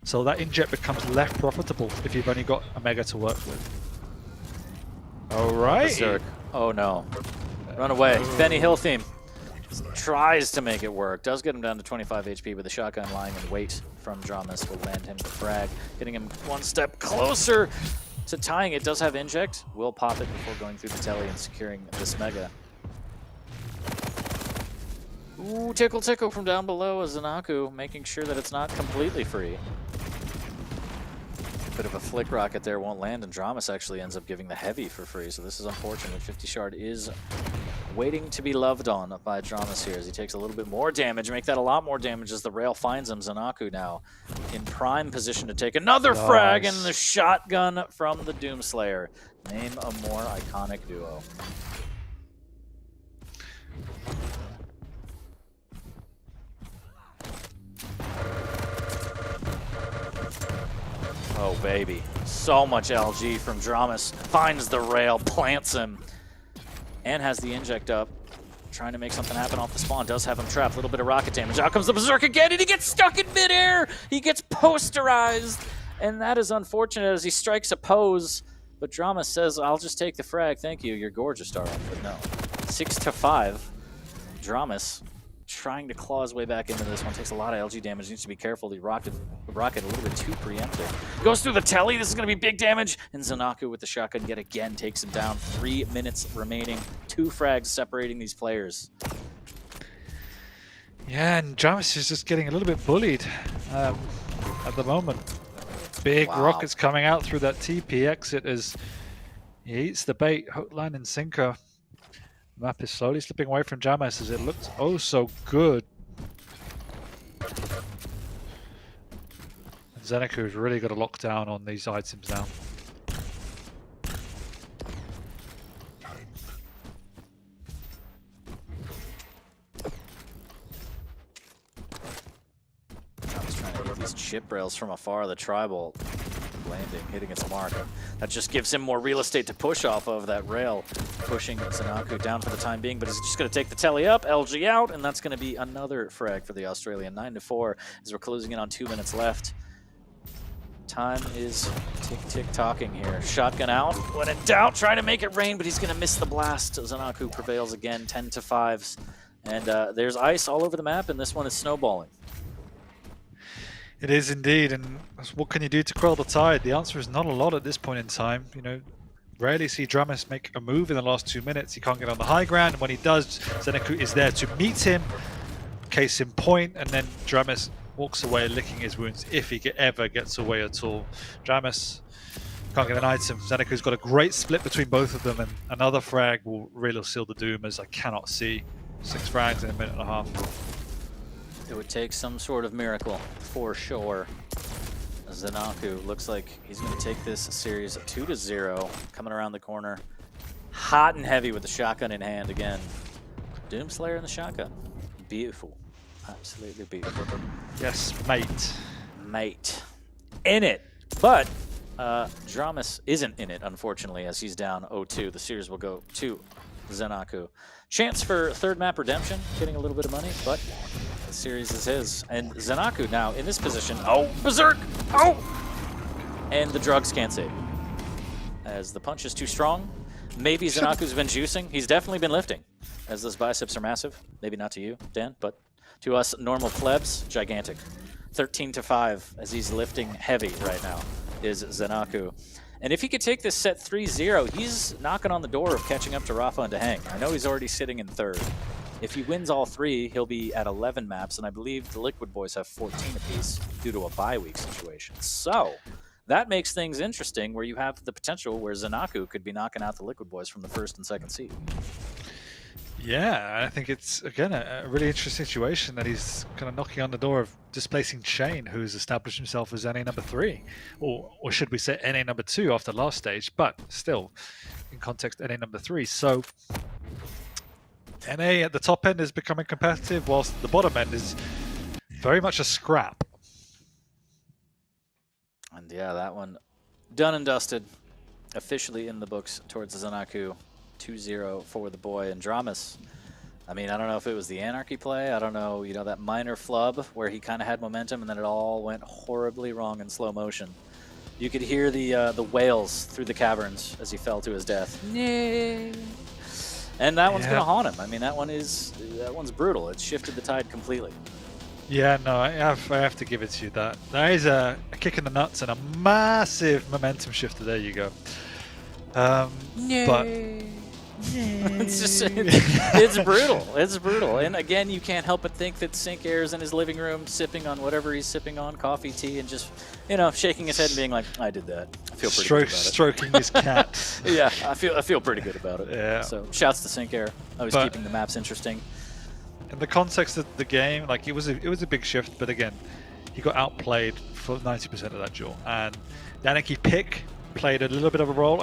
So that inject becomes less profitable if you've only got a Mega to work with. Alright. Berserk. Oh no. Run away. Benny Hill theme. Tries to make it work. Does get him down to 25 HP, but the shotgun lying in wait from Dramas will land him the frag. Getting him one step closer to tying it. Does have inject. Will pop it before going through the telly and securing this Mega. Ooh, tickle tickle from down below as Zanaku, making sure that it's not completely free. Bit of a flick rocket there won't land, and Dramas actually ends up giving the heavy for free, so this is unfortunate. 50 Shard is waiting to be loved on by Dramas here as he takes a little bit more damage. Make that a lot more damage as the rail finds him. Zanaku now in prime position to take another frag, and the shotgun from the Doomslayer. Name a more iconic duo. Oh baby, so much LG from Dramas. Finds the rail, plants him, and has the inject up. Trying to make something happen off the spawn. Does have him trapped. A little bit of rocket damage. Out comes the Berserk again, and he gets stuck in midair. He gets posterized, and that is unfortunate as he strikes a pose. But Dramas says, "I'll just take the frag. Thank you. You're gorgeous, darling." But no. 6-5. Dramas trying to claw his way back into this one. Takes a lot of LG damage. Needs to be careful. The rocket a little bit too preemptive. Goes through the telly. This is going to be big damage. And Zanaku with the shotgun yet again takes him down. 3 minutes remaining. 2 frags separating these players. Yeah, and Dramas is just getting a little bit bullied at the moment. Big rockets coming out through that TP exit as he eats the bait. Hook, line, and sinker. Map is slowly slipping away from Dramas as it looks oh so good. And Zenecu's really got a lockdown on these items now. Dramas trying to hit these chip rails from afar. The Tribal landing, hitting its mark. That just gives him more real estate to push off of. That rail pushing Zanaku down for the time being, but he's just going to take the telly up, LG out, and that's going to be another frag for the Australian. 9-4 as we're closing in on 2 minutes left. Time is tick-tick-tocking here. Shotgun out. When in doubt, trying to make it rain, but he's going to miss the blast. Zanaku prevails again, 10-5. And there's ice all over the map, and this one is snowballing. It is indeed, and what can you do to quell the tide? The answer is not a lot at this point in time. You know, rarely see Dramas make a move in the last 2 minutes. He can't get on the high ground, and when he does, Zeneku is there to meet him, case in point, and then Dramas walks away licking his wounds if he ever gets away at all. Dramas can't get an item. Zeneku's got a great split between both of them, and another frag will really seal the doom, as I cannot see 6 frags in a minute and a half. It would take some sort of miracle, for sure. Zanaku looks like he's going to take this series 2-0, coming around the corner. Hot and heavy with the shotgun in hand again. Doomslayer in the shotgun. Beautiful. Absolutely beautiful. Yes, mate. Mate. In it. But Dramas isn't in it, unfortunately, as he's down 0-2. The series will go to Zanaku. Chance for third map redemption, getting a little bit of money, but the series is his. And Zanaku now in this position. Oh, Berserk! Oh! And the drugs can't save him. as the punch is too strong. Maybe Zanaku's been juicing. He's definitely been lifting, as those biceps are massive. Maybe not to you, Dan, but to us normal plebs, gigantic. 13-5 as he's lifting heavy right now is Zanaku. And if he could take this set 3-0, he's knocking on the door of catching up to Rafa and Dehang. I know he's already sitting in third. If he wins all 3, he'll be at 11 maps, and I believe the Liquid Boys have 14 apiece due to a bye week situation. So that makes things interesting, where you have the potential where Zanaku could be knocking out the Liquid Boys from the first and second seed. Yeah, I think it's, again, a really interesting situation that he's kind of knocking on the door of displacing Shane, who's established himself as NA number 3, or should we say NA number 2 after last stage, but still, in context, NA number 3. So NA at the top end is becoming competitive, whilst the bottom end is very much a scrap. And yeah, that one done and dusted, officially in the books towards Zanaku. 2-0 for the boy. And Dramus, I mean, I don't know if it was the Anarchy play. I don't know, you know, that minor flub where he kind of had momentum and then it all went horribly wrong in slow motion. You could hear the wails through the caverns as he fell to his death. Yeah. And that one's going to haunt him. I mean, that one's brutal. It's shifted the tide completely. Yeah, no, I have to give it to you. That is a kick in the nuts and a massive momentum shifter. There you go. But it's just it's brutal. It's brutal. And again, you can't help but think that Sync Air's in his living room sipping on whatever he's sipping on, coffee, tea, and just, you know, shaking his head and being like, I did that. I feel pretty good about it. Stroking his cat. Yeah, I feel pretty good about it. Yeah. So shouts to Sync Air. Always keeping the maps interesting. In the context of the game, like it was a big shift, but again, he got outplayed for 90% of that duel. And the Anarchy pick played a little bit of a role.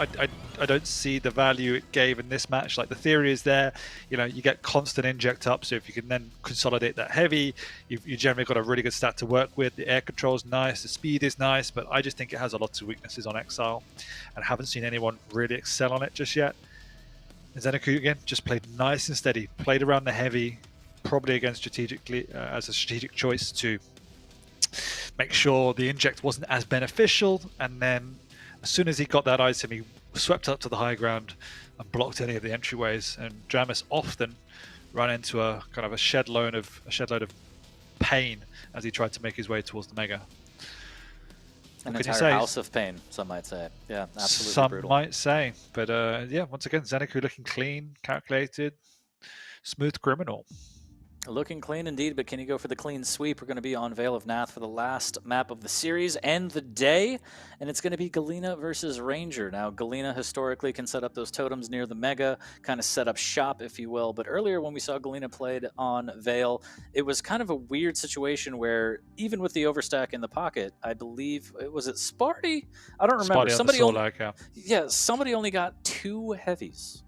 I don't see the value it gave in this match. Like, the theory is there, you know, you get constant inject up, so if you can then consolidate that heavy, you generally got a really good stat to work with. The air control is nice, the speed is nice, but I just think it has a lot of weaknesses on Exile, and I haven't seen anyone really excel on it just yet. And Zanaku, again, just played nice and steady, played around the heavy, probably again strategically as a strategic choice to make sure the inject wasn't as beneficial, and then as soon as he got that item, he swept up to the high ground and blocked any of the entryways. And Dramus often ran into a kind of a shed load of pain as he tried to make his way towards the Mega. An entire house of pain, some might say. Yeah, absolutely some brutal. might say, but yeah, once again, Zanaku looking clean, calculated, smooth criminal. Looking clean indeed, but can you go for the clean sweep? We're going to be on Veil of Nath for the last map of the series and the day, and it's going to be Galena versus Ranger. Now, Galena historically can set up those totems near the Mega, kind of set up shop, if you will, but earlier when we saw Galena played on Veil, it was kind of a weird situation where even with the overstack in the pocket, I believe, was it Sparty? I don't remember. Somebody only got 2 heavies.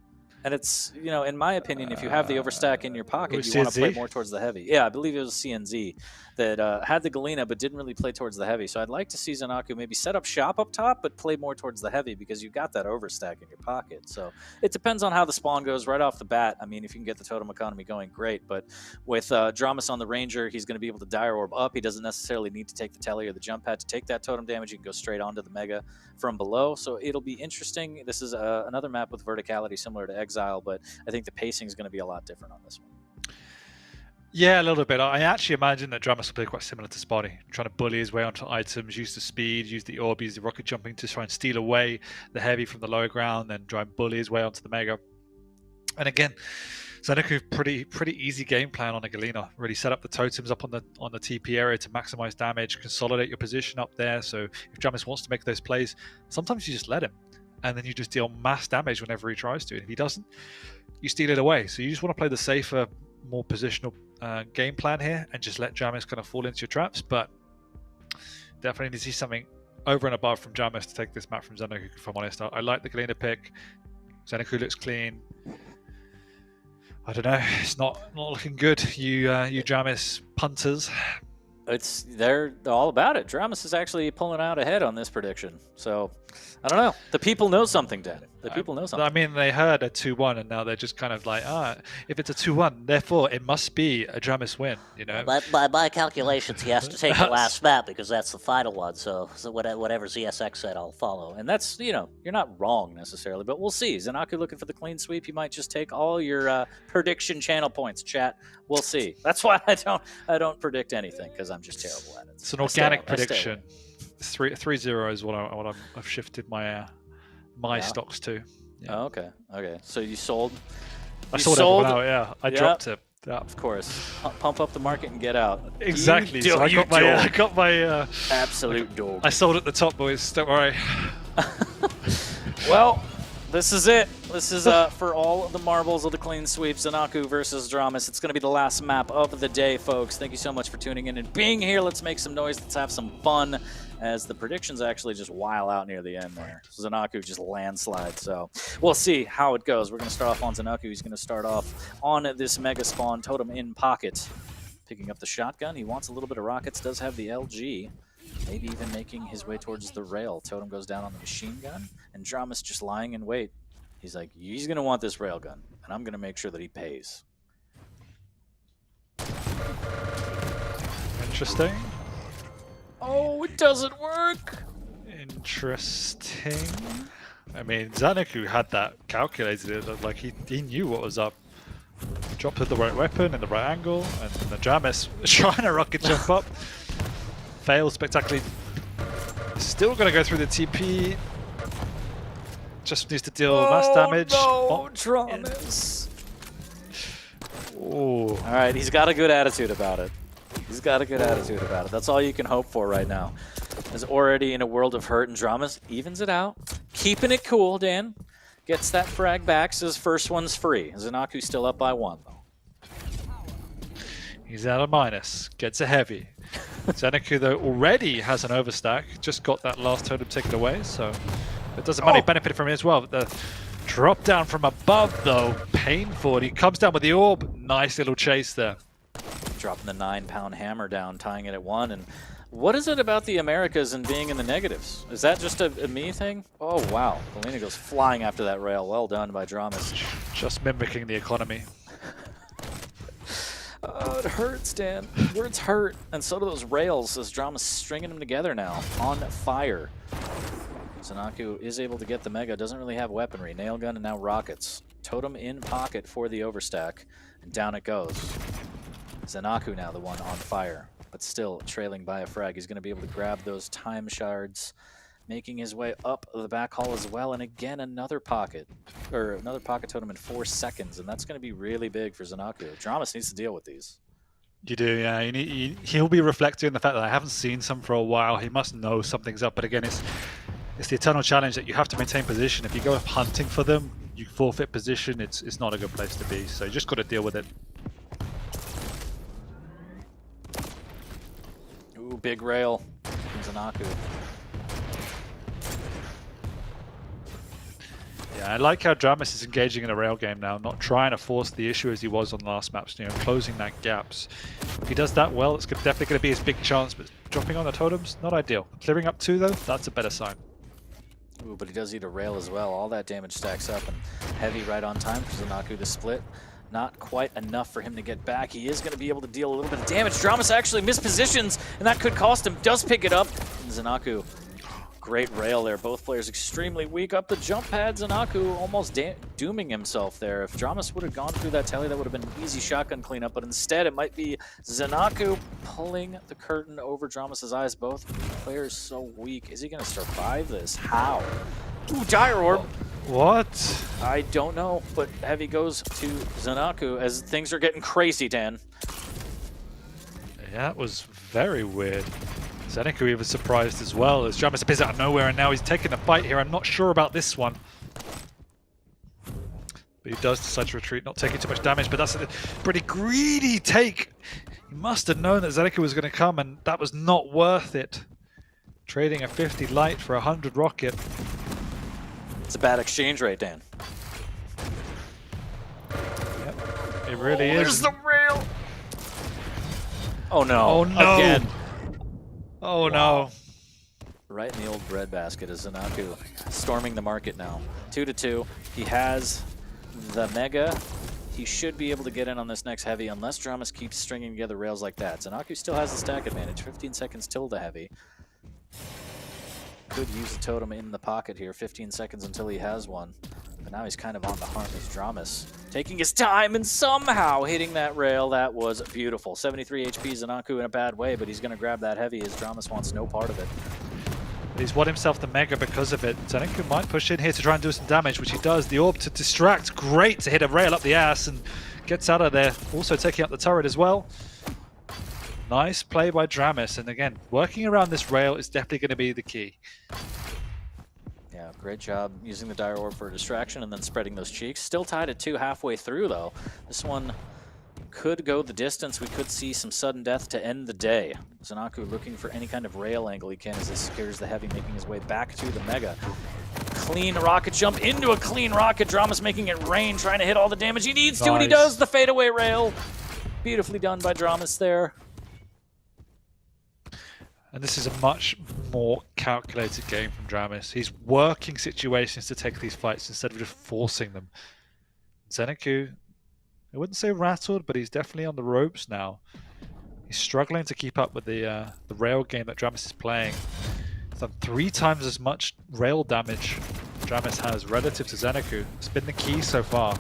And it's, you know, in my opinion, if you have the overstack in your pocket, you want to play more towards the heavy. Yeah, I believe it was CNZ that had the Galena but didn't really play towards the heavy. So I'd like to see Zanaku maybe set up shop up top but play more towards the heavy because you got that overstack in your pocket. So it depends on how the spawn goes right off the bat. I mean, if you can get the totem economy going, great. But with Dramus on the Ranger, he's going to be able to Dire Orb up. He doesn't necessarily need to take the Telly or the jump pad to take that totem damage. He can go straight onto the Mega from below. So it'll be interesting. This is another map with verticality similar to Exile, but I think the pacing is going to be a lot different on this one. Yeah, a little bit. I actually imagine that Dramus will play quite similar to Spotty, trying to bully his way onto items, use the speed, use the orb, use the rocket jumping to try and steal away the heavy from the lower ground, then try and bully his way onto the Mega. And again, Zanaku, pretty easy game plan on a Galena. Really set up the totems up on the TP area to maximize damage, consolidate your position up there. So if Dramus wants to make those plays, sometimes you just let him, and then you just deal mass damage whenever he tries to. And if he doesn't, you steal it away. So you just want to play the safer, more positional game plan here and just let Dramus kind of fall into your traps. But definitely need to see something over and above from Dramus to take this map from Zanaku, if I'm honest. I like the Galena pick. Zanaku looks clean. I don't know, it's not looking good. You Dramus punters. They're all about it. Dramus is actually pulling out ahead on this prediction. So, I don't know. The people know something, Dan. The people know something. I mean, they heard a 2-1, and now they're just kind of like, if it's a 2-1, therefore it must be a Dramis win, you know? By my calculations, he has to take the last map because that's the final one. So whatever ZSX said, I'll follow. And that's, you know, you're not wrong necessarily, but we'll see. Zanaku looking for the clean sweep. He might just take all your prediction channel points, chat. We'll see. That's why I don't predict anything, because I'm just terrible at it. It's an organic prediction. 3-0 is what I've shifted my stocks to. Yeah. Oh, okay. Okay. So you sold. I sold everyone out. Yeah, I dropped it. Yeah. Of course. Pump up the market and get out. Exactly. So I got my absolute dog. I sold at the top, boys. Don't worry. Well, this is it. This is for all of the marbles of the clean sweep. Zanaku versus Dramis. It's going to be the last map of the day, folks. Thank you so much for tuning in and being here. Let's make some noise. Let's have some fun, as the predictions actually just while out near the end there. Zanaku just landslide. So we'll see how it goes. We're going to start off on Zanaku. He's going to start off on this mega spawn, totem in pocket. Picking up the shotgun. He wants a little bit of rockets. Does have the LG. Maybe even making his way towards the rail. Totem goes down on the machine gun, and Dramis just lying in wait. He's like, he's going to want this railgun, and I'm going to make sure that he pays. Interesting. Oh, it doesn't work! Interesting. I mean, Zanaku had that calculated. It looked like he knew what was up. Dropped with the right weapon in the right angle, and the Dramis trying to rocket jump up. Failed spectacularly. Still going to go through the TP. Just needs to deal mass damage. No, Dramis. Oh. All right, he's got a good attitude about it. He's got a good attitude about it. That's all you can hope for right now. Is already in a world of hurt, and Dramis evens it out. Keeping it cool, Dan. Gets that frag back, so his first one's free. Zanaku's still up by 1, though. He's out of minus. Gets a heavy. Zanaku, though, already has an overstack. Just got that last totem taken away, so it does a money benefit from it as well. The drop down from above, though, painful. He comes down with the orb. Nice little chase there. Dropping the 9-pound hammer down, tying it at 1. And what is it about the Americas and being in the negatives? Is that just a me thing? Oh, wow. Polina goes flying after that rail. Well done by Dramis. Just mimicking the economy. Oh, it hurts, Dan. Words hurt. And so do those rails, as Dramis stringing them together now. On fire. Zanaku is able to get the Mega. Doesn't really have weaponry. Nail gun and now rockets. Totem in pocket for the overstack. And down it goes. Zanaku now the one on fire. But still trailing by a frag. He's going to be able to grab those time shards. Making his way up the back hall as well. And again, another pocket. Or another pocket totem in 4 seconds. And that's going to be really big for Zanaku. Dramis needs to deal with these. You do, yeah. He'll be reflecting on the fact that I haven't seen some for a while. He must know something's up. But again, it's the eternal challenge that you have to maintain position. If you go hunting for them, you forfeit position. It's not a good place to be. So you just got to deal with it. Ooh, big rail from Zanaku. Yeah, I like how Dramis is engaging in a rail game now, not trying to force the issue as he was on the last maps, you know, closing that gaps. If he does that well, it's definitely going to be his big chance, but dropping on the totems, not ideal. Clearing up 2 though, that's a better sign. Ooh, but he does eat a rail as well. All that damage stacks up, and heavy right on time for Zanaku to split. Not quite enough for him to get back. He is going to be able to deal a little bit of damage. Dramis actually mispositions, and that could cost him. Does pick it up. And Zanaku, great rail there. Both players extremely weak. Up the jump pad, Zanaku almost dooming himself there. If Dramis would have gone through that telly, that would have been an easy shotgun cleanup, but instead it might be Zanaku pulling the curtain over Dramis' eyes. Both players so weak. Is he going to survive this? How? Ooh, Dire Orb. What? I don't know, but heavy goes to Zanaku as things are getting crazy, Dan. Yeah, that was very weird. Zanaku was surprised as well as Dramis appears out of nowhere, and now he's taking the fight here. I'm not sure about this one. But he does decide to retreat, not taking too much damage, but that's a pretty greedy take. He must have known that Zanaku was going to come, and that was not worth it. Trading a 50 light for 100 rocket. It's a bad exchange rate, Dan. Yep, it really is. There's the rail! Oh no. Oh no! Again. Oh Wow. no. Right in the old breadbasket is Zanaku storming the market now. 2-2. He has the Mega. He should be able to get in on this next heavy unless Dramus keeps stringing together rails like that. Zanaku still has the stack advantage. 15 seconds till the heavy. Could use the totem in the pocket here. 15 seconds until he has one. But now he's kind of on the hunt as Dramus taking his time and somehow hitting that rail. That was beautiful. 73 HP Zanaku in a bad way, but he's going to grab that heavy as Dramus wants no part of it. He's won himself the Mega because of it. Zanaku might push in here to try and do some damage, which he does. The orb to distract, great to hit a rail up the ass and gets out of there. Also taking up the turret as well. Nice play by Dramus, and again, working around this rail is definitely going to be the key. Yeah, great job using the Dire Orb for a distraction and then spreading those cheeks. Still tied at 2 halfway through though. This one could go the distance. We could see some sudden death to end the day. Zanaku looking for any kind of rail angle he can as he secures the heavy, making his way back to the Mega. Clean rocket jump into a clean rocket. Dramus making it rain, trying to hit all the damage he needs to, and he does. The fadeaway rail. Beautifully done by Dramus there. And this is a much more calculated game from Dramus. He's working situations to take these fights instead of just forcing them. Zanaku, I wouldn't say rattled, but he's definitely on the ropes now. He's struggling to keep up with the rail game that Dramus is playing. He's done 3 times as much rail damage Dramus has relative to Zanaku. It's been the key so far.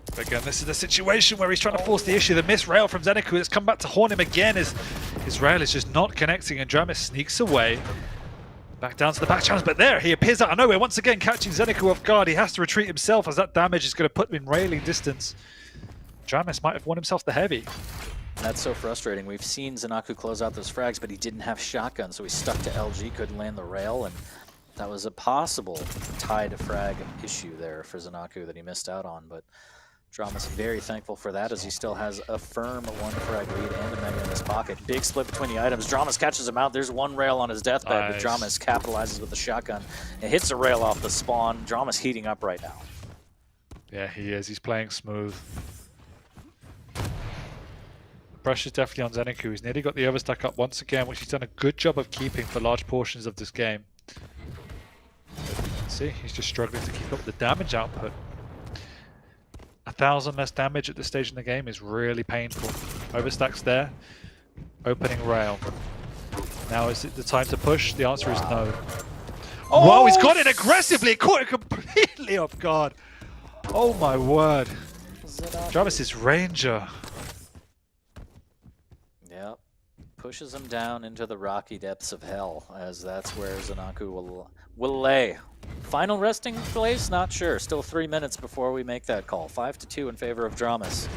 But again, this is the situation where he's trying to force the issue. The missed rail from Zanaku that's come back to haunt him again as his rail is just not connecting and Dramus sneaks away. Back down to the back channels, but there he appears out of nowhere, once again catching Zanaku off guard. He has to retreat himself as that damage is going to put him in railing distance. Dramus might have won himself the heavy. That's so frustrating. We've seen Zanaku close out those frags, but he didn't have shotgun, so he stuck to LG, couldn't land the rail, and that was a possible tied frag issue there for Zanaku that he missed out on, but Dramus very thankful for that as he still has a firm 1 frag lead and a Mega in his pocket. Big split between the items. Dramus catches him out. There's 1 rail on his deathbed, but Dramus capitalizes with the shotgun and hits a rail off the spawn. Dramus heating up right now. Yeah, he is. He's playing smooth. The pressure's definitely on Zanaku. He's nearly got the overstack up once again, which he's done a good job of keeping for large portions of this game. See, he's just struggling to keep up the damage output. 1,000 less damage at this stage in the game is really painful. Overstack's there. Opening rail. Now is it the time to push? The answer is no. Oh! Whoa, he's got it aggressively! Caught it completely off guard. Oh my word. Dramus is Ranger. Yep. Pushes him down into the rocky depths of hell, as that's where Zanaku will lay. Final resting place? Not sure. Still 3 minutes before we make that call. 5-2 in favor of Dramus,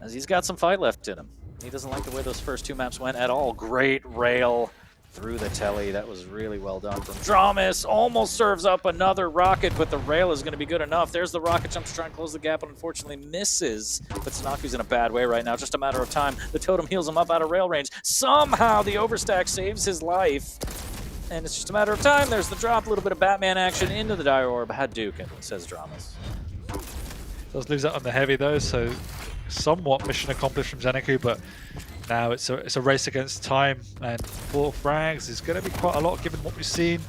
as he's got some fight left in him. He doesn't like the way those first 2 maps went at all. Great rail through the telly. That was really well done from Dramus. Almost serves up another rocket, but the rail is going to be good enough. There's the rocket jump to try and close the gap, but unfortunately misses. But Zanaku's in a bad way right now. Just a matter of time. The totem heals him up out of rail range. Somehow the overstack saves his life. And it's just a matter of time. There's the drop. A little bit of Batman action into the Dire Orb. Hadouken, says Dramus. Does lose out on the heavy though, so somewhat mission accomplished from Zanaku, but now it's a race against time, and 4 frags is going to be quite a lot given what we've seen.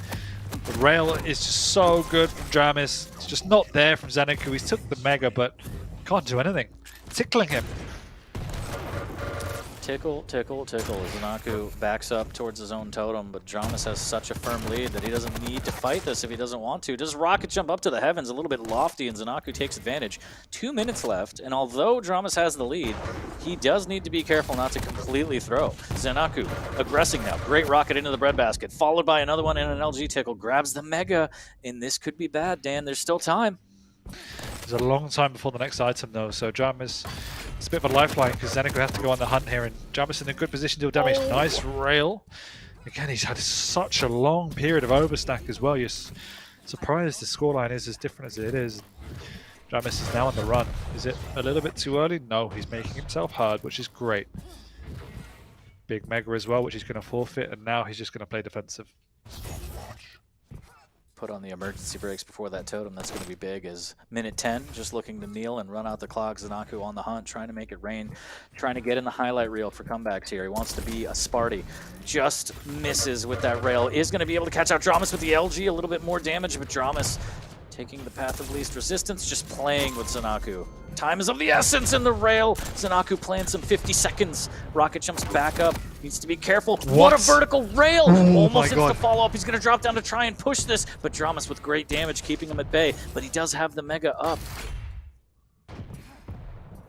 The rail is just so good from Dramus. It's just not there from Zanaku. He's took the Mega, but can't do anything. Tickling him. Tickle, tickle, tickle. Zanaku backs up towards his own totem, but Dramus has such a firm lead that he doesn't need to fight this if he doesn't want to. Does rocket jump up to the heavens, a little bit lofty, and Zanaku takes advantage. 2 minutes left, and although Dramus has the lead, he does need to be careful not to completely throw. Zanaku aggressing now. Great rocket into the breadbasket, followed by another one in an LG tickle. Grabs the Mega, and this could be bad, Dan. There's still time. There's a long time before the next item though, so Dramus, it's a bit of a lifeline because Zanaku has to go on the hunt here, and Dramus in a good position to do damage. Nice rail. Again, he's had such a long period of overstack as well. You're surprised the scoreline is as different as it is. Dramus is now on the run. Is it a little bit too early? No, he's making himself hard, which is great. Big Mega as well, which he's going to forfeit, and now he's just going to play defensive. put on the emergency brakes before that totem. That's going to be big. Is minute 10, just looking to kneel and run out the clock. Zanaku on the hunt, trying to make it rain, trying to get in the highlight reel for comebacks here. He wants to be a Sparty. Just misses with that rail. Is going to be able to catch out Dramas with the LG. A little bit more damage, but Dramas taking the path of least resistance, just playing with Zanaku. Time is of the essence in the rail. Zanaku playing some 50 seconds. Rocket jumps back up. Needs to be careful. What a vertical rail! Almost hits the follow-up. He's going to drop down to try and push this, but Dramas with great damage, keeping him at bay. But he does have the Mega up.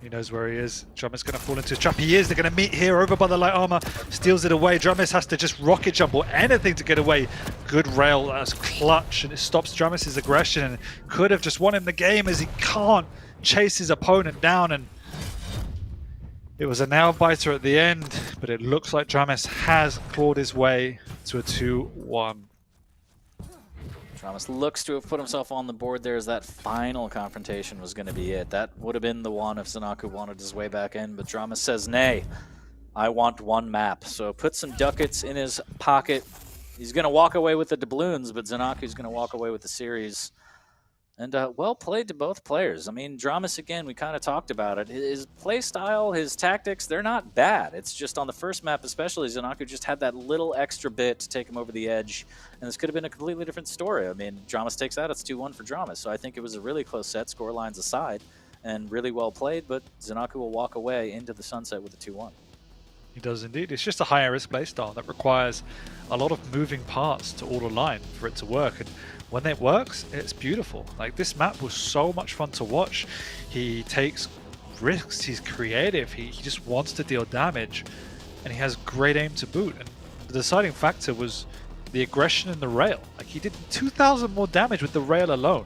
He knows where he is. Dramis going to fall into his trap. He is. They're going to meet here over by the light armor. Steals it away. Dramis has to just rocket jump or anything to get away. Good rail. That's clutch. And it stops Dramis' aggression. And could have just won him the game as he can't chase his opponent down. And it was a nail biter at the end. But it looks like Dramis has clawed his way to a 2-1. Dramas looks to have put himself on the board there as that final confrontation was going to be it. That would have been the one if Zanaku wanted his way back in, but Dramas says, nay, I want one map. So put some ducats in his pocket. He's going to walk away with the doubloons, but Zanaku's going to walk away with the series. And well played to both players. I mean, Dramas, again, we kind of talked about it. His play style, his tactics, they're not bad. It's just on the first map especially, Zanaku just had that little extra bit to take him over the edge. And this could have been a completely different story. I mean, Dramas takes that, it's 2-1 for Dramas. So I think it was a really close set, score lines aside, and really well played. But Zanaku will walk away into the sunset with a 2-1. He does indeed. It's just a higher risk playstyle that requires a lot of moving parts to all align for it to work. And when it works, it's beautiful. Like, this map was so much fun to watch. He takes risks, he's creative, he just wants to deal damage, and he has great aim to boot. And the deciding factor was the aggression in the rail. Like, he did 2,000 more damage with the rail alone.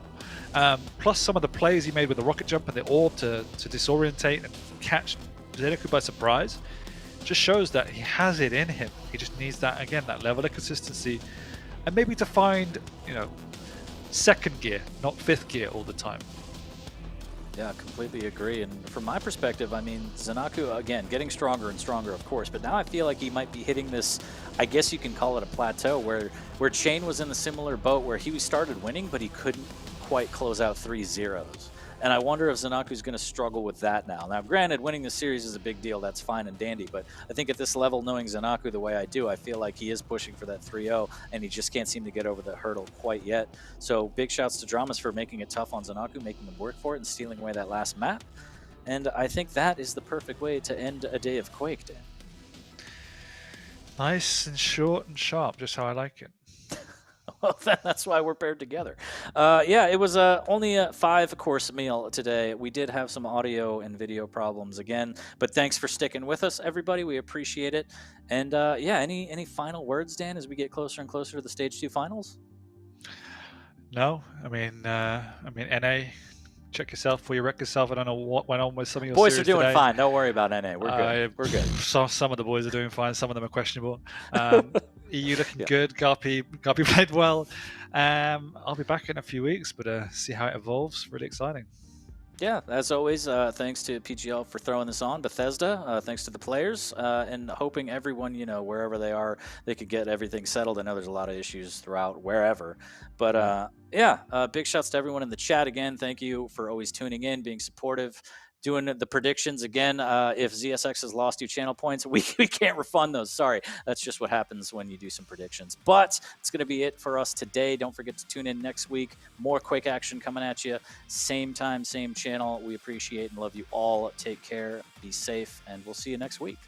Plus some of the plays he made with the rocket jump and the orb to disorientate and catch Zeniku by surprise just shows that he has it in him. He just needs that, again, that level of consistency, and maybe to find, you know, second gear, not fifth gear all the time. Yeah, completely agree. And from my perspective, I mean, Zanaku, again, getting stronger and stronger, of course, but now I feel like he might be hitting this, I guess you can call it a plateau, where Chain was in a similar boat where he started winning, but he couldn't quite close out 3-0s. And I wonder if Zanaku's going to struggle with that now. Now, granted, winning the series is a big deal. That's fine and dandy. But I think at this level, knowing Zanaku the way I do, I feel like he is pushing for that 3-0, and he just can't seem to get over the hurdle quite yet. So big shouts to Dramas for making it tough on Zanaku, making him work for it, and stealing away that last map. And I think that is the perfect way to end a day of Quake, Dan. Nice and short and sharp, just how I like it. Well, that's why we're paired together. Yeah, it was only a 5-course meal today. We did have some audio and video problems again, but thanks for sticking with us, everybody. We appreciate it. And yeah, any final words, Dan, as we get closer and closer to the Stage 2 finals? No, I mean, NA. Check yourself before you wreck yourself. I don't know what went on with some of your boys series are doing today. fine. Don't worry about NA. We're good. We're good. Some of the boys are doing fine. Some of them are questionable. EU looking good. Garpy played well. I'll be back in a few weeks, but see how it evolves. Really exciting. Yeah, as always, thanks to PGL for throwing this on. Bethesda, thanks to the players, and hoping everyone, you know, wherever they are, they could get everything settled. I know there's a lot of issues throughout wherever. But yeah, big shouts to everyone in the chat again. Thank you for always tuning in, being supportive, doing the predictions. Again, if ZSX has lost you channel points, we can't refund those. Sorry. That's just what happens when you do some predictions. But it's going to be it for us today. Don't forget to tune in next week. More Quake action coming at you. Same time, same channel. We appreciate and love you all. Take care. Be safe. And we'll see you next week.